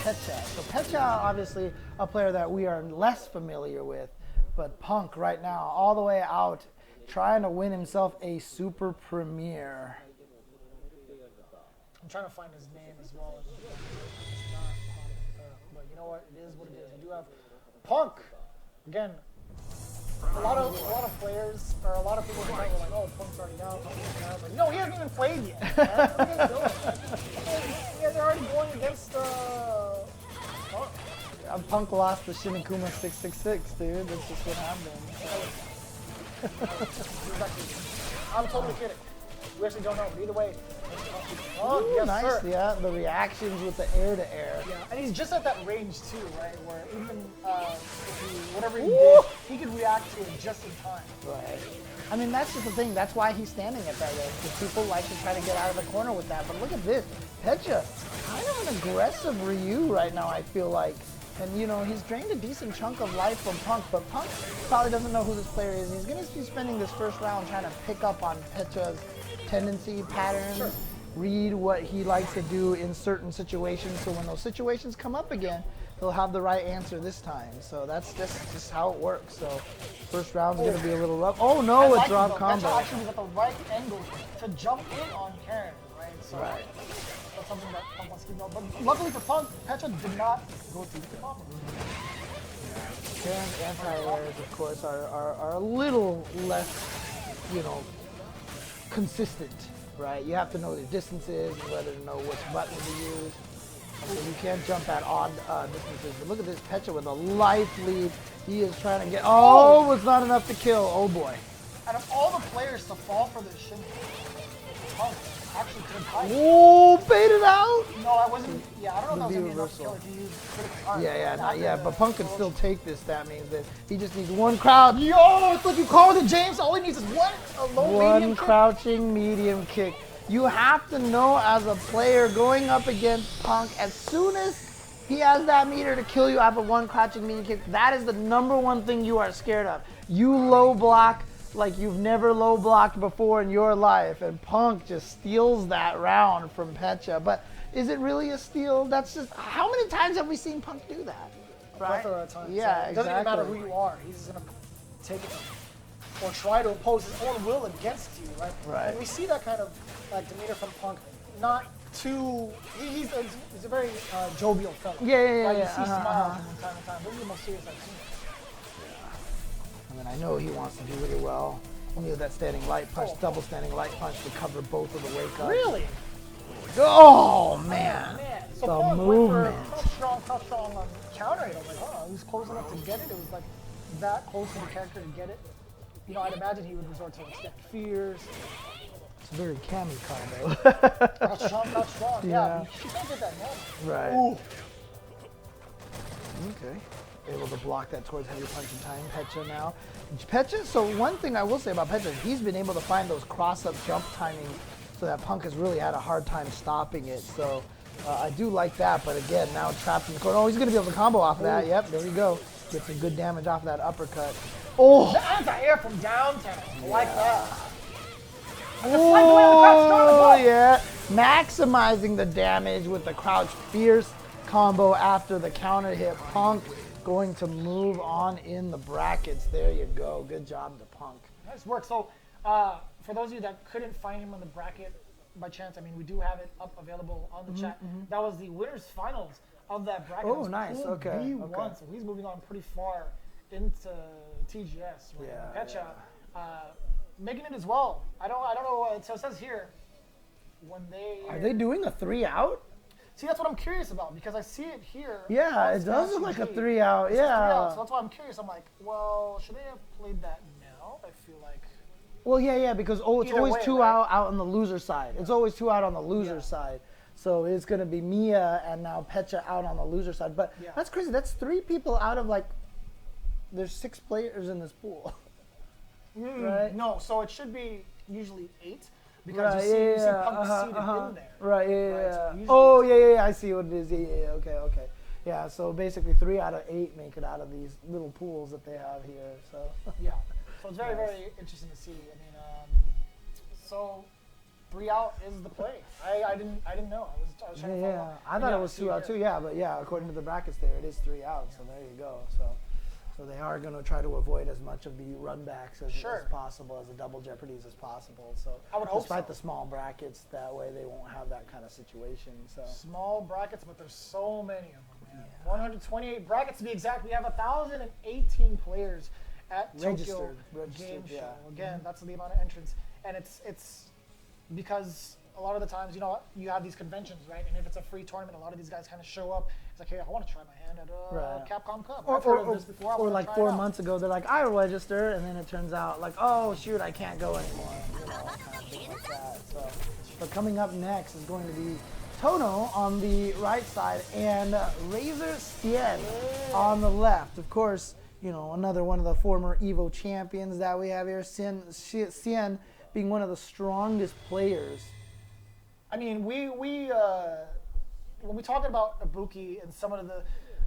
Pecha. So Pecha, obviously, a player that we are less familiar with, but Punk right now, all the way out, trying to win himself a Super Premier. I'm trying to find his name as well. It's not Punk, but you know what? It is what it is. We do have Punk. Again, a lot of players, or a lot of people were like, oh, Punk's already out. Like, no, he hasn't even played yet. Man. What are you doing? You guys are already going against Punk. Punk lost to Akuma 666, dude. That's just what happened. I'm totally kidding. We actually don't know. But either way, Oh, yes, nice. sir. Yeah, the reactions with the air-to-air. Yeah, and he's just at that range too, right? Where even whatever he did, he could react to it just in time. Right. I mean, that's just the thing. That's why he's standing at that range. Because people like to try to get out of the corner with that. But look at this. Pecha, kind of an aggressive Ryu right now, I feel like. And, you know, he's drained a decent chunk of life from Punk, but Punk probably doesn't know who this player is. He's going to be spending this first round trying to pick up on Pecha's tendency, patterns, read what he likes to do in certain situations. So when those situations come up again, he'll have the right answer this time. So that's just how it works. So first round's going to be a little rough. Oh, no, it's drop combo. Pecha actually got the right angle to jump in on Karin, right? So that's something that Punk wants to keep going. But luckily for Punk, Pecha did not go through the combo. Karin's anti-airs, of course, are a little less, you know, consistent, right? You have to know the distances and whether to know which button to use. So you can't jump at odd distances. But look at this Pecha with a life lead. He is trying to get. Oh, was not enough to kill. Oh boy. Out of all the players to fall for this shit, Punk actually could have died. Oh, baited out. No, I wasn't. Yeah, I don't know if that was reversal. enough to kill if you used critical art. Yeah, not yet. But Punk can still take this. That means that he just needs one crouch. Yo, it's like you call it, James. All he needs is a low medium kick. Crouching medium kick. You have to know as a player going up against Punk, as soon as he has that meter to kill you off of one crouching medium kick, that is the number one thing you are scared of. You low block like you've never low blocked before in your life, and Punk just steals that round from Pecha. But is it really a steal? That's just, how many times have we seen Punk do that? Right? Plethora of times. Yeah, so it doesn't even matter who you are. He's going to take it or try to oppose his own will against you, right? Right. And we see that kind of like demeanor from Punk. Not too. He's a very jovial fellow. Yeah. Right? You see smiles from time to time. This is the most serious I've seen. I mean, I know he wants to do really well. Only with that standing light punch, double standing light punch to cover both of the wake ups. Really? Oh, man. So The Punk movement. went for how strong on counter it. I was like, oh, he was close enough to get it. It was like that close to the character to get it. You know, I'd imagine he would resort to extend fears. It's a very Cammy combo. Not strong. Yeah. She can't get that normal. Right. Ooh. Okay. Able to block that towards heavy punch in time. Pecha now. Pecha, so one thing I will say about Pecha is he's been able to find those cross-up jump timings so that Punk has really had a hard time stopping it. So I do like that, but again, now trapped in the corner. Oh, he's going to be able to combo off of that. Yep, there we go. Get some good damage off of that uppercut. Oh! The anti-air from downtown. I like that. Oh, yeah. Maximizing the damage with the crouch fierce combo after the counter hit. Punk going to move on in the brackets. There you go. Good job to Punk. Nice work. So, for those of you that couldn't find him on the bracket by chance, I mean, we do have it up available on the chat. That was the winners finals of that bracket. Oh, It was nice. Pool Okay, B1, okay. so he's moving on pretty far into TGS. Right? Yeah, Pecha making it as well. I don't know. So it says here when they Are they doing a 3 out? see, that's what I'm curious about because I see it here. Yeah, on it does look Smash like a UG. 3 out. It's a 3 Yeah. out, so that's why I'm curious. I'm like, well, should they have played that now? I feel like. Well, yeah, because it's Either always way, 2 right? out on the loser side. It's always 2 out on the loser side. So it's going to be Mia and now Pecha out on the loser side. But Yeah. that's crazy. That's 3 people out of like, there's 6 players in this pool. Right? No, so it should be usually 8 because Right, you see yeah, Punk seated in there. Right, yeah, Right, yeah. so usually Oh, it's- yeah, I see what it is. Yeah, okay. Yeah, so basically 3 out of 8 make it out of these little pools that they have here. So Yeah. So it's very, very interesting to see. I mean, so 3 out is the play. I didn't know. I was trying to find out. I thought it was 2 out too. Yeah, but yeah, according to the brackets there, it is 3 out. So there you go. So they are going to try to avoid as much of the run backs as possible, as the double jeopardies as possible. So I would hope despite so. the small brackets, that way they won't have that kind of situation. So Small brackets, but there's so many of them, man. 128 brackets to be exact. We have 1,018 players at Tokyo Game Show. Again, that's the amount of entrants, and it's because a lot of the times, you have these conventions, right? And if it's a free tournament, a lot of these guys kind of show up. It's like, hey, I want to try my hand at Capcom Cup. I've heard of this before. I or wanna like try 4 it out. months ago, they're like, I register, and then it turns out like, oh shoot, I can't go anymore. Kind of thing like that. So, but coming up next is going to be Tono on the right side and Razor Sien on the left. Of course, another one of the former Evo champions that we have here. Sien being one of the strongest players. I mean, we when we talk about Ibuki and some of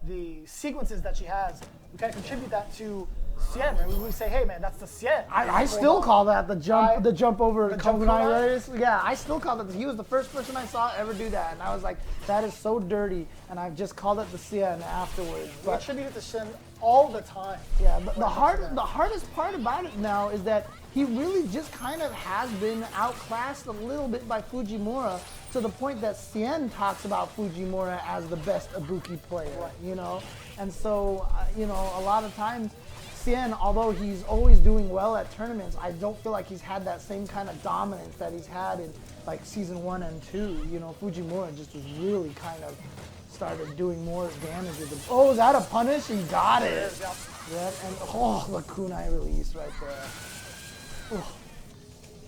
the sequences that she has, we kind of contribute that to Sien. Right? We say, hey man, that's the Sien. I still call that the jump over the jump kunai kunai? race. Yeah, I still call it. He was the first person I saw ever do that, and I was like, that is so dirty. And I've just called it the Sien afterwards. We But attribute it to Sien all the time. yeah, but the hardest part about it now is that he really just kind of has been outclassed a little bit by Fujimura, to the point that Sien talks about Fujimura as the best Ibuki player, And so, a lot of times, Sien, although he's always doing well at tournaments, I don't feel like he's had that same kind of dominance that he's had in like season 1 and 2. Fujimura just was really kind of started doing more damage with him. Oh, is that a punish? He got it. Yeah, and the kunai release right there.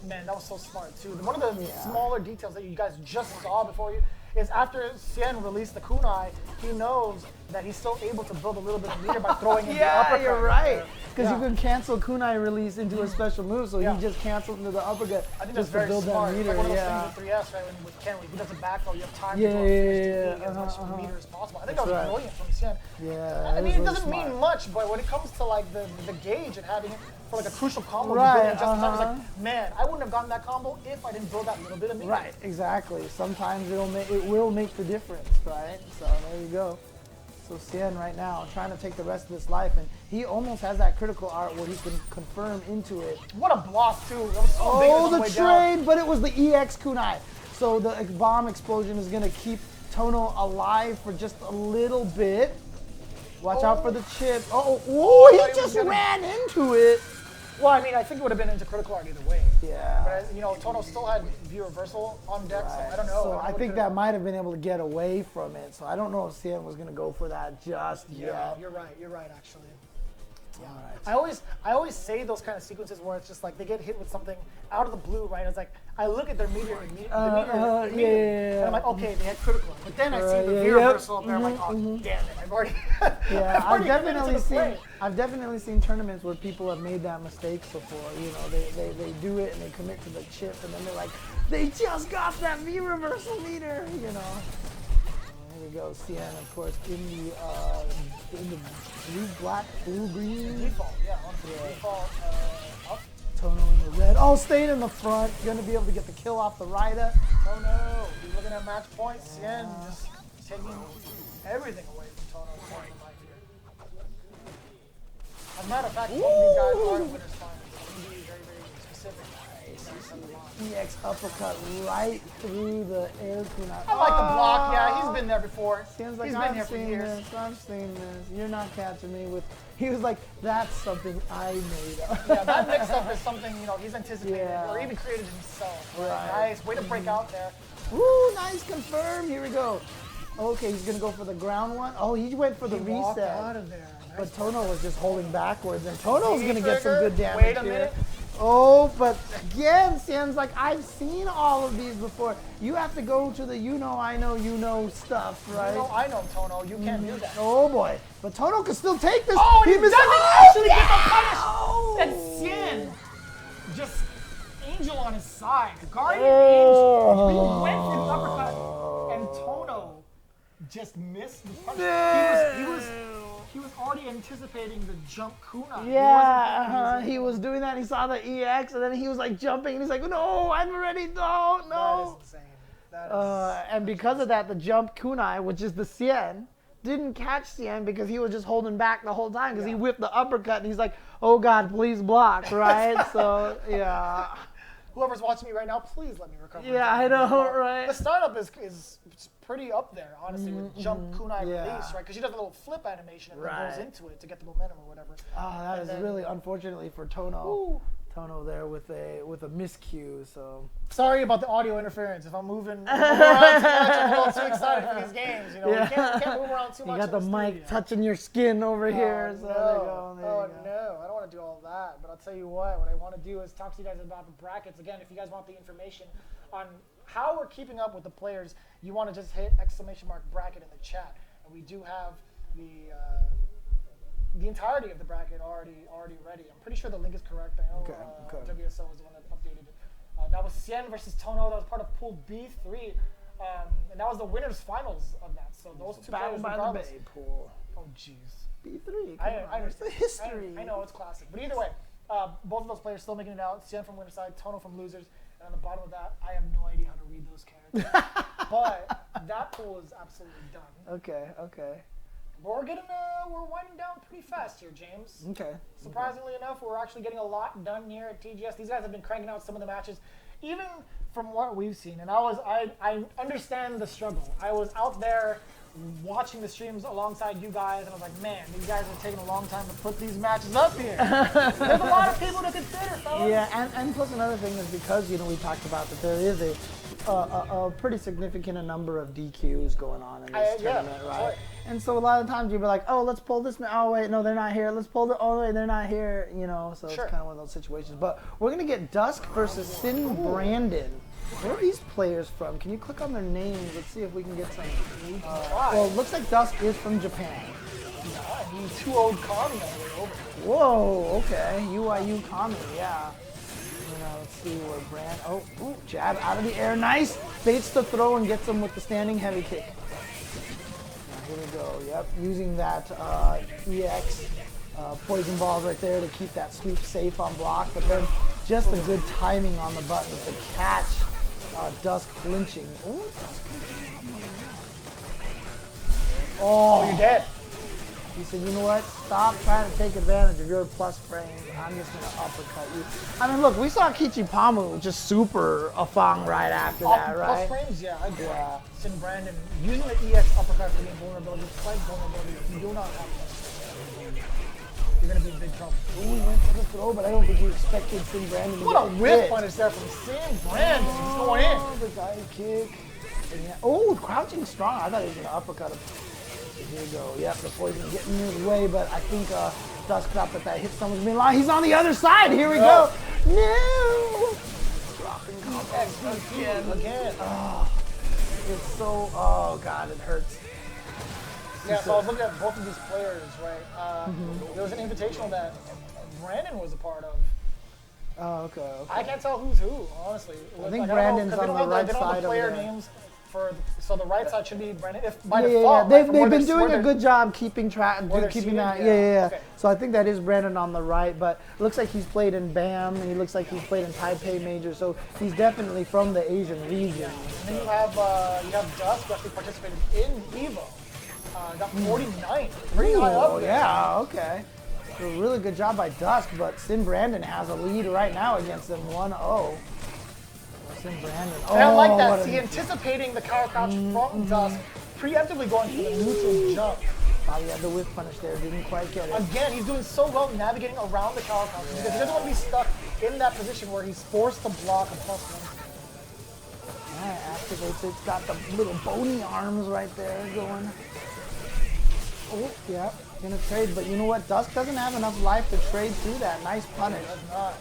Man, that was so smart too. One of the smaller details that you guys just saw before you is after Sien released the kunai, he knows that he's still able to build a little bit of meter by throwing in the uppercut. You're right. Because you can cancel kunai release into a special move, so he just canceled into the uppercut I think just that's to very build smart. that It's meter. like one of those things with 3S, right? When with Ken, when he does a back throw, you have time to Yeah, throw a finish yeah, to get as much meter as possible. I think That's that was right. brilliant from Sien. Yeah, I mean, was it doesn't really mean smart. much, but when it comes to like the gauge and having it for like a crucial combo, Right, you build it just in time, it's like, man, I wouldn't have gotten that combo if I didn't build that little bit of meter. Right, exactly. Sometimes it will make the difference, right? So there you go. So Sien right now trying to take the rest of his life, and he almost has that critical art where he can confirm into it. What a block too! That was so big on Oh, the the way down. trade, but it was the EX kunai. So the bomb explosion is gonna keep Tono alive for just a little bit. Watch out for the chip. Oh, I thought he he was just gonna- ran into it. Well, I mean, I think it would have been into critical art either way. Yeah. But Tono still had view reversal on deck, so I don't know. So I think that might have been able to get away from it. So I don't know if Sien was going to go for that just Yeah, yet. you're right, actually. Yeah. All I always say those kind of sequences where it's just like they get hit with something out of the blue, right? It's like I look at their meter, and I'm like, okay, they had critical, but then I see the view reversal up there, I'm like, oh damn it, I've already. Yeah, I've already committed to the play. I've definitely seen tournaments where people have made that mistake before. They do it and they commit to the chip, and then they're like, they just got that V reversal meter, There we go, Sien, of course, in the blue, green. Default, default up. Tono in the red. Oh, staying in the front. Gonna be able to get the kill off the rider. Oh no, he's looking at match points. Sien just taking everything away from Tono. As a matter of fact, both of these guys are in winners finals. I'm going to be very, very specific. send him on. EX uppercut right through the air kunai. I like the block. Yeah, he's been there before. Seems like He's been I've here for seen years. this. I've seen this. You're not catching me with. He was like, that's something I made up. Yeah, that mix-up is something, you know, he's anticipated Yeah. or even created himself. Right. Nice. Way to break out there. Ooh, nice confirm. Here we go. Okay, he's gonna go for the ground one. Oh, he went for the He walked reset. out of there. But Tono was just holding backwards, and Tono's Knee gonna get some trigger. good damage Wait a here. minute. Oh, but again, Sien's like, I've seen all of these before. You have to go to the you know, I know, you know stuff, right? You know, I know, Tono. You can't do that. Oh boy, but Tono can still take this. Oh, and he missed- doesn't Oh, actually get the punish. no! And Sien, just angel on his side. Guardian Oh. angel. He went for the uppercut, and Tono just missed the punish. He was already anticipating the jump kunai. Yeah, he was doing that. He saw the EX, and then he was like jumping, and he's like, "No, I'm ready. No, That no." is insane. That is. And because of that, the jump kunai, which is the Sien, didn't catch Sien because he was just holding back the whole time because he whipped the uppercut, and he's like, "Oh God, please block!" Right? So yeah. Whoever's watching me right now, please let me recover. Yeah, I know, right? The startup is pretty up there, honestly, with jump kunai Yeah. release, right? Because she does a little flip animation and then Right. goes into it to get the momentum or whatever. Oh, that is then- really unfortunately for Tono. Ooh. Tono there with a miscue. So Sorry about the audio interference. If I'm moving around too much, I'm a little too excited for these games. You know, Yeah. we can't move around too you much. got the in mic studio. touching your skin over here. Oh, So no. there you go. There Oh you go. no, I don't want to do all that. But I'll tell you what I want to do is talk to you guys about the brackets. Again, if you guys want the information on how we're keeping up with the players, you want to just hit ! bracket in the chat. And we do have the entirety of the bracket already ready. I'm pretty sure the link is correct. I know Okay. WSO was the one that updated it. That was Sien versus Tono. That was part of Pool B3. And that was the winners finals of that. So those two Battle players, by the regardless. Bay pool. Oh, jeez. B3. I It's understand. the history. I know, it's classic. But either way, both of those players still making it out. Sien from winner side, Tono from losers. And on the bottom of that, I have no idea how to read those characters. But that pool is absolutely done. Okay. Okay. We're winding down pretty fast here, James. Okay. Surprisingly enough, we're actually getting a lot done here at TGS. These guys have been cranking out some of the matches, even from what we've seen. And I understand the struggle. I was out there watching the streams alongside you guys, and I was like, man, these guys are taking a long time to put these matches up here. There's a lot of people to consider, fellas. Yeah, and plus another thing is because we talked about that there is a pretty significant number of DQs going on in this tournament, right? Right. And so a lot of times you'll be like, oh, let's pull this. Oh wait, no, they're not here. Let's pull the. Oh wait, they're not here. So Sure. it's kind of one of those situations. But we're gonna get Dusk versus Sin Brandon. Where are these players from? Can you click on their names? Let's see if we can get some. Well, it looks like Dusk is from Japan. I mean, 2 old Kami on the way over. Whoa, okay. UIU Kami, yeah. Let's see where Brand. Oh, ooh, jab out of the air. Nice. Baits the throw and gets him with the standing heavy kick. Now, here we go. Yep, using that EX poison balls right there to keep that sweep safe on block. But then just the good timing on the buttons to catch Dusk flinching. Ooh, Dusk flinching. Oh, you're dead. He said, you know what? Stop trying to take advantage of your plus frames. I'm just going to uppercut you. I mean, look, we saw Kichipa-Mu just super F.A.N.G right after that, right? Plus frames, yeah, I agree. Yeah. Sin Brandon using the EX uppercut for the invulnerability, slight vulnerability. If you do not have plus frames, you're going to be in big trouble. Ooh, he went for the throw, but I don't think he expected Sin Brandon to What a get whip hit. punish there from Sin Brandon. He's going in. Oh, the dive kick. And yeah. Oh, crouching strong. I thought he was going to uppercut him. Here we go. Yep, the poison getting in his way, but I think Dusk thought that hit someone's main line. He's on the other side. Here we go. No. Dropping combo again. Oh, it's so. Oh God, it hurts. Yeah, so I was looking at both of these players, right? There was an invitational that Brandon was a part of. Oh, okay. I can't tell who's who, honestly. I think Brandon's on the right they don't have side the over player there. names so the right side should be Brandon. If by Yeah, default, they've from where been they're- doing where a they're- good job keeping track, Where they're keeping seated, that. yeah. Yeah. Okay. So I think that is Brandon on the right, but it looks like he's played in BAM, and he looks like he's played in Taipei Major, so he's definitely from the Asian region. And then you have Dusk, who actually participated in Evo. Got 49, pretty high up Oh there. yeah, okay. So really good job by Dusk, but Sin Brandon has a lead right now against them 1-0. Sim Brandon. And I like what that. a- See, anticipating the counter crouch from Dusk, preemptively going for the neutral jump. Oh, yeah, the whiff punish there didn't quite get it. Again, he's doing so well navigating around the counter crouch because he doesn't want to be stuck in that position where he's forced to block a +1. Alright, activates it. It's got the little bony arms right there going. Oh, yeah, gonna trade, but you know what? Dusk doesn't have enough life to trade through that. Nice punish. Does not.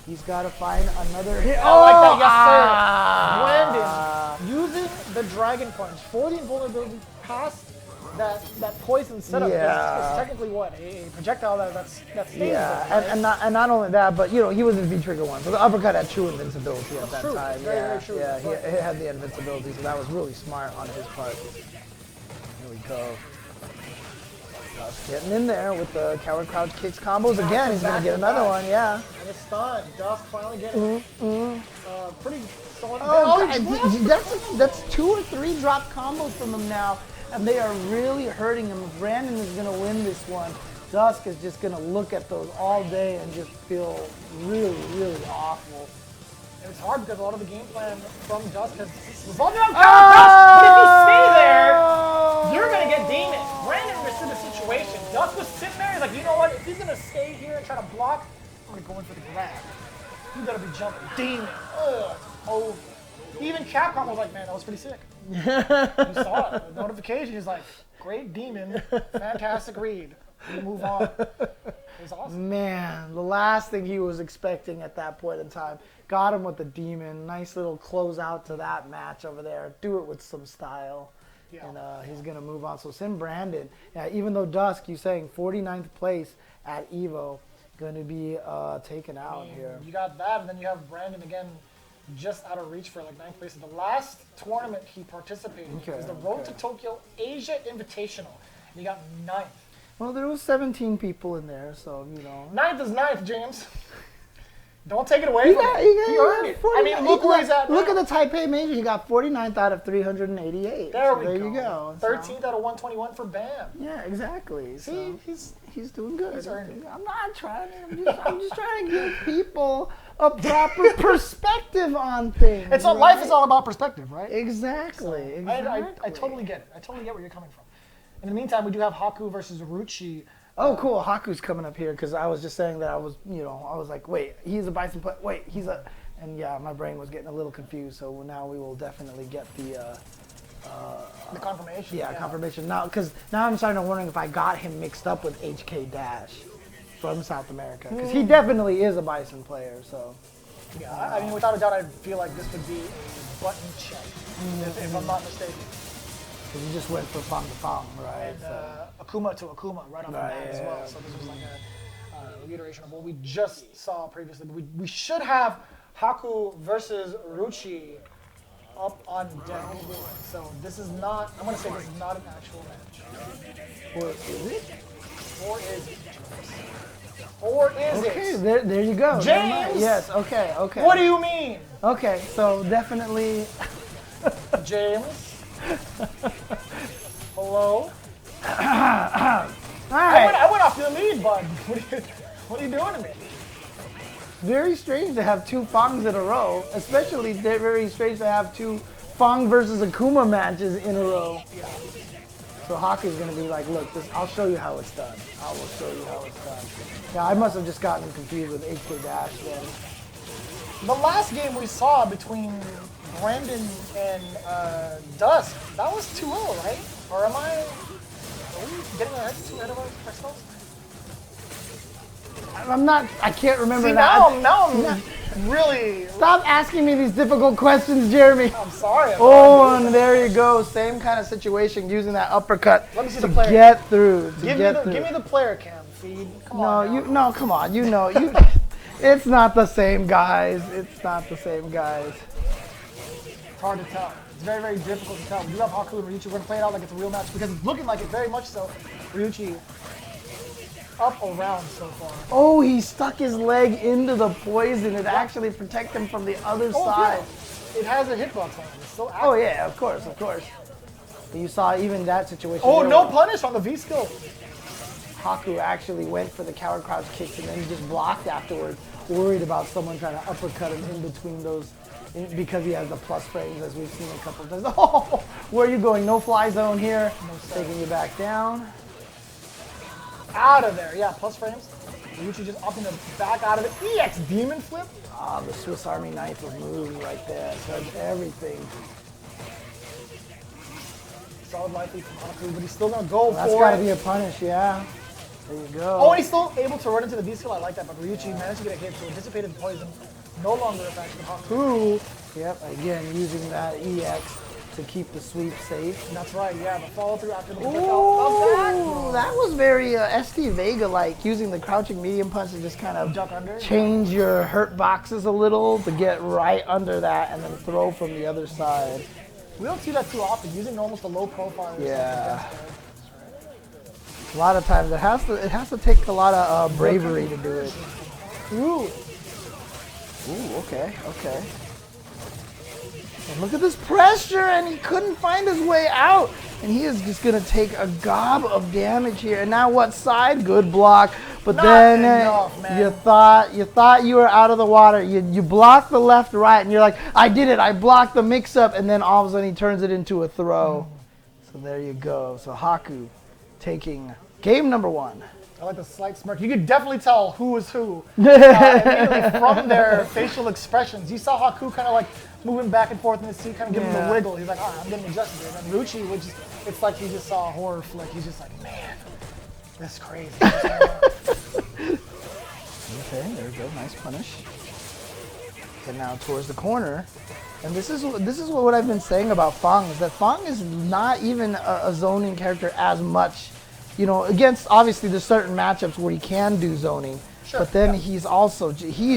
He's got to find another hit. I like that, yes sir. Brandon using the Dragon Punch for the invulnerability past that poison setup is technically what? A projectile that stays Yeah, there, right? and not only that, but you know, he was in V-Trigger 1, so the uppercut had true invincibility at that True. time. Very, yeah, very true. yeah, he had the invincibility, so that was really smart on his part. Here we go. Dusk getting in there with the coward crouch kicks combos again. He's gonna get another one, yeah. And it's stunned. Dusk finally getting pretty solid. That's 2 or 3 drop combos from him now, and they are really hurting him. If Brandon is gonna win this one, Dusk is just gonna look at those all day and just feel really, really awful. And it's hard because a lot of the game plan from Dusk has revolved around counter crouch. But if you stay there, you're gonna get demon. Brandon understood the situation. Dusk was sitting there. He's like, you know what? If he's gonna stay here and try to block, I'm gonna go in for the grab. You gotta be jumping. Demon. Ugh. Oh. Even Capcom was like, man, that was pretty sick. You saw it. The notification is like, great demon, fantastic read. We move on. It was awesome. Man, the last thing he was expecting at that point in time. Got him with the demon. Nice little close out to that match over there. Do it with some style. Yeah. And he's going to move on. So Sim Brandon, even though Dusk, you're saying 49th place at EVO, going to be taken out here. You got that, and then you have Brandon again just out of reach for like 9th place. The last tournament he participated in was the Road to Tokyo Asia Invitational. And he got 9th. Well, there was 17 people in there, so, you know. 9th is 9th, James. Don't take it away from him. He earned it. I mean, look where he's at now. Look at the Taipei Major. He got 49th out of There 388. So there you go. 13th out of 121 for Bam. Yeah, exactly. See, so he's doing good. He's earned it. I'm not trying. I'm just trying to give people a proper perspective on things. It's all, life is all about perspective, right? Exactly. Exactly. I totally get it. I totally get where you're coming from. In the meantime, we do have Haku versus Ruchi. Oh, cool. Haku's coming up here because I was just saying that I was like, wait, he's a Bison player. Wait, he's a... And yeah, my brain was getting a little confused, so now we will definitely get the confirmation. Yeah, confirmation. Now, because now I'm starting to wondering if I got him mixed up with HK Dash from South America. Because he definitely is a Bison player, so... Yeah, I mean, without a doubt, I feel like this would be a button check, if I'm not mistaken. Because he just went for Fang to Fang, right? And Akuma to Akuma right off the bat as well. So this was like a reiteration of what we just saw previously. But we should have Haku versus Ruchi up on deck. So this is not, I'm going to say this is not an actual match. Or is it? Or is it? Or is it? Okay, there you go. James! Yes, okay. What do you mean? Okay, so definitely... James? Hello? All right. I went off the lead, bud. What are you doing to me? Very strange to have 2 Fangs in a row, especially very strange to have 2 Fang versus Akuma matches in a row. Yeah. So Haku's going to be like, look, I'll show you how it's done. I will show you how it's done. Yeah, I must have just gotten confused with HK Dash then. The last game we saw between Brandon and Dusk, that was 2-0, right? Or are we getting too ahead of ourselves? I can't remember See, that. now I'm really... Stop asking me these difficult questions, Jeremy. I'm sorry. Oh, and there you go. Same kind of situation, using that uppercut Let me see to the player. get through. Give me the player cam feed. Come on. No, come on. You know, it's not the same guys. It's not the same guys. It's hard to tell. It's very, very difficult to tell. We do have Haku and Ryuchi. We're going to play it out like it's a real match because it's looking like it very much so. Ryuchi up around so far. Oh, he stuck his leg into the poison. It actually protected him from the other side. Yeah. It has a hitbox on it. It's still active. Oh, yeah, of course. But you saw even that situation. Oh, no punish on the V skill. Haku actually went for the coward crouch kicks and then he just blocked afterwards, worried about someone trying to uppercut him in between those because he has the plus frames, as we've seen a couple of times. Oh, where are you going? No fly zone here. Taking you back down. Out of there. Yeah, plus frames. Ryuchi just opting to back out of it. EX Demon Flip. Ah, the Swiss Army knife of moves right there. Does everything. Solid life lead from Haku, but he's still going to go That's for got to it. be a punish, yeah. There you go. Oh, and he's still able to run into the B-skill. I like that, but Ryuchi managed to get a hit, so anticipated poison. No longer affects Haku. Yep, again, using that EX to keep the sweep safe. That's right, yeah, the follow through after the breakout. Ooh, that was very ST Vega-like, using the crouching medium punch to just kind of Duck under. change your hurt boxes a little to get right under that and then throw from the other side. We don't see that too often, using almost a low profile. Yeah. A lot of times it has to take a lot of bravery to do it. Ooh, okay. And look at this pressure, and he couldn't find his way out. And he is just gonna take a gob of damage here. And now what side? Good block. But Not then enough, man. you thought you were out of the water. You blocked the left, right, and you're like, I did it. I blocked the mix-up, and then all of a sudden he turns it into a throw. So there you go. So Haku taking game number 1. I like the slight smirk. You could definitely tell who was who immediately from their facial expressions. You saw Haku kind of like moving back and forth in his seat, kind of giving him a wiggle. He's like, all right, I'm getting adjusted here. And Ryuchi, it's like he just saw a horror flick. He's just like, man, that's crazy. Okay, there we go. Nice punish. And now towards the corner. And this is what I've been saying about F.A.N.G, is that F.A.N.G is not even a zoning character as much. You know, against, obviously, there's certain matchups where he can do zoning. Sure, but then he's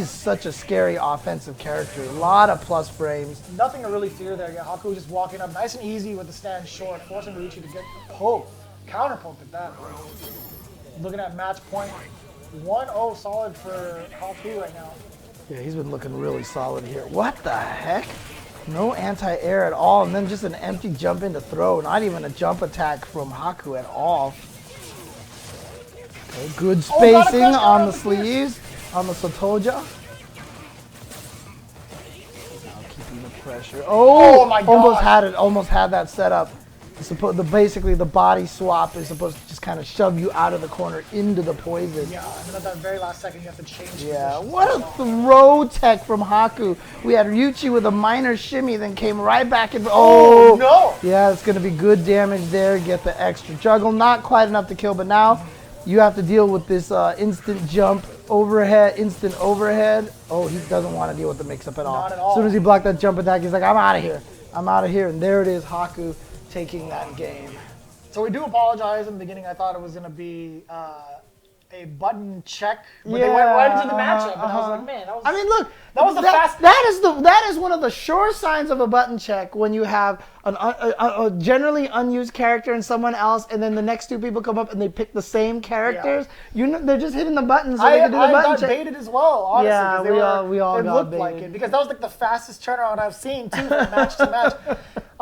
such a scary offensive character. A lot of plus frames. Nothing to really fear there. Yeah, Haku just walking up nice and easy with the stand short, forcing Ryuchi to get poked. Counter poked at that. Looking at match point. 1-0 solid for Haku right now. Yeah, he's been looking really solid here. What the heck? No anti-air at all, and then just an empty jump into throw. Not even a jump attack from Haku at all. Okay, good spacing on the sleeves, on the Sotoja. Now keeping the pressure. Oh my God! Almost had that set up. Basically, the body swap is supposed to just kind of shove you out of the corner into the poison. Yeah, and then at that very last second, you have to change. Yeah, what a throw tech from Haku. We had Ryuchi with a minor shimmy, then came right back and oh no! Yeah, it's gonna be good damage there. Get the extra juggle, not quite enough to kill, but now you have to deal with this instant jump overhead, instant overhead. Oh, he doesn't want to deal with the mix-up at all. Not at all. As soon as he blocked that jump attack, he's like, I'm out of here. I'm out of here. And there it is, Haku taking that game. So we do apologize in the beginning. I thought it was going to be a button check, but they went right into the matchup, and I was like, man, that was. I mean, look, that was the fast. That is one of the sure signs of a button check when you have a generally unused character and someone else, and then the next two people come up and they pick the same characters. Yeah. You know, they're just hitting the buttons. So they can do the button check. I got baited as well, honestly. Yeah, we all it got looked baited. like it because that was like the fastest turnaround I've seen too from match to match.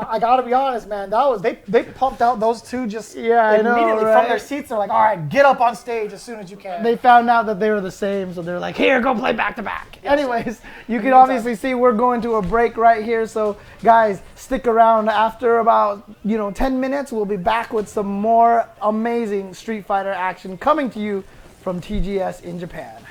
I gotta be honest, man. That was they pumped out those two just immediately from their seats. They're like, all right, get up on stage as soon as you can. They found out that they were the same, so they're like, here, go play back to back. Anyways, you can obviously see we're going to a break right here. So guys, stick around. After about 10 minutes, we'll be back with some more amazing Street Fighter action coming to you from TGS in Japan.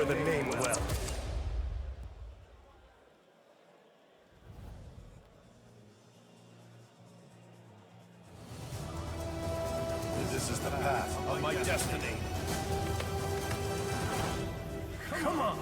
remember the name well. This is the path of my destiny. Come on!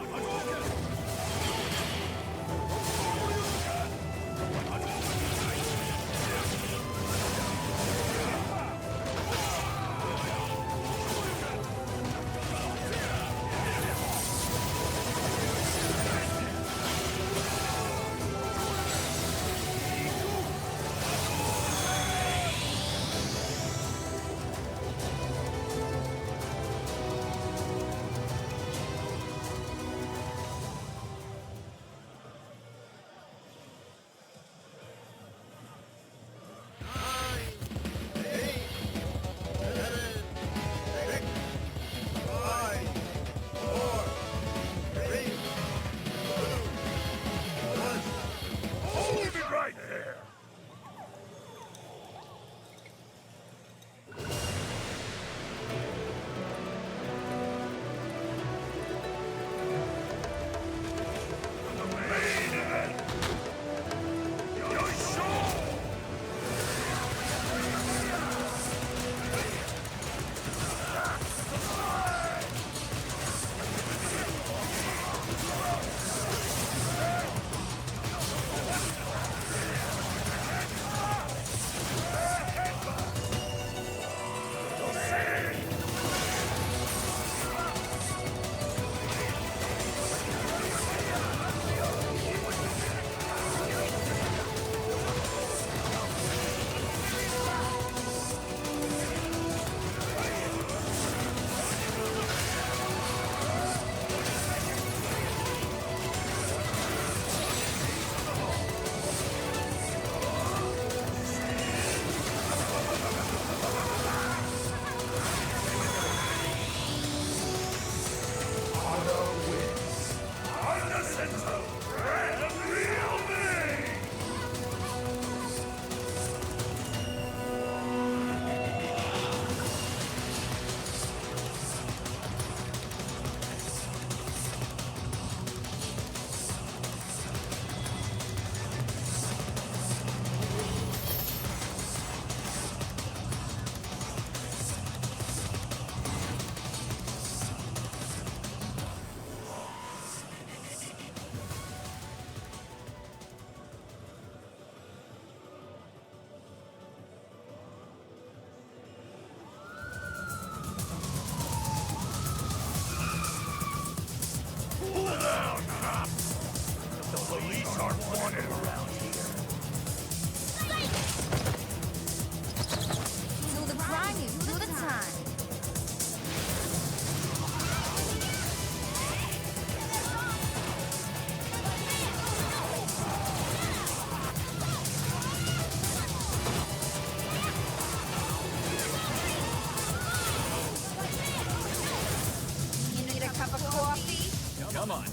Come on.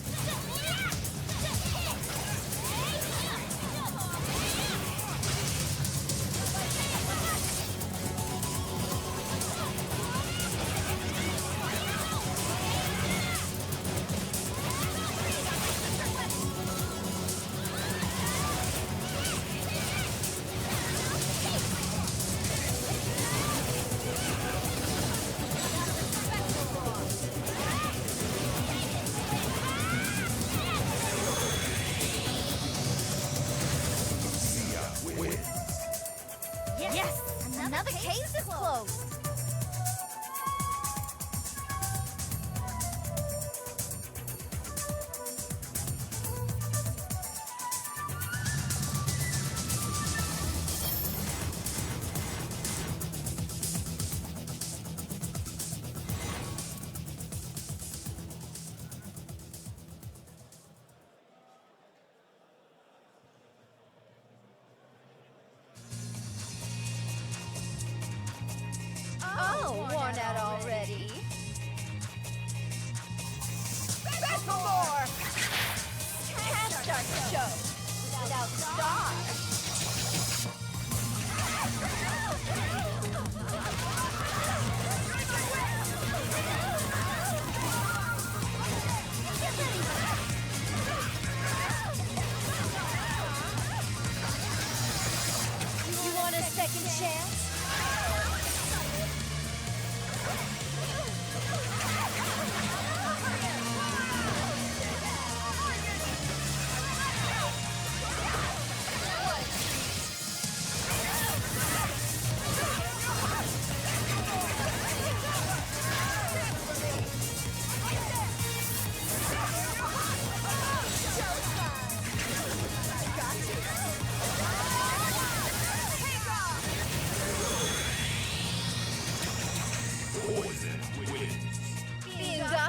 Yes! Another case is closed!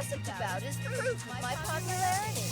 gossiped about is proof of my popularity.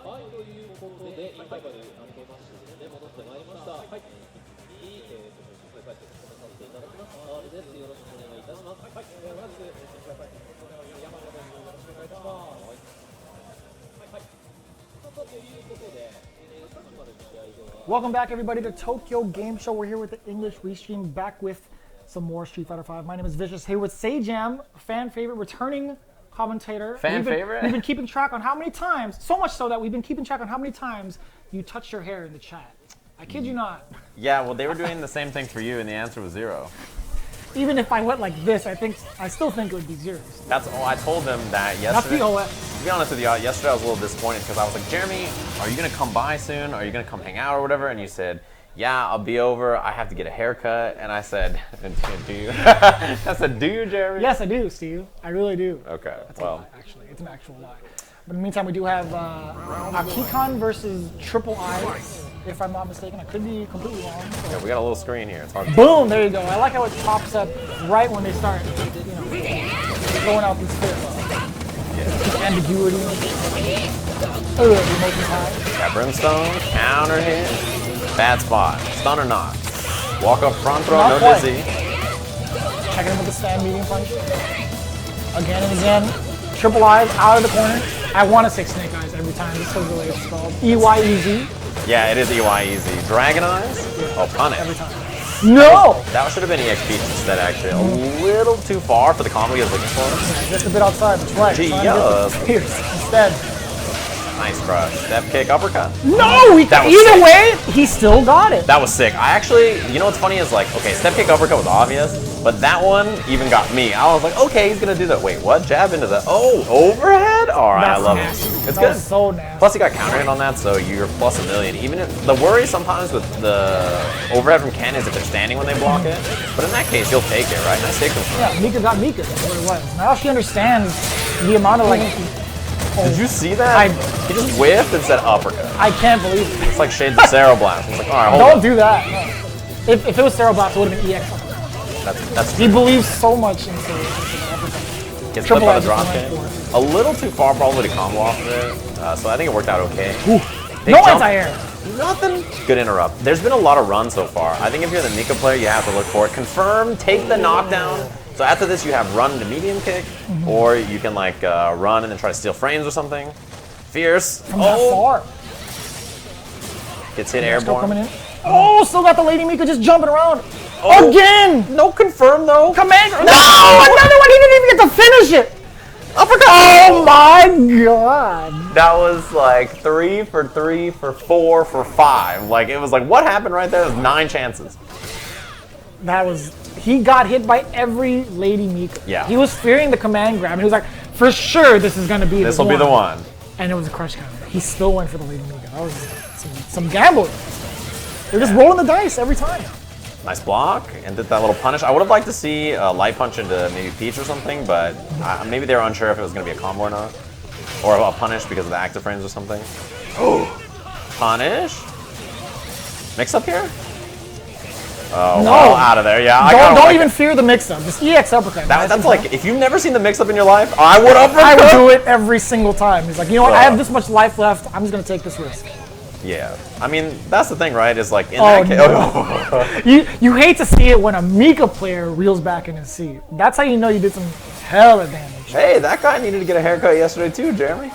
はい、ということで、インターバル明けまして戻ってまいりました。はい。いい、紹介してさせていただきます。R です。よろしくお願いいたします。はい。まず、山本です。よろしくお願いいたします。はい。ということで、さっきまでの試合では Welcome back, everybody, to Tokyo Game Show. We're here with the English restream, back with some more Street Fighter V. My name is Vicious, here with Sajam, fan favorite, returning commentator. Favorite? We've been keeping track on how many times, so much so that we've been keeping track on how many times you touched your hair in the chat. I kid you not. Yeah, well, they were doing the same thing for you, and the answer was 0. Even if I went like this, I still think it would be 0. That's all. I told them that yesterday. That's the OS. To be honest with you, yesterday I was a little disappointed because I was like, Jeremy, are you going to come by soon? Are you going to come hang out or whatever? And you said, yeah, I'll be over. I have to get a haircut. And I said, do you? I said, do you, Jeremy? Yes, I do, Steve. I really do. Okay, That's a well. lie, actually. It's an actual lie. But in the meantime, we do have Kannichan versus Triple-I, if I'm not mistaken. I could be completely wrong. So. Yeah, we got a little screen here. It's hard. Boom! There you go. I like how it pops up right when they start, throwing out these ambiguity. Yeah, Brimstone, counter hit, bad spot, stun or not. Walk up front throw, no quite. dizzy. Checking him with the stand medium punch. Again and again. Triple-I's out of the corner. I want to say Snake Eyes every time, just because the way it's spelled. EYEZ. Yeah, it is EY easy. Dragon Eyes? Oh, punish. Every time. No! That should have been EXP instead, actually. A little too far for the combo he was looking for. Just a bit outside, that's right. Gee, Trying to get the spears instead. Nice crush. Step kick, uppercut. No! Either way, he still got it. That was sick. I actually, you know what's funny is like, okay, step kick, uppercut was obvious, but that one even got me. I was like, okay, he's gonna do that. Wait, what? Jab into the, oh, overhead? All right, I love it. It's good. So nasty. Plus, you got counter hit on that, so you're plus a million. Even if, the worry sometimes with the overhead from Ken is if they're standing when they block it, but in that case, he'll take it, right? Nice take control. Yeah, Mika got Mika. That's what it was. Now she understands the amount of like. Did you see that? He just whiffed and said uppercut. I can't believe it. It's like shades of Cerro Blast. It's like, all right, hold Don't on. do that. No. If it was Cerro Blast, it would have been EX. That's He believes so much into the uppercut. Gets flipped by the drop Triple-I kick. just A little too far probably to combo off of it, so I think it worked out okay. No jump. anti-air. Nothing. Good interrupt. There's been a lot of runs so far. I think if you're the Mika player, you have to look for it. Confirm, take the knockdown. So after this, you have run to medium kick, or you can like run and then try to steal frames or something. Fierce. From that far. Gets hit airborne. Coming in. Oh, still got the Lady Mika just jumping around. Oh. Again! No confirm though. Command. No! Another one! He didn't even get to finish it! Uppercut! Oh my god! That was like 3 for 3 for 4 for 5. Like it was like what happened right there? It was 9 chances. That was. He got hit by every Lady Mika. Yeah. He was fearing the command grab, and he was like, for sure this is gonna be This will be the one. And it was a crush counter. He still went for the Lady Mika. That was some gambling. They're just rolling the dice every time. Nice block, and did that little punish. I would have liked to see a light punch into maybe Peach or something, but maybe they were unsure if it was going to be a combo or not. Or a punish because of the active frames or something. Oh! Punish? Mix up here? Oh, No. well, out of there. Yeah, Don't even fear the mix-up. Just EX uppercut. That's like, if you've never seen the mix-up in your life, I would uppercut. I would do it every single time. He's like, you know what? I have this much life left. I'm just going to take this risk. Yeah. I mean, that's the thing, right? Is like, in that case... No. You hate to see it when a Mika player reels back in his seat. That's how you know you did some hella damage. Hey, that guy needed to get a haircut yesterday too, Jeremy.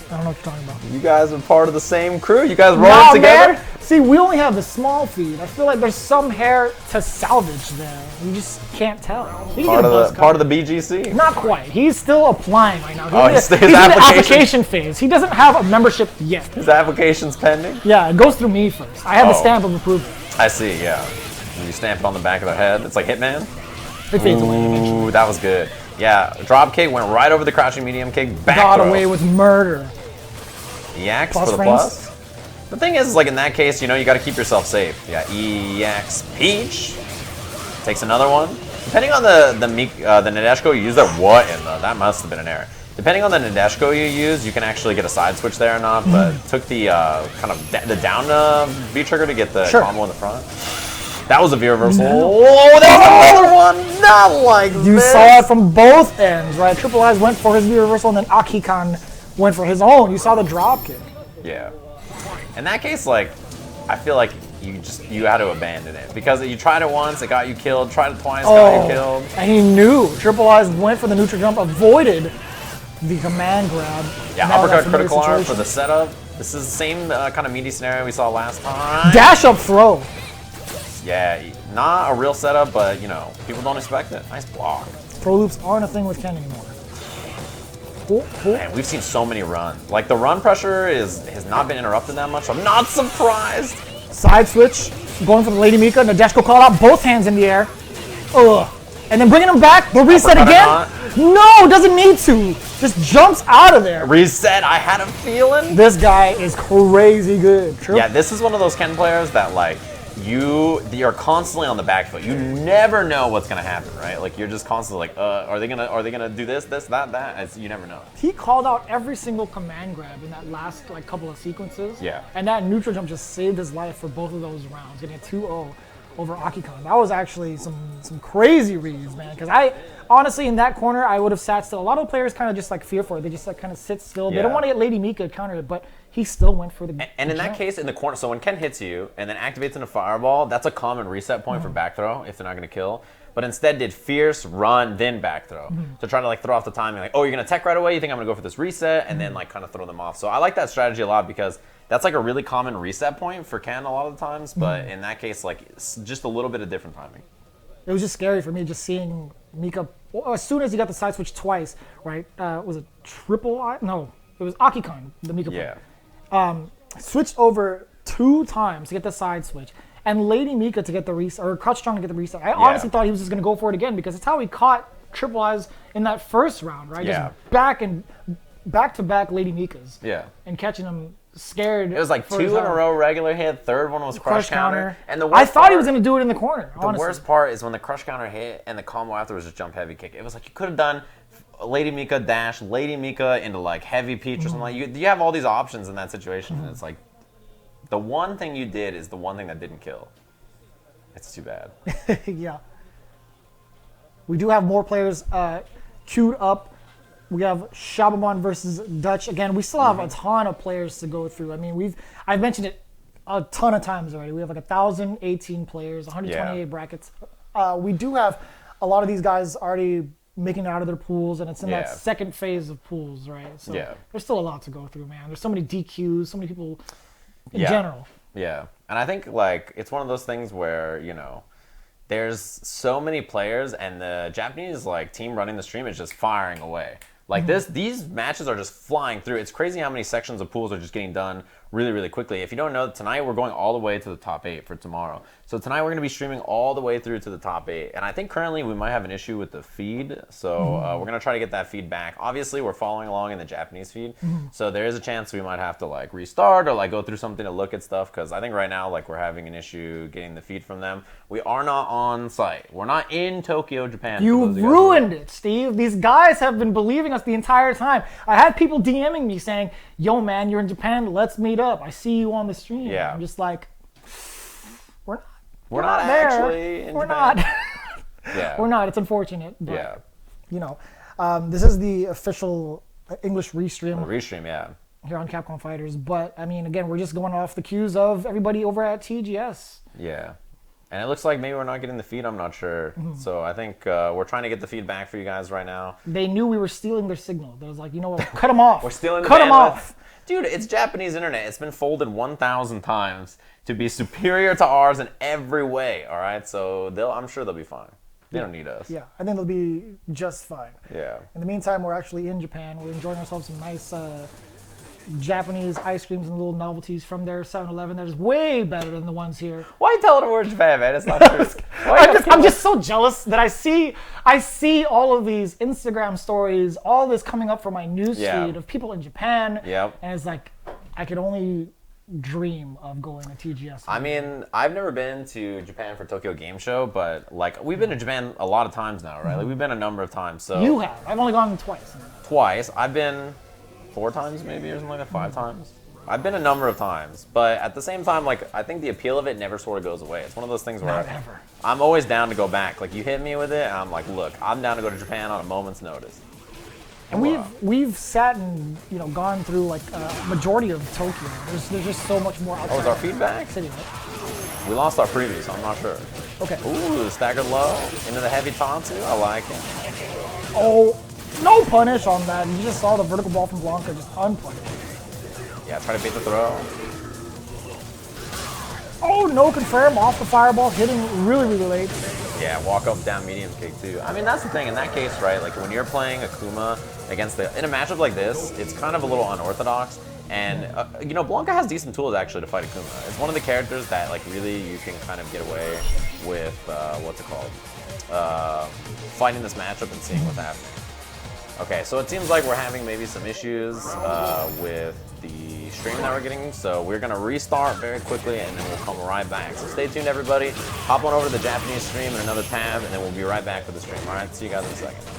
I don't know what you're talking about. You guys are part of the same crew. You guys rolling together? Man. See, we only have the small feed. I feel like there's some hair to salvage there. You just can't tell. Part of the BGC. Not quite. He's still applying right now. Oh, he's his in the application phase. He doesn't have a membership yet. His application's pending? Yeah, it goes through me first. I have the stamp of approval. I see, yeah. You stamp it on the back of their head. It's like Hitman. It fades away eventually. Ooh, that was good. Yeah, drop kick went right over the crouching medium kick. Back Got throw. away with murder. EX Plus for the frames. plus. The thing is, like in that case, you know, you got to keep yourself safe. Yeah, EX Peach takes another one. Depending on the Nadeshko you use, that must have been an error. Depending on the Nadeshko you use, you can actually get a side switch there or not. But took the kind of the down V trigger to get the combo in the front. That was a V reversal. Oh, there's another one. Not like You this. saw it from both ends, right? Triple-I's went for his V reversal, and then Kannichan went for his own. You saw the drop kick. Yeah. In that case, like, I feel like you had to abandon it because you tried it once, it got you killed. Tried it twice, got you killed. And he knew. Triple-I's went for the neutral jump, avoided the command grab. Yeah, Now uppercut that's another critical arm situation. for the setup. This is the same kind of meaty scenario we saw last time. Dash up throw. Yeah, not a real setup, but you know, people don't expect it. Nice block. Throw loops aren't a thing with Ken anymore. Man, we've seen so many runs. Like the run pressure has not been interrupted that much. I'm not surprised. Side switch, going for the Lady Mika. Nadeshko called out, both hands in the air. Ugh. And then bringing him back, the reset Uppercut or again. No, doesn't need to. just jumps out of there. Reset, I had a feeling. This guy is crazy good. True. Yeah, this is one of those Ken players that like, you're constantly on the back foot. You never know what's gonna happen, right? Like you're just constantly like, are they gonna do this, that? You never know. He called out every single command grab in that last like couple of sequences. Yeah. And that neutral jump just saved his life for both of those rounds, getting a 2-0 over Akuma. That was actually some crazy reads, man. Because I honestly in that corner I would have sat still. A lot of players kind of just like fear for it. They just like kind of sit still. They don't want to get Lady Mika countered, but he still went for the. And in that case, in the corner, so when Ken hits you and then activates in a fireball, that's a common reset point for back throw if they're not going to kill. But instead did fierce, run, then back throw to try to like throw off the timing. Like, oh, you're going to tech right away. You think I'm going to go for this reset and then like kind of throw them off. So I like that strategy a lot because that's like a really common reset point for Ken a lot of the times. But in that case, like it's just a little bit of different timing. It was just scary for me just seeing Mika. As soon as he got the side switch twice, right? Was it triple I? No, it was Akikon, the Mika player. Switched over 2 times to get the side switch, and Lady Mika to get the reset, or Crouch Strong to get the reset. I honestly thought he was just going to go for it again because it's how he caught triple I's in that first round, right? Yeah. Just back to back Lady Mikas. Yeah. And catching him scared. It was like 2 in a row regular hit. Third one was crush counter. And the worst I thought he was going to do it in the corner. The worst part is when the crush counter hit and the combo afterwards just jump heavy kick. It was like you could have done Lady Mika dash, Lady Mika into like heavy peach or something. Like you have all these options in that situation, and it's like the one thing you did is the one thing that didn't kill. It's too bad. Yeah. We do have more players queued up. We have Shabamon versus Dutch. Again, we still have a ton of players to go through. I mean, I've mentioned it a ton of times already. We have like 1,018 players, 128 brackets. We do have a lot of these guys already making it out of their pools, and it's in that second phase of pools, right? So there's still a lot to go through, man. There's so many DQs, so many people in general. Yeah, and I think like it's one of those things where, you know, there's so many players and the Japanese like team running the stream is just firing away. Like these matches are just flying through. It's crazy how many sections of pools are just getting done really, really quickly. If you don't know, tonight we're going all the way to the top 8 for tomorrow. So tonight we're going to be streaming all the way through to the top 8. And I think currently we might have an issue with the feed. So we're going to try to get that feed back. Obviously, we're following along in the Japanese feed. So there is a chance we might have to like restart or like go through something to look at stuff. Because I think right now like we're having an issue getting the feed from them. We are not on site. We're not in Tokyo, Japan. You ruined it, Steve. These guys have been believing us the entire time. I had people DMing me saying, yo, man, you're in Japan. Let's meet up. I see you on the stream. Yeah. I'm just like, we're not actually in Japan. We're not. It's unfortunate. But, Yeah. You know, this is the official English restream. Restream, yeah. Here on Capcom Fighters. But, I mean, again, we're just going off the cues of everybody over at TGS. Yeah. And it looks like maybe we're not getting the feed. I'm not sure. So I think we're trying to get the feedback for you guys right now. They knew we were stealing their signal. They was like, you know what? Cut them off. We're stealing the Cut them off. Dude, it's Japanese internet. It's been folded 1,000 times to be superior to ours in every way. All right, so I'm sure they'll be fine. They don't need us. Yeah, I think they'll be just fine. Yeah. In the meantime, we're actually in Japan. We're enjoying ourselves some nice Japanese ice creams and little novelties from their 7-Eleven. That is way better than the ones here. Why are you telling them we're in Japan, man? It's not true. I'm just so jealous that I see all of these Instagram stories, all this coming up for my newsfeed of people in Japan. Yep. And it's like, I could only dream of going to TGS. I mean, I've never been to Japan for Tokyo Game Show, but like we've been to Japan a lot of times now, right? Like we've been a number of times. So you have. I've only gone twice. Twice. I've been 4 times maybe or something like that, 5 times. I've been a number of times, but at the same time, like I think the appeal of it never sort of goes away. It's one of those things where I'm always down to go back. Like you hit me with it, and I'm like, look, I'm down to go to Japan on a moment's notice. And we've sat and gone through like a majority of Tokyo. There's just so much more outside. Oh, is our feedback? City, right? We lost our preview, so I'm not sure. Okay. Ooh, staggered low into the heavy Tansu. I like it. Oh, no punish on that. You just saw the vertical ball from Blanca just unpunished. Yeah, try to beat the throw. Oh, no confirm off the fireball, hitting really, really late. Yeah, walk up, down, medium kick too. I mean, that's the thing in that case, right? Like when you're playing Akuma against in a matchup like this, it's kind of a little unorthodox. And Blanca has decent tools actually to fight Akuma. It's one of the characters that like really you can kind of get away with fighting this matchup and seeing what's happening. Okay, so it seems like we're having maybe some issues with the stream that we're getting, so we're gonna restart very quickly and then we'll come right back. So stay tuned, everybody. Hop on over to the Japanese stream in another tab, and then we'll be right back with the stream. All right, see you guys in a second.